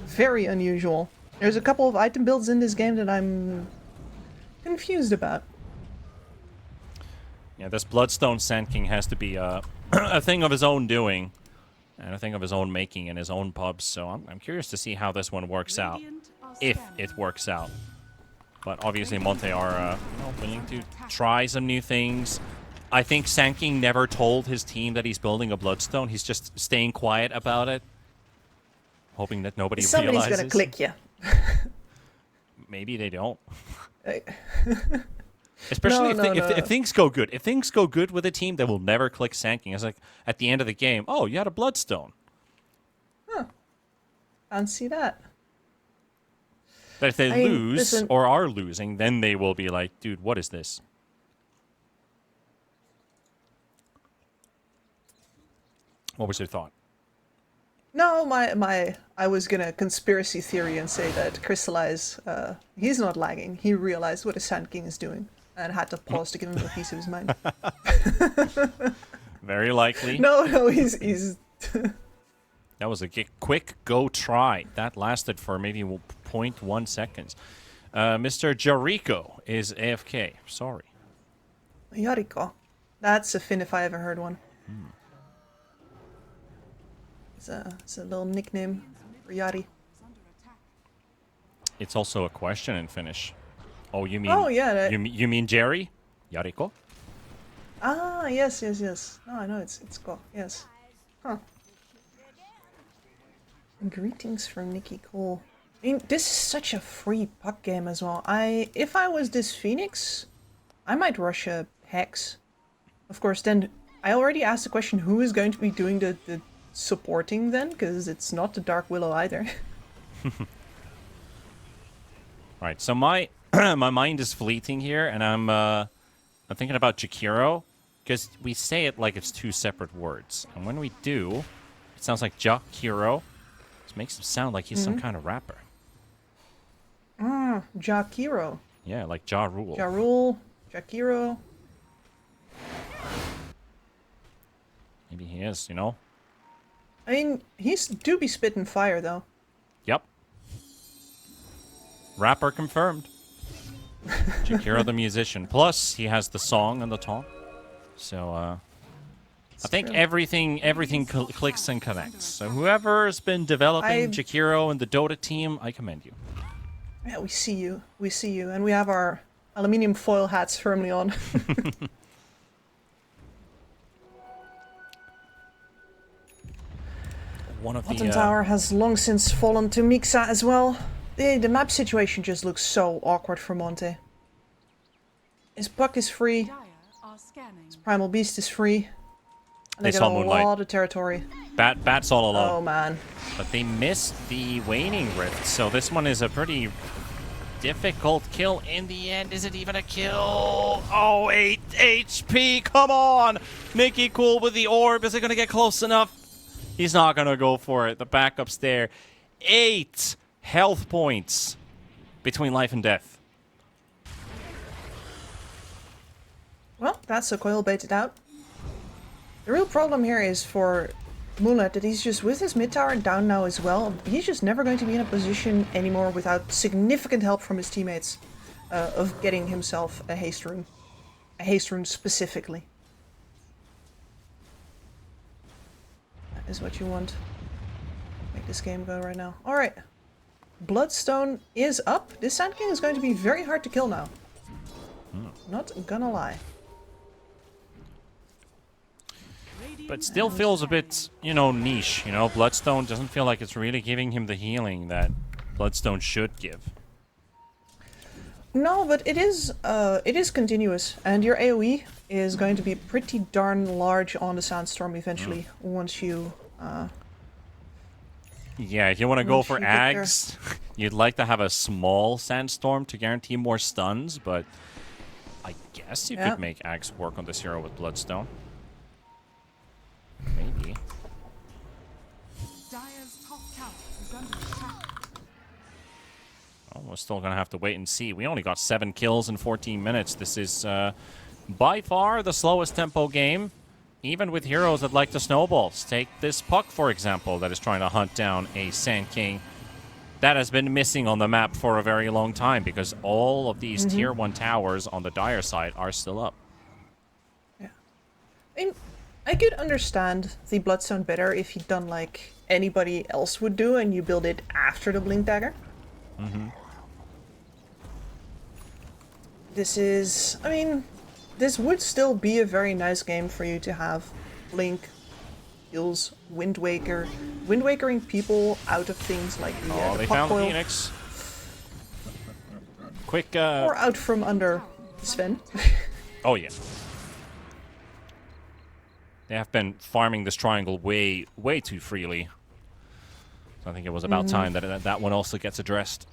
Speaker 8: Very unusual. There's a couple of item builds in this game that I'm confused about.
Speaker 7: Yeah, this Bloodstone Sand King has to be a thing of his own doing, and a thing of his own making in his own pubs. So I'm curious to see how this one works out, if it works out. But obviously Monte are willing to try some new things. I think Sand King never told his team that he's building a Bloodstone. He's just staying quiet about it, hoping that nobody realizes.
Speaker 8: Somebody's gonna click you.
Speaker 7: Maybe they don't. Especially if things go good. If things go good with a team, they will never click Sand King. It's like at the end of the game, oh, you had a Bloodstone.
Speaker 8: Huh. Fancy that.
Speaker 7: But if they lose or are losing, then they will be like, dude, what is this? What was your thought?
Speaker 8: No, I was gonna conspiracy theory and say that Crystallize, he's not lagging. He realized what a Sand King is doing and had to pause to give him a piece of his mind.
Speaker 7: Very likely.
Speaker 8: No, he's...
Speaker 7: That was a quick go try. That lasted for maybe 0.1 seconds. Mr. Jericho is AFK. Sorry.
Speaker 8: Jericho. That's a Finn if I ever heard one. It's a little nickname for Yari.
Speaker 7: It's also a question in Finnish. Oh, you mean?
Speaker 8: Oh yeah.
Speaker 7: You mean Jerry? Jariko?
Speaker 8: Ah, yes. No, I know it's go. Yes. Huh. Greetings from Nikki Cole. I mean, this is such a free puck game as well. If I was this Phoenix, I might rush a Hex. Of course, then I already asked the question: who is going to be doing the supporting then? Because it's not the Dark Willow either.
Speaker 7: Right. So my my mind is fleeting here, and I'm thinking about Jakiro, because we say it like it's two separate words, and when we do, it sounds like Jakiro. It makes him sound like he's some kind of rapper.
Speaker 8: Jakiro.
Speaker 7: Yeah, like Ja Rule.
Speaker 8: Ja Rule, Jakiro.
Speaker 7: Maybe he is, you know?
Speaker 8: I mean, he's do be spitting fire though.
Speaker 7: Yep. Rapper confirmed. Jakiro the musician. Plus, he has the song and the taunt. So, I think everything clicks and connects. So whoever's been developing Jakiro and the Dota team, I commend you.
Speaker 8: Yeah, we see you, and we have our aluminium foil hats firmly on.
Speaker 7: One of
Speaker 8: Bottom tower has long since fallen to Mixa as well. The map situation just looks so awkward for Monte. His puck is free. His primal beast is free. And they get a lot of territory.
Speaker 7: Bats all alone.
Speaker 8: Oh man.
Speaker 7: But they missed the Waning Rift, so this one is a pretty difficult kill in the end. Is it even a kill? Oh, 8 HP, come on! Nikki Cool with the orb, is it gonna get close enough? He's not gonna go for it, the backup's there. 8 health points between life and death.
Speaker 8: Well, that's a coil baited out. The real problem here is for Mulet that he's just with his mid tower down now as well. He's just never going to be in a position anymore without significant help from his teammates of getting himself a haste rune. A haste rune specifically. That is what you want. Make this game go right now. Alright. Bloodstone is up. This Sand King is going to be very hard to kill now. Not gonna lie.
Speaker 7: But still feels a bit, you know, niche. You know, Bloodstone doesn't feel like it's really giving him the healing that Bloodstone should give.
Speaker 8: No, but it is continuous, and your AoE is going to be pretty darn large on the Sandstorm eventually, once you...
Speaker 7: Yeah, if you want to go for Ags, you'd like to have a small Sandstorm to guarantee more stuns, but I guess you could make Axe work on this hero with Bloodstone. Maybe.
Speaker 3: Dire's top tower is under attack.
Speaker 7: Oh, we're still going to have to wait and see. We only got 7 kills in 14 minutes. This is by far the slowest tempo game, even with heroes that like the snowballs. Take this Puck, for example, that is trying to hunt down a Sand King. That has been missing on the map for a very long time because all of these tier 1 towers on the Dire side are still up.
Speaker 8: Yeah. I could understand the Bloodstone better if you'd done like anybody else would do and you build it after the Blink Dagger. This is... I mean, this would still be a very nice game for you to have Blink, heals, Wind Waker, Wind Wakering people out of things like the
Speaker 7: Oh,
Speaker 8: the
Speaker 7: they
Speaker 8: Puck
Speaker 7: found the
Speaker 8: Coil,
Speaker 7: Phoenix. Quick,
Speaker 8: or out from under Sven.
Speaker 7: Oh, yeah. They have been farming this triangle way too freely. So I think it was about time that that one also gets addressed.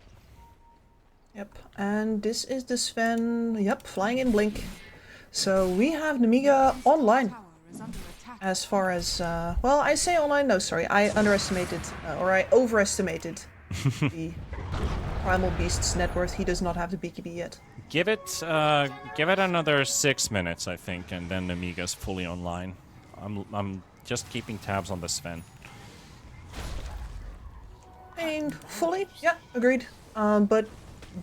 Speaker 8: Yep, and this is the Sven, yep, flying in Blink. So we have Nemiga online.
Speaker 3: Tower is under attack.
Speaker 8: As far as, well, I say online, no, sorry, I underestimated, or I overestimated the Primal Beast's net worth. He does not have the BKB yet.
Speaker 7: Give it another 6 minutes, I think, and then Nemiga's fully online. I'm just keeping tabs on the Sven.
Speaker 8: And fully, yeah, agreed. But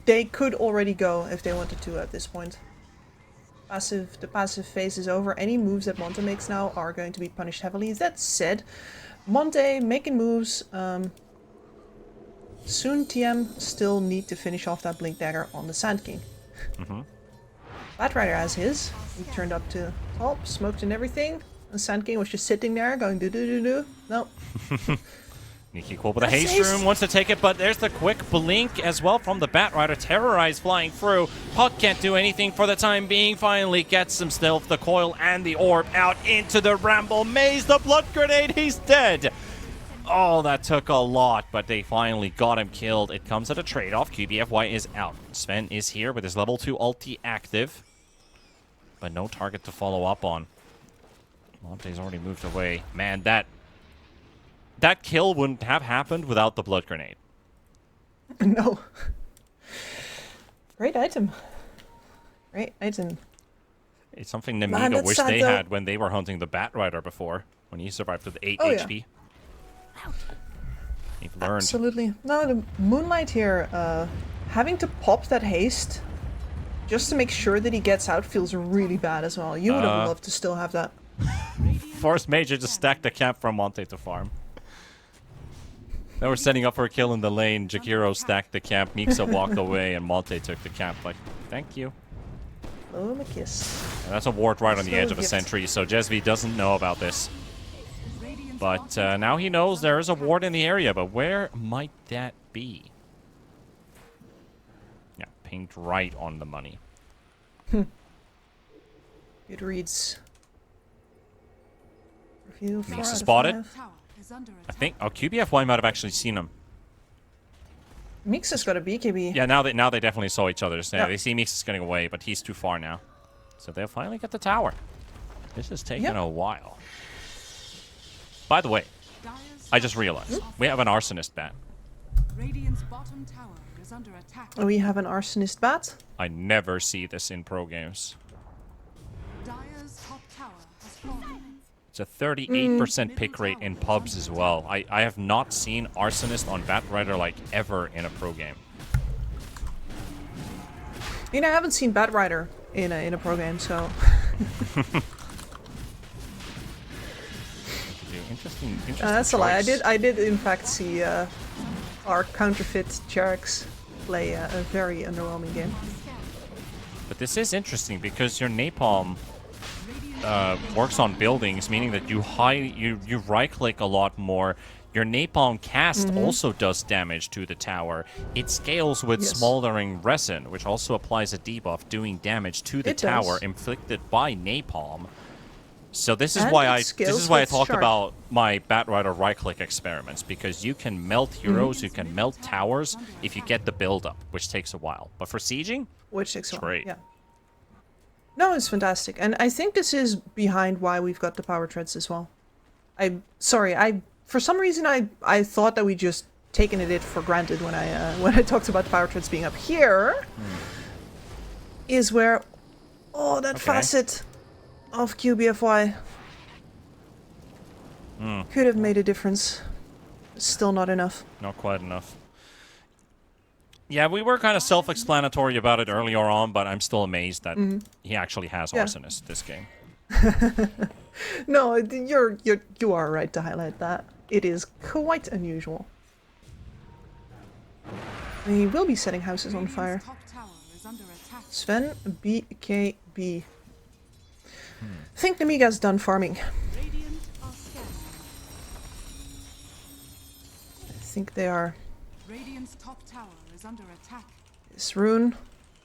Speaker 8: they could already go if they wanted to at this point. The passive phase is over. Any moves that Monte makes now are going to be punished heavily. That said, Monte making moves. Soon TM still need to finish off that Blink Dagger on the Sand King. Batrider has his. He turned up to top, smoked and everything. The Sand King was just sitting there going do do do do. No.
Speaker 7: Nikki Cole with a haste room, wants to take it, but there's the quick blink as well from the Batrider. Terrorized flying through. Puck can't do anything for the time being. Finally gets him still, the coil and the orb out into the Ramble Maze. The blood grenade, he's dead. Oh, that took a lot, but they finally got him killed. It comes at a trade-off. QBFY is out. Sven is here with his level 2 ulti active, but no target to follow up on. Monte's already moved away. Man, that kill wouldn't have happened without the blood grenade.
Speaker 8: No. Great item. Great item.
Speaker 7: It's something Nemiga wished they had when they were hunting the Batrider before, when he survived with 8 HP. They've learned.
Speaker 8: Absolutely. No, the Moonlight here, having to pop that haste just to make sure that he gets out feels really bad as well. You would have loved to still have that.
Speaker 7: Force Major just stacked the camp for Monte to farm. They were setting up for a kill in the lane. Jakiro stacked the camp. Mixa walked away, and Monte took the camp. Like, thank you.
Speaker 8: Oh, my kiss.
Speaker 7: And that's a ward right on the edge of a sentry, so Jesvi doesn't know about this. But now he knows there is a ward in the area, but where might that be? Yeah, pinged right on the money.
Speaker 8: It reads.
Speaker 7: Mixa spotted. I think. Oh, QBFY might have actually seen him.
Speaker 8: Mixa's got a BKB.
Speaker 7: Yeah, now they definitely saw each other. So yeah, they see Mixa's getting away, but he's too far now. So they'll finally get the tower. This has taken a while. By the way, I just realized we have an arsonist bat.
Speaker 3: Radiant's bottom tower is under attack.
Speaker 8: We have an arsonist bat.
Speaker 7: I never see this in pro games.
Speaker 3: Dire's top tower has fallen.
Speaker 7: It's a 38% pick rate in pubs as well. I have not seen arsonist on Batrider like ever in a pro game.
Speaker 8: You know, I haven't seen Batrider in a pro game, so.
Speaker 7: Interesting
Speaker 8: that's a lie.
Speaker 7: choice.
Speaker 8: I did in fact see our counterfeit Charax play a very underwhelming game.
Speaker 7: But this is interesting because your napalm works on buildings, meaning that you right-click a lot more. Your napalm cast also does damage to the tower. It scales with smoldering resin, which also applies a debuff, doing damage to the tower inflicted by napalm. So this is why I talk about my Batrider right-click experiments, because you can melt heroes, you can melt towers if you get the build-up, which takes a while. But for sieging,
Speaker 8: which takes a while,
Speaker 7: great.
Speaker 8: Yeah. No, it's fantastic. And I think this is behind why we've got the power treads as well. For some reason I thought that we just taken it for granted when I talked about the power treads being up here. Is where that facet of QBFY could have made a difference. Still not enough.
Speaker 7: Not quite enough. Yeah, we were kind of self-explanatory about it earlier on, but I'm still amazed that he actually has Arsonist this game.
Speaker 8: No, you are right to highlight that. It is quite unusual. He will be setting houses on fire. Sven, BKB. Think Namiga's done farming. I think they are.
Speaker 3: Radiant's top tower is under attack.
Speaker 8: This rune.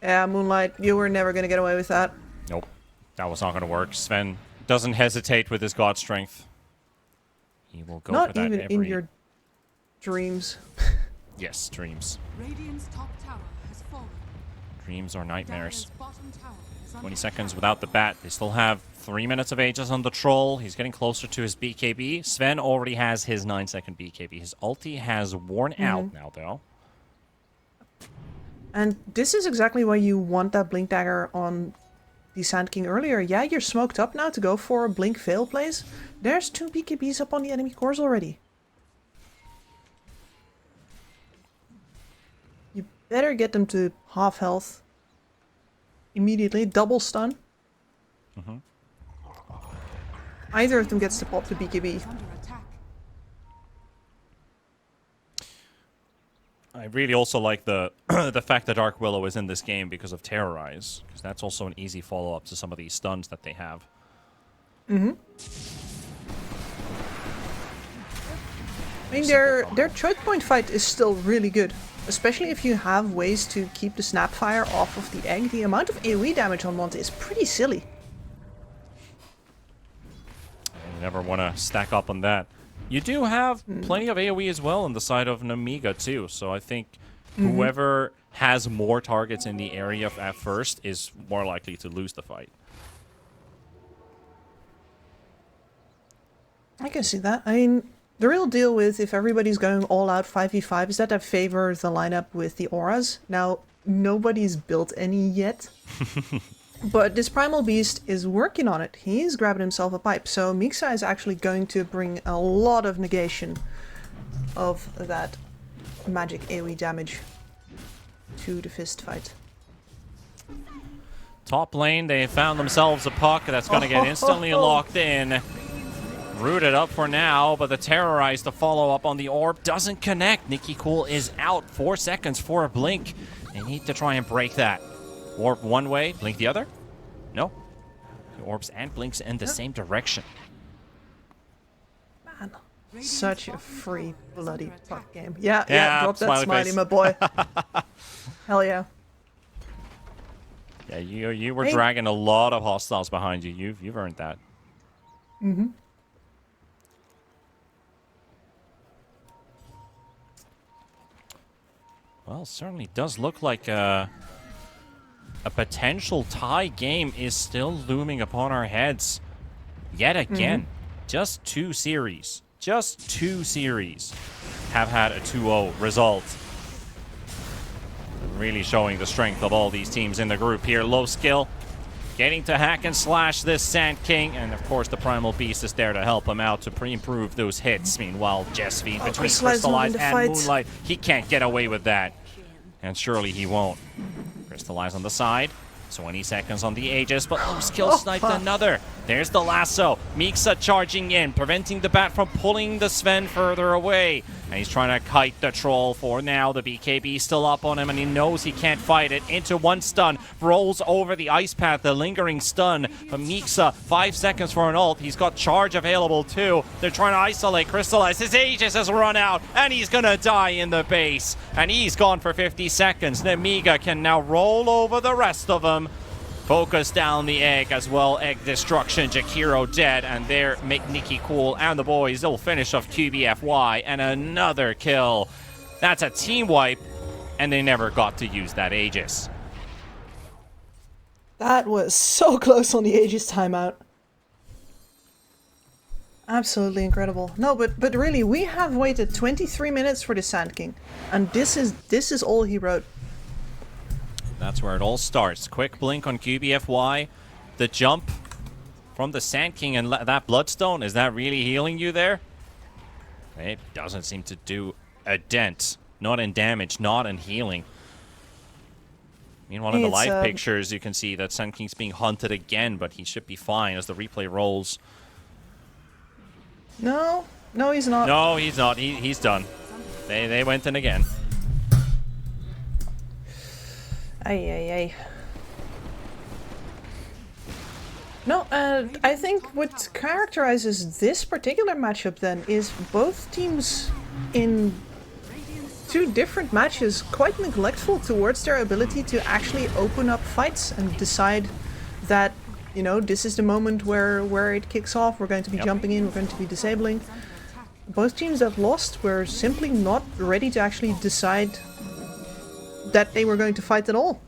Speaker 8: Yeah, Moonlight, you were never gonna get away with that.
Speaker 7: Nope. That was not going to work. Sven doesn't hesitate with his god strength. He will go for that
Speaker 8: not even in your dreams.
Speaker 7: Yes, dreams.
Speaker 3: Radiant's top tower has fallen.
Speaker 7: Dreams are nightmares.
Speaker 3: Dire's bottom tower is under
Speaker 7: 20 seconds without the bat. They still have 3 minutes of Aegis on the Troll. He's getting closer to his BKB. Sven already has his 9-second BKB. His ulti has worn out now, though.
Speaker 8: And this is exactly why you want that Blink Dagger on the Sand King earlier. Yeah, you're smoked up now to go for a Blink Fail plays. There's 2 BKBs up on the enemy cores already. You better get them to half health immediately. Double stun. Either of them gets to pop the BKB.
Speaker 3: under attack.
Speaker 7: I really also like the the fact that Dark Willow is in this game because of Terrorize, because that's also an easy follow-up to some of these stuns that they have.
Speaker 8: I mean, their choke point fight is still really good, especially if you have ways to keep the Snapfire off of the egg. The amount of AoE damage on Monte is pretty silly.
Speaker 7: You never want to stack up on that. You do have plenty of AoE as well on the side of Namiga too, so I think whoever has more targets in the area at first is more likely to lose the fight.
Speaker 8: I can see that. I mean, the real deal with if everybody's going all out 5v5 is that I favor the lineup with the auras. Now, nobody's built any yet. But this Primal Beast is working on it. He's grabbing himself a pipe. So Mixa is actually going to bring a lot of negation of that magic AoE damage to the fist fight.
Speaker 7: Top lane, they found themselves a puck that's going to get instantly locked in. Rooted up for now, but the Terrorize to follow up on the orb doesn't connect. Nikki Cool is out. 4 seconds for a blink. They need to try and break that. Orb one way, blink the other? No. The orbs and blinks in the same direction.
Speaker 8: Man, such a free bloody puck game. Yeah, drop that smiley, my boy. Hell yeah.
Speaker 7: Yeah, you were dragging a lot of hostiles behind you. You've earned that. Well, certainly does look like a potential tie game is still looming upon our heads. Yet again, just 2 series have had a 2-0 result. Really showing the strength of all these teams in the group here. Low skill, getting to hack and slash this Sand King, and of course the Primal Beast is there to help him out to improve those hits. Meanwhile, Jesvine between Crystallize and Moonlight, he can't get away with that. And surely he won't. Crystallize on the side. 20 seconds on the Aegis, but low skill sniped another. There's the lasso. Mixa charging in, preventing the bat from pulling the Sven further away. And he's trying to kite the Troll for now. The BKB still up on him, and he knows he can't fight it. Into one stun, rolls over the ice path, the lingering stun from Mixa. 5 seconds for an ult. He's got charge available too. They're trying to isolate Crystallize. His Aegis has run out, and he's gonna die in the base. And he's gone for 50 seconds. Namiga can now roll over the rest of them. Focus down the egg as well. Egg destruction. Jakiro dead. And there, make Nikki Cool and the boys will finish off QBFY. And another kill. That's a team wipe. And they never got to use that Aegis.
Speaker 8: That was so close on the Aegis timeout. Absolutely incredible. No, but really, we have waited 23 minutes for the Sand King, and this is all he wrote.
Speaker 7: That's where it all starts. Quick blink on QBFY. The jump from the Sand King and that Bloodstone, is that really healing you there? It doesn't seem to do a dent. Not in damage, not in healing. Meanwhile, in the live pictures, you can see that Sand King's being hunted again, but he should be fine as the replay rolls.
Speaker 8: No, he's not.
Speaker 7: No, he's not. He's done. They went in again.
Speaker 8: Ay. No, I think what characterizes this particular matchup then is both teams in two different matches quite neglectful towards their ability to actually open up fights and decide that, you know, this is the moment where it kicks off, we're going to be jumping in, we're going to be disabling. Both teams that lost were simply not ready to actually decide that they were going to fight at all.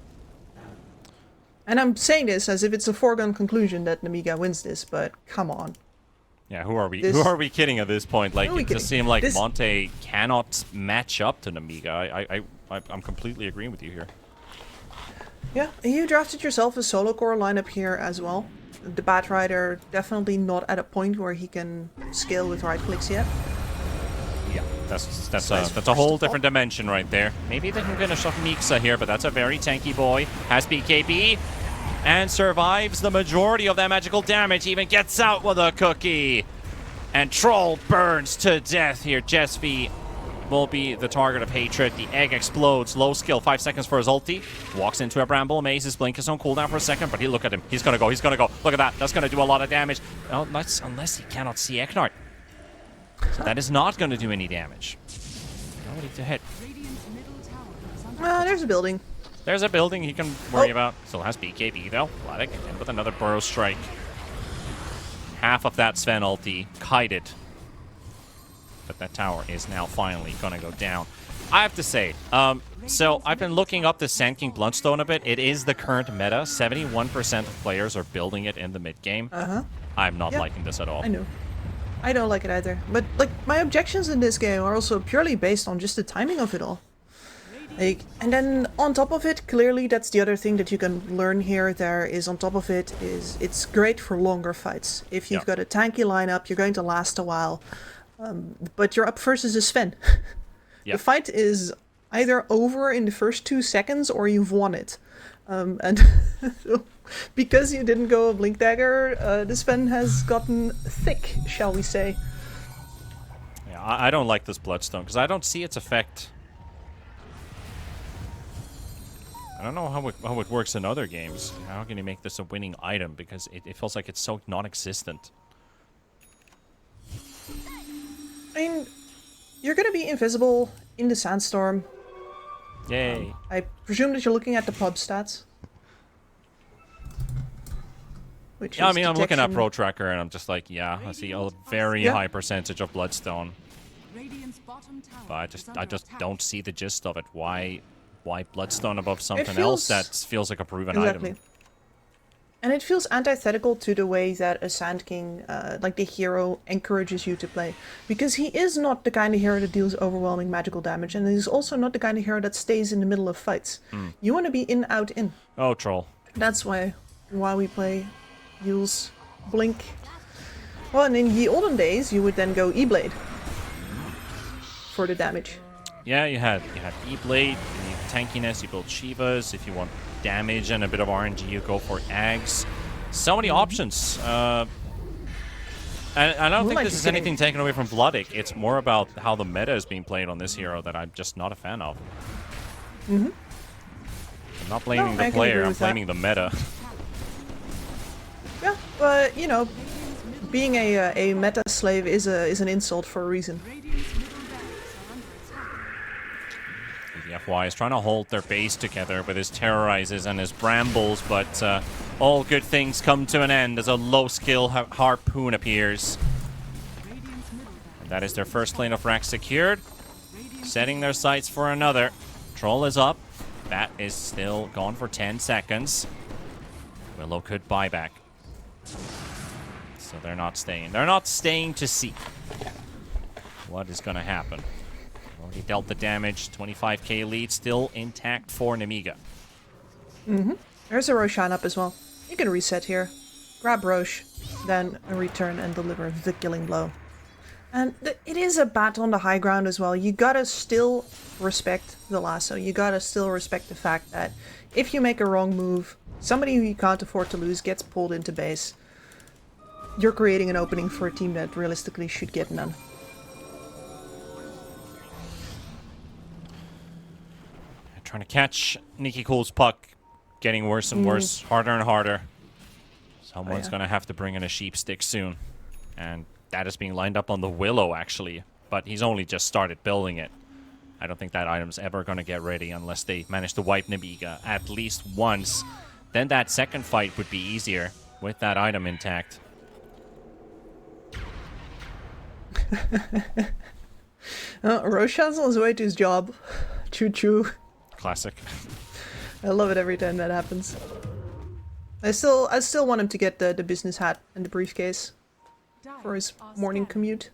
Speaker 8: And I'm saying this as if it's a foregone conclusion that Namiga wins this, but come on.
Speaker 7: Yeah, who are we kidding at this point? Like, it just seemed like Monte cannot match up to Namiga. I'm completely agreeing with you here.
Speaker 8: Yeah, you drafted yourself a solo core lineup here as well. The Bat Rider definitely not at a point where he can scale with right clicks yet.
Speaker 7: Yeah, that's a whole different dimension right there. Maybe they can finish off Mixa here, but that's a very tanky boy. Has BKB and survives the majority of that magical damage. Even gets out with a cookie. And Troll burns to death here. Jesvi will be the target of hatred. The egg explodes. Low skill. 5 seconds for his ulti. Walks into a bramble maze. His blink is on cooldown for a second, but look at him. He's gonna go. He's gonna go. Look at that. That's gonna do a lot of damage. Oh, unless he cannot see Eknard. So that is not gonna do any damage. Nobody to hit.
Speaker 8: Well, there's a building.
Speaker 7: There's a building he can worry about. Still has BKB though. Vladik in with another burrow strike. Half of that Sven ulti kited. But that tower is now finally gonna go down. I have to say, so I've been looking up the Sand King Bloodstone a bit. It is the current meta. 71% of players are building it in the mid game. I'm not liking this at all.
Speaker 8: I know. I don't like it either. But like my objections in this game are also purely based on just the timing of it all. Like, and then on top of it, clearly that's the other thing that you can learn here. There is on top of it is it's great for longer fights. If you've got a tanky lineup, you're going to last a while. But you're up versus a Sven. The fight is either over in the first 2 seconds or you've won it. And because you didn't go a Blink Dagger, the Sven has gotten thick, shall we say.
Speaker 7: Yeah, I don't like this Bloodstone because I don't see its effect. I don't know how it works in other games. How can you make this a winning item? Because it feels like it's so non-existent.
Speaker 8: I mean, you're gonna be invisible in the Sandstorm.
Speaker 7: Yay.
Speaker 8: I presume that you're looking at the pub stats. Which
Speaker 7: Yeah, I
Speaker 8: is
Speaker 7: mean, I'm looking at
Speaker 8: detection.
Speaker 7: Pro Tracker and I'm just like, yeah, I see a very high percentage of Bloodstone. But I just don't see the gist of it. Why Bloodstone above something else that feels like a proven item?
Speaker 8: And it feels antithetical to the way that a Sand King, like the hero, encourages you to play. Because he is not the kind of hero that deals overwhelming magical damage, and he's also not the kind of hero that stays in the middle of fights. You want to be in, out, in.
Speaker 7: Oh, troll.
Speaker 8: That's why we play Yule's Blink. Well, and in the olden days, you would then go E-Blade for the damage.
Speaker 7: Yeah, you had E-Blade, you need tankiness, you build Shivas. If you want damage and a bit of RNG, you go for Ags. So many options. And I don't think this is anything taken away from Vladik. It's more about how the meta is being played on this hero that I'm just not a fan of. I'm not blaming the player, I'm blaming the meta.
Speaker 8: Yeah, but you know, being a meta slave is an insult for a reason.
Speaker 7: The FY is trying to hold their base together with his terrorizes and his brambles, but all good things come to an end as a low-skill harpoon appears. And that is their first lane of rack secured. Setting their sights for another. Troll is up. Bat is still gone for 10 seconds. Willow could buy back. So they're not staying. They're not staying to see what is going to happen. Already dealt the damage. 25k lead still intact for Nemiga.
Speaker 8: There's a Roshan up as well. You can reset here. Grab Rosh, then return and deliver the killing blow. And it is a battle on the high ground as well. You gotta still respect the lasso. You gotta still respect the fact that if you make a wrong move, somebody who you can't afford to lose gets pulled into base. You're creating an opening for a team that realistically should get none.
Speaker 7: Trying to catch Nikki Cool's puck. Getting worse and worse. Harder and harder. Someone's going to have to bring in a sheep stick soon. And that is being lined up on the Willow, actually. But he's only just started building it. I don't think that item's ever going to get ready unless they manage to wipe Nemiga at least once. Then that second fight would be easier with that item intact.
Speaker 8: Roshan's on his way to his job. Choo choo.
Speaker 7: Classic.
Speaker 8: I love it every time that happens. I still want him to get the business hat and the briefcase for his morning commute.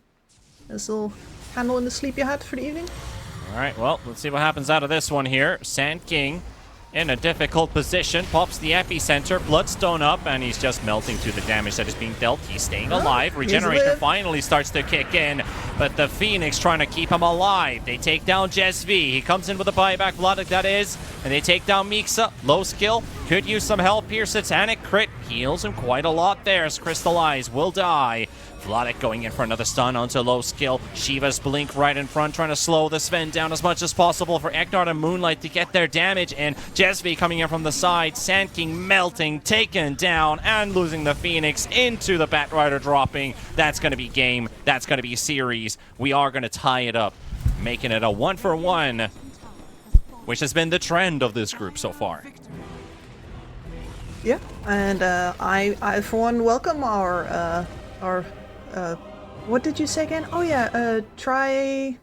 Speaker 8: His little candle in the sleepy hat for the evening.
Speaker 7: Alright, well, let's see what happens out of this one here. Sand King in a difficult position, pops the epicenter, Bloodstone up, and he's just melting to the damage that is being dealt. He's staying alive. Regeneration finally starts to kick in, but the Phoenix trying to keep him alive. They take down Jez V. He comes in with a buyback, Vladik that is, and they take down Mixa. Low skill, could use some help here. Satanic crit heals him quite a lot there as Crystallize will die. Vladik going in for another stun onto low skill. Shiva's blink right in front, trying to slow the Sven down as much as possible for Eknard and Moonlight to get their damage in. Jesvi coming in from the side. Sand King melting, taken down, and losing the Phoenix into the Batrider dropping. That's going to be game. That's going to be series. We are going to tie it up, making it a 1-for-1, which has been the trend of this group so far.
Speaker 8: Yeah, and I for one welcome our what did you say again? Oh yeah, try.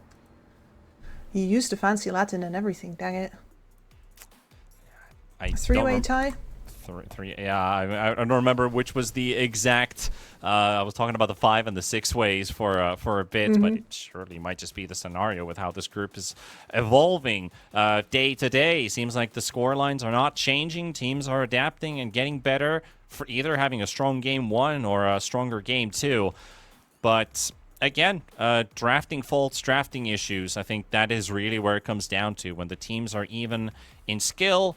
Speaker 8: You used the fancy Latin and everything. Dang it. Three-way tie.
Speaker 7: Yeah, I don't remember which was the exact. I was talking about the 5 and the 6 ways for a bit, but it surely might just be the scenario with how this group is evolving day to day. Seems like the score lines are not changing. Teams are adapting and getting better for either having a strong game 1 or a stronger game 2. But again, drafting faults, drafting issues, I think that is really where it comes down to. When the teams are even in skill,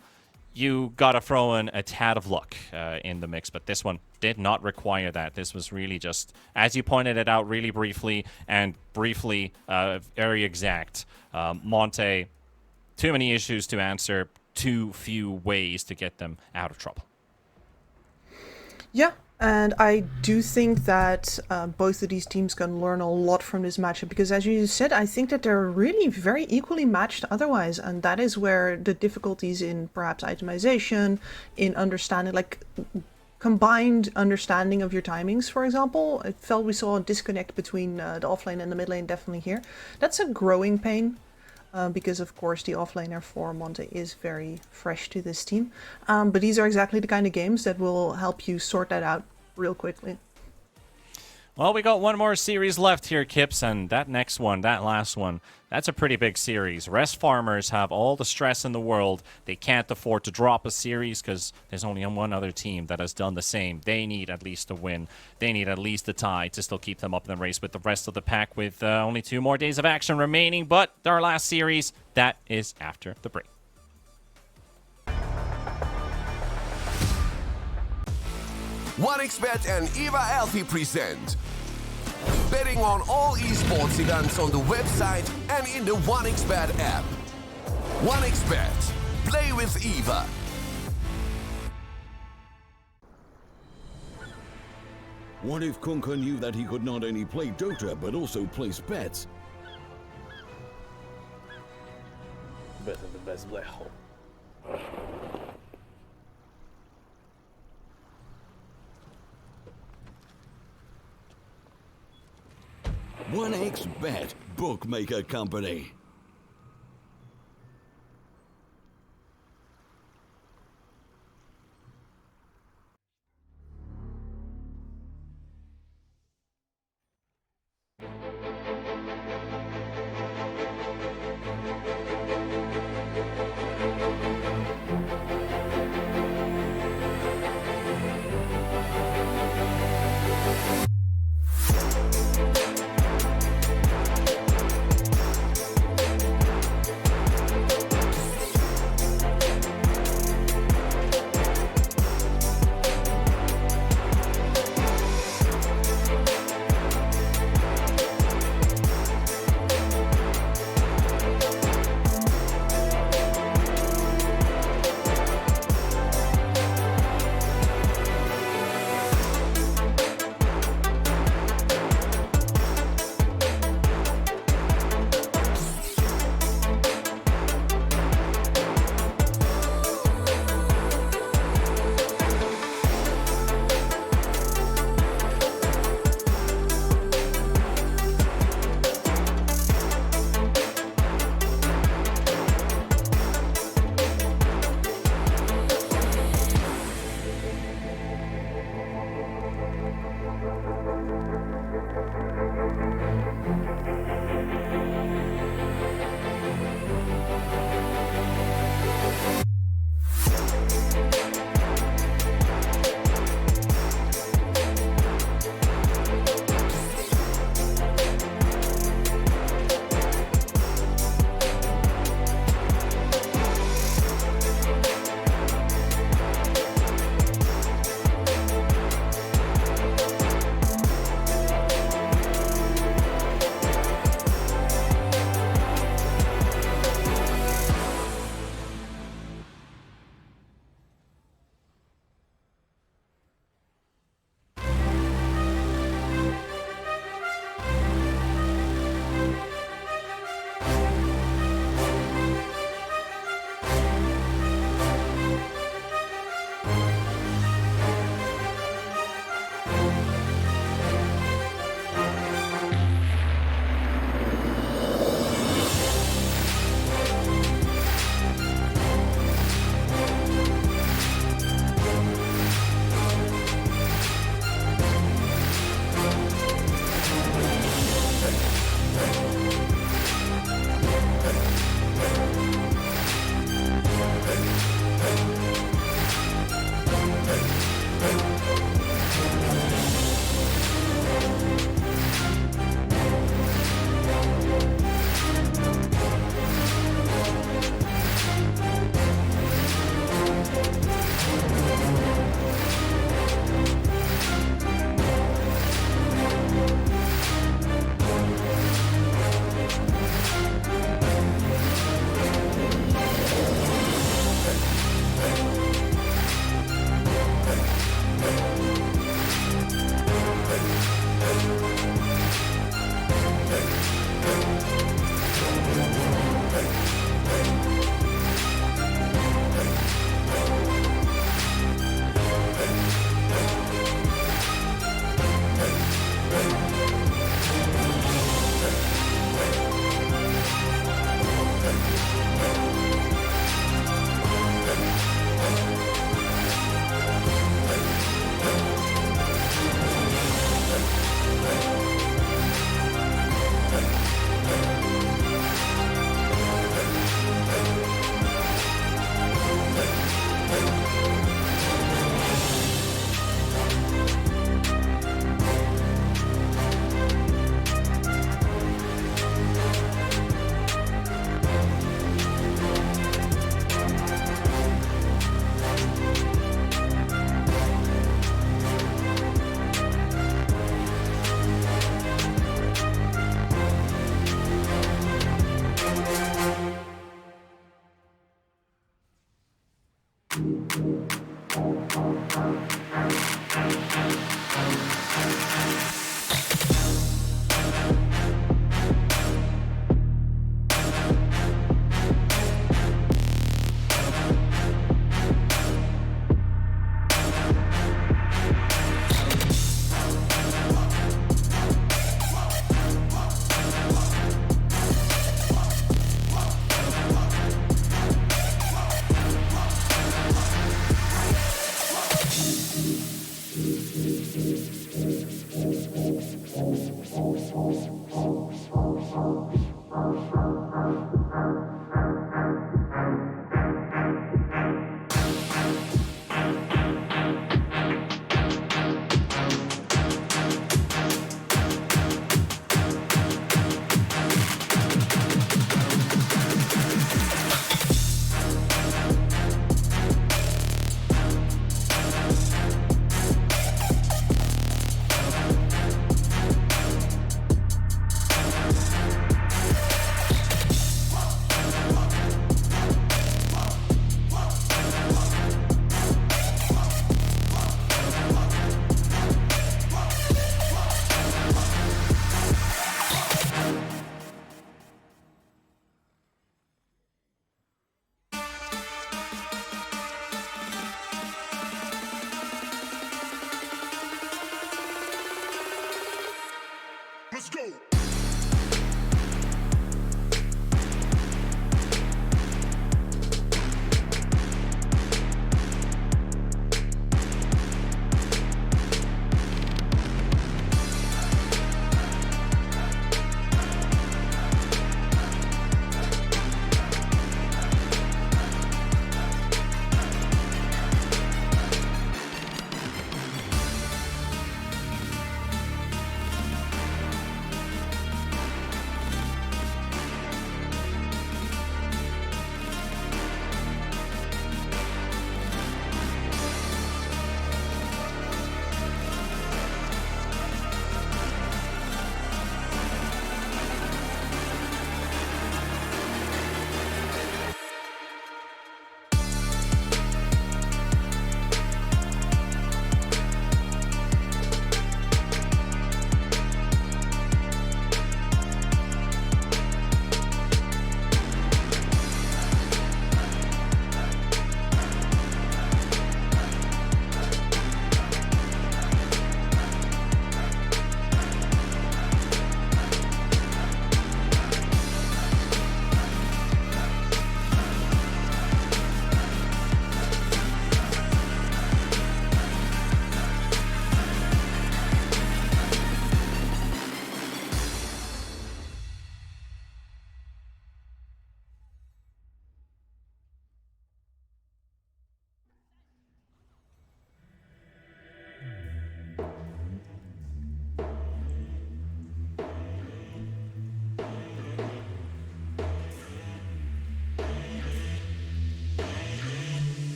Speaker 7: you gotta throw in a tad of luck in the mix, but this one did not require that. This was really just, as you pointed it out really briefly, very exact. Monte, too many issues to answer, too few ways to get them out of trouble.
Speaker 8: Yeah, and I do think that both of these teams can learn a lot from this matchup because, as you said, I think that they're really very equally matched otherwise, and that is where the difficulties in perhaps itemization, in understanding, like combined understanding of your timings, for example. I felt we saw a disconnect between the offlane and the mid lane definitely here. That's a growing pain. Because of course the offlaner for Monte is very fresh to this team. But these are exactly the kind of games that will help you sort that out real quickly.
Speaker 7: Well, we got one more series left here, Kips, and that next one, that last one, that's a pretty big series. Rest farmers have all the stress in the world. They can't afford to drop a series because there's only one other team that has done the same. They need at least a win. They need at least a tie to still keep them up in the race with the rest of the pack with only 2 more days of action remaining. But our last series, that is after the break.
Speaker 9: OneXBet and Eva Alfie present betting on all esports events on the website and in the OneXBet app. OneXBet. Play with Eva.
Speaker 10: What if Kunka knew that he could not only play Dota but also place bets?
Speaker 11: Better the best black hole.
Speaker 10: 1xBet Bookmaker Company.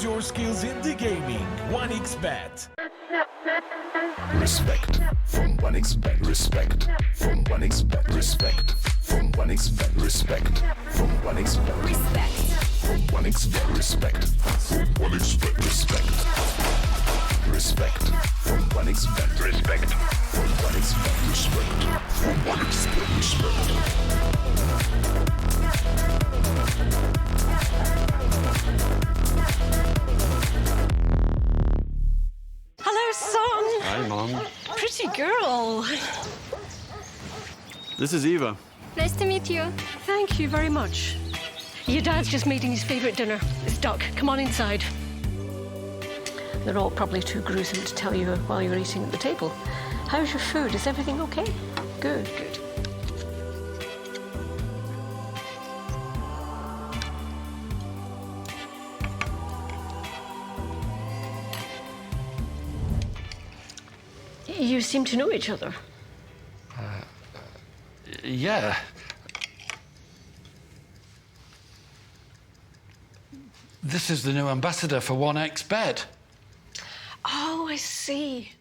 Speaker 2: Use your skills in the gaming. 1xBet.
Speaker 1: Respect from 1xBet. Respect from 1xBet. Respect from 1xBet. Respect from 1xBet. Respect from 1xBet. Respect from 1xBet. Respect. Respect from 1xBet. Respect from 1xBet. Respect from 1xBet. Respect.
Speaker 4: Hello, son.
Speaker 13: Hi, Mom.
Speaker 4: Pretty girl.
Speaker 13: This is Eva.
Speaker 14: Nice to meet you.
Speaker 4: Thank you very much. Your dad's just making his favourite dinner. It's duck. Come on inside. They're all probably too gruesome to tell you while you're eating at the table. How's your food? Is everything okay? Good, good. You seem to know each other.
Speaker 5: Yeah. This is the new ambassador for 1xBet.
Speaker 4: Oh, I see.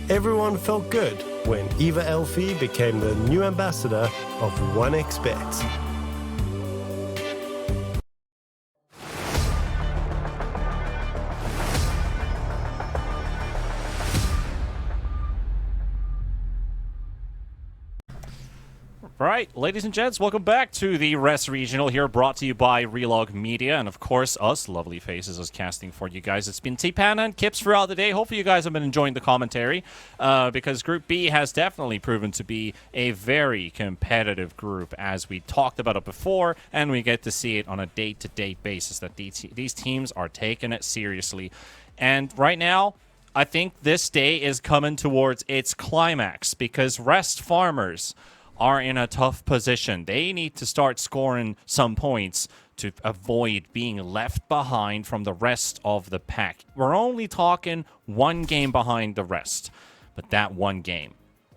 Speaker 6: Everyone felt good when Eva Elfie became the new ambassador of 1xBet.
Speaker 7: All right, ladies and gents, welcome back to the Rest Regional here, brought to you by Relog Media, and of course, us lovely faces us casting for you guys. It's been T-Pana and Kips throughout the day. Hopefully you guys have been enjoying the commentary, because Group B has definitely proven to be a very competitive group, as we talked about it before, and we get to see it on a day-to-day basis, that these teams are taking it seriously. And right now, I think this day is coming towards its climax, because Rest Farmers are in a tough position. They need to start scoring some points to avoid being left behind from the rest of the pack. We're only talking one game behind the rest, but that one game,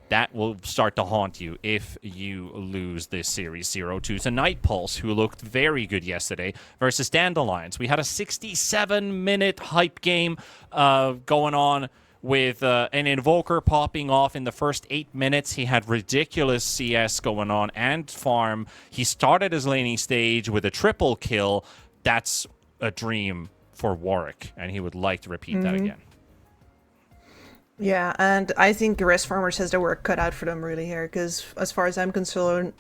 Speaker 7: that will start to haunt you if you lose this series 0-2 to Night Pulse, who looked very good yesterday, versus Dandelions. We had a 67-minute hype game going on, with an Invoker popping off in the first 8 minutes. He had ridiculous CS going on and farm. He started his laning stage with a triple kill. That's a dream for Warwick, and he would like to repeat that again.
Speaker 8: Yeah, and I think the Rest Farmers has their work cut out for them really here, because as far as I'm concerned,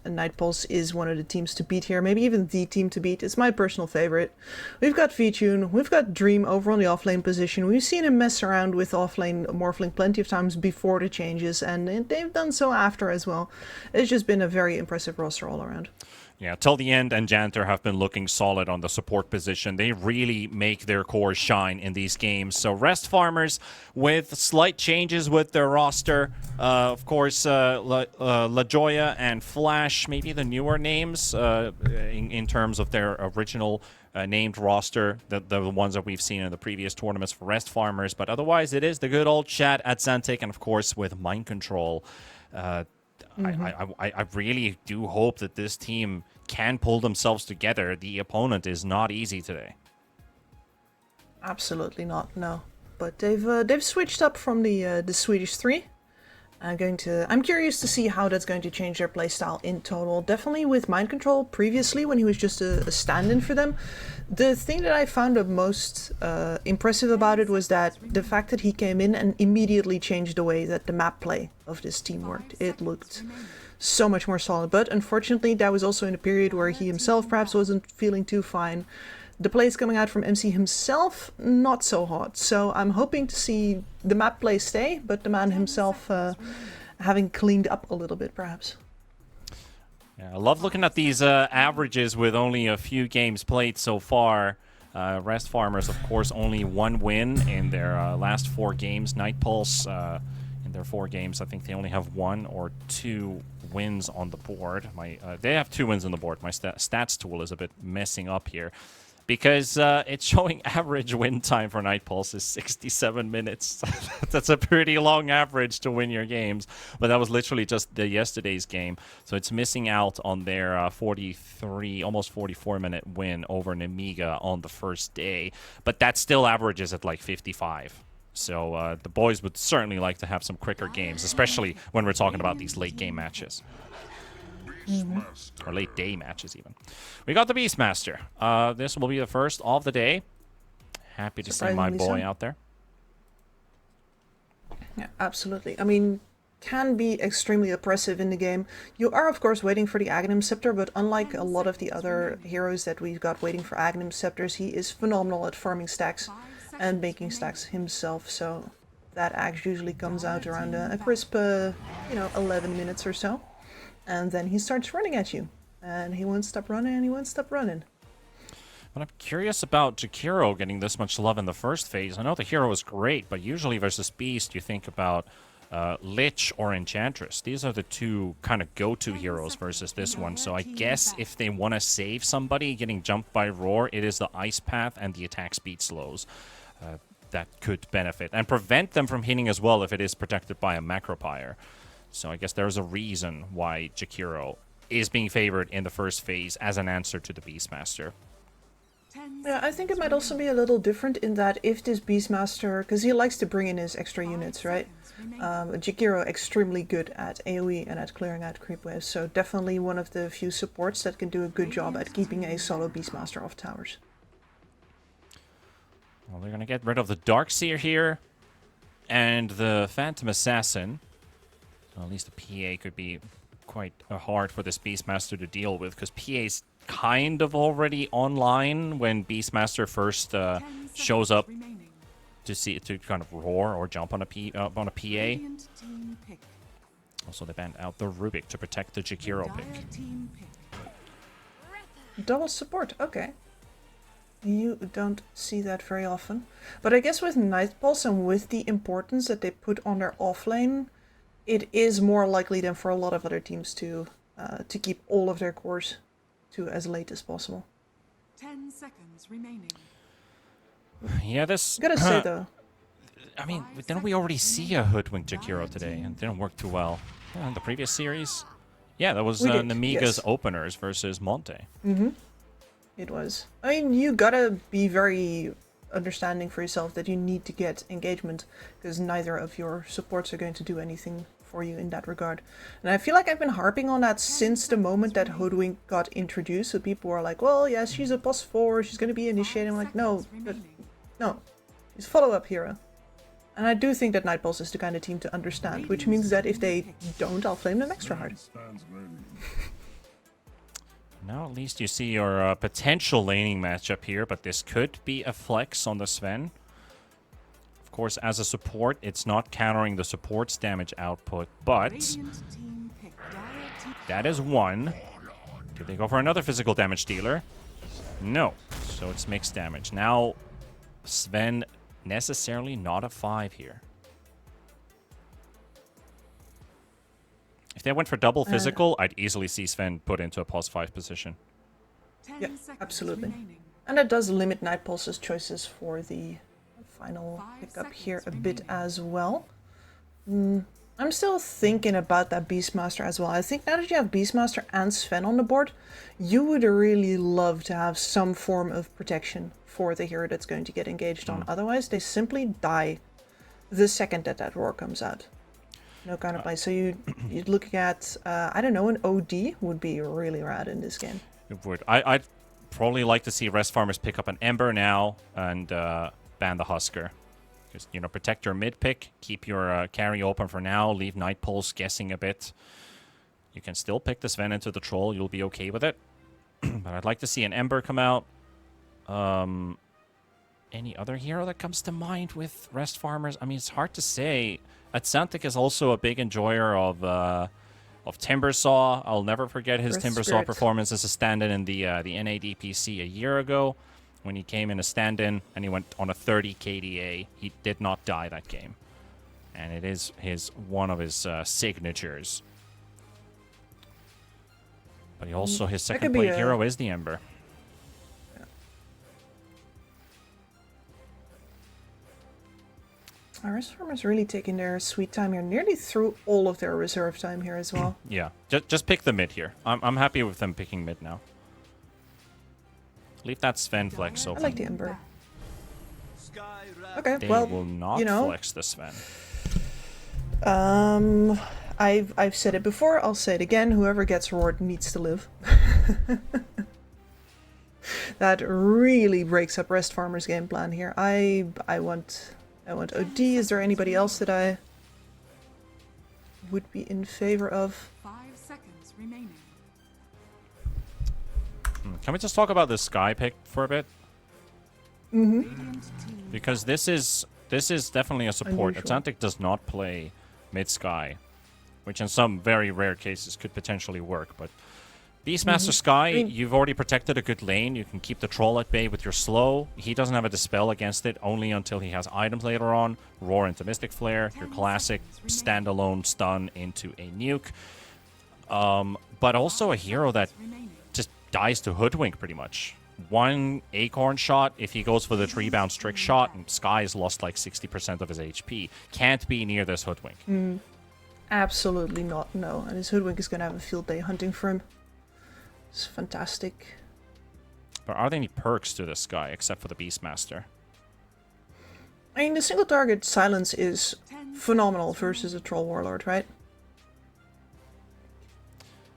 Speaker 8: Night Pulse is one of the teams to beat here, maybe even the team to beat. It's my personal favorite. We've got VTune, we've got Dream over on the offlane position. We've seen him mess around with offlane Morphling plenty of times before the changes, and they've done so after as well. It's just been a very impressive roster all around.
Speaker 7: Yeah, till the end, and Janter have been looking solid on the support position. They really make their cores shine in these games. So Rest Farmers with slight changes with their roster. Of course, La Joya and Flash, maybe the newer names in terms of their original named roster, the ones that we've seen in the previous tournaments for Rest Farmers. But otherwise, it is the good old chat at Zantic, and of course with Mind Control. I really do hope that this team can pull themselves together. The opponent is not easy today.
Speaker 8: Absolutely not, no. But they've switched up from the Swedish 3. I'm curious to see how that's going to change their playstyle in total. Definitely with Mind Control previously, when he was just a stand-in for them. The thing that I found the most impressive about it was that the fact that he came in and immediately changed the way that the map play of this team worked. It looked so much more solid. But unfortunately, that was also in a period where he himself perhaps wasn't feeling too fine. The plays coming out from MC himself, not so hot. So I'm hoping to see the map play stay, but the man himself having cleaned up a little bit, perhaps.
Speaker 7: Yeah, I love looking at these averages with only a few games played so far. Rest Farmers, of course, only one win in their last 4 games. Night Pulse, in their 4 games, I think they only have 1 or 2 wins on the board. They have 2 wins on the board. My stats tool is a bit messing up here. because it's showing average win time for Night Pulse is 67 minutes. That's a pretty long average to win your games, but that was literally just yesterday's game. So it's missing out on their 43, almost 44-minute win over Nemiga on the first day, but that still averages at like 55. So the boys would certainly like to have some quicker games, especially when we're talking about these late game matches. Or late day matches, even. We got the Beastmaster. This will be the first of the day. Happy to see my boy out there.
Speaker 8: Yeah, absolutely. I mean, can be extremely oppressive in the game. You are, of course, waiting for the Aghanim Scepter, but unlike a lot of the other heroes that we've got waiting for Aghanim Scepters, he is phenomenal at farming stacks and making stacks himself. So that axe usually comes out around a crisp, 11 minutes or so. And then he starts running at you. And he won't stop running, and he won't stop running.
Speaker 7: But I'm curious about Jakiro getting this much love in the first phase. I know the hero is great, but usually versus Beast, you think about Lich or Enchantress. These are the two kind of go-to heroes versus this one. So I guess if they want to save somebody getting jumped by Roar, it is the Ice Path and the attack speed slows. That could benefit. And prevent them from hitting as well if it is protected by a Macropyre. So I guess there's a reason why Jakiro is being favored in the first phase as an answer to the Beastmaster.
Speaker 8: Yeah, I think it might also be a little different in that if this Beastmaster, because he likes to bring in his extra units, right? Jakiro extremely good at AoE and at clearing out creep waves, so definitely one of the few supports that can do a good job at keeping a solo Beastmaster off towers.
Speaker 7: Well, they're going to get rid of the Darkseer here and the Phantom Assassin. Well, at least the PA could be quite hard for this Beastmaster to deal with, because PA's kind of already online when Beastmaster first shows up to kind of roar or jump on a PA. Also, they banned out the Rubik to protect the Jakiro pick.
Speaker 8: Double support, okay. You don't see that very often. But I guess with Night Pulse and with the importance that they put on their offlane, it is more likely than for a lot of other teams to keep all of their cores to as late as possible.
Speaker 3: 10 seconds remaining.
Speaker 7: Yeah, this...
Speaker 8: Gotta say though.
Speaker 7: I mean, didn't we already see a Hoodwink Jakiro today? And it didn't work too well. In the previous series? Yeah, that was Nemiga's openers versus Monte.
Speaker 8: Mm-hmm. It was. I mean, you gotta be very understanding for yourself that you need to get engagement, because neither of your supports are going to do anything for you in that regard. And I feel like I've been harping on that since the moment that Hoodwink got introduced. So people were like, well, yes, she's a +4, she's going to be initiating. I'm like, no, she's a follow-up hero. And I do think that Night Pulse is the kind of team to understand, which means that if they don't, I'll flame them extra hard.
Speaker 7: Now at least you see your potential laning matchup here, but this could be a flex on the Sven. Of course, as a support, it's not countering the support's damage output, but that is one. Do they go for another physical damage dealer? No. So it's mixed damage. Now, Sven necessarily not a 5 here. If they went for double physical, I'd easily see Sven put into a +5 position.
Speaker 8: Yeah, absolutely. And that does limit Night Pulse's choices for the final pickup here a bit as well. I'm still thinking about that Beastmaster as well. I think now that you have Beastmaster and Sven on the board, you would really love to have some form of protection for the hero that's going to get engaged on. Otherwise, they simply die the second that roar comes out. No kind of play. So you're looking at, I don't know, an OD would be really rad in this game.
Speaker 7: It would. I'd probably like to see Rest Farmers pick up an Ember now and ban the Husker. Just, protect your mid pick, keep your carry open for now, leave Night Pulse guessing a bit. You can still pick the Sven into the Troll, you'll be okay with it. But I'd like to see an Ember come out. Any other hero that comes to mind with Rest Farmers? I mean, it's hard to say. Atsantic is also a big enjoyer of Timbersaw. I'll never forget his Timbersaw performance as a stand-in in the NADPC a year ago. When he came in a stand-in and he went on a 30 KDA, he did not die that game. And it is one of his signatures. But he also, his second play hero is the Ember.
Speaker 8: Rest Farmers really taking their sweet time here. Nearly through all of their reserve time here as well.
Speaker 7: Yeah, just pick the mid here. I'm happy with them picking mid now. Leave that Sven flex
Speaker 8: I
Speaker 7: open.
Speaker 8: like the Ember. Okay,
Speaker 7: They
Speaker 8: well,
Speaker 7: will not
Speaker 8: you know,
Speaker 7: flex the Sven.
Speaker 8: I've said it before. I'll say it again. Whoever gets roared needs to live. That really breaks up Rest Farmer's game plan here. I want OD. Is there anybody else that I would be in favor of?
Speaker 3: 5 seconds remaining.
Speaker 7: Can we just talk about this Sky pick for a bit? Because this is definitely a support.
Speaker 8: Unusual.
Speaker 7: Atlantic does not play mid Sky, which in some very rare cases could potentially work. But Beastmaster Sky, you've already protected a good lane. You can keep the troll at bay with your slow. He doesn't have a dispel against it, only until he has items later on. Roar into Mystic Flare, your classic standalone stun into a nuke. But also a hero that just dies to Hoodwink pretty much. One Acorn shot, if he goes for the 3-bounce trick shot, and Sky's lost like 60% of his HP. Can't be near this Hoodwink.
Speaker 8: Absolutely not, no. And his Hoodwink is going to have a field day hunting for him. It's fantastic.
Speaker 7: But are there any perks to this guy except for the Beastmaster?
Speaker 8: I mean, the single target silence is phenomenal versus a Troll Warlord, right?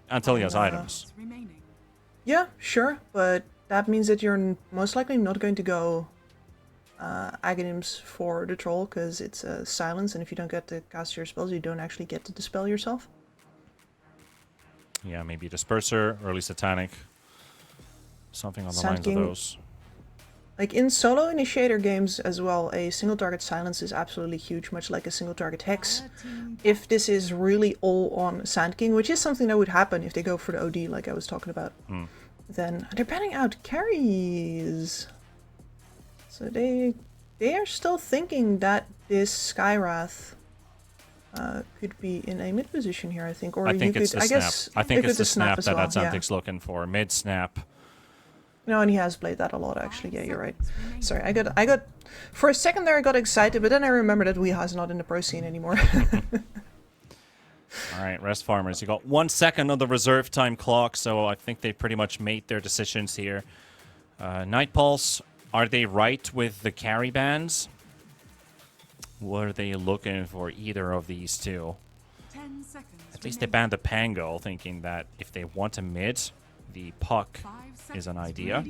Speaker 7: Until he has items.
Speaker 8: Yeah, sure, but that means that you're most likely not going to go Aghanims for the Troll, because it's a silence, and if you don't get to cast your spells, you don't actually get to dispel yourself.
Speaker 7: Yeah, maybe Disperser, early Satanic. Something on the
Speaker 8: Sand
Speaker 7: lines
Speaker 8: King.
Speaker 7: of those.
Speaker 8: Like in solo initiator games as well, a single target silence is absolutely huge, much like a single target hex. If this is really all on Sand King, which is something that would happen if they go for the OD like I was talking about, then they're banning out carries. So they are still thinking that this Skywrath could be in a mid position here, I think. Or
Speaker 7: I think
Speaker 8: you
Speaker 7: it's
Speaker 8: could,
Speaker 7: the
Speaker 8: I
Speaker 7: snap.
Speaker 8: guess
Speaker 7: I think
Speaker 8: it
Speaker 7: it's
Speaker 8: could
Speaker 7: the snap
Speaker 8: as
Speaker 7: that
Speaker 8: well,
Speaker 7: Atlantic's looking for. Mid snap.
Speaker 8: No, and he has played that a lot, actually. Yeah, you're right. Sorry, I got for a second there I got excited, but then I remembered that Weeha's not in the pro scene anymore.
Speaker 7: All right, Rest Farmers. You got 1 second on the reserve time clock, so I think they pretty much made their decisions here. Night Pulse, are they right with the carry bans? Were they looking for either of these two?
Speaker 3: 10 seconds.
Speaker 7: At least they banned the Pango, thinking that if they want a mid, the Puck is an idea.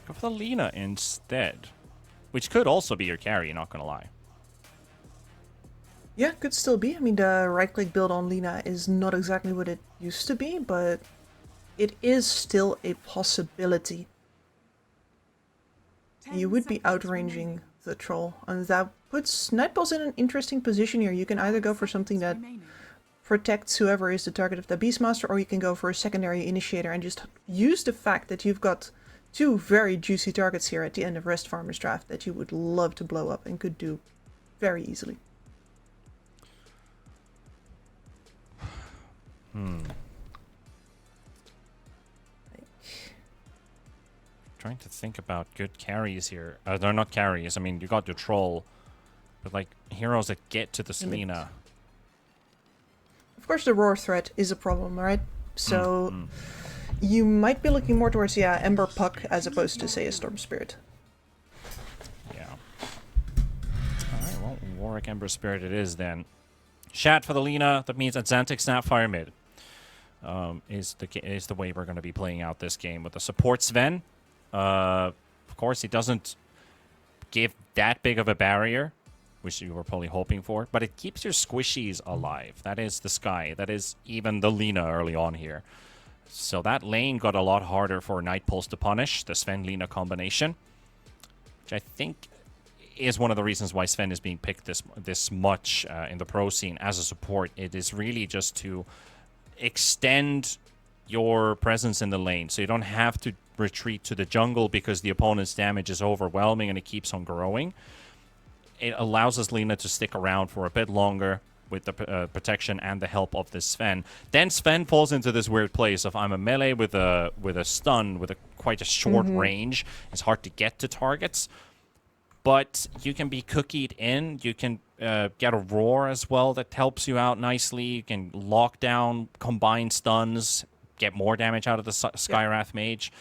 Speaker 7: Go for the Lina instead, which could also be your carry, not gonna lie.
Speaker 8: Yeah, could still be. I mean, the right-click build on Lina is not exactly what it used to be, but it is still a possibility. You would be outranging the troll, and that puts Nightballs in an interesting position here. You can either go for something that protects whoever is the target of the Beastmaster, or you can go for a secondary initiator and just use the fact that you've got two very juicy targets here at the end of Rest Farmer's draft that you would love to blow up and could do very easily.
Speaker 7: Trying to think about good carries here. They're not carries. I mean, you got your troll, but like heroes that get to the Selena.
Speaker 8: Of course, the roar threat is a problem, right? So you might be looking more towards, yeah, Ember Puck as opposed to, say, a Storm Spirit.
Speaker 7: Yeah. Alright, well, Warwick Ember Spirit it is then. Shat for the Lina. That means Atlantic Snapfire mid. Is the way we're going to be playing out this game with the support Sven. Of course, he doesn't give that big of a barrier, which you were probably hoping for, but it keeps your squishies alive. That is the Sky. That is even the Lina early on here. So that lane got a lot harder for Night Pulse to punish, the Sven-Lina combination, which I think is one of the reasons why Sven is being picked this much in the pro scene as a support. It is really just to extend your presence in the lane, so you don't have to retreat to the jungle because the opponent's damage is overwhelming and it keeps on growing. It allows us Lina to stick around for a bit longer with the protection and the help of this Sven. Then Sven falls into this weird place of I'm a melee with a stun with quite a short range. It's hard to get to targets. but you can be cookied in. You can get a roar as well that helps you out nicely. You can lock down, combine stuns, get more damage out of the Skywrath Mage.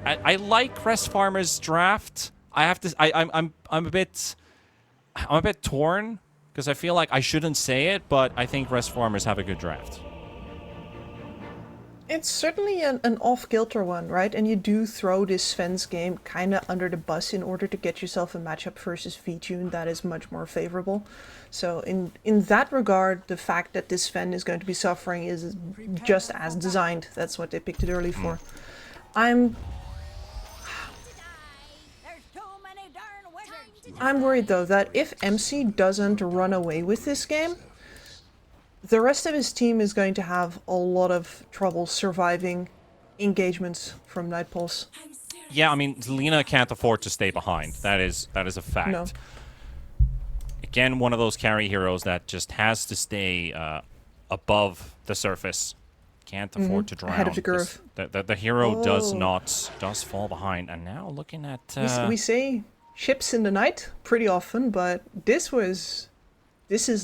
Speaker 7: I like Rest Farmer's draft. I have to. I'm a bit torn because I feel like I shouldn't say it, but I think Rest Farmers have a good draft.
Speaker 8: It's certainly an off-kilter one, right? And you do throw this Sven's game kind of under the bus in order to get yourself a matchup versus VTune that is much more favorable. So in that regard, the fact that this Sven is going to be suffering is just as designed. That's what they picked it early for. I'm worried though that if MC doesn't run away with this game, the rest of his team is going to have a lot of trouble surviving engagements from Nightpulse.
Speaker 7: Yeah, I mean, Lina can't afford to stay behind. That is a fact.
Speaker 8: No.
Speaker 7: Again, one of those carry heroes that just has to stay above the surface. Can't afford to drown.
Speaker 8: Ahead of the curve.
Speaker 7: The hero does fall behind. And now looking at...
Speaker 8: We say ships in the night pretty often, but this is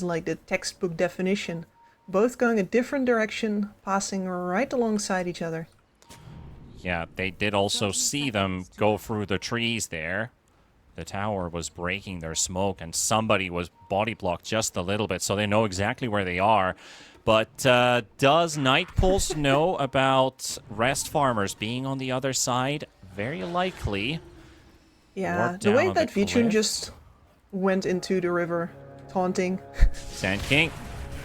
Speaker 8: like the textbook definition. Both going a different direction, passing right alongside each other.
Speaker 7: Yeah, they did also see them go through the trees there. The tower was breaking their smoke, and somebody was body blocked just a little bit, so they know exactly where they are. But does Nightpulse know about Rest Farmers being on the other side? Very likely.
Speaker 8: Yeah, the way that VTune just went into the river, taunting.
Speaker 7: Sand King.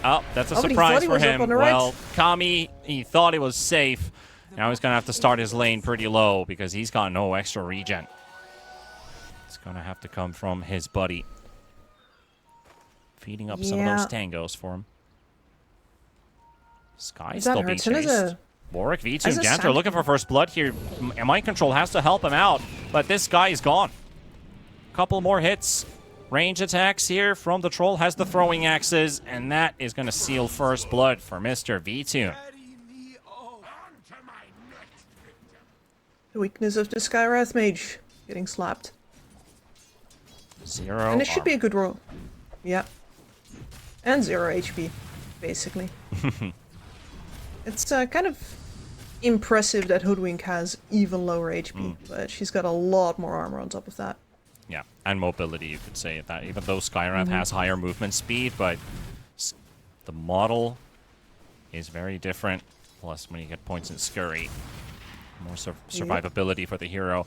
Speaker 7: Oh, that's a
Speaker 8: Oh, but he
Speaker 7: surprise
Speaker 8: thought he
Speaker 7: for
Speaker 8: was up
Speaker 7: him.
Speaker 8: on the right.
Speaker 7: Well, Kami, he thought he was safe. Now he's going to have to start his lane pretty low because he's got no extra regen. It's going to have to come from his buddy. Feeding up some of those tangos for him. Sky still being chased. Warwick, V2, Jantro looking for first blood here. Mind Control has to help him out, but this guy is gone. Couple more hits. Range attacks here from the Troll, has the throwing axes, and that is going to seal first blood for Mr. V2.
Speaker 8: The weakness of the Skywrath Mage, getting slapped.
Speaker 7: 0
Speaker 8: And it should be a good roll. Yeah. And 0 HP, basically. It's kind of impressive that Hoodwink has even lower HP, but she's got a lot more armor on top of that.
Speaker 7: Yeah, and mobility, you could say that. Even though Skywrath has higher movement speed, but the model is very different. Plus, when you get points in Scurry, more survivability for the hero.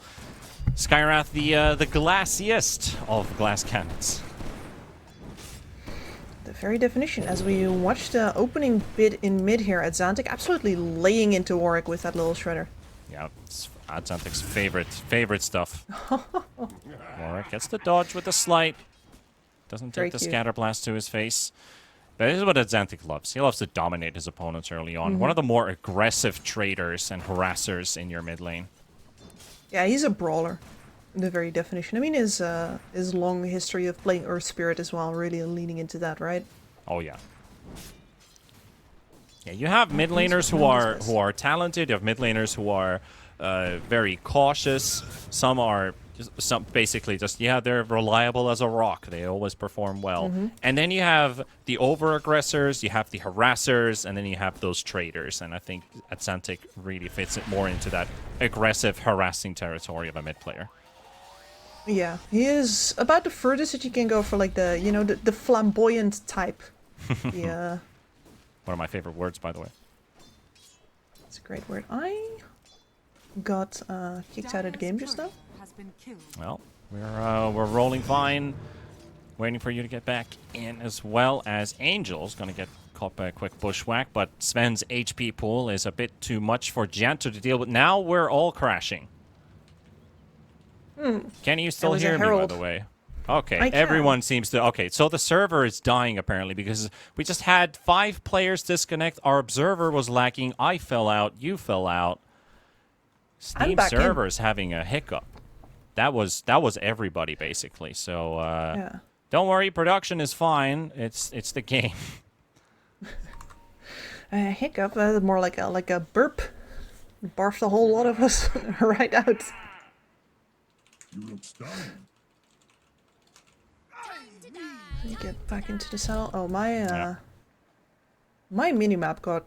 Speaker 7: Skywrath, the glassiest of glass cannons.
Speaker 8: The very definition, as we watch the opening bit in mid here at Xantic, absolutely laying into Warwick with that little shredder.
Speaker 7: Yeah, it's Xantic's favorite stuff. Warwick gets the dodge with the slight. Doesn't take the scatter blast to his face. That is what Xantic loves. He loves to dominate his opponents early on. One of the more aggressive traders and harassers in your mid lane.
Speaker 8: Yeah, he's a brawler, in the very definition. I mean, his long history of playing Earth Spirit as well, really leaning into that, right?
Speaker 7: Oh yeah. Yeah, you have mid laners who are talented. You have mid laners who are very cautious. Some are basically just they're reliable as a rock. They always perform well. And then you have the over aggressors, you have the harassers, and then you have those traders. And I think Xantic really fits it more into that aggressive harassing territory of a mid player.
Speaker 8: Yeah, he is about the furthest that you can go for like the flamboyant type. Yeah.
Speaker 7: One of my favorite words, by the way.
Speaker 8: It's a great word. I got kicked out of the game just now.
Speaker 7: Well, we're rolling fine. Waiting for you to get back in, as well as Angel's going to get caught by a quick bushwhack, but Sven's HP pool is a bit too much for Janto to deal with. Now we're all crashing. Can you still hear me, by the way? Okay, everyone seems to... Okay, so the server is dying, apparently, because we just had 5 players disconnect. Our observer was lacking. I fell out. You fell out. Steam server's having a hiccup. That was everybody, basically. So, don't worry. Production is fine. It's the game.
Speaker 8: Hiccup, more like a burp. Barfed a whole lot of us right out.
Speaker 1: You look stunned.
Speaker 8: Let me get back into the saddle. Oh, my minimap got,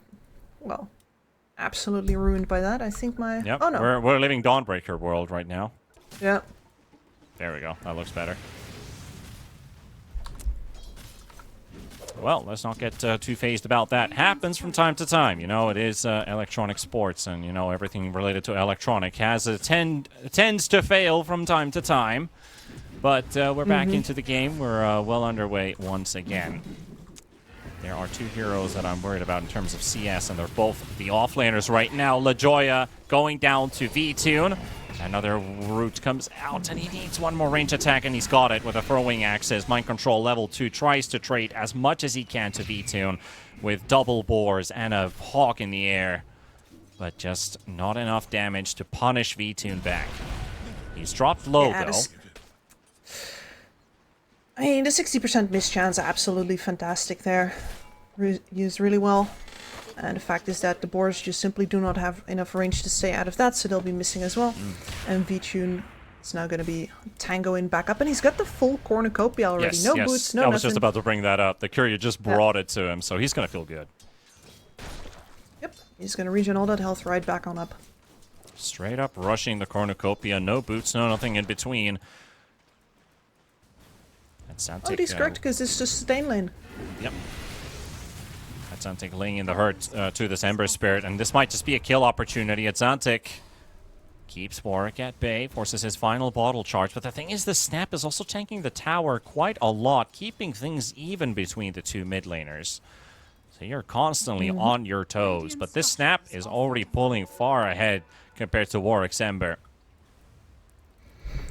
Speaker 8: well, absolutely ruined by that. I think my...
Speaker 7: Yep.
Speaker 8: Oh, no.
Speaker 7: We're living Dawnbreaker world right now.
Speaker 8: Yeah.
Speaker 7: There we go. That looks better. Well, let's not get too phased about that. Happens from time to time. You know, it is electronic sports, and, you know, everything related to electronic tends to fail from time to time. But we're back into the game. We're well underway once again. There are two heroes that I'm worried about in terms of CS, and they're both the offlaners right now. LaJoya going down to V-Tune. Another root comes out, and he needs one more range attack, and he's got it with a throwing axis. Mind Control level 2 tries to trade as much as he can to V-Tune with double bores and a hawk in the air. But just not enough damage to punish V-Tune back. He's dropped low, though.
Speaker 8: I mean, the 60% miss chance, absolutely fantastic there. Used really well. And the fact is that the boars just simply do not have enough range to stay out of that, so they'll be missing as well. And V-Tune is now going to be tangoing back up, and he's got the full cornucopia already.
Speaker 7: Yes,
Speaker 8: no
Speaker 7: yes.
Speaker 8: boots, no
Speaker 7: I was
Speaker 8: nothing.
Speaker 7: just about to bring that up. The courier just brought it to him, so he's going to feel good.
Speaker 8: Yep, he's going to regen all that health right back on up.
Speaker 7: Straight up rushing the cornucopia. No boots, no nothing in between. That's Zantic.
Speaker 8: Oh, he's correct, because it's just sustain lane.
Speaker 7: Yep. Zantic laying in the hurt to this Ember Spirit, and this might just be a kill opportunity at Zantic. Keeps Warwick at bay, forces his final bottle charge, but the thing is, the Snap is also tanking the tower quite a lot, keeping things even between the two mid laners. So you're constantly on your toes, but this Snap is already pulling far ahead compared to Warwick's Ember.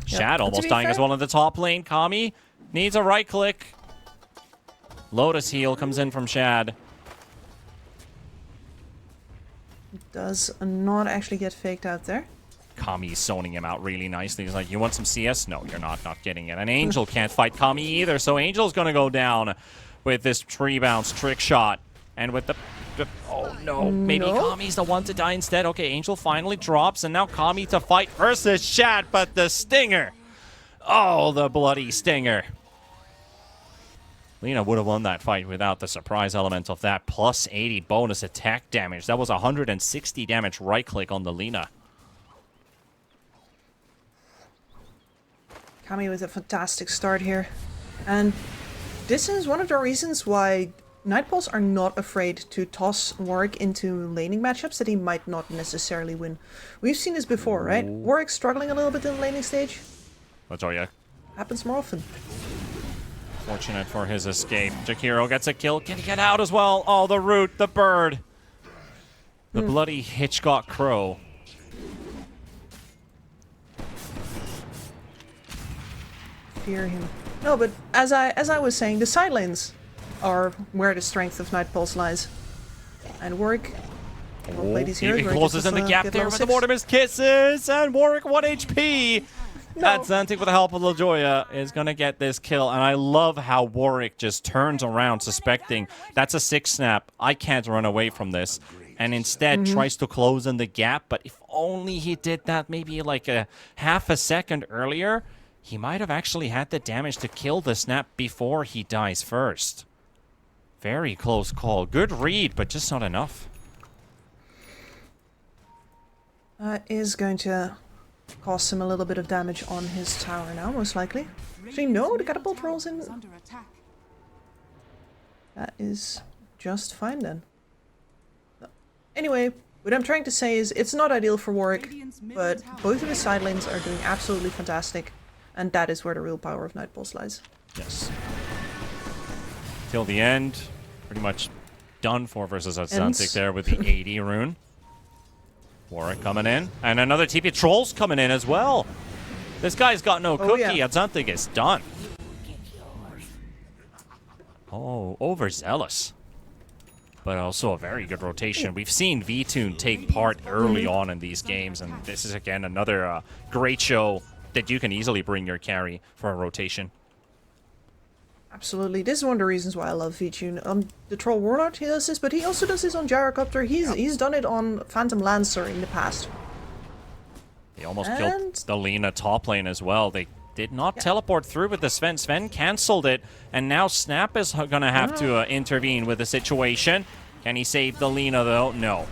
Speaker 7: Shad almost dying as well in the top lane. Kami needs a right click. Lotus heal comes in from Shad.
Speaker 8: Does not actually get faked out there.
Speaker 7: Kami's zoning him out really nicely. He's like, you want some CS? No, you're not getting it. And Angel can't fight Kami either, so Angel's going to go down with this tree bounce trick shot. And with the oh no, maybe Kami's the one to die instead. Okay, Angel finally drops, and now Kami to fight versus Shad, but the stinger. Oh, the bloody stinger. Lina would have won that fight without the surprise element of that plus 80 bonus attack damage. That was 160 damage right click on the Lina.
Speaker 8: Kami with a fantastic start here. And this is one of the reasons why Nightpulse are not afraid to toss Warwick into laning matchups that he might not necessarily win. We've seen this before, right? Warwick struggling a little bit in the laning stage.
Speaker 7: LaJoya.
Speaker 8: Happens more often.
Speaker 7: Fortunate for his escape. Jakiro gets a kill. Can he get out as well? Oh, the root, the bird. The bloody Hitchcock crow.
Speaker 8: Fear him. No, but as I was saying, the side lanes are where the strength of Nightpulse lies. And Warwick will play these heroes.
Speaker 7: He closes in the gap there with the Mortimer's Kisses, and Warwick 1 HP. That Zantic with the help of LaJoya is going to get this kill, and I love how Warwick just turns around suspecting that's a 6 snap. I can't run away from this, and instead tries to close in the gap, but if only he did that maybe like a half a second earlier, he might have actually had the damage to kill the snap before he dies first. Very close call. Good read, but just not enough.
Speaker 8: Is going to cost him a little bit of damage on his tower now, most likely. Actually, no, the catapult rolls in. That is just fine then. Anyway, what I'm trying to say is it's not ideal for Warwick, but both of his side lanes are doing absolutely fantastic, and that is where the real power of Nightpulse lies.
Speaker 7: Yes. Till the end, pretty much done for versus Zantic there with the 80 rune. Warwick coming in, and another TP Trolls coming in as well. This guy's got no cookie. Zantic is done. Oh, overzealous. But also a very good rotation. We've seen V-Tune take part early on in these games, and this is again another great show that you can easily bring your carry for a rotation.
Speaker 8: Absolutely. This is one of the reasons why I love V-Tune. The Troll Warlord, he does this, but he also does this on Gyrocopter. He's done it on Phantom Lancer in the past.
Speaker 7: They almost killed the Lina top lane as well. They did not teleport through with the Sven. Sven cancelled it, and now Snap is going to have to intervene with the situation. Can he save the Lina, though? No.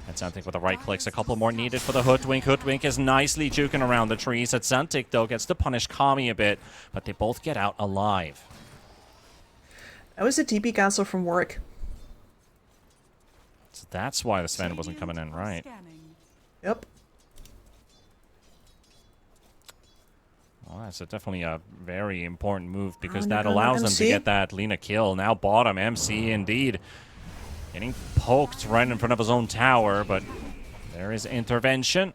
Speaker 7: That's Zantic with the right clicks. A couple more needed for the Hoodwink. Hoodwink is nicely juking around the trees. Zantic, though, gets to punish Kami a bit, but they both get out alive.
Speaker 8: That was a TP cancel from Warwick.
Speaker 7: So that's why the Sven wasn't coming in, right?
Speaker 8: Yep.
Speaker 7: Well, that's definitely a very important move because that allows them to get that Lina kill. Now bottom, MC indeed. Getting poked right in front of his own tower, but there is intervention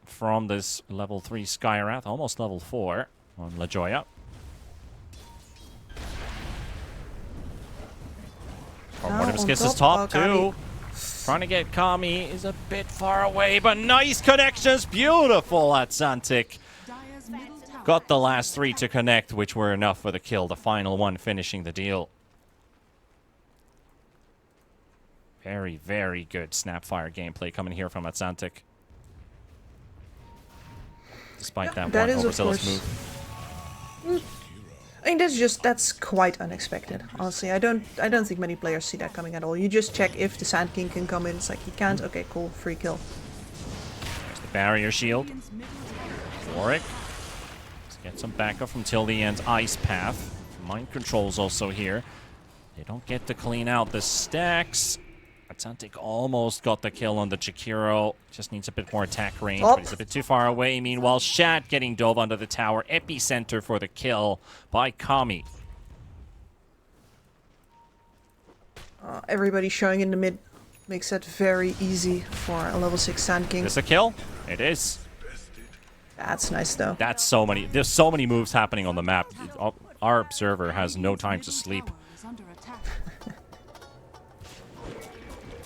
Speaker 7: from this level 3 Skywrath, almost level 4 on La Joya. Mortimer's Kiss is top too. Trying to get Kami is a bit far away, but nice connections. Beautiful at Zantic. Got the last 3 to connect, which were enough for the kill. The final one finishing the deal. Very, very good Snapfire gameplay coming here from Zantic. Despite that one overzealous move.
Speaker 8: I mean, that's quite unexpected. Honestly, I don't think many players see that coming at all. You just check if the Sand King can come in. It's like he can't. Okay, cool, free kill.
Speaker 7: There's the barrier shield. Warwick. Let's get some backup from Tildy and Ice Path. Mind controls also here. They don't get to clean out the stacks. Zantic almost got the kill on the Chikiro. Just needs a bit more attack range, but he's a bit too far away. Meanwhile, Shat getting dove under the tower. Epicenter for the kill by Kami.
Speaker 8: Everybody showing in the mid makes it very easy for a level 6 Sand King.
Speaker 7: Is this a kill? It is.
Speaker 8: That's nice, though.
Speaker 7: That's so many. There's so many moves happening on the map. Our observer has no time to sleep.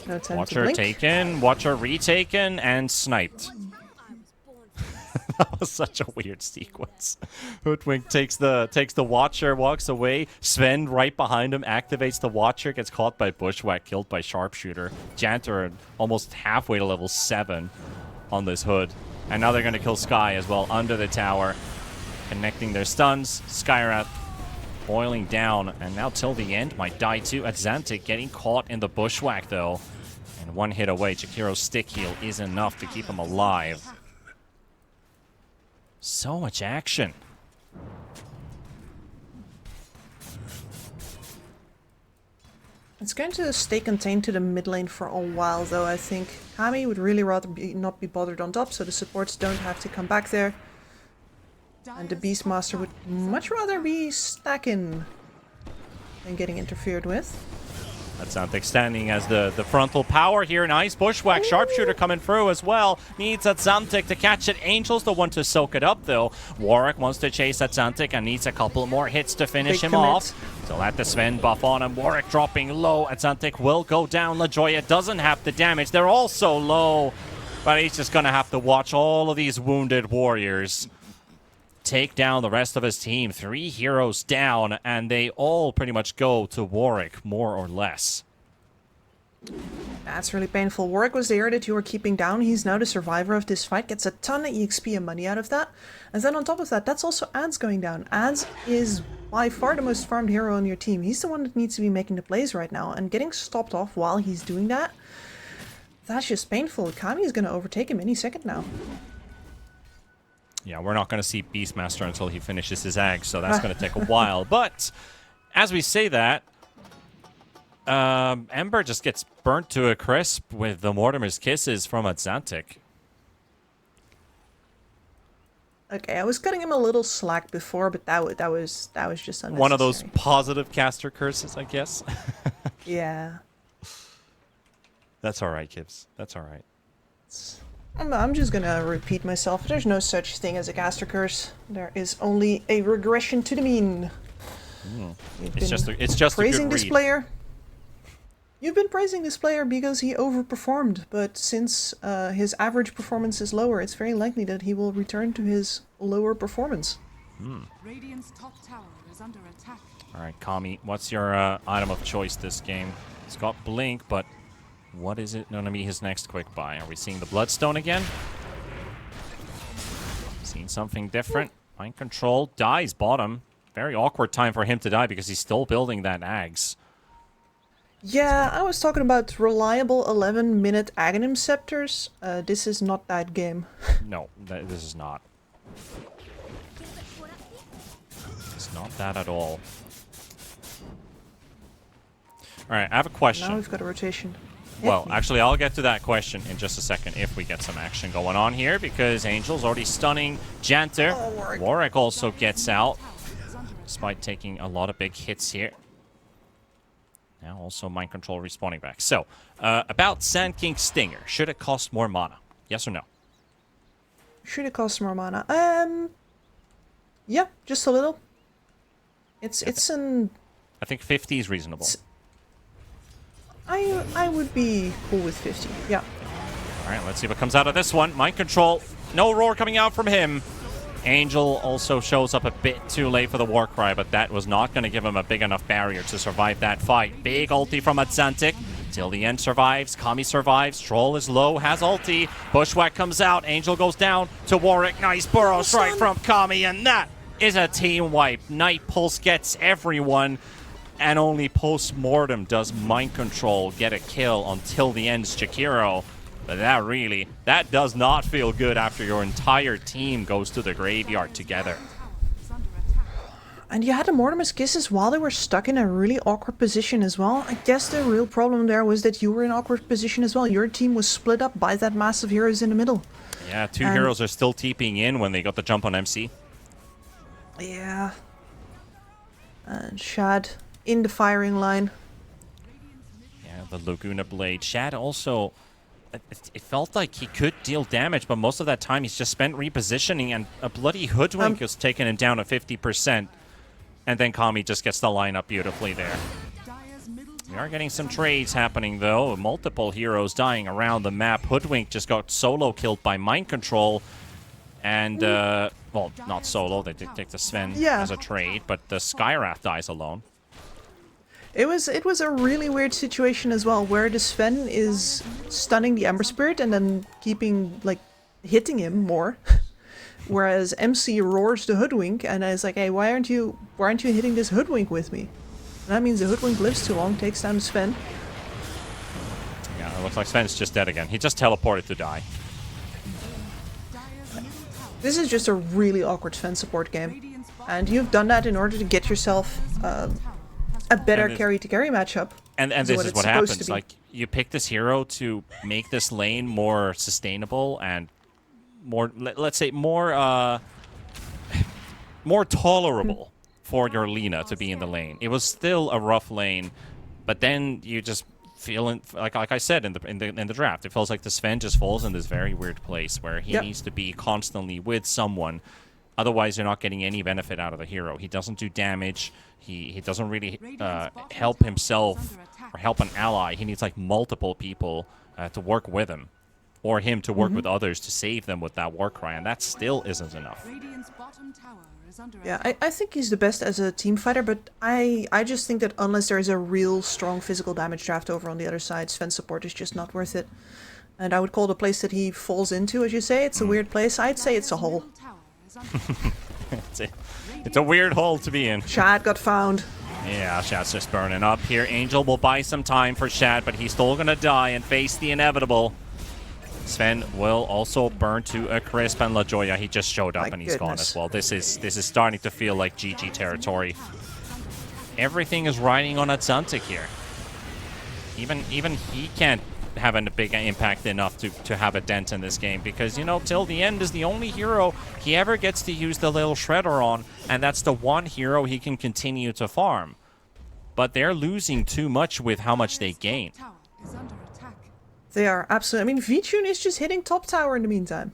Speaker 8: No time
Speaker 7: Watcher taken, Watcher retaken, and sniped. That was such a weird sequence. Hoodwink takes the Watcher, walks away. Sven right behind him activates the Watcher, gets caught by Bushwhack, killed by Sharpshooter. Janter almost halfway to level 7 on this Hood. And now they're going to kill Sky as well under the tower. Connecting their stuns. Skywrath boiling down, and now till the end might die too. Zantic getting caught in the Bushwhack though. And one hit away. Chikiro's stick heal is enough to keep him alive. So much action.
Speaker 8: It's going to stay contained to the mid lane for a while, though. I think Kami would really rather not be bothered on top, so the supports don't have to come back there. And the Beastmaster would much rather be stacking than getting interfered with.
Speaker 7: That's Zantic standing as the frontal power here. Nice Bushwhack. Sharpshooter coming through as well. Needs Zantic to catch it. Angel's the one to soak it up, though. Warwick wants to chase Zantic and needs a couple more hits to finish him off. So let the Sven buff on him. Warwick dropping low. Zantic will go down. La Joya doesn't have the damage. They're all so low. But he's just going to have to watch all of these wounded warriors take down the rest of his team. 3 heroes down, and they all pretty much go to Warwick, more or less.
Speaker 8: That's really painful. Warwick was the hero that you were keeping down. He's now the survivor of this fight, gets a ton of EXP and money out of that. And then on top of that, that's also Ads going down. Ads is by far the most farmed hero on your team. He's the one that needs to be making the plays right now, and getting stopped off while he's doing that, that's just painful. Kami is going to overtake him any second now.
Speaker 7: Yeah, we're not going to see Beastmaster until he finishes his ag, so that's going to take a while. But as we say that, Ember just gets burnt to a crisp with the Mortimer's Kisses from Zantic.
Speaker 8: Okay, I was cutting him a little slack before, but that was just unnecessary.
Speaker 7: One of those positive caster curses, I guess.
Speaker 8: Yeah.
Speaker 7: That's all right, Gibbs. That's all right.
Speaker 8: I'm just gonna repeat myself. There's no such thing as a caster curse. There is only a regression to the mean.
Speaker 7: It's just
Speaker 8: praising
Speaker 7: a good
Speaker 8: this
Speaker 7: read.
Speaker 8: player. You've been praising this player because he overperformed, but since his average performance is lower, it's very likely that he will return to his lower performance.
Speaker 3: Radiant's top tower is under attack.
Speaker 7: All right, Kami, what's your item of choice this game? It's got Blink, but what is it going to be his next quick buy? Are we seeing the Bloodstone again? Seen something different? Mind Control dies bottom. Very awkward time for him to die because he's still building that Ags.
Speaker 8: Yeah, I was talking about reliable 11-minute Aghanim Scepters. This is not that game.
Speaker 7: No, this is not. It's not that at all. Alright, I have a question.
Speaker 8: Now we've got a rotation.
Speaker 7: Well, actually, I'll get to that question in just a second if we get some action going on here, because Angel's already stunning Janter.
Speaker 8: Oh,
Speaker 7: Warwick also gets out, despite taking a lot of big hits here. Now also Mind Control respawning back. So, about Sand King Stinger. Should it cost more mana? Yes or no?
Speaker 8: Should it cost more mana? Yeah, just a little. It's an...
Speaker 7: I think 50 is reasonable.
Speaker 8: I would be cool with 50, yeah.
Speaker 7: Alright, let's see what comes out of this one. Mind Control. No roar coming out from him. Angel also shows up a bit too late for the Warcry, but that was not going to give him a big enough barrier to survive that fight. Big ulti from Atlantic. Till the end survives. Kami survives. Troll is low, has ulti. Bushwhack comes out. Angel goes down to Warwick. Nice burrow strike from Kami, and that is a team wipe. Night Pulse gets everyone, and only post-mortem does Mind Control get a kill until the end's Jakiro. But that does not feel good after your entire team goes to the graveyard together.
Speaker 8: And you had the Mortimer's Kisses while they were stuck in a really awkward position as well. I guess the real problem there was that you were in an awkward position as well. Your team was split up by that mass of heroes in the middle.
Speaker 7: Yeah, two heroes are still TPing in when they got the jump on MC.
Speaker 8: Yeah. And Shad in the firing line.
Speaker 7: Yeah, the Laguna Blade. Shad also... It felt like he could deal damage, but most of that time he's just spent repositioning, and a bloody Hoodwink has taken him down to 50%. And then Kami just gets the line up beautifully there. We are getting some trades happening, though. Multiple heroes dying around the map. Hoodwink just got solo killed by Mind Control. And, well, not solo. They did take the Sven as a trade, but the Skywrath dies alone.
Speaker 8: It was a really weird situation as well, where the Sven is stunning the Ember Spirit and then hitting him more. Whereas MC roars the Hoodwink and is like, hey, why aren't you hitting this Hoodwink with me? And that means the Hoodwink lives too long, takes down the Sven.
Speaker 7: Yeah, it looks like Sven's just dead again. He just teleported to die.
Speaker 8: This is just a really awkward Sven support game. And you've done that in order to get yourself a better carry-to-carry matchup.
Speaker 7: And this is what happens. Like, you pick this hero to make this lane more sustainable and more, let's say, more tolerable for your Lina to be in the lane. It was still a rough lane, but then you just feel like I said in the draft, it feels like the Sven just falls in this very weird place where he needs to be constantly with someone. Otherwise, you're not getting any benefit out of the hero. He doesn't do damage. He doesn't really help himself or help an ally. He needs like multiple people to work with him, or him to work with others to save them with that Warcry, and that still isn't enough.
Speaker 8: Yeah, I think he's the best as a team fighter, but I just think that unless there is a real strong physical damage draft over on the other side, Sven support is just not worth it. And I would call the place that he falls into, as you say, it's a weird place. I'd say it's a hole.
Speaker 7: It's a weird hole to be in.
Speaker 8: Shad got found.
Speaker 7: Yeah, Shad's just burning up here. Angel will buy some time for Shad, but he's still gonna die and face the inevitable. Sven will also burn to a crisp, and LaJoya, he just showed up and he's gone as well. This is starting to feel like GG territory. Everything is riding on Atlantic here. Even he can't have a big impact enough to have a dent in this game, because, you know, Till the End is the only hero he ever gets to use the little shredder on, and that's the one hero he can continue to farm. But they're losing too much with how much they gain.
Speaker 8: They are absolutely... I mean, V-Tune is just hitting top tower in the meantime.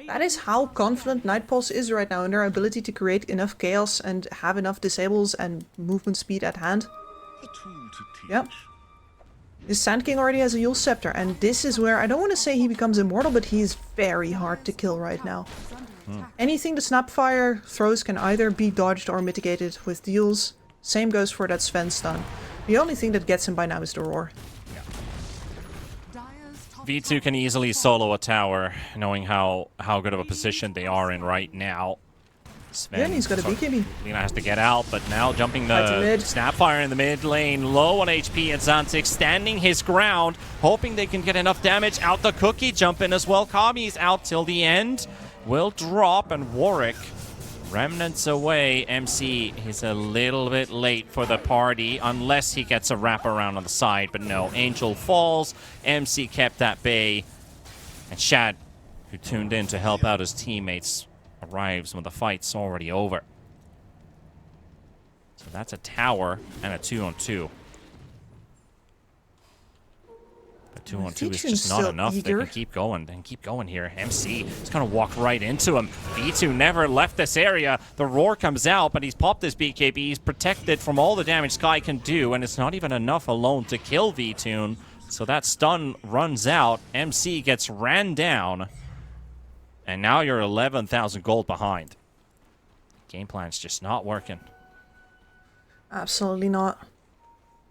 Speaker 8: That is how confident Night Pulse is right now in their ability to create enough chaos and have enough disables and movement speed at hand. Yep. This Sand King already has a Yule Scepter, and this is where, I don't want to say he becomes immortal, but he is very hard to kill right now. Anything the Snapfire throws can either be dodged or mitigated with the Yules. Same goes for that Sven stun. The only thing that gets him by now is the Roar.
Speaker 7: V2 can easily solo a tower, knowing how good of a position they are in right now. Sven,
Speaker 8: Yeah, and he's got a BKB.
Speaker 7: Lina has to get out, but now jumping
Speaker 8: Right to
Speaker 7: the
Speaker 8: mid.
Speaker 7: Snapfire in the mid lane, low on HP, and Xantic standing his ground, hoping they can get enough damage out the cookie. Jump in as well. Kami's out till the end. Will drop, and Warwick remnants away. MC is a little bit late for the party, unless he gets a wraparound on the side, but no. Angel falls. MC kept at bay, and Shad, who tuned in to help out his teammates, arrives when the fight's already over. So that's a tower and a 2-on-2. But 2-on-2 is just not enough. They can keep going and keep going here. MC is going to walk right into him. V2 never left this area. The roar comes out, but he's popped this BKB. He's protected from all the damage Sky can do, and it's not even enough alone to kill V2. So that stun runs out. MC gets ran down. And now you're 11,000 gold behind. Game plan's just not working.
Speaker 8: Absolutely not.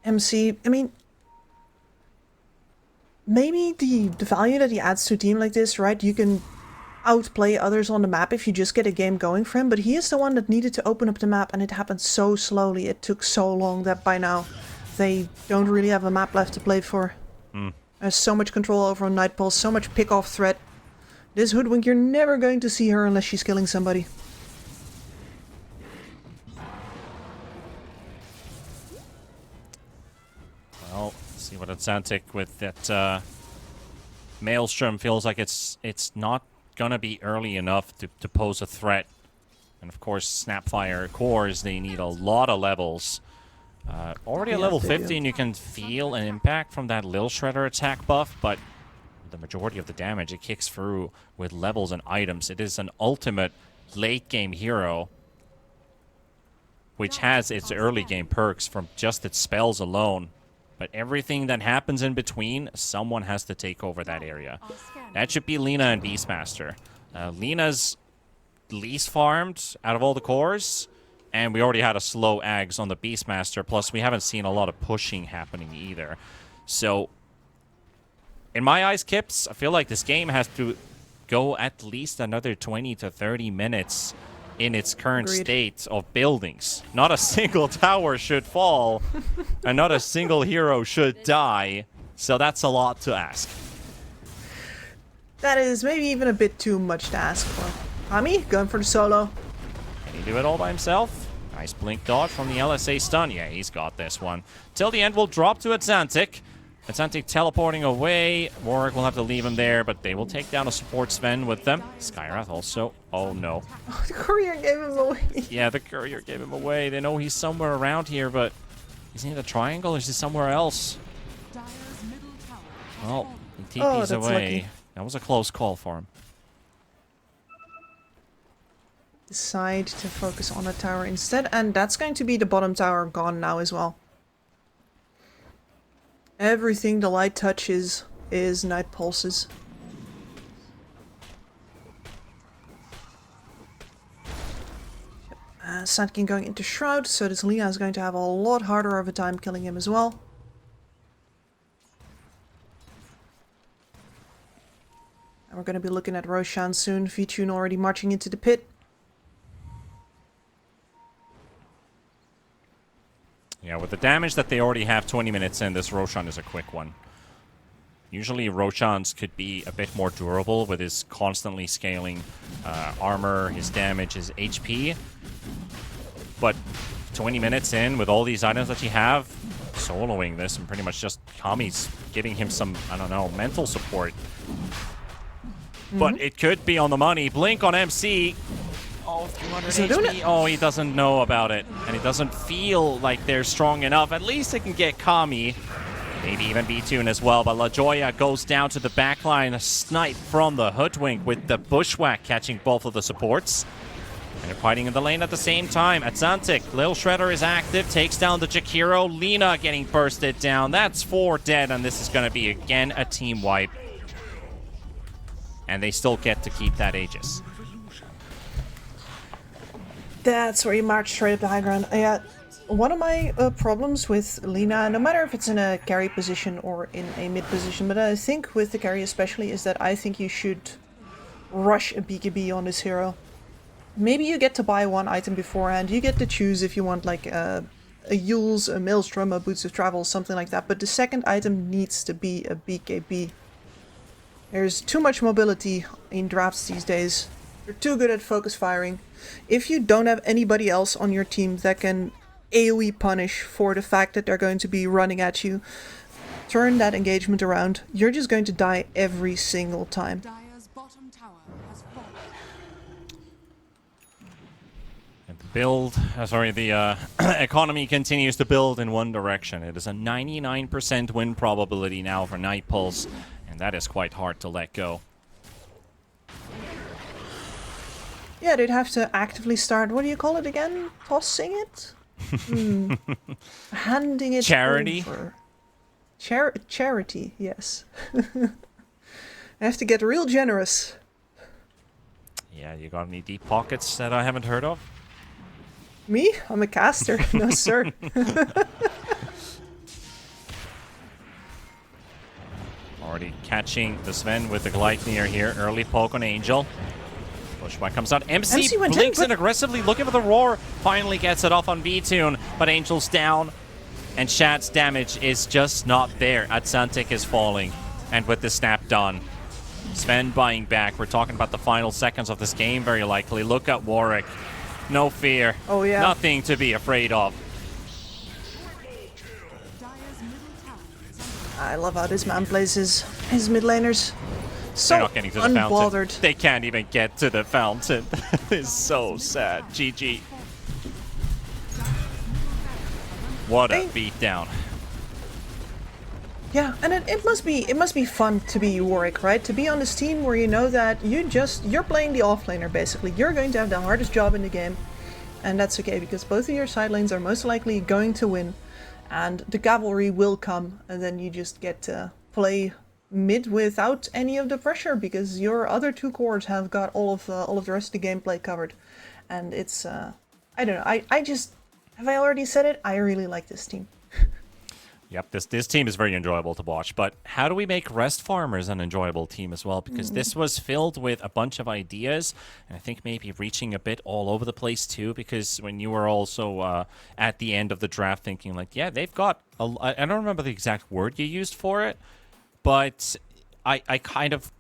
Speaker 8: MC, I mean, maybe the value that he adds to a team like this, right? You can outplay others on the map if you just get a game going for him, but he is the one that needed to open up the map, and it happened so slowly. It took so long that by now they don't really have a map left to play for. There's so much control over on Nightpulse, so much pick-off threat. This Hoodwink, you're never going to see her unless she's killing somebody.
Speaker 7: Well, let's see what Xantic with that Maelstrom feels like it's not gonna be early enough to pose a threat. And of course, Snapfire cores, they need a lot of levels. Already at level 15, you can feel an impact from that Lil Shredder attack buff, but the majority of the damage it kicks through with levels and items. It is an ultimate late game hero, which has its early game perks from just its spells alone. But everything that happens in between, someone has to take over that area. That should be Lina and Beastmaster. Lina's least farmed out of all the cores, and we already had a slow Ags on the Beastmaster, plus we haven't seen a lot of pushing happening either. So in my eyes, Kips, I feel like this game has to go at least another 20 to 30 minutes in its current state of buildings. Not a single tower should fall, and not a single hero should die, so that's a lot to ask.
Speaker 8: That is maybe even a bit too much to ask for. Kami, going for the solo.
Speaker 7: Can he do it all by himself? Nice blink dodge from the LSA stun. Yeah, he's got this one. Till the end, we'll drop to Xantic. Xantic teleporting away. Warwick will have to leave him there, but they will take down a support Sven with them. Skyrath also. Oh, no.
Speaker 8: Oh, the courier gave him away.
Speaker 7: Yeah, the courier gave him away. They know he's somewhere around here, but is he in the triangle or is he somewhere else? Well, he TP's away.
Speaker 8: Lucky.
Speaker 7: That was a close call for him.
Speaker 8: Decide to focus on the tower instead, and that's going to be the bottom tower gone now as well. Everything the light touches is Night Pulses. Sandkin going into Shroud, so this Lina is going to have a lot harder of a time killing him as well. And we're going to be looking at Roshan soon. V-Tune already marching into the pit.
Speaker 7: Yeah, with the damage that they already have 20 minutes in, this Roshan is a quick one. Usually Roshans could be a bit more durable with his constantly scaling armor, his damage, his HP. But 20 minutes in, with all these items that you have, soloing this and pretty much just Kami's giving him some, I don't know, mental support. But it could be on the money. Blink on MC. Oh, 300 HP. Oh, he doesn't know about it. And it doesn't feel like they're strong enough. At least they can get Kami. Maybe even B-Tune as well. But LaJoya goes down to the backline. A snipe from the Hoodwink with the Bushwhack catching both of the supports. And they're fighting in the lane at the same time. At Xantic, Lil Shredder is active. Takes down the Jakiro. Lina getting bursted down. That's 4 dead. And this is going to be, again, a team wipe. And they still get to keep that Aegis.
Speaker 8: That's where you march straight up the high ground. Yeah, one of my problems with Lina, no matter if it's in a carry position or in a mid position, but I think with the carry especially, is that I think you should rush a BKB on this hero. maybe you get to buy one item beforehand. You get to choose if you want like a Yule's, a Maelstrom, a Boots of Travel, something like that. But the second item needs to be a BKB. There's too much mobility in drafts these days. You're too good at focus firing. If you don't have anybody else on your team that can AoE punish for the fact that they're going to be running at you, turn that engagement around, you're just going to die every single time.
Speaker 3: Dire's bottom tower has fallen.
Speaker 7: And the economy continues to build in one direction. It is a 99% win probability now for Nightpulse, and that is quite hard to let go.
Speaker 8: Yeah, they'd have to actively start, what do you call it again? Tossing it? Handing it
Speaker 7: Charity?
Speaker 8: over. Charity, yes. I have to get real generous.
Speaker 7: Yeah, you got any deep pockets that I haven't heard of?
Speaker 8: Me? I'm a caster. No, sir.
Speaker 7: Already catching the Sven with the Gleipnir here. Early poke on Angel. Pushback comes out. MC
Speaker 8: went
Speaker 7: blinks
Speaker 8: in,
Speaker 7: in aggressively, looking for the roar. Finally gets it off on V-Tune, but Angel's down. And Shad's damage is just not there. Atsantic is falling. And with the snap done, Sven buying back. We're talking about the final seconds of this game, very likely. Look at Warwick. No fear.
Speaker 8: Oh, yeah.
Speaker 7: Nothing to be afraid of.
Speaker 8: I love how this man plays his mid laners. So
Speaker 7: They're not getting to the
Speaker 8: unbothered.
Speaker 7: fountain. They can't even get to the fountain. It's so sad. GG. What a beatdown.
Speaker 8: Yeah, and it must be fun to be Warwick, right? To be on this team where you know that you're playing the offlaner basically. You're going to have the hardest job in the game, and that's okay because both of your side lanes are most likely going to win, and the cavalry will come, and then you just get to play mid without any of the pressure because your other two cores have got all of the rest of the gameplay covered, and it's I don't know. I just have I already said it. I really like this team.
Speaker 7: Yep, this team is very enjoyable to watch, but how do we make Rest Farmers an enjoyable team as well? Because this was filled with a bunch of ideas, and I think maybe reaching a bit all over the place too, because when you were also at the end of the draft thinking like, yeah, they've got, I don't remember the exact word you used for it, but I kind of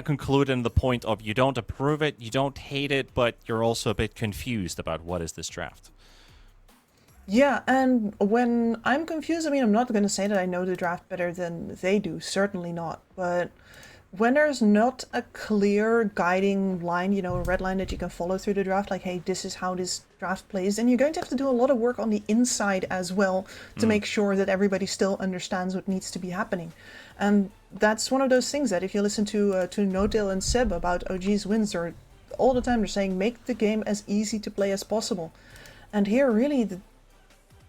Speaker 7: concluded in the point of you don't approve it, you don't hate it, but you're also a bit confused about what is this draft.
Speaker 8: Yeah, and when I'm confused, I mean, I'm not going to say that I know the draft better than they do, certainly not. But when there's not a clear guiding line, you know, a red line that you can follow through the draft, like, hey, this is how this draft plays, then you're going to have to do a lot of work on the inside as well to make sure that everybody still understands what needs to be happening. And that's one of those things that if you listen to No-Tail and Seb about OG's wins, they're all the time they're saying, make the game as easy to play as possible. And here, really,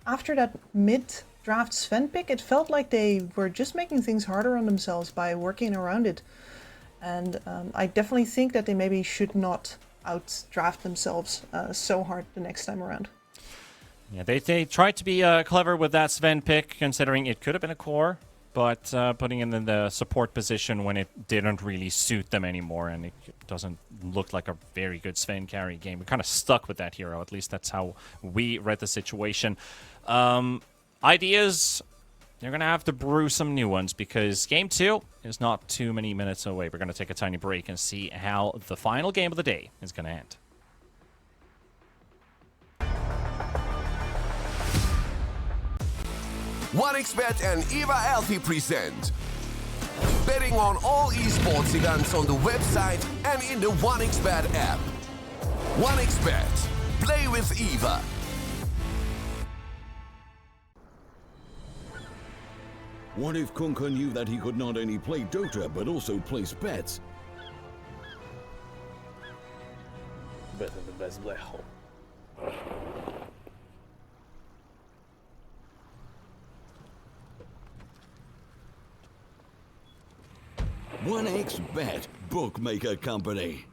Speaker 8: after that mid-draft Sven pick, it felt like they were just making things harder on themselves by working around it. And I definitely think that they maybe should not out-draft themselves so hard the next time around.
Speaker 7: Yeah, they tried to be clever with that Sven pick, considering it could have been a core, but putting him in the support position when it didn't really suit them anymore, and it doesn't look like a very good Sven carry game. We're kind of stuck with that hero, at least that's how we read the situation. Ideas, they're going to have to brew some new ones because game 2 is not too many minutes away. We're going to take a tiny break and see how the final game of the day is going to end.
Speaker 9: OneXBet and Eva Alfie present betting on all esports events on the website and in the OneXBet app. OneXBet. Play with Eva.
Speaker 10: What if Kunka knew that he could not only play Dota but also place bets?
Speaker 11: Better the best black hole.
Speaker 10: OneXBet, bookmaker company.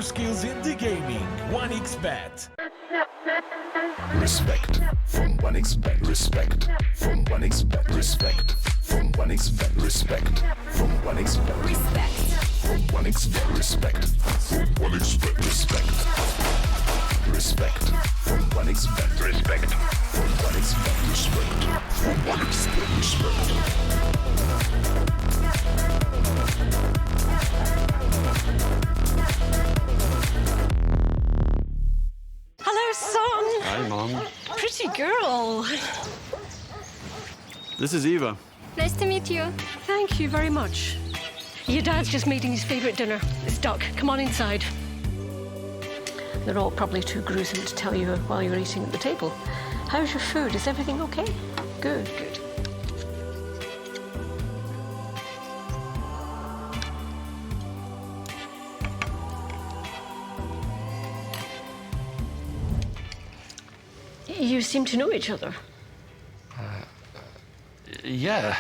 Speaker 2: skills in the gaming. 1xBet.
Speaker 1: Respect from 1xBet. Respect from 1xBet. Respect from 1xBet. Respect from 1xBet. Respect from 1xBet. Respect from 1xBet. Respect. Respect from 1xBet. Respect from 1xBet. Respect from 1xBet. Respect.
Speaker 4: Hello, son.
Speaker 13: Hi, Mom.
Speaker 4: Pretty girl.
Speaker 13: This is Eva.
Speaker 14: Nice to meet you.
Speaker 4: Thank you very much. Your dad's just making his favourite dinner. It's duck. Come on inside. They're all probably too gruesome to tell you while you're eating at the table. How's your food? Is everything okay? Good, good. You seem to know each other.
Speaker 5: Yeah.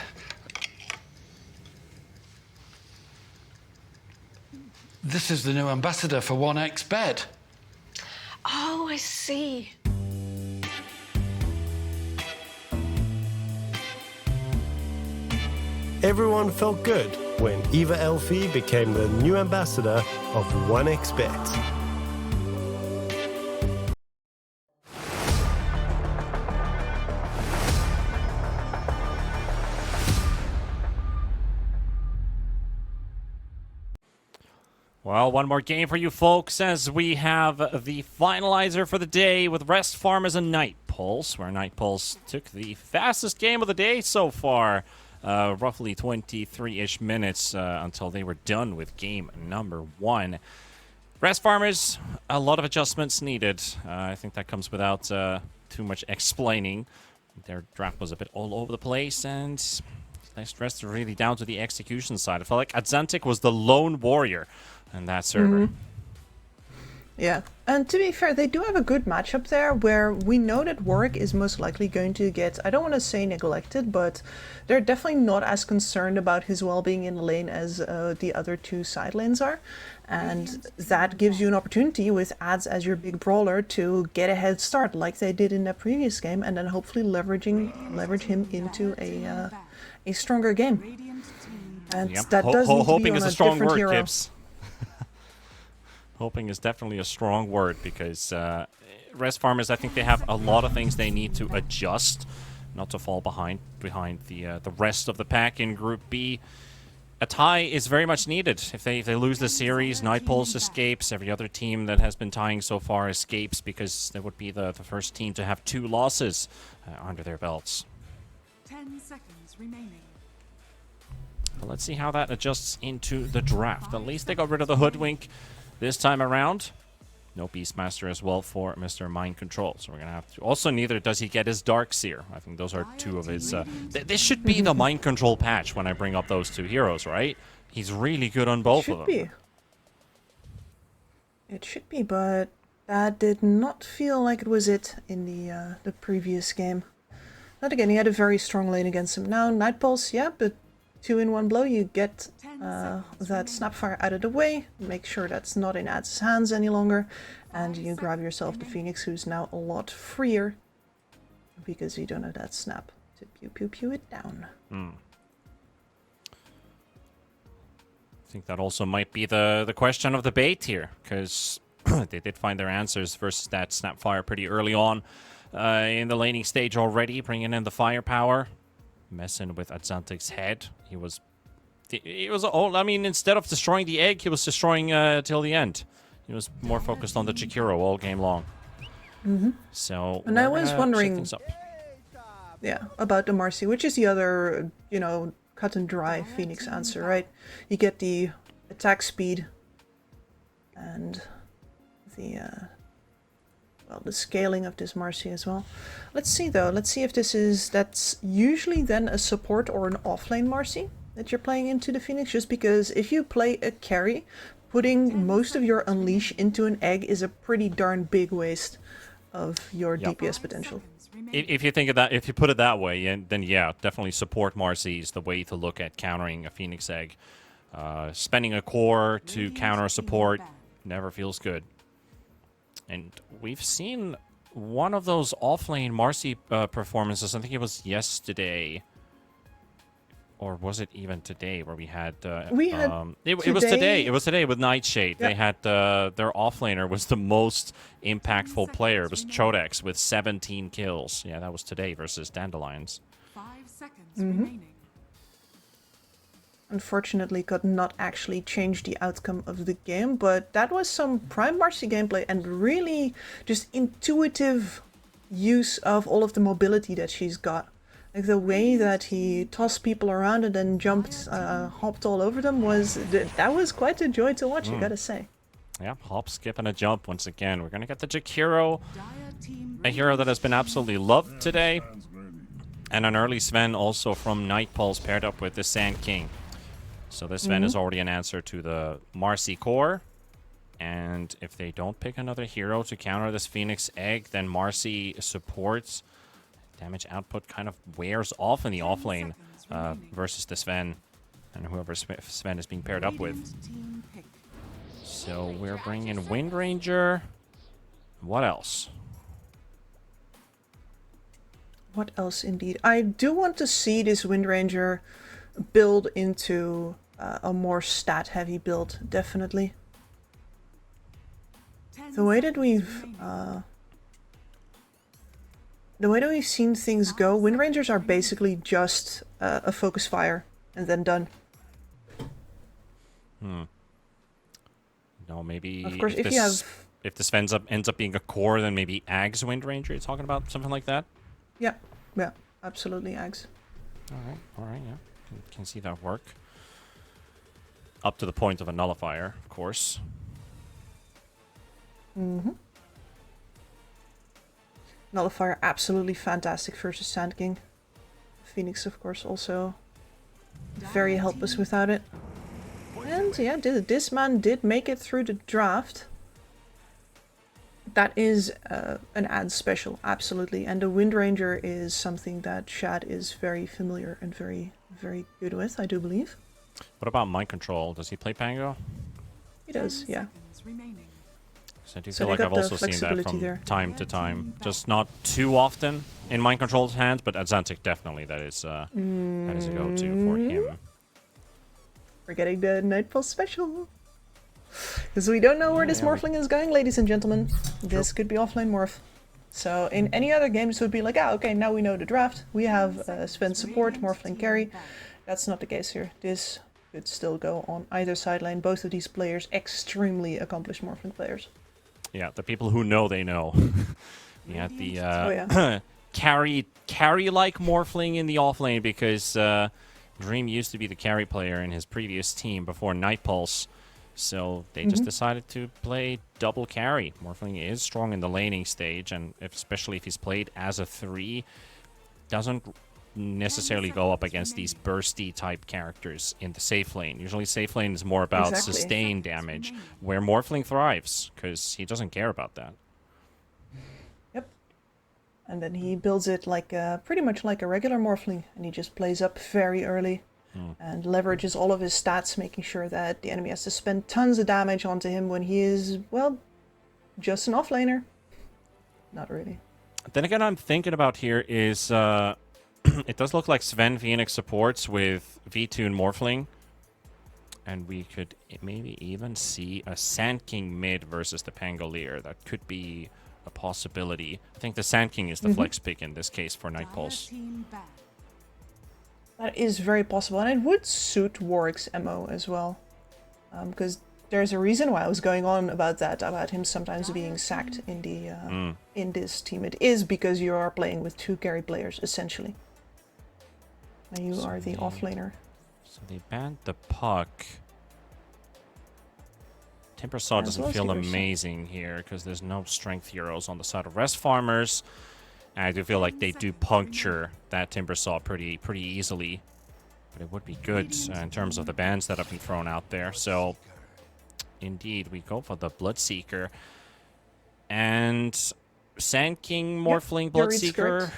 Speaker 5: This is the new ambassador for 1xBet.
Speaker 4: Oh, I see.
Speaker 6: Everyone felt good when Eva Elfie became the new ambassador of 1xBet.
Speaker 7: Well, one more game for you folks as we have the finalizer for the day with Rest Farmers and Night Pulse, where Night Pulse took the fastest game of the day so far, roughly 23-ish minutes until they were done with game number 1. Rest Farmers, a lot of adjustments needed. I think that comes without too much explaining. Their draft was a bit all over the place, and Rest really down to the execution side. I felt like Adzantic was the lone warrior in that server.
Speaker 8: Yeah, and to be fair, they do have a good matchup there where we know that Warwick is most likely going to get, I don't want to say neglected, but they're definitely not as concerned about his well-being in the lane as the other two side lanes are. And that gives you an opportunity with Ads as your big brawler to get a head start like they did in the previous game, and then hopefully leverage him into a stronger game. And
Speaker 7: Yep.
Speaker 8: that does need to
Speaker 7: Hoping
Speaker 8: be
Speaker 7: is
Speaker 8: on
Speaker 7: a strong
Speaker 8: different
Speaker 7: word,
Speaker 8: hero.
Speaker 7: Kips. Hoping is definitely a strong word because Rest Farmers, I think they have a lot of things they need to adjust, not to fall behind the rest of the pack in Group B. A tie is very much needed. If they lose the series, Night Pulse escapes. Every other team that has been tying so far escapes because they would be the first team to have 2 losses under their belts.
Speaker 3: 10 seconds remaining.
Speaker 7: Well, let's see how that adjusts into the draft. At least they got rid of the Hoodwink this time around. No Beastmaster as well for Mr. Mind Control. So we're going to have to... Also, neither does he get his Darkseer. I think those are 2 of his... this should be the Mind Control patch when I bring up those 2 heroes, right? He's really good on both of them.
Speaker 8: It should be, but that did not feel like it was it in the previous game. But again, he had a very strong lane against him. Now, Night Pulse, yeah, but 2 in 1 blow, you get that Snapfire out of the way, make sure that's not in Ads' hands any longer, and you grab yourself the Phoenix, who's now a lot freer, because you don't have that Snap to pew it down.
Speaker 7: I think that also might be the question of debate here, because they did find their answers versus that Snapfire pretty early on in the laning stage already, bringing in the firepower. Messing with Adzantic's head. He was all, I mean, instead of destroying the egg, he was destroying till the end. He was more focused on the Chikiro all game long. So,
Speaker 8: and I was wondering,
Speaker 7: up.
Speaker 8: yeah, about the Marcy, which is the other, cut and dry Phoenix answer, right? You get the attack speed and the scaling of this Marcy as well. Let's see though, let's see if that's usually then a support or an offlane Marcy that you're playing into the Phoenix, just because if you play a carry, putting most of your Unleash into an egg is a pretty darn big waste of your DPS potential.
Speaker 7: If you think of that, if you put it that way, then yeah, definitely support Marcy is the way to look at countering a Phoenix egg. Spending a core to counter support Never feels good. And we've seen one of those offlane Marcy performances. I think it was yesterday. Or was it even today where we had... it was today. It was today with Nightshade.
Speaker 8: Yep.
Speaker 7: They had their offlaner was the most impactful player. It was Chodex with 17 kills. Yeah, that was today versus Dandelions.
Speaker 3: 5 seconds remaining.
Speaker 8: Unfortunately, could not actually change the outcome of the game, but that was some prime Marcy gameplay and really just intuitive use of all of the mobility that she's got. Like the way that he tossed people around and then jumped, hopped all over them that was quite a joy to watch, I gotta say.
Speaker 7: Yeah, hop, skip, and a jump once again. We're gonna get the Jakiro, a hero that has been absolutely loved today, and an early Sven also from Nightpulse paired up with the Sand King. So this Sven is already an answer to the Marcy core. And if they don't pick another hero to counter this Phoenix Egg, then Marcy supports. Damage output kind of wears off in the offlane versus the Sven. And whoever Sven is being paired up with. So we're bringing Wind Ranger. What else?
Speaker 8: What else indeed? I do want to see this Wind Ranger build into a more stat-heavy build, definitely. The way that we've seen things go, Wind Rangers are basically just a focus fire and then done.
Speaker 7: No, maybe
Speaker 8: Of course, if
Speaker 7: this ends up being a core, then maybe Ag's Wind Ranger. You're talking about something like that?
Speaker 8: Yeah, absolutely, Ags.
Speaker 7: All right, yeah. Can see that work. Up to the point of a nullifier, of course.
Speaker 8: Nullifier, absolutely fantastic versus Sand King. Phoenix, of course, also very helpless without it. And yeah, this man did make it through the draft. That is an ad special, absolutely. And the Wind Ranger is something that Shad is very familiar and very, very good with, I do believe.
Speaker 7: What about Mind Control? Does he play Pango?
Speaker 8: He does, yeah.
Speaker 7: So I do feel like I've also seen that from time to time. Just not too often in Mind Control's hands, but at Zantic definitely that is a go-to for him.
Speaker 8: We're getting the Nightfall special. Because we don't know where this Morphling is going, ladies and gentlemen. This could be offlane Morph. So in any other games it would be like, okay, now we know the draft. We have Sven support, Morphling carry. That's not the case here. This could still go on either sideline. Both of these players, extremely accomplished Morphling players.
Speaker 7: Yeah, the people who know, they know. We had the carry-like Morphling in the offlane because Dream used to be the carry player in his previous team before Nightpulse. So they just decided to play double carry. Morphling is strong in the laning stage, and especially if he's played as a 3, doesn't necessarily go up against these bursty type characters in the safe lane. Usually safe lane is more about sustained damage, where Morphling thrives, because he doesn't care about that.
Speaker 8: Yep. And then he builds it like pretty much like a regular Morphling, and he just plays up very early. And leverages all of his stats, making sure that the enemy has to spend tons of damage onto him when he is, well, just an offlaner. Not really.
Speaker 7: Then again, I'm thinking about here is, it does look like Sven Phoenix supports with V2 and Morphling. And we could maybe even see a Sand King mid versus the Pangolier. That could be a possibility. I think the Sand King is the flex pick in this case for Nightpulse.
Speaker 8: That is very possible, and it would suit Warwick's MO as well. Because there's a reason why I was going on about that, about him sometimes being sacked in the in this team. It is because you are playing with 2 carry players, essentially. And you are the offlaner.
Speaker 7: So they banned the puck. Timbersaw doesn't feel amazing here, because there's no strength heroes on the side of Rest Farmers. And I do feel like they do puncture that Timbersaw pretty easily. But it would be good in terms of the bans that have been thrown out there. So, indeed, we go for the Bloodseeker. And Sand King, Morphling, Bloodseeker.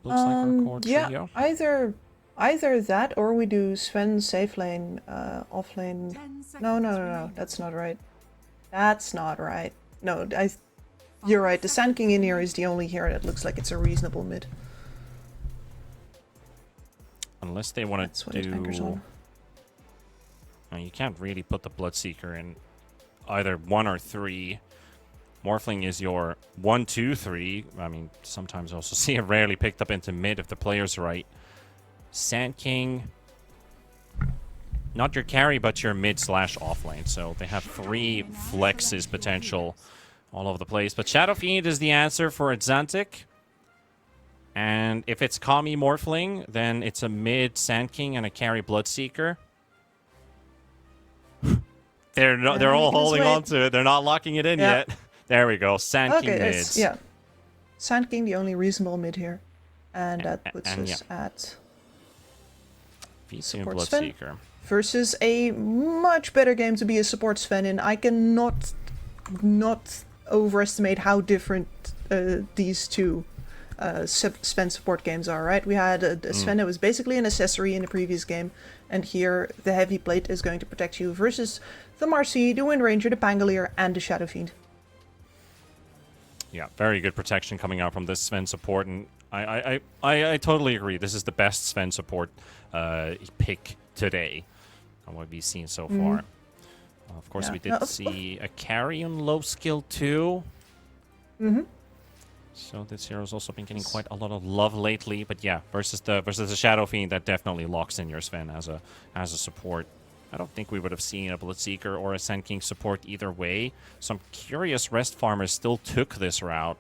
Speaker 7: Looks like our core trio.
Speaker 8: Yeah, Either that or we do Sven safe lane, off lane. No, that's not right. That's not right. No, you're right. The Sand King in here is the only hero that looks like it's a reasonable mid.
Speaker 7: Unless they want
Speaker 8: That's
Speaker 7: to
Speaker 8: what it anchors
Speaker 7: do...
Speaker 8: on.
Speaker 7: Well, you can't really put the Bloodseeker in either 1 or 3. Morphling is your 1, 2, 3. I mean, sometimes also see it rarely picked up into mid if the player's right. Sand King, not your carry, but your mid / off lane. So they have 3 flexes potential all over the place. But Shadow Fiend is the answer for Exantic. And if it's Kami Morphling, then it's a mid Sand King and a carry Bloodseeker. They're all holding on to it. They're not locking it in yet. There we go. Sand King mids.
Speaker 8: Yeah. Sand King, the only reasonable mid here. And that puts us at
Speaker 7: VC and
Speaker 8: support Sven
Speaker 7: Bloodseeker.
Speaker 8: versus a much better game to be a support Sven in. I cannot not overestimate how different these two Sven support games are, right? We had a Sven that was basically an accessory in the previous game, and here the heavy plate is going to protect you versus the Marcy, the Wind Ranger, the Pangolier, and the Shadow Fiend.
Speaker 7: Yeah, very good protection coming out from this Sven support, and I totally agree. This is the best Sven support pick today on what we've seen so far. Of course, we did see a carry on low skill too. So this hero's also been getting quite a lot of love lately. But yeah, versus the Shadow Fiend, that definitely locks in your Sven as a support. I don't think we would have seen a Bloodseeker or a Sand King support either way. Some curious rest farmers still took this route.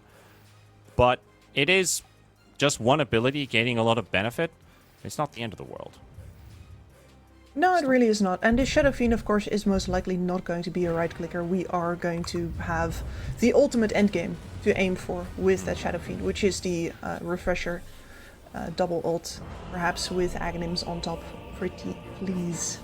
Speaker 7: But it is just one ability gaining a lot of benefit. It's not the end of the world.
Speaker 8: No, it really is not. And the Shadow Fiend, of course, is most likely not going to be a right-clicker. We are going to have the ultimate endgame to aim for with that Shadow Fiend, which is the Refresher double ult, perhaps with Aghanims on top. Pretty please.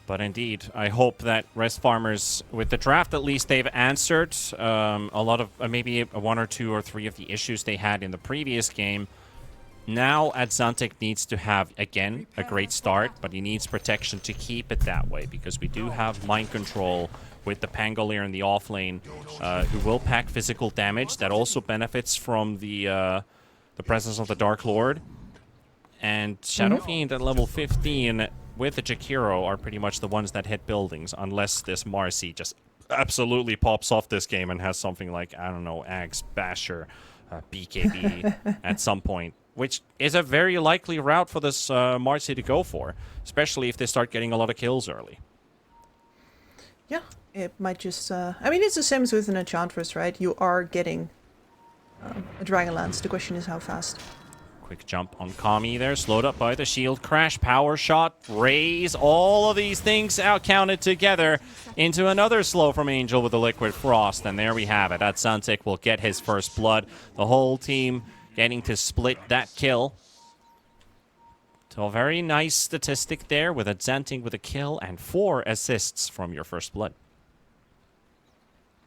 Speaker 7: But indeed, I hope that rest farmers, with the draft at least, they've answered a lot of, maybe 1 or 2 or 3 of the issues they had in the previous game. Now, Exantic needs to have, again, a great start, but he needs protection to keep it that way, because we do have mind control with the Pangolier in the offlane, who will pack physical damage. That also benefits from the presence of the Dark Lord. And Shadow Fiend at level 15 with the Jakiro are pretty much the ones that hit buildings, unless this Marcy just absolutely pops off this game and has something like, I don't know, Axe, Basher, BKB at some point, which is a very likely route for this Marcy to go for, especially if they start getting a lot of kills early.
Speaker 8: Yeah, it might just... I mean, it's the same as with an Enchantress, right? You are getting a Dragonlance. The question is how fast.
Speaker 7: Quick jump on Kami there, slowed up by the shield crash, power shot, raise, all of these things out counted together into another slow from Angel with the Liquid Frost, and there we have it. Exantic will get his first blood. The whole team getting to split that kill. So a very nice statistic there with Exantic with a kill and 4 assists from your first blood.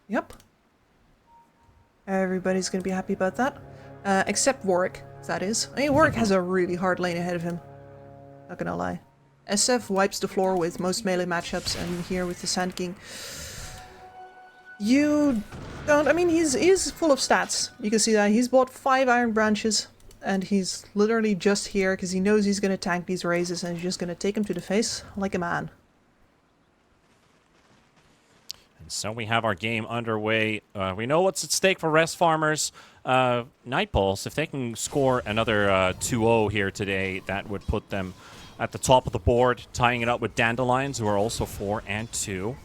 Speaker 8: Yep. Everybody's going to be happy about that. Except Warwick, that is. I mean, Warwick has a really hard lane ahead of him. Not gonna lie. SF wipes the floor with most melee matchups, and here with the Sand King, you don't... I mean, he's full of stats. You can see that. He's bought 5 Iron Branches, and he's literally just here because he knows he's gonna tank these raises, and he's just gonna take him to the face like a man.
Speaker 7: So we have our game underway. We know what's at stake for rest farmers. Nightpulse, if they can score another 2-0 here today, that would put them at the top of the board, tying it up with Dandelions, who are also 4 and 2.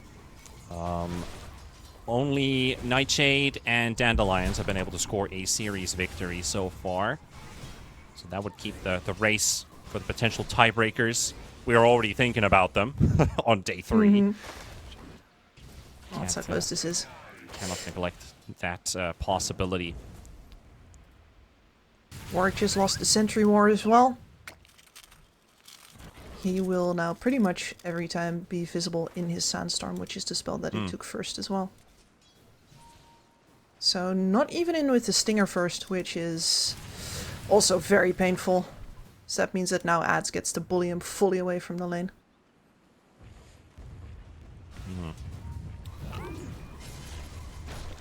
Speaker 7: Only Nightshade and Dandelions have been able to score a series victory so far. So that would keep the race for the potential tiebreakers. We are already thinking about them on day 3.
Speaker 8: That's how close this is.
Speaker 7: Cannot neglect that possibility.
Speaker 8: Warwick just lost the Sentry War as well. He will now pretty much every time be visible in his Sandstorm, which is the spell that he took first as well. So not even in with the Stinger first, which is also very painful. So that means that now Ads gets to bully him fully away from the lane.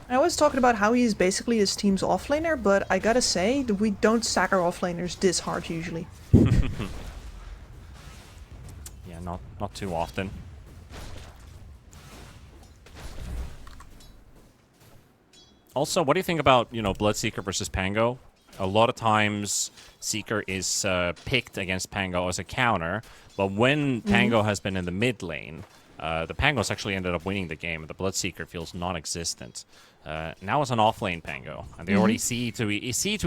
Speaker 8: I was talking about how he's basically his team's offlaner, but I gotta say, we don't stack our offlaners this hard usually.
Speaker 7: Yeah, not too often. Also, what do you think about, you know, Bloodseeker versus Pango? A lot of times, Seeker is picked against Pango as a counter, but when Pango has been in the mid lane, the Pangos actually ended up winning the game, and the Bloodseeker feels non-existent. Now it's an off-lane Pango, and they already see to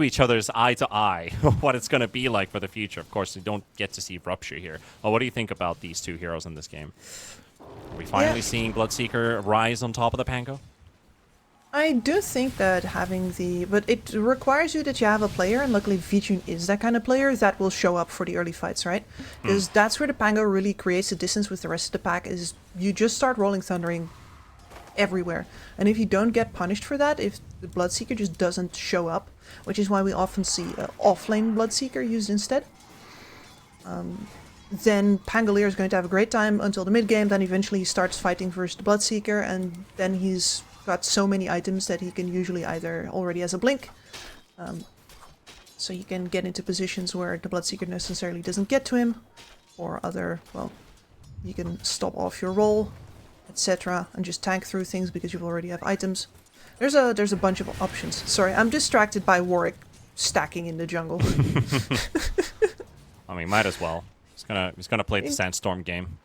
Speaker 7: each other's eye to eye what it's going to be like for the future. Of course, you don't get to see Rupture here. Well, what do you think about these two heroes in this game? Are we finally seeing Bloodseeker rise on top of the Pango?
Speaker 8: I do think that having the... But it requires you that you have a player, and luckily Vichun is that kind of player that will show up for the early fights, right? Because that's where the Pango really creates a distance with the rest of the pack, is you just start rolling Thundering everywhere. And if you don't get punished for that, if the Bloodseeker just doesn't show up, which is why we often see off-lane Bloodseeker used instead, then Pangolier is going to have a great time until the mid-game, then eventually he starts fighting versus the Bloodseeker, and then he's got so many items that he can usually either already has a blink, so he can get into positions where the Bloodseeker necessarily doesn't get to him, or other, well, you can stop off your roll, etc., and just tank through things because you already have items. There's a bunch of options. Sorry, I'm distracted by Warwick stacking in the jungle.
Speaker 7: I mean, might as well. He's gonna play the Sandstorm game.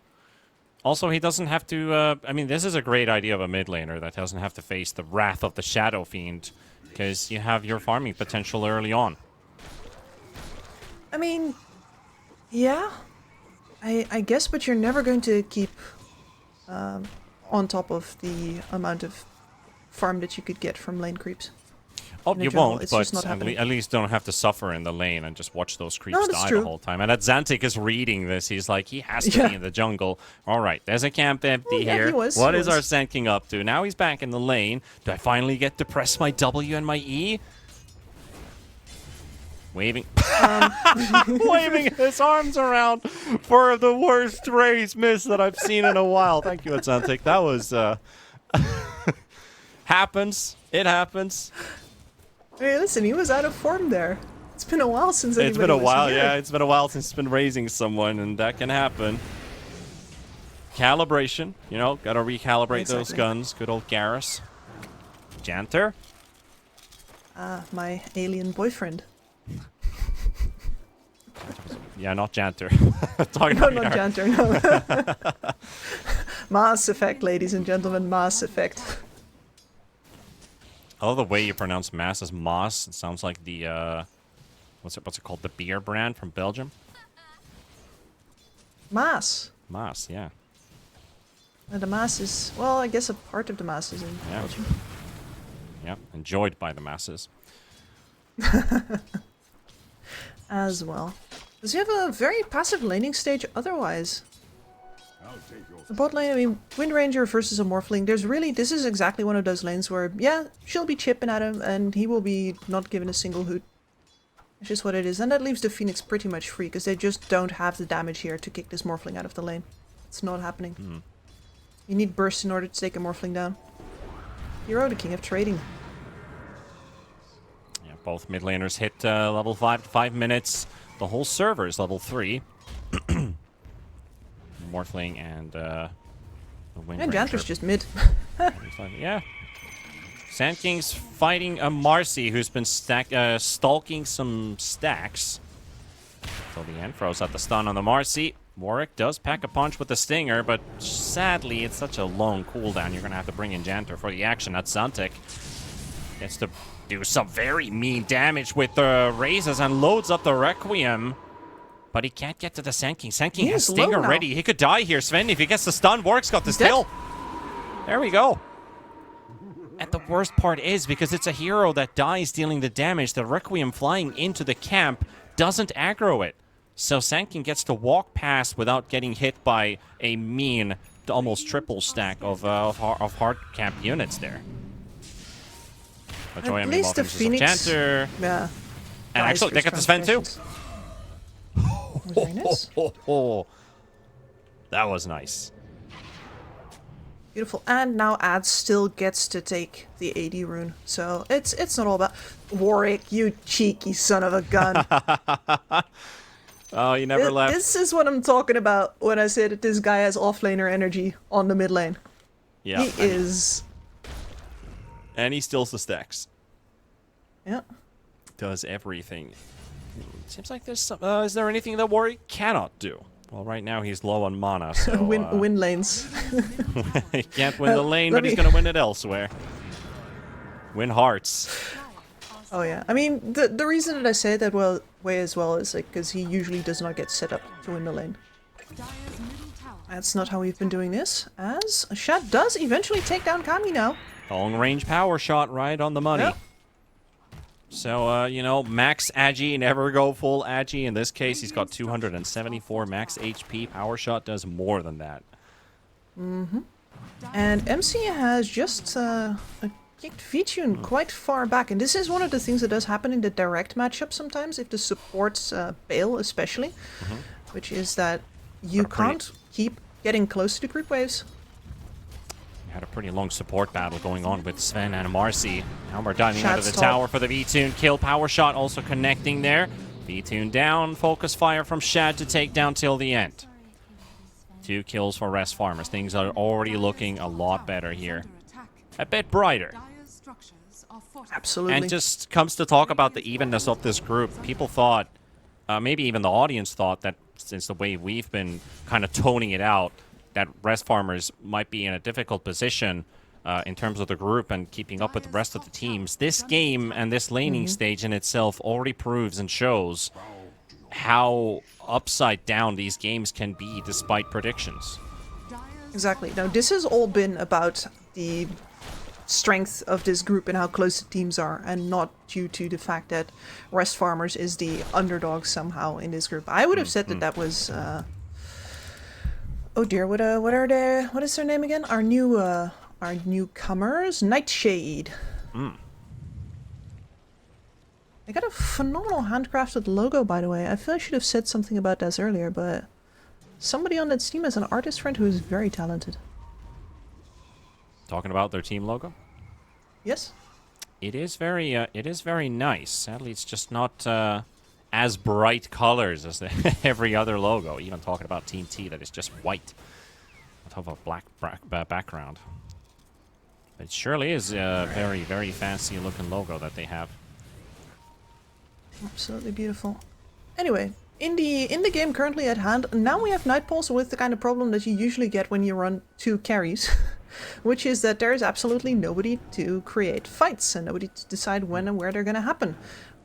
Speaker 7: Also, he doesn't have to... I mean, this is a great idea of a mid laner that doesn't have to face the wrath of the Shadow Fiend, because you have your farming potential early on.
Speaker 8: I mean, yeah, I guess, but you're never going to keep on top of the amount of farm that you could get from lane creeps.
Speaker 7: Oh, you won't,
Speaker 8: it's
Speaker 7: but
Speaker 8: just not
Speaker 7: at least don't have to suffer in the lane and just watch those creeps die
Speaker 8: true.
Speaker 7: the whole time. And that Xantic is reading this. He's like, he has to be in the jungle. All right, there's a camp empty here. What is our Sand King up to? Now he's back in the lane. Do I finally get to press my W and my E? Waving. Waving his arms around for the worst raise miss that I've seen in a while. Thank you, Xantic. That was... happens. It happens.
Speaker 8: Hey, listen, he was out of form there. It's been a while since anybody
Speaker 7: It's been a while,
Speaker 8: here.
Speaker 7: yeah. It's been a while since it's been raising someone, and that can happen. Calibration, you know, gotta recalibrate those guns. Good old Garrus. Janter?
Speaker 8: My alien boyfriend.
Speaker 7: Yeah, not Janter.
Speaker 8: No, not Janter, no. Mass Effect, ladies and gentlemen, Mass Effect.
Speaker 7: I love the way you pronounce Mass as Moss. It sounds like the, what's it called? The beer brand from Belgium?
Speaker 8: Mass.
Speaker 7: Mass, yeah.
Speaker 8: And the Mass is, well, I guess a part of the Mass is in Belgium.
Speaker 7: Yeah, enjoyed by the masses.
Speaker 8: As well. Does he have a very passive laning stage otherwise? The bot lane, I mean, Wind Ranger versus a Morphling, this is exactly one of those lanes where, yeah, she'll be chipping at him and he will be not given a single hoot. It's just what it is. And that leaves the Phoenix pretty much free, because they just don't have the damage here to kick this Morphling out of the lane. It's not happening. You need burst in order to take a Morphling down. Hero, the king of trading.
Speaker 7: Yeah, both mid laners hit level 5 minutes. The whole server is level 3. Morphling and the Wind
Speaker 8: And
Speaker 7: Ranger.
Speaker 8: Janter's just mid.
Speaker 7: Yeah. Sand King's fighting a Marcy who's been stalking some stacks. Till the end, throws out the stun on the Marcy. Warwick does pack a punch with the Stinger, but sadly it's such a long cooldown. You're going to have to bring in Janter for the action. That's Xantic. Gets to do some very mean damage with the raises and loads up the Requiem. But he can't get to the Sand King. Sand King has Stinger ready. He could die here, Sven. If he gets the stun, Warwick's got the kill. There we go. And the worst part is, because it's a hero that dies dealing the damage, the Requiem flying into the camp doesn't aggro it. So Sand King gets to walk past without getting hit by a mean, almost triple stack of hard camp units there.
Speaker 8: At least the Phoenix...
Speaker 7: Janter.
Speaker 8: Yeah.
Speaker 7: And actually, they got the Sven too.
Speaker 8: Very nice.
Speaker 7: That was nice.
Speaker 8: Beautiful. And now Ad still gets to take the AD rune. So it's not all about Warwick, you cheeky son of a gun.
Speaker 7: Oh, you never left.
Speaker 8: This is what I'm talking about when I say that this guy has offlaner energy on the mid lane.
Speaker 7: Yeah.
Speaker 8: He is.
Speaker 7: And he steals the stacks.
Speaker 8: Yeah.
Speaker 7: Does everything. Seems like there's some. Is there anything that Warwick cannot do? Well, right now he's low on mana, so...
Speaker 8: win lanes.
Speaker 7: He can't win the lane, but he's going to win it elsewhere. Win hearts.
Speaker 8: Oh yeah, I mean, the reason that I say it that way as well is like because he usually does not get set up to win the lane. That's not how we've been doing this, as Shad does eventually take down Kami now.
Speaker 7: Long range power shot right on the money.
Speaker 8: Yep.
Speaker 7: So, you know, max Agi, never go full Agi. In this case, he's got 274 max HP. Power shot does more than that.
Speaker 8: Mm-hmm. And MC has just kicked Vtune quite far back. And this is one of the things that does happen in the direct matchup sometimes, if the supports bail especially. Which is that you can't keep getting close to creep waves.
Speaker 7: We had a pretty long support battle going on with Sven and Marcy. Now we're diving out of the
Speaker 8: Shad's
Speaker 7: tower for the Vtune kill. Power shot also connecting there. Vtune down. Focus fire from Shad to take down till the end. 2 kills for Rest Farmers. Things are already looking a lot better here. A bit brighter.
Speaker 8: Absolutely.
Speaker 7: And just comes to talk about the evenness of this group. People thought, maybe even the audience thought that since the way we've been kind of toning it out, that Rest Farmers might be in a difficult position in terms of the group and keeping up with the rest of the teams. This game and this laning stage in itself already proves and shows how upside down these games can be despite predictions.
Speaker 8: Exactly. Now, this has all been about the strength of this group and how close the teams are, and not due to the fact that Rest Farmers is the underdog somehow in this group. I would have said that that was... oh dear, what is their name again? Our newcomers? Nightshade. They got a phenomenal handcrafted logo, by the way. I feel I should have said something about this earlier, but somebody on that team has an artist friend who is very talented.
Speaker 7: Talking about their team logo?
Speaker 8: Yes.
Speaker 7: It is very nice. Sadly, it's just not as bright colors as every other logo. Even talking about Team T, that is just white on top of a black background. But it surely is a very, very fancy looking logo that they have.
Speaker 8: Absolutely beautiful. Anyway, in the game currently at hand, now we have Nightpulse with the kind of problem that you usually get when you run 2 carries. Which is that there is absolutely nobody to create fights and nobody to decide when and where they're going to happen.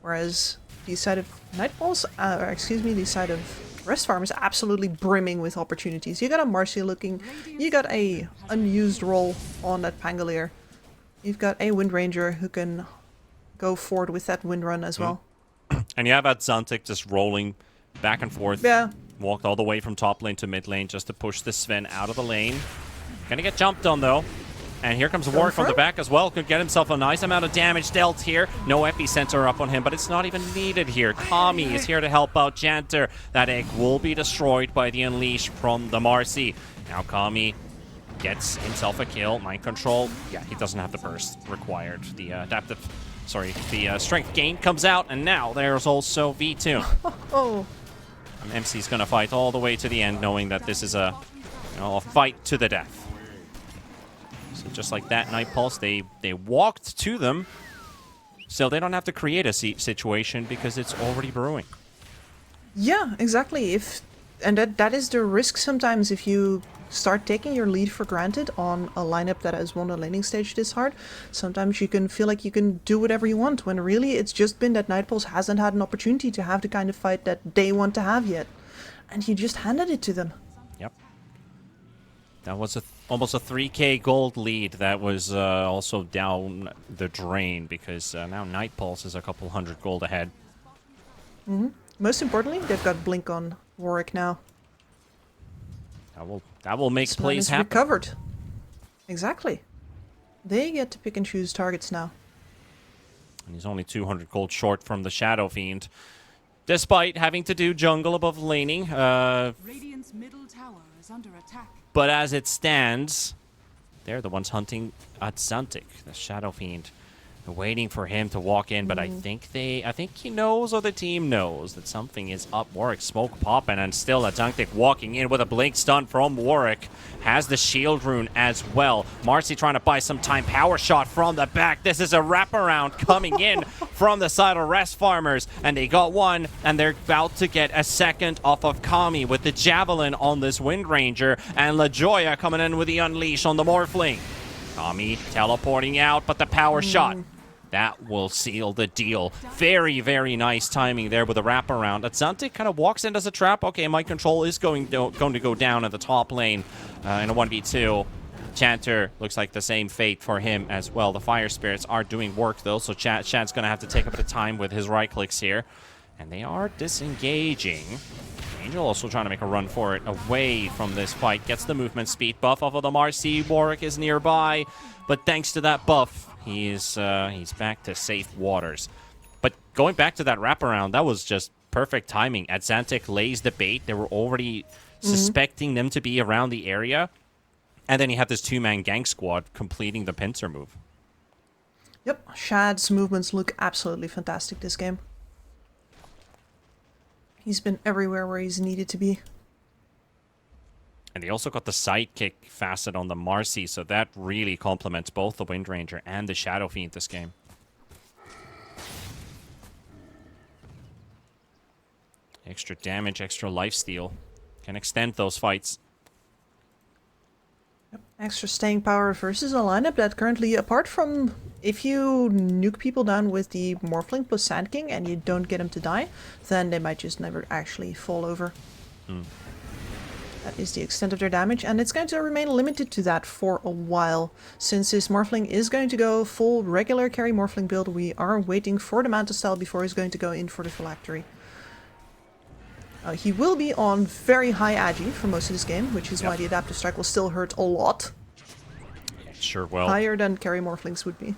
Speaker 8: Whereas the side of Nightpulse, the side of Rest Farm is absolutely brimming with opportunities. You got a Marcy looking, you got a unused role on that Pangolier. You've got a Wind Ranger who can go forward with that Wind Run as well.
Speaker 7: And you have Zantic just rolling back and forth.
Speaker 8: Yeah.
Speaker 7: Walked all the way from top lane to mid lane just to push the Sven out of the lane. Gonna get jumped on though. And here comes Warwick from the back as well. Could get himself a nice amount of damage dealt here. No epicenter up on him, but it's not even needed here. Kami is here to help out Janter. That egg will be destroyed by the Unleash from the Marcy. Now Kami gets himself a kill. Mind control. Yeah, he doesn't have the burst required. The strength gain comes out, and now there's also V2.
Speaker 8: Oh.
Speaker 7: And MC's gonna fight all the way to the end, knowing that this is a fight to the death. So just like that, Nightpulse, they walked to them, so they don't have to create a situation because it's already brewing.
Speaker 8: Yeah, exactly. And that is the risk sometimes if you start taking your lead for granted on a lineup that has won a laning stage this hard. Sometimes you can feel like you can do whatever you want, when really it's just been that Nightpulse hasn't had an opportunity to have the kind of fight that they want to have yet. And you just handed it to them.
Speaker 7: Yep. That was almost a 3k gold lead that was also down the drain because now Nightpulse is a couple hundred gold ahead.
Speaker 8: Most importantly, they've got Blink on Warwick now.
Speaker 7: That will make plays happen.
Speaker 8: Recovered. Exactly. They get to pick and choose targets now.
Speaker 7: And he's only 200 gold short from the Shadow Fiend. despite having to do jungle above laning.
Speaker 3: Radiant's middle tower is under attack.
Speaker 7: But as it stands, they're the ones hunting at Xantic, the Shadow Fiend. They're waiting for him to walk in, but I think he knows, or the team knows, that something is up. Warwick smoke popping, and still Xantic walking in with a blink stun from Warwick. Has the shield rune as well. Marcy trying to buy some time. Power shot from the back. This is a wraparound coming in from the side of Rest Farmers, and they got one, and they're about to get a second off of Kami with the Javelin on this Wind Ranger, and LaJoya coming in with the Unleash on the Morphling. Kami teleporting out, but the power shot. That will seal the deal. Very, very nice timing there with a wraparound. Xantic kind of walks in as a trap. Okay, my control is going to go down at the top lane in a 1v2. Chanter looks like the same fate for him as well. The Fire Spirits are doing work, though, so Chad's going to have to take a bit of time with his right clicks here. And they are disengaging. Angel also trying to make a run for it away from this fight. Gets the movement speed buff off of the Marcy. Warwick is nearby, but thanks to that buff, he's back to safe waters. But going back to that wraparound, that was just perfect timing. Xantic lays the bait. They were already suspecting them to be around the area. And then you have this two-man gang squad completing the pincer move.
Speaker 8: Yep, Shad's movements look absolutely fantastic this game. He's been everywhere where he's needed to be.
Speaker 7: And they also got the sidekick facet on the Marcy, so that really complements both the Wind Ranger and the Shadow Fiend this game. Extra damage, extra lifesteal. Can extend those fights.
Speaker 8: Yep. Extra staying power versus a lineup that currently, apart from if you nuke people down with the Morphling plus Sand King and you don't get them to die, then they might just never actually fall over. That is the extent of their damage, and it's going to remain limited to that for a while. Since this Morphling is going to go full regular carry Morphling build, we are waiting for the Manta Style before he's going to go in for the Phylactery. He will be on very high agi for most of this game, which is why the Adaptive Strike will still hurt a lot.
Speaker 7: Sure will.
Speaker 8: Higher than carry Morphlings would be.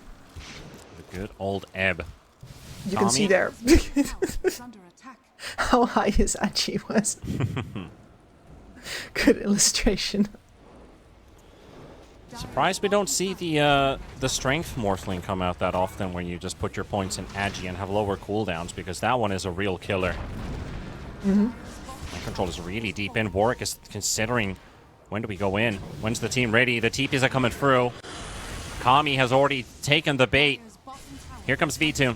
Speaker 7: The good old Ebb.
Speaker 8: You can see there how high his agi was. Good illustration.
Speaker 7: Surprised we don't see the strength Morphling come out that often, where you just put your points in agi and have lower cooldowns, because that one is a real killer. My control is really deep in. Warwick is considering, when do we go in? When's the team ready? The TPs are coming through. Kami has already taken the bait. Here comes V2.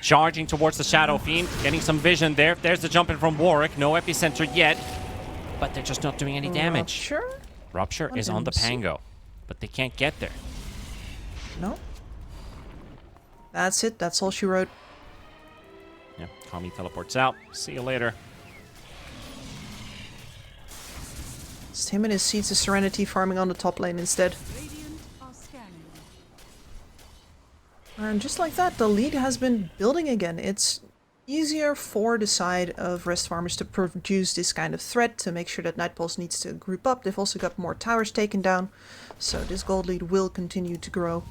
Speaker 7: Charging towards the Shadow Fiend, getting some vision there. There's the jump in from Warwick. No epicenter yet, but they're just not doing any damage. Rupture is on the Pango, but they can't get there.
Speaker 8: No. That's it. That's all she wrote.
Speaker 7: Yeah, Kami teleports out. See you later.
Speaker 8: It's him and his Seeds of Serenity farming on the top lane instead. And just like that, the lead has been building again. It's easier for the side of Rest Farmers to produce this kind of threat, to make sure that Nightpulse needs to group up. They've also got more towers taken down, so this gold lead will continue to grow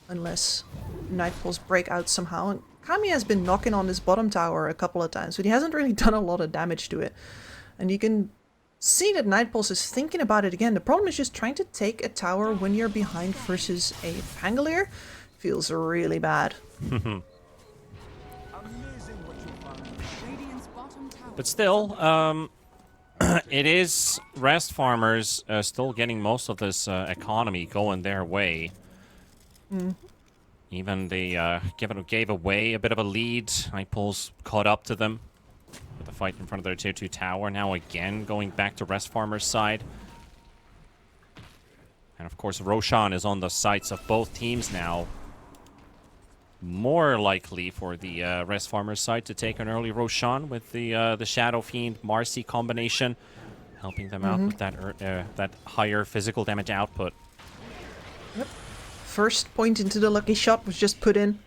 Speaker 8: unless Nightpulse break out somehow. And Kami has been knocking on this bottom tower a couple of times, but he hasn't really done a lot of damage to it. And you can see that Nightpulse is thinking about it again. The problem is just trying to take a tower when you're behind versus a Pangolier feels really bad.
Speaker 7: But still, it is Rest Farmers still getting most of this economy going their way. Even they gave away a bit of a lead. Nightpulse caught up to them with the fight in front of their tier 2 tower. Now again going back to Rest Farmers' side. And of course Roshan is on the sides of both teams now. More likely for the Rest Farmers side to take an early Roshan with the Shadow Fiend Marcy combination, helping them out with that higher physical damage output.
Speaker 8: Yep. First point into the lucky shot was just put in.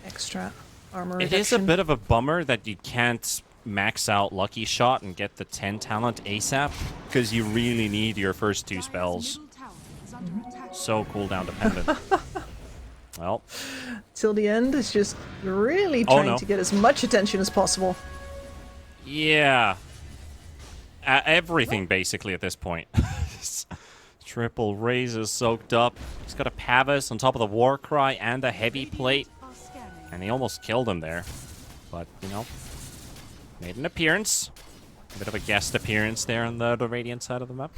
Speaker 8: Extra armor reduction.
Speaker 7: It is a bit of a bummer that you can't max out lucky shot and get the 10 talent ASAP, because you really need your first 2 spells. So cooldown dependent. Well.
Speaker 8: Till the end, it's just really
Speaker 7: Oh,
Speaker 8: trying
Speaker 7: no.
Speaker 8: to get as much attention as possible.
Speaker 7: Yeah. Everything, basically, at this point. Triple raises soaked up. He's got a Pavis on top of the Warcry and the Heavy Plate. And he almost killed him there. But, you know, made an appearance. A bit of a guest appearance there on the Radiant side of the map.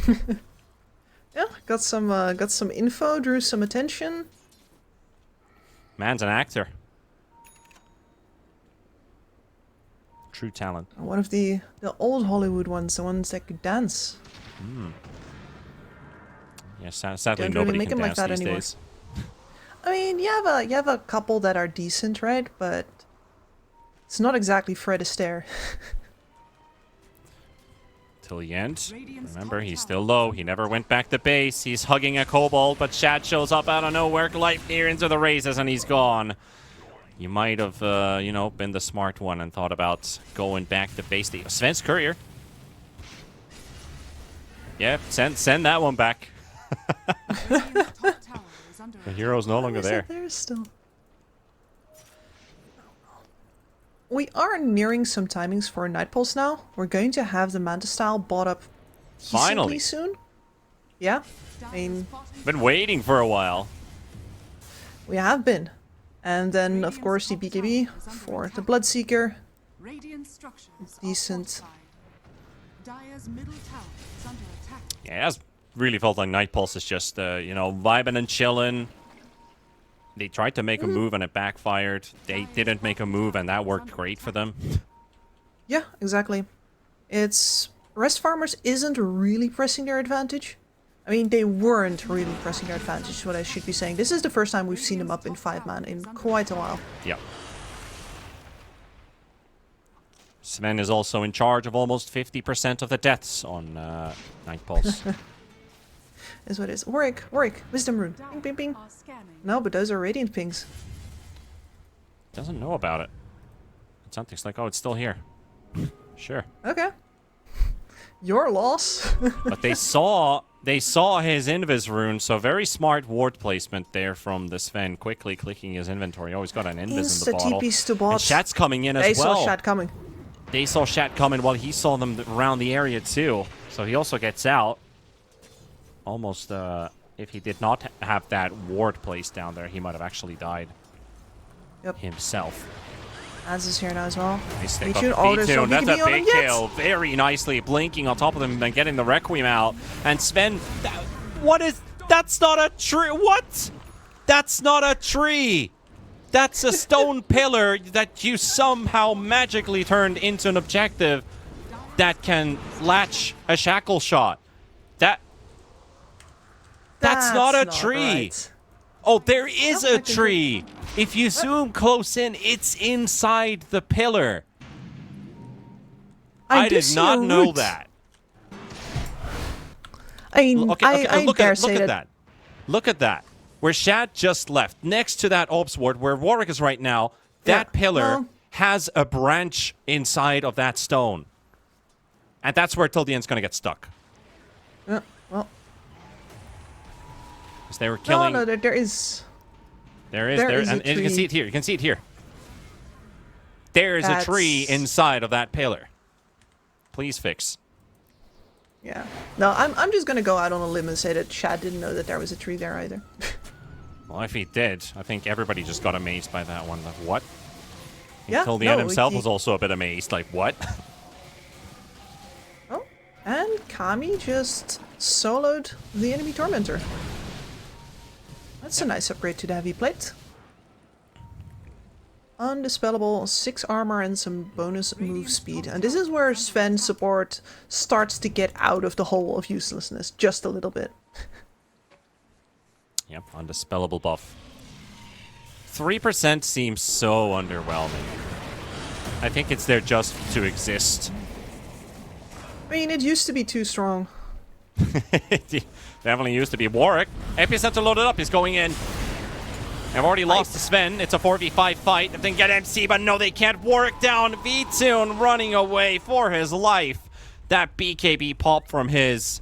Speaker 8: Yeah, got some info, drew some attention.
Speaker 7: Man's an actor. True talent.
Speaker 8: One of the old Hollywood ones, the ones that could dance.
Speaker 7: Yeah, sadly
Speaker 8: Don't really
Speaker 7: nobody
Speaker 8: make
Speaker 7: can
Speaker 8: them like
Speaker 7: dance
Speaker 8: that
Speaker 7: these
Speaker 8: anymore.
Speaker 7: days.
Speaker 8: I mean, you have a couple that are decent, right? But it's not exactly Fred Astaire.
Speaker 7: Till the end. Remember, he's still low. He never went back to base. He's hugging a kobold, but Shad shows up out of nowhere, light here into the raises, and he's gone. You might have, you know, been the smart one and thought about going back to base. Sven's courier. Yeah, send that one back. The hero's no longer there.
Speaker 8: There's still. We are nearing some timings for Night Pulse now. We're going to have the Manta style bought up
Speaker 7: Finally
Speaker 8: decently soon. Yeah, I mean,
Speaker 7: been waiting for a while.
Speaker 8: we have been. And then, of course, the BKB for the Bloodseeker. Decent.
Speaker 7: Yeah, it has really felt like Night Pulse is just, you know, vibing and chilling. They tried to make a move and it backfired. They didn't make a move and that worked great for them.
Speaker 8: Yeah, exactly. It's... Rest Farmers isn't really pressing their advantage. I mean, they weren't really pressing their advantage, is what I should be saying. This is the first time we've seen them up in 5-man in quite a while.
Speaker 7: Yeah. Sven is also in charge of almost 50% of the deaths on Night Pulse.
Speaker 8: Is what it is. Warwick, Wisdom Rune. Ping, ping, ping. No, but those are Radiant pings.
Speaker 7: Doesn't know about it. Something's like, oh, it's still here. Sure.
Speaker 8: Okay. Your loss.
Speaker 7: But they saw his Invis rune, so very smart ward placement there from the Sven, quickly clicking his inventory. Oh, he's got an Invis in the bottle.
Speaker 8: TPs to bot.
Speaker 7: And Shat's coming in
Speaker 8: They
Speaker 7: as well.
Speaker 8: saw Shat coming.
Speaker 7: They saw Shat coming while he saw them around the area too. So he also gets out. Almost, if he did not have that ward placed down there, he might have actually died himself.
Speaker 8: Az is here now as well.
Speaker 7: Nice stick
Speaker 8: B-tune.
Speaker 7: up
Speaker 8: Oh, there's no
Speaker 7: B-tune. That's a
Speaker 8: BKB on
Speaker 7: big
Speaker 8: him yet.
Speaker 7: kill. Very nicely blinking on top of them and getting the Requiem out. And Sven, what is... That's not a tree. What? That's not a tree. That's a stone pillar that you somehow magically turned into an objective that can latch a shackle shot. That's not a tree.
Speaker 8: Right.
Speaker 7: Oh, there is a tree. If you zoom close in, it's inside the pillar. I did not know that.
Speaker 8: I mean, I
Speaker 7: look
Speaker 8: dare
Speaker 7: at
Speaker 8: say
Speaker 7: that. Look at that. Where Shad just left, next to that Orbs ward, where Warwick is right now, that pillar has a branch inside of that stone. And that's where till the end's going to get stuck.
Speaker 8: Yeah, well.
Speaker 7: Because they were killing...
Speaker 8: No, there is...
Speaker 7: There is, and you can see it here. You can see it here. There is a tree inside of that pillar. Please fix.
Speaker 8: Yeah. No, I'm just gonna go out on a limb and say that Shad didn't know that there was a tree there either.
Speaker 7: Well, if he did, I think everybody just got amazed by that one. Like, what?
Speaker 8: Yeah,
Speaker 7: Until the end himself was also a bit amazed. Like, what?
Speaker 8: Oh, and Kami just soloed the enemy Tormentor. That's a nice upgrade to the heavy plate. Undispellable, 6 armor and some bonus move speed. And this is where Sven's support starts to get out of the hole of uselessness, just a little bit.
Speaker 7: Yep, undispellable buff. 3% seems so underwhelming. I think it's there just to exist.
Speaker 8: I mean, it used to be too strong.
Speaker 7: Definitely used to be. Warwick, Epicenter loaded up, he's going in. They've already lost to Sven. It's a 4v5 fight. If they can get MC, but no, they can't. Warwick down. V-Tune running away for his life. That BKB pop from his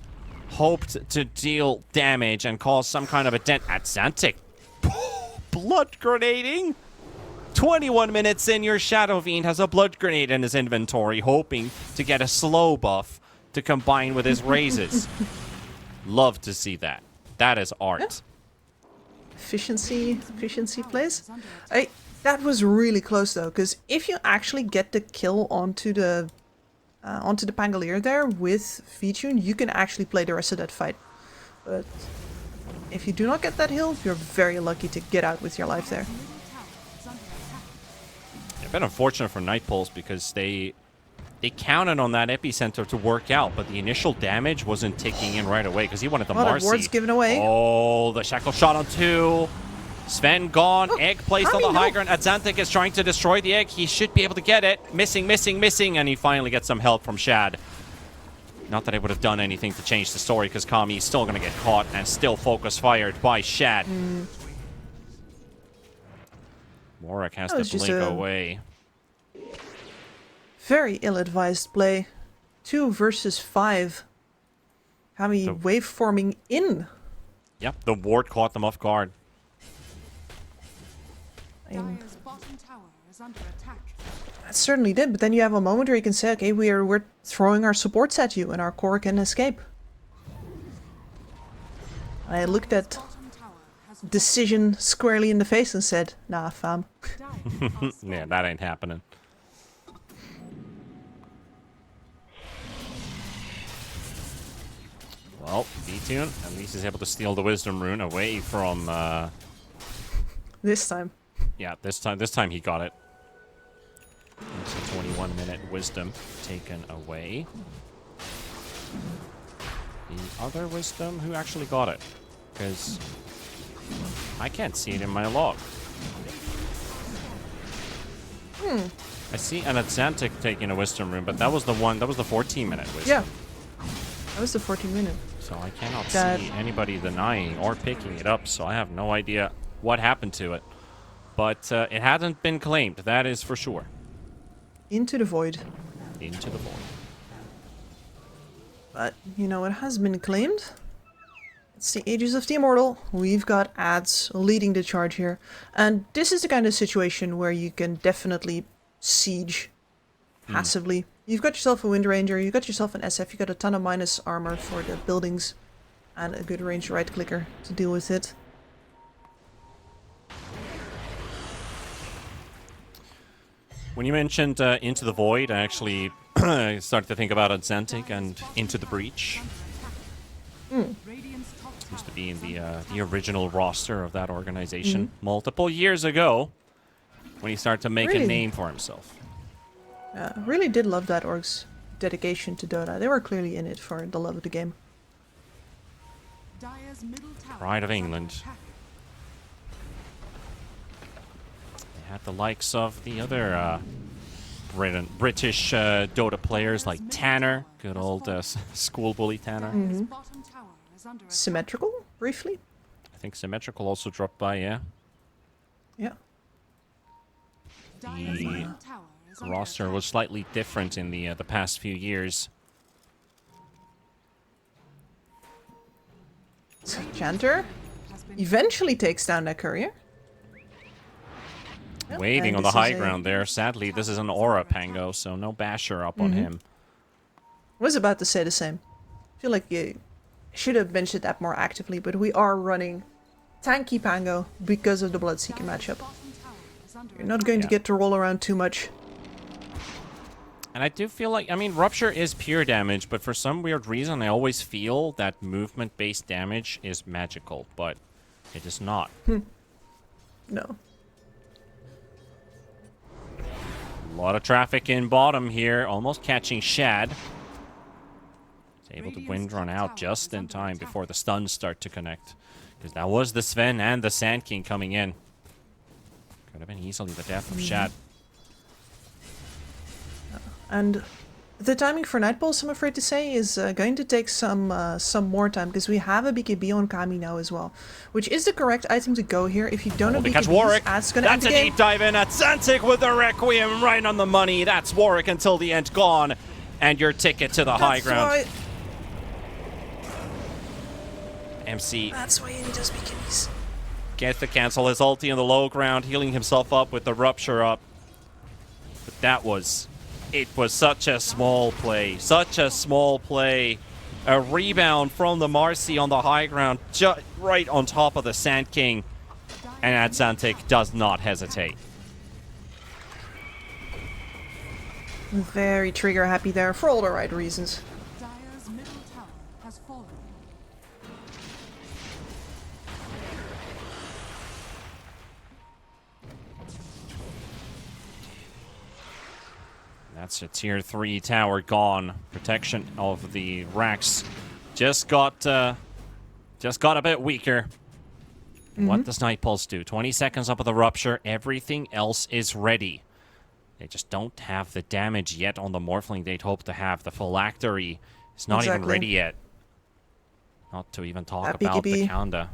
Speaker 7: hoped to deal damage and cause some kind of a dent at Xantic. blood grenading. 21 minutes in, your Shadow Fiend has a blood grenade in his inventory, hoping to get a slow buff to combine with his raises. Love to see that. That is art.
Speaker 8: Yeah. Efficiency plays. That was really close though, because if you actually get the kill onto the Pangolier there with V-Tune, you can actually play the rest of that fight. But if you do not get that hill, you're very lucky to get out with your life there.
Speaker 7: A bit unfortunate for Night Pulse because they counted on that epicenter to work out, but the initial damage wasn't ticking in right away because he wanted the Marcy.
Speaker 8: Wards given away.
Speaker 7: Oh, the shackle shot on 2. Sven gone. Egg placed on the high ground. Adzantic is trying to destroy the egg. He should be able to get it. Missing, and he finally gets some help from Shad. Not that it would have done anything to change the story because Kami is still going to get caught and still focus fired by Shad. Warwick has to blink away.
Speaker 8: Very ill-advised play. 2 versus 5. Kami waveforming in.
Speaker 7: Yep, the ward caught them off guard.
Speaker 3: Dire's bottom tower is under attack.
Speaker 8: That certainly did, but then you have a moment where you can say, okay, we're throwing our supports at you and our core can escape. I looked at Decision squarely in the face and said, nah, fam.
Speaker 7: Yeah, that ain't happening. Well, V-Tune, at least is able to steal the Wisdom Rune away from...
Speaker 8: This time.
Speaker 7: Yeah, this time he got it. It's a 21-minute Wisdom taken away. The other Wisdom, who actually got it? Because I can't see it in my log. I see an Adzantic taking a Wisdom Rune, but that was the 14-minute Wisdom.
Speaker 8: Yeah, that was the 14-minute.
Speaker 7: So I cannot see anybody denying or picking it up, so I have no idea what happened to it. But it hasn't been claimed, that is for sure.
Speaker 8: Into the void.
Speaker 7: Into the void.
Speaker 8: But, you know, it has been claimed. It's the Ages of the Immortal. We've got ads leading the charge here. And this is the kind of situation where you can definitely siege passively. You've got yourself a Wind Ranger, you've got yourself an SF, you've got a ton of minus armor for the buildings, and a good ranged right clicker to deal with it.
Speaker 7: When you mentioned Into the Void, I actually started to think about Adzantic and Into the Breach. Used to be in the original roster of that organization multiple years ago when he started to make a name for himself.
Speaker 8: Really did love that org's dedication to Dota. They were clearly in it for the love of the game.
Speaker 7: Pride of England. They had the likes of the other British Dota players like Tanner, good old school bully Tanner.
Speaker 8: Symmetrical, briefly.
Speaker 7: I think Symmetrical also dropped by, yeah.
Speaker 8: Yeah.
Speaker 7: The roster was slightly different in the past few years.
Speaker 8: So Chanter eventually takes down that courier. Yep,
Speaker 7: waiting on the high ground there. Sadly, this is an Aura Pango, so no Basher up on him.
Speaker 8: I was about to say the same. I feel like you should have mentioned that more actively, but we are running tanky Pango because of the Bloodseeker matchup. You're not going to get to roll around too much.
Speaker 7: And I do feel like, I mean, Rupture is pure damage, but for some weird reason, I always feel that movement-based damage is magical, but it is not.
Speaker 8: No.
Speaker 7: A lot of traffic in bottom here, almost catching Shad. He's able to wind run out just in time before the stuns start to connect. Because that was the Sven and the Sand King coming in. Could have been easily the death of Shad.
Speaker 8: And the timing for Night Pulse, I'm afraid to say, is going to take some more time, because we have a BKB on Kami now as well, which is the correct item to go here. If you don't have
Speaker 7: catch
Speaker 8: BKBs,
Speaker 7: Warwick.
Speaker 8: that's going to end
Speaker 7: That's
Speaker 8: the
Speaker 7: a
Speaker 8: game.
Speaker 7: deep dive in at Adzantic with the Requiem right on the money. That's Warwick until the end gone. And your ticket to the high ground. MC.
Speaker 8: That's why you need those BKBs.
Speaker 7: Gets to cancel his ulti on the low ground, healing himself up with the rupture up. But it was such a small play. Such a small play. A rebound from the Marcy on the high ground, right on top of the Sand King. And Atsantic does not hesitate.
Speaker 8: Very trigger happy there for all the right reasons.
Speaker 3: Dire's middle tower has fallen.
Speaker 7: That's a tier 3 tower gone. Protection of the racks just got a bit weaker. What does Night Pulse do? 20 seconds up of the rupture. Everything else is ready. They just don't have the damage yet on the Morphling they'd hope to have. The Phylactery is not even ready yet. Not to even talk about the Kanda.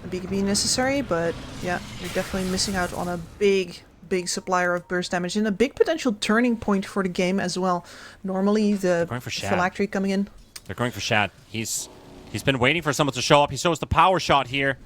Speaker 8: A BKB necessary, but yeah, you're definitely missing out on a big supplier of burst damage and a big potential turning point for the game as well. Normally the Phylactery coming in.
Speaker 7: They're going for Shad. He's been waiting for someone to show up. He shows the power shot here.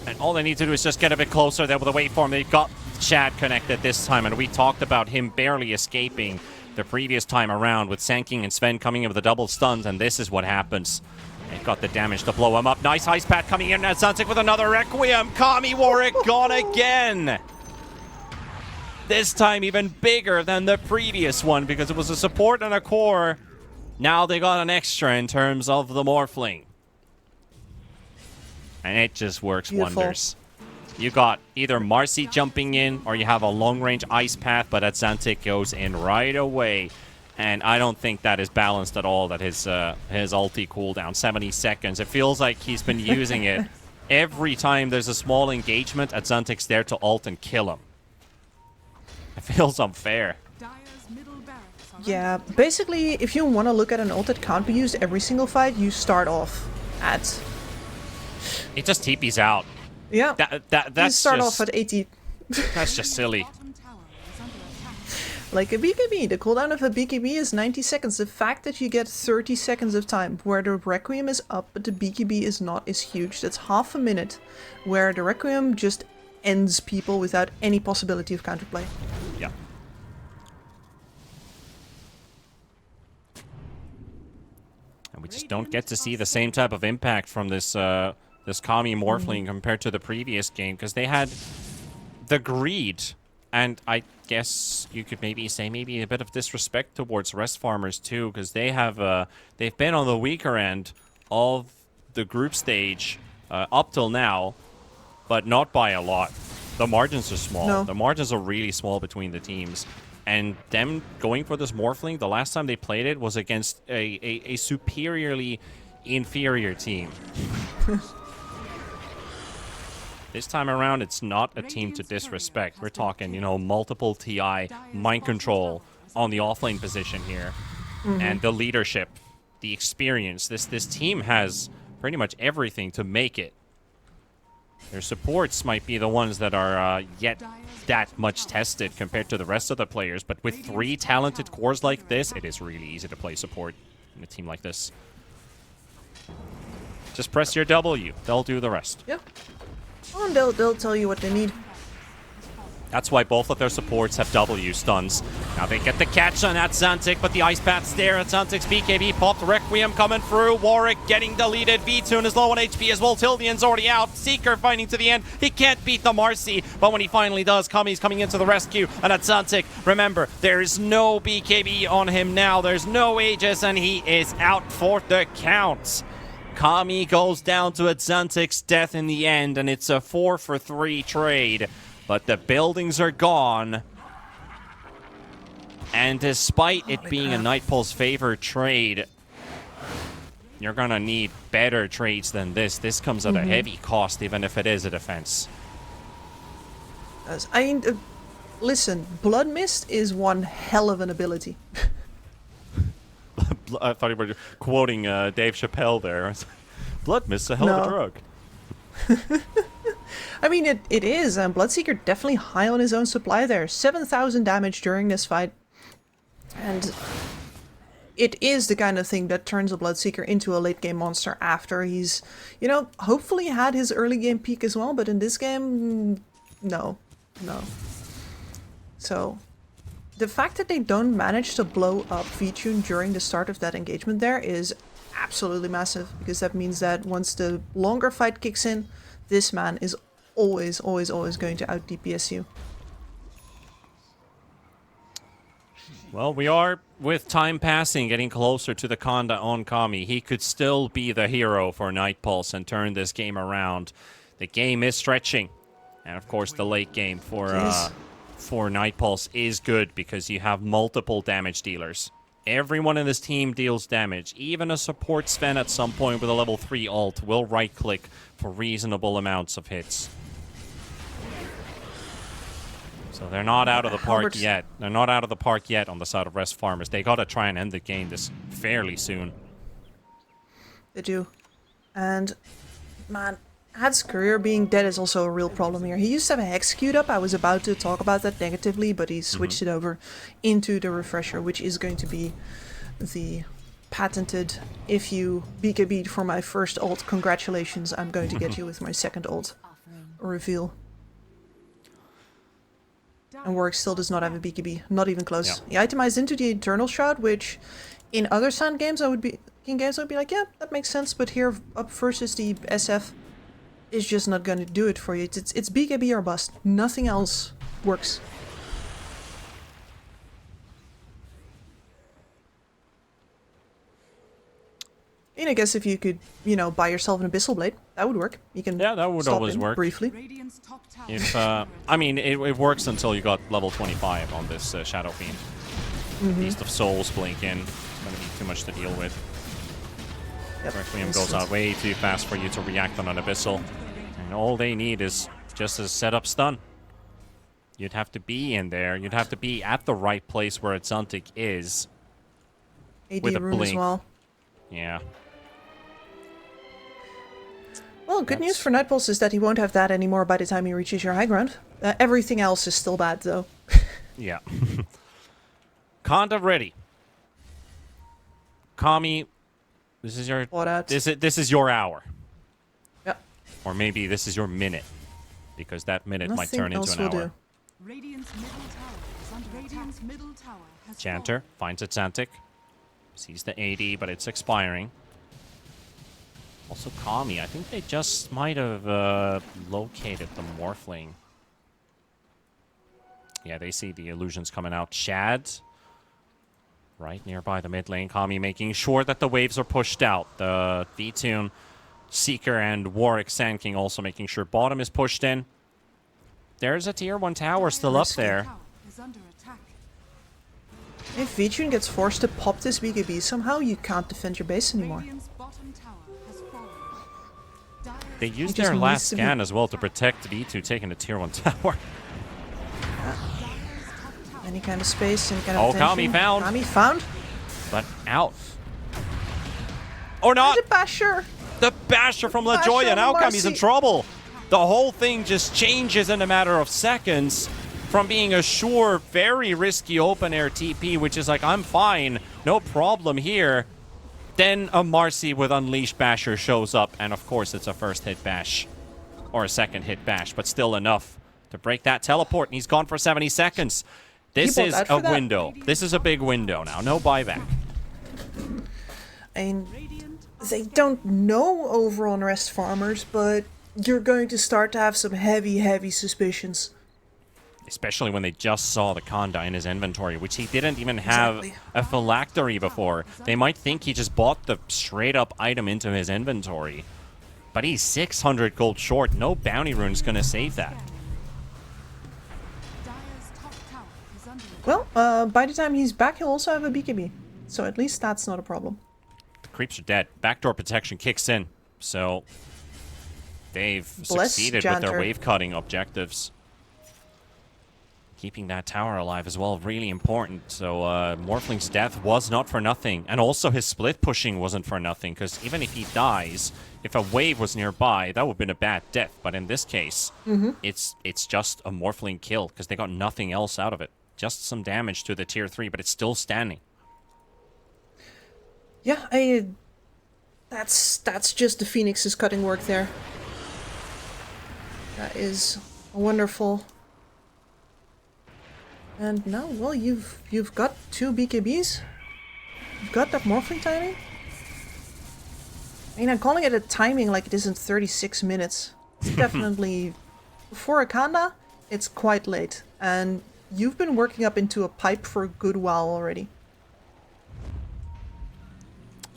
Speaker 7: And all they need to do is just get a bit closer. They're able to wait for him. They've got Shad connected this time, and we talked about him barely escaping the previous time around with Sanking and Sven coming in with the double stuns, and this is what happens. They've got the damage to blow him up. Nice Ice Pat coming in, and Zantic with another Requiem. Kami Warwick gone again. This time even bigger than the previous one because it was a support and a core. Now they got an extra in terms of the Morphling. And it just works wonders. You got either Marcy jumping in or you have a long-range ice path, but Atsantic goes in right away. And I don't think that is balanced at all, that his ulti cooldown, 70 seconds. It feels like he's been using it every time there's a small engagement. Atsantic's there to ult and kill him. It feels unfair.
Speaker 8: Yeah, basically, if you want to look at an ult that can't be used every single fight, you start off at...
Speaker 7: It just TP's out.
Speaker 8: Yeah,
Speaker 7: that's
Speaker 8: you start
Speaker 7: just,
Speaker 8: off at 80.
Speaker 7: That's just silly.
Speaker 8: Like a BKB, the cooldown of a BKB is 90 seconds. The fact that you get 30 seconds of time where the Requiem is up but the BKB is not is huge. That's half a minute where the Requiem just ends people without any possibility of counterplay.
Speaker 7: Yeah. And we just don't get to see the same type of impact from this this Kami Morphling compared to the previous game, because they had the greed, and I guess you could maybe say maybe a bit of disrespect towards rest farmers too, because they have they've been on the weaker end of the group stage up till now, but not by a lot. The margins are small.
Speaker 8: No.
Speaker 7: The margins are really small between the teams. And them going for this Morphling, the last time they played it was against a superiorly inferior team. This time around, it's not a team to disrespect. We're talking, you know, multiple TI, mind control on the offlane position here. And the leadership, the experience. This team has pretty much everything to make it. Their supports might be the ones that are yet that much tested compared to the rest of the players, but with 3 talented cores like this, it is really easy to play support in a team like this. Just press your W. They'll do the rest.
Speaker 8: Yep. Oh, and they'll tell you what they need.
Speaker 7: That's why both of their supports have W stuns. Now they get the catch on Atsantic, but the Ice Path's there. Atsantic's BKB popped. Requiem coming through. Warwick getting deleted. V-Tune is low on HP as well. Tildian's already out. Seeker fighting to the end. He can't beat the Marcy, but when he finally does, Kami's coming into the rescue. And Atsantic, remember, there is no BKB on him now. There's no Aegis, and he is out for the count. Kami goes down to Atsantic's death in the end, and it's a 4-for-3 trade. But the buildings are gone. And despite it being a Night Pulse favored trade, you're going to need better trades than this. This comes at a heavy cost, even if it is a defense.
Speaker 8: I mean, listen, Blood Mist is one hell of an ability.
Speaker 7: I thought you were quoting Dave Chappelle there. Blood Mist's a hell of a drug.
Speaker 8: I mean, it is. Bloodseeker definitely high on his own supply there. 7,000 damage during this fight. And it is the kind of thing that turns a Bloodseeker into a late game monster after he's, hopefully had his early game peak as well, but in this game, no. So, the fact that they don't manage to blow up V-Tune during the start of that engagement there is absolutely massive, because that means that once the longer fight kicks in, this man is always going to out DPS you.
Speaker 7: Well, we are, with time passing, getting closer to the Conda on Kami. He could still be the hero for Night Pulse and turn this game around. The game is stretching. And of course, the late game for Night Pulse is good because you have multiple damage dealers. Everyone in this team deals damage. Even a support Sven at some point with a level 3 ult will right-click for reasonable amounts of hits. So they're not out of the park yet. They're not out of the park yet on the side of Rest Farmers. They gotta try and end the game this fairly soon.
Speaker 8: They do. And, man, Had's career being dead is also a real problem here. He used to have a Hex queued up. I was about to talk about that negatively, but he switched it over into the Refresher, which is going to be the patented, if you BKB'd for my first ult, congratulations, I'm going to get you with my second ult reveal. And Warwick still does not have a BKB, not even close. Yeah. He itemized into the Eternal Shroud, which in other Sand games I would be like, yeah, that makes sense. But here up versus the SF is just not going to do it for you. It's BKB or bust. Nothing else works. And I guess if you could, buy yourself an Abyssal Blade, that would work. You can
Speaker 7: that would
Speaker 8: stop
Speaker 7: always work
Speaker 8: briefly.
Speaker 7: If I mean, it works until you got level 25 on this Shadow Fiend. Beast of Souls blink in. It's gonna be too much to deal with.
Speaker 8: Yep.
Speaker 7: Requiem goes out way too fast for you to react on an Abyssal. And all they need is just a setup stun. You'd have to be in there. You'd have to be at the right place where Exantic is.
Speaker 8: AD
Speaker 7: with a
Speaker 8: rune
Speaker 7: blink.
Speaker 8: as well.
Speaker 7: Yeah.
Speaker 8: Well, good news for Night Pulse is that he won't have that anymore by the time he reaches your high ground. Everything else is still bad, though.
Speaker 7: Yeah. Conda ready. Kami, this is your this is your hour.
Speaker 8: Yep.
Speaker 7: Or maybe this is your minute, because that minute might turn into an hour. Chanter finds Exantic. Sees the AD, but it's expiring. Also Kami, I think they just might have located the Morphling. Yeah, they see the illusions coming out. Shad, right nearby the mid lane. Kami making sure that the waves are pushed out. The V-Tune, Seeker, and Warwick Sand King also making sure bottom is pushed in. There's a tier 1 tower still up there.
Speaker 8: If V-Tune gets forced to pop this BKB somehow, you can't defend your base anymore.
Speaker 7: They used their last scan as well to protect V2 taking the tier 1 tower.
Speaker 8: Any kind of space, any kind of attention.
Speaker 7: Kami found.
Speaker 8: Kami found.
Speaker 7: But out. Or not.
Speaker 8: The Basher.
Speaker 7: The Basher from LaJoya. Now Kami's in trouble. The whole thing just changes in a matter of seconds. From being a sure, very risky open air TP, which is like, I'm fine, no problem here. Then a Marcy with Unleashed Basher shows up, and of course it's a first hit bash. Or a second hit bash, but still enough to break that teleport, and he's gone for 70 seconds. This is a window. This is a big window now, no buyback.
Speaker 8: And they don't know over on Rest Farmers, but you're going to start to have some heavy suspicions.
Speaker 7: Especially when they just saw the Conda in his inventory, which he didn't even have a phylactery before. They might think he just bought the straight-up item into his inventory. But he's 600 gold short. No bounty rune's going to save that.
Speaker 8: Well, by the time he's back, he'll also have a BKB. So at least that's not a problem.
Speaker 7: The creeps are dead. Backdoor protection kicks in. So they've succeeded with their wave-cutting objectives. Keeping that tower alive as well, really important. So Morphling's death was not for nothing. And also his split pushing wasn't for nothing, because even if he dies, if a wave was nearby, that would have been a bad death. But in this case, it's just a Morphling kill, because they got nothing else out of it. Just some damage to the tier 3, but it's still standing.
Speaker 8: Yeah, that's just the Phoenix's cutting work there. That is wonderful. And now, well, you've got 2 BKBs. You've got that morphling timing. I mean, I'm calling it a timing like it isn't 36 minutes. It's definitely for a Kanda. It's quite late, and you've been working up into a pipe for a good while already.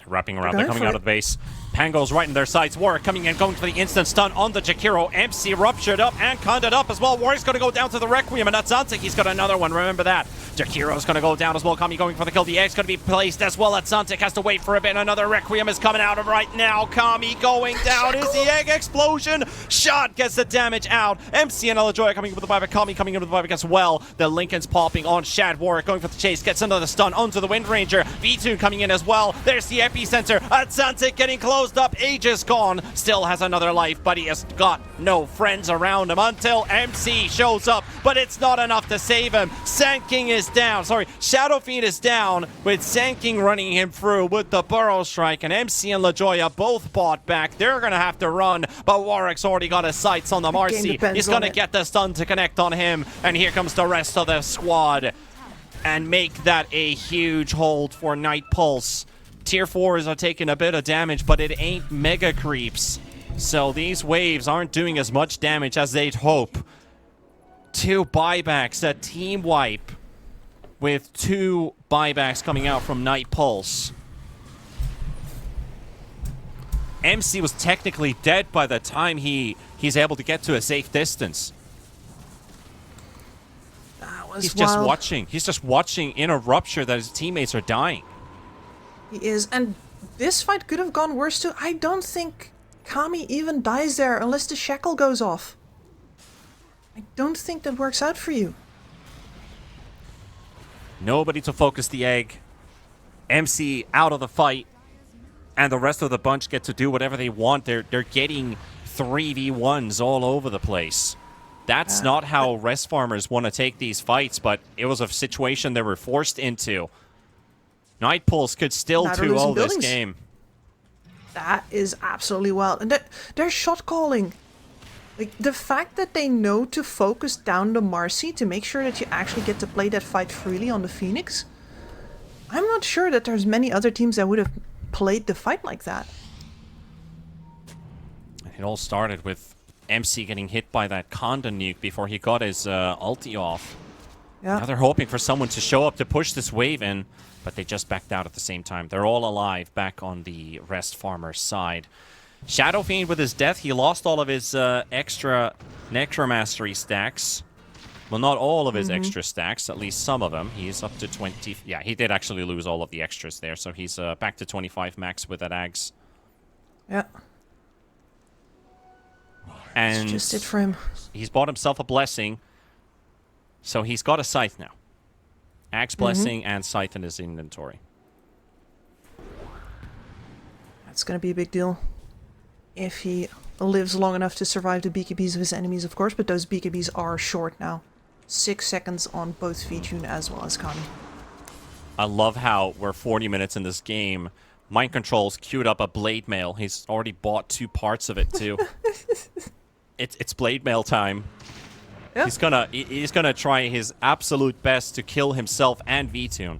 Speaker 7: Wrapping around, they're coming out of the base. Pango's right in their sights. Warwick coming in, going for the instant stun on the Jakiro. MC ruptured up and conded up as well. Warwick's going to go down to the Requiem, and that's Zantic. He's got another one, remember that. Jakiro's going to go down as well. Kami going for the kill. The Egg's going to be placed as well. At Zantic has to wait for a bit. Another Requiem is coming out of right now. Kami going down. Is the Egg explosion? Shot gets the damage out. MC and Alajoya coming in with the buyback. Kami coming in with the buyback as well. The Lincoln's popping on Shad. Warwick going for the chase. Gets another stun onto the Wind Ranger. V2 coming in as well. There's the epicenter. At Zantic getting closed up. Aegis gone. Still has another life, but he has got no friends around him until MC shows up. But it's not enough to save him. Sand King is down. Sorry, Shadow Fiend is down with Sand King running him through with the Burrow Strike, and MC and LaJoya both bought back. They're going to have to run, but Warwick's already got his sights on the Marcy. He's going to get the stun to connect on him, and here comes the rest of the squad and make that a huge hold for Night Pulse. Tier 4s are taking a bit of damage, but it ain't mega creeps. So these waves aren't doing as much damage as they'd hope. 2 buybacks, a team wipe with 2 buybacks coming out from Night Pulse. MC was technically dead by the time he's able to get to a safe distance.
Speaker 8: That was
Speaker 7: He's
Speaker 8: wild.
Speaker 7: just watching. He's just watching in a rupture that his teammates are dying.
Speaker 8: He is, and this fight could have gone worse too. I don't think Kami even dies there unless the shackle goes off. I don't think that works out for you.
Speaker 7: Nobody to focus the Egg. MC out of the fight. And the rest of the bunch get to do whatever they want. They're getting 3v1s all over the place. That's not how rest farmers want to take these fights, but it was a situation they were forced into. Night Pulse could still 2-0 this game.
Speaker 8: That is absolutely wild. And they're shot calling. Like, the fact that they know to focus down the Marcy to make sure that you actually get to play that fight freely on the Phoenix, I'm not sure that there's many other teams that would have played the fight like that.
Speaker 7: It all started with MC getting hit by that Conda nuke before he got his ulti off.
Speaker 8: Yeah.
Speaker 7: Now they're hoping for someone to show up to push this wave in, but they just backed out at the same time. They're all alive back on the rest farmer side. Shadow Fiend with his death, he lost all of his extra Necromastery stacks. Well, not all of his extra stacks, at least some of them. He's up to 20. Yeah, he did actually lose all of the extras there, so he's back to 25 max with that Ags.
Speaker 8: Yeah.
Speaker 7: And
Speaker 8: that's just it for him.
Speaker 7: He's bought himself a Blessing, so he's got a Scythe now. Axe Blessing and Scythe in his inventory.
Speaker 8: That's going to be a big deal. If he lives long enough to survive the BKBs of his enemies, of course, but those BKBs are short now. 6 seconds on both Vtune as well as Kami.
Speaker 7: I love how we're 40 minutes in this game. Mind Control's queued up a Blade Mail. He's already bought 2 parts of it, too. It's Blade Mail time.
Speaker 8: Yeah.
Speaker 7: He's gonna try his absolute best to kill himself and Vtune.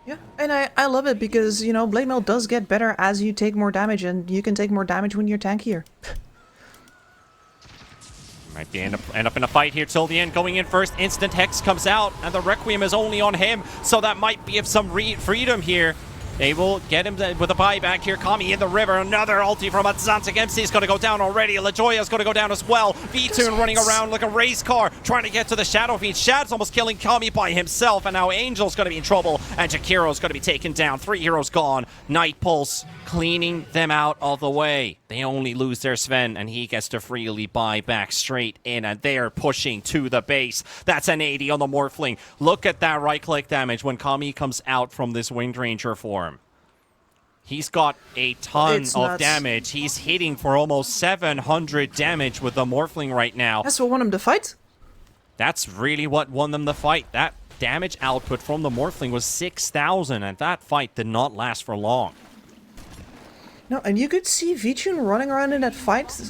Speaker 8: Yeah, and I love it because, you know, Blade Mail does get better as you take more damage, and you can take more damage when you're tankier.
Speaker 7: Might be end up in a fight here till the end. Going in first, Instant Hex comes out, and the Requiem is only on him, so that might be of some freedom here. They will get him with a buyback here. Kami in the river. Another ulti from Zantic. MC is going to go down already. LaJoya is going to go down as well. Vtune running around like a race car, trying to get to the Shadow Fiend. Shad's almost killing Kami by himself, and now Angel's going to be in trouble, and Jakiro's going to be taken down. 3 heroes gone. Night Pulse cleaning them out of the way. They only lose their Sven, and he gets to freely buy back straight in, and they're pushing to the base. That's an 80 on the Morphling. Look at that right-click damage when Kami comes out from this Wind Ranger form. He's got a ton of damage. He's hitting for almost 700 damage with the Morphling right now.
Speaker 8: That's what won him the fight.
Speaker 7: That's really what won them the fight. That damage output from the Morphling was 6,000, and that fight did not last for long.
Speaker 8: No, and you could see Vichun running around in that fight,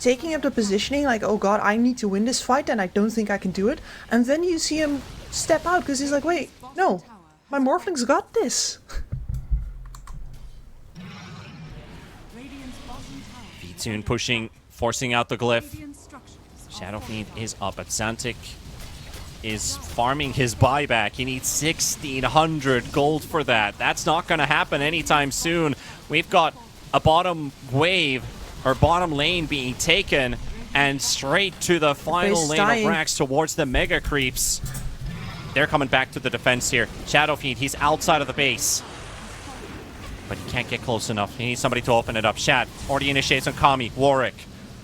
Speaker 8: taking up the positioning like, oh god, I need to win this fight and I don't think I can do it. And then you see him step out because he's like, wait, no, my Morphling's got this.
Speaker 7: Vitoon pushing, forcing out the glyph. Shadow Fiend is up, but Xantic is farming his buyback. He needs 1,600 gold for that. That's not going to happen anytime soon. We've got a bottom wave, or bottom lane being taken, and straight to the final lane of Rax towards the Mega Creeps. They're coming back to the defense here. Shadow Fiend, he's outside of the base. But he can't get close enough. He needs somebody to open it up. Shad already initiates on Kami. Warwick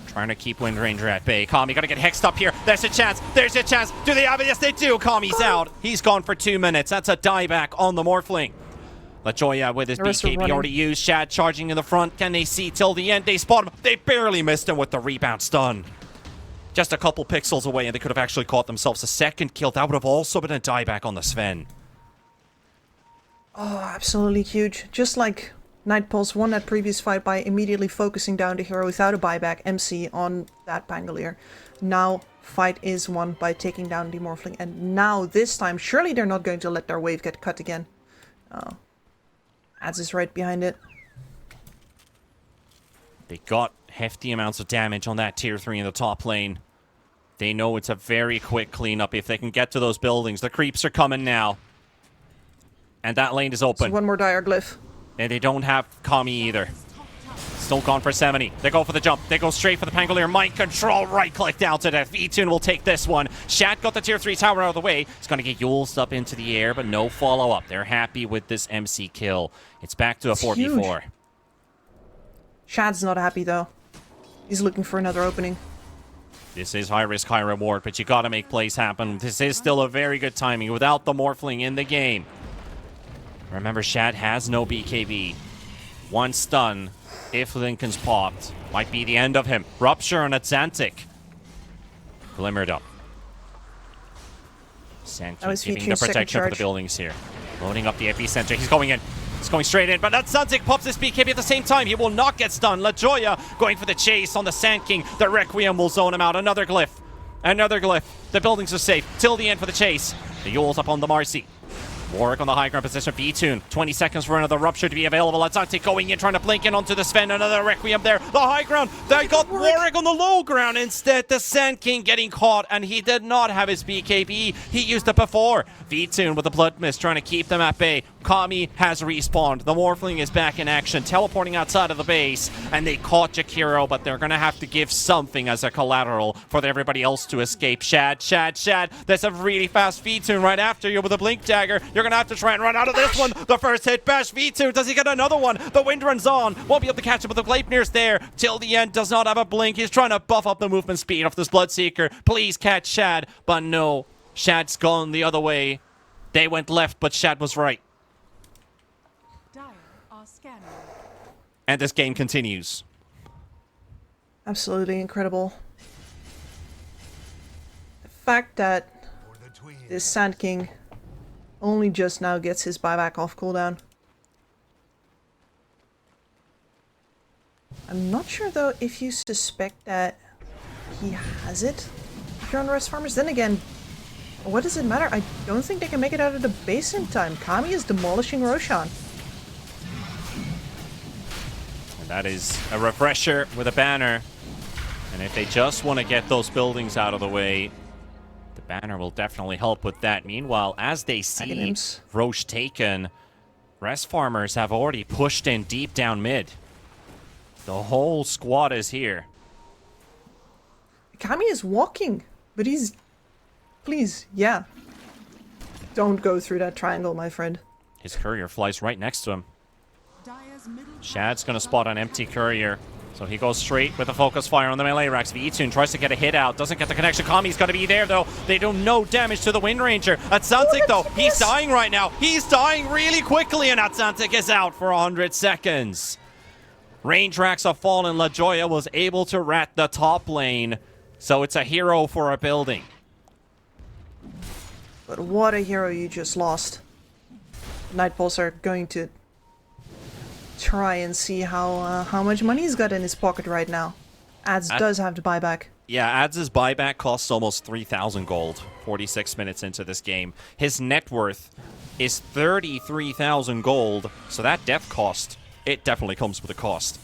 Speaker 7: trying to keep Wind Ranger at bay. Kami gotta get hexed up here. There's a chance. There's a chance. Do they have it? Yes, they do. Kami's out. He's gone for 2 minutes. That's a dieback on the Morphling. LaJoya with his BKB already used. Shad charging in the front. Can they see till the end? They spot him. They barely missed him with the rebound stun. Just a couple pixels away, and they could have actually caught themselves a second kill. That would have also been a dieback on the Sven.
Speaker 8: Oh, absolutely huge. Just like Nightpulse won that previous fight by immediately focusing down the hero without a buyback MC on that Pangolier. Now, fight is won by taking down the Morphling. And now, this time, surely they're not going to let their wave get cut again. Oh. Ads is right behind it.
Speaker 7: They got hefty amounts of damage on that tier 3 in the top lane. They know it's a very quick cleanup if they can get to those buildings. The creeps are coming now. And that lane is open.
Speaker 8: So one more dire glyph.
Speaker 7: And they don't have Kami either. Still gone for 70. They go for the jump. They go straight for the Pangolier. Mind control. Right click down to death. Vitoon will take this one. Shat got the tier 3 tower out of the way. He's going to get Yules up into the air, but no follow-up. They're happy with this MC kill. It's back to a 4v4.
Speaker 8: Huge. Shad's not happy, though. He's looking for another opening.
Speaker 7: This is high risk, high reward, but you got to make plays happen. This is still a very good timing without the Morphling in the game. Remember, Shad has no BKB. One stun, if Lincoln's popped, might be the end of him. Rupture on Xantic. Glimmered up. Sand keeps giving the protection for the buildings here. Loading up the epicenter. He's going in. He's going straight in, but Xantic pops his BKB at the same time. He will not get stunned. LaJoya going for the chase on the Sand King. The Requiem will zone him out. Another glyph. Another glyph. The buildings are safe. Till the end for the chase. The Yule's up on the Marcy. Warwick on the high ground position. Vitoon, 20 seconds for another Rupture to be available. Xantic going in, trying to blink in onto the Sven. Another Requiem there. The high ground. They got Warwick on the low ground instead. The Sand King getting caught, and he did not have his BKB. He used it before. Vitoon with the Blood Mist trying to keep them at bay. Kami has respawned. The Morphling is back in action, teleporting outside of the base, and they caught Jakiro, but they're going to have to give something as a collateral for everybody else to escape. Shad. There's a really fast Vitoon right after you with a Blink Dagger. You're going to have to try and run out of this one. The first hit, Bash Vitoon. Does he get another one? The wind runs on. Won't be able to catch him, but the Gleipnir's there. Till the end, does not have a blink. He's trying to buff up the movement speed of this Bloodseeker. Please catch Shad, but no. Shad's gone the other way. They went left, but Shad was right. And this game continues.
Speaker 8: Absolutely incredible. The fact that this Sand King only just now gets his buyback off cooldown. I'm not sure though if you suspect that he has it if you're on Rest Farmers. Then again, what does it matter? I don't think they can make it out of the base in time. Kami is demolishing Roshan.
Speaker 7: And that is a refresher with a banner. And if they just want to get those buildings out of the way, the banner will definitely help with that. Meanwhile, as they see Roche taken, Rest Farmers have already pushed in deep down mid. The whole squad is here.
Speaker 8: Kami is walking, but he's... Please, yeah. Don't go through that triangle, my friend.
Speaker 7: His courier flies right next to him. Shad's going to spot an empty courier. So he goes straight with a focus fire on the melee racks. Vitoon tries to get a hit out. Doesn't get the connection. Kami's got to be there, though. They do no damage to the Wind Ranger. Xantic, though, he's dying right now. He's dying really quickly, and Xantic is out for 100 seconds. Range racks have fallen. LaJoya was able to rat the top lane. So it's a hero for a building.
Speaker 8: But what a hero you just lost. Nightpulse are going to try and see how much money he's got in his pocket right now. Ads does have to buy back.
Speaker 7: Yeah, Ads' buyback costs almost 3,000 gold, 46 minutes into this game. His net worth is 33,000 gold, so that death cost, it definitely comes with a cost.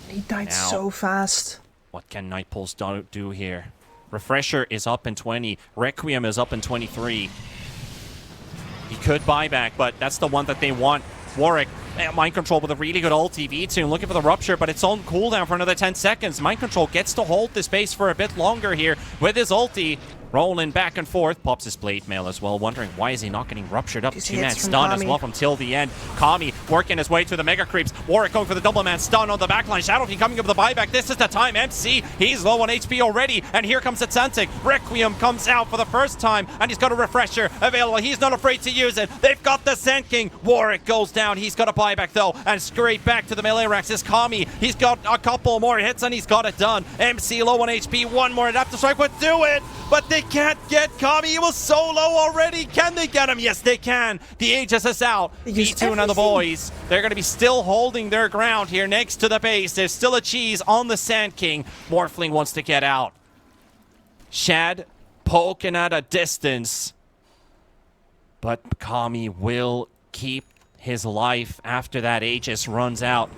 Speaker 8: He died
Speaker 7: Now,
Speaker 8: so fast.
Speaker 7: What can Nightpulse do here? Refresher is up in 20. Requiem is up in 23. He could buy back, but that's the one that they want. Warwick, Mind Control with a really good ulti. V2 looking for the Rupture, but it's on cooldown for another 10 seconds. Mind Control gets to hold this base for a bit longer here with his ulti. Rolling back and forth, pops his blade mail as well, wondering why is he not getting ruptured up. Two-man stun as well from till the end. Kami working his way through the mega creeps. Warwick going for the double man stun on the backline. Shadow King coming up with the buyback. This is the time. MC, he's low on HP already, and here comes Atlantic. Requiem comes out for the first time, and he's got a refresher available. He's not afraid to use it. They've got the Sand King. Warwick goes down. He's got a buyback though, and straight back to the melee racks is Kami. He's got a couple more hits, and he's got it done. MC low on HP. One more adaptive strike would do it, but they can't get Kami. He was so low already. Can they get him? Yes, they can. The Aegis is out. V2 and the boys, they're going to be still holding their ground here next to the base. There's still a cheese on the Sand King. Morphling wants to get out. Shad poking at a distance. But Kami will keep his life after that Aegis runs out.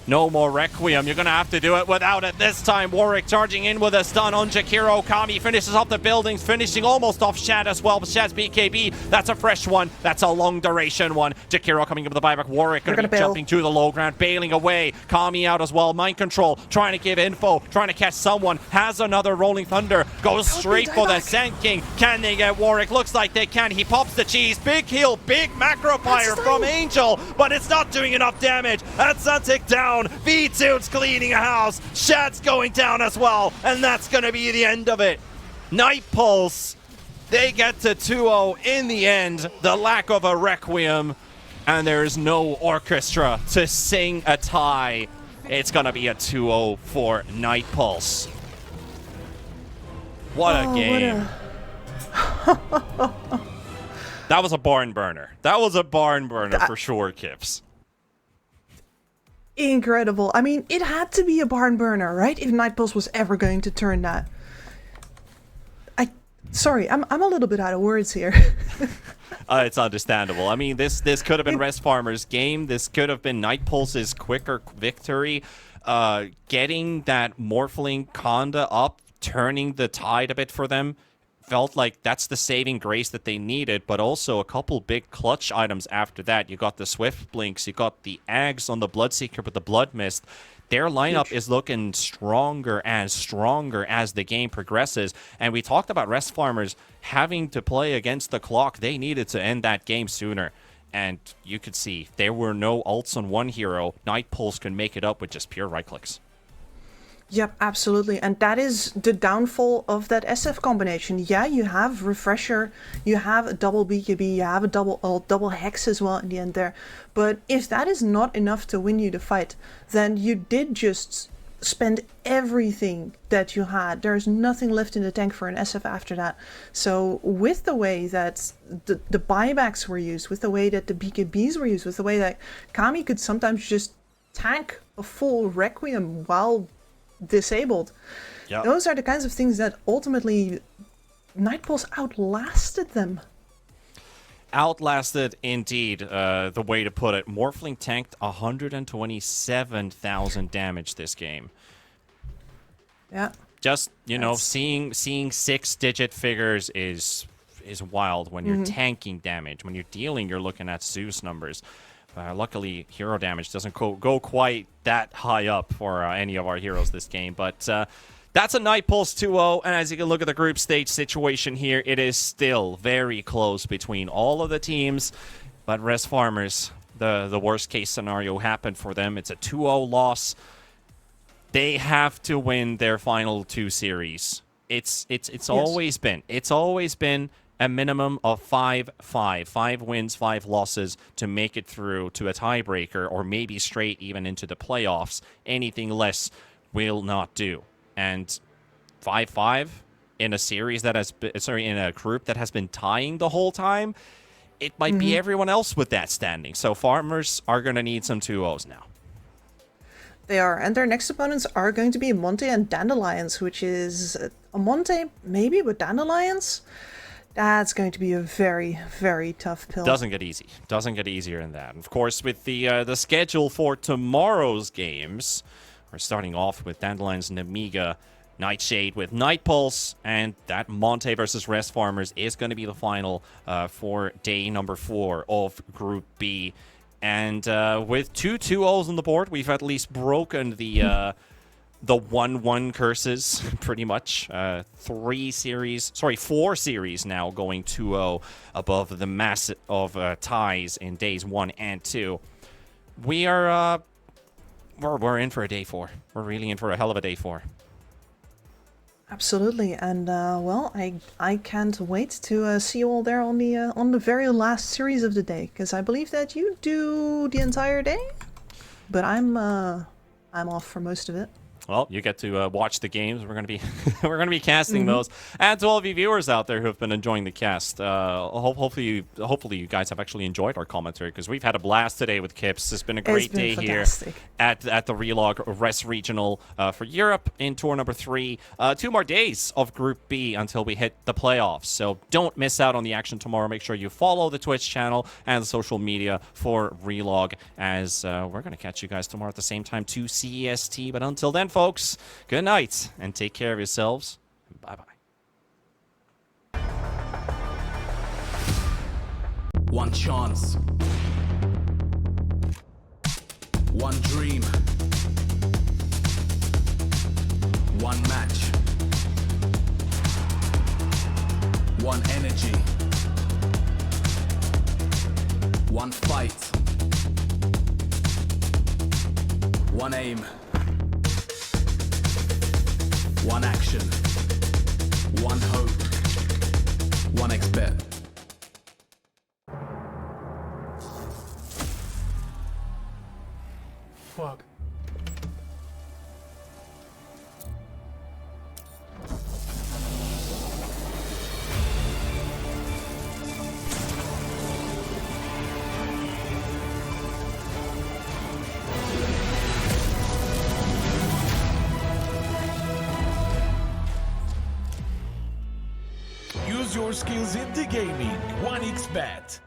Speaker 7: No more Requiem. You're going to have to do it without it this time. Warwick charging in with a stun on Jakiro. Kami finishes off the buildings, finishing almost off Shad as well. But Shad's BKB, that's a fresh one. That's a long duration one. Jakiro coming up with the buyback. Warwick going to be jumping to the low ground, bailing away. Kami out as well. Mind Control, trying to give info, trying to catch someone. Has another Rolling Thunder. Goes straight for the Sand King. Can they get Warwick? Looks like they can. He pops the cheese. Big heal, big macro fire from Angel, but it's not doing enough damage. That's Atlantic down. V2's cleaning a house. Shad's going down as well. And that's going to be the end of it. Nightpulse, they get to 2-0 in the end. The lack of a Requiem. And there is no orchestra to sing a tie. It's going to be a 2-0 for Nightpulse. What a game. That was a barn burner. That was a barn burner for sure, Kips.
Speaker 8: Incredible. I mean, it had to be a barn burner, right? If Nightpulse was ever going to turn that. Sorry, I'm a little bit out of words here.
Speaker 7: It's understandable. I mean, this could have been Rest Farmer's game. This could have been Nightpulse's quicker victory. Getting that Morphling Conda up, turning the tide a bit for them. Felt like that's the saving grace that they needed, but also a couple big clutch items after that. You got the Swift Blinks, you got the Ags on the Bloodseeker with the Blood Mist. Their lineup is looking stronger and stronger as the game progresses. And we talked about Rest Farmers having to play against the clock. They needed to end that game sooner. And you could see there were no ults on one hero. Nightpulse can make it up with just pure right clicks.
Speaker 8: Yep, absolutely. And that is the downfall of that SF combination. Yeah, you have Refresher, you have a double BKB, you have a double ult, double Hex as well in the end there. But if that is not enough to win you the fight, then you did just spend everything that you had. There's nothing left in the tank for an SF after that. So with the way that the buybacks were used, with the way that the BKBs were used, with the way that Kami could sometimes just tank a full Requiem while disabled. Yep. Those are the kinds of things that ultimately Nightpulse outlasted them.
Speaker 7: Outlasted indeed, the way to put it. Morphling tanked 127,000 damage this game.
Speaker 8: Yeah.
Speaker 7: Just, you know, seeing 6-digit figures is wild when you're tanking damage. When you're dealing, you're looking at Zeus numbers. Luckily, hero damage doesn't go quite that high up for any of our heroes this game. But that's a Nightpulse 2-0. And as you can look at the group stage situation here, it is still very close between all of the teams. But Rest Farmers, the worst case scenario happened for them. It's a 2-0 loss. They have to win their final 2 series. It's always been a minimum of 5-5. 5 wins, 5 losses to make it through to a tiebreaker or maybe straight even into the playoffs. Anything less will not do. And 5-5, in a series that has been, in a group that has been tying the whole time, it might be everyone else with that standing. So farmers are going to need some 2-0s now.
Speaker 8: They are, and their next opponents are going to be Monte and Dandelions, which is a Monte maybe, but Dandelions, that's going to be a very, very tough pill.
Speaker 7: Doesn't get easy. Doesn't get easier than that. Of course, with the schedule for tomorrow's games, we're starting off with Dandelions and Amiga, Nightshade with Night Pulse, and that Monte versus Rest Farmers is going to be the final for day number 4 of Group B. And with 2 2-0s on the board, we've at least broken the 1-1 curses, pretty much. 4 series now going 2-0 above the mass of ties in days 1 and 2. We are we're in for a day 4. We're really in for a hell of a day 4.
Speaker 8: Absolutely, and well, I can't wait to see you all there on the very last series of the day, because I believe that you do the entire day, but I'm off for most of it.
Speaker 7: Well, you get to watch the games. We're going to be be casting those. And to all of you viewers out there who have been enjoying the cast, hopefully you guys have actually enjoyed our commentary, because we've had a blast today with Kips. It's been a great day
Speaker 8: fantastic
Speaker 7: here at the Relog Rest Regional for Europe in tour number 3. 2 more days of Group B until we hit the playoffs. So don't miss out on the action tomorrow. Make sure you follow the Twitch channel and the social media for Relog, as we're going to catch you guys tomorrow at the same time, 2 CEST. But until then, folks, good night and take care of yourselves. Bye-bye.
Speaker 13: One chance. One dream. One match. One energy. One fight. One aim. One action, one hope, one expert.
Speaker 11: Fuck.
Speaker 2: Use your skills in the gaming. 1xBet.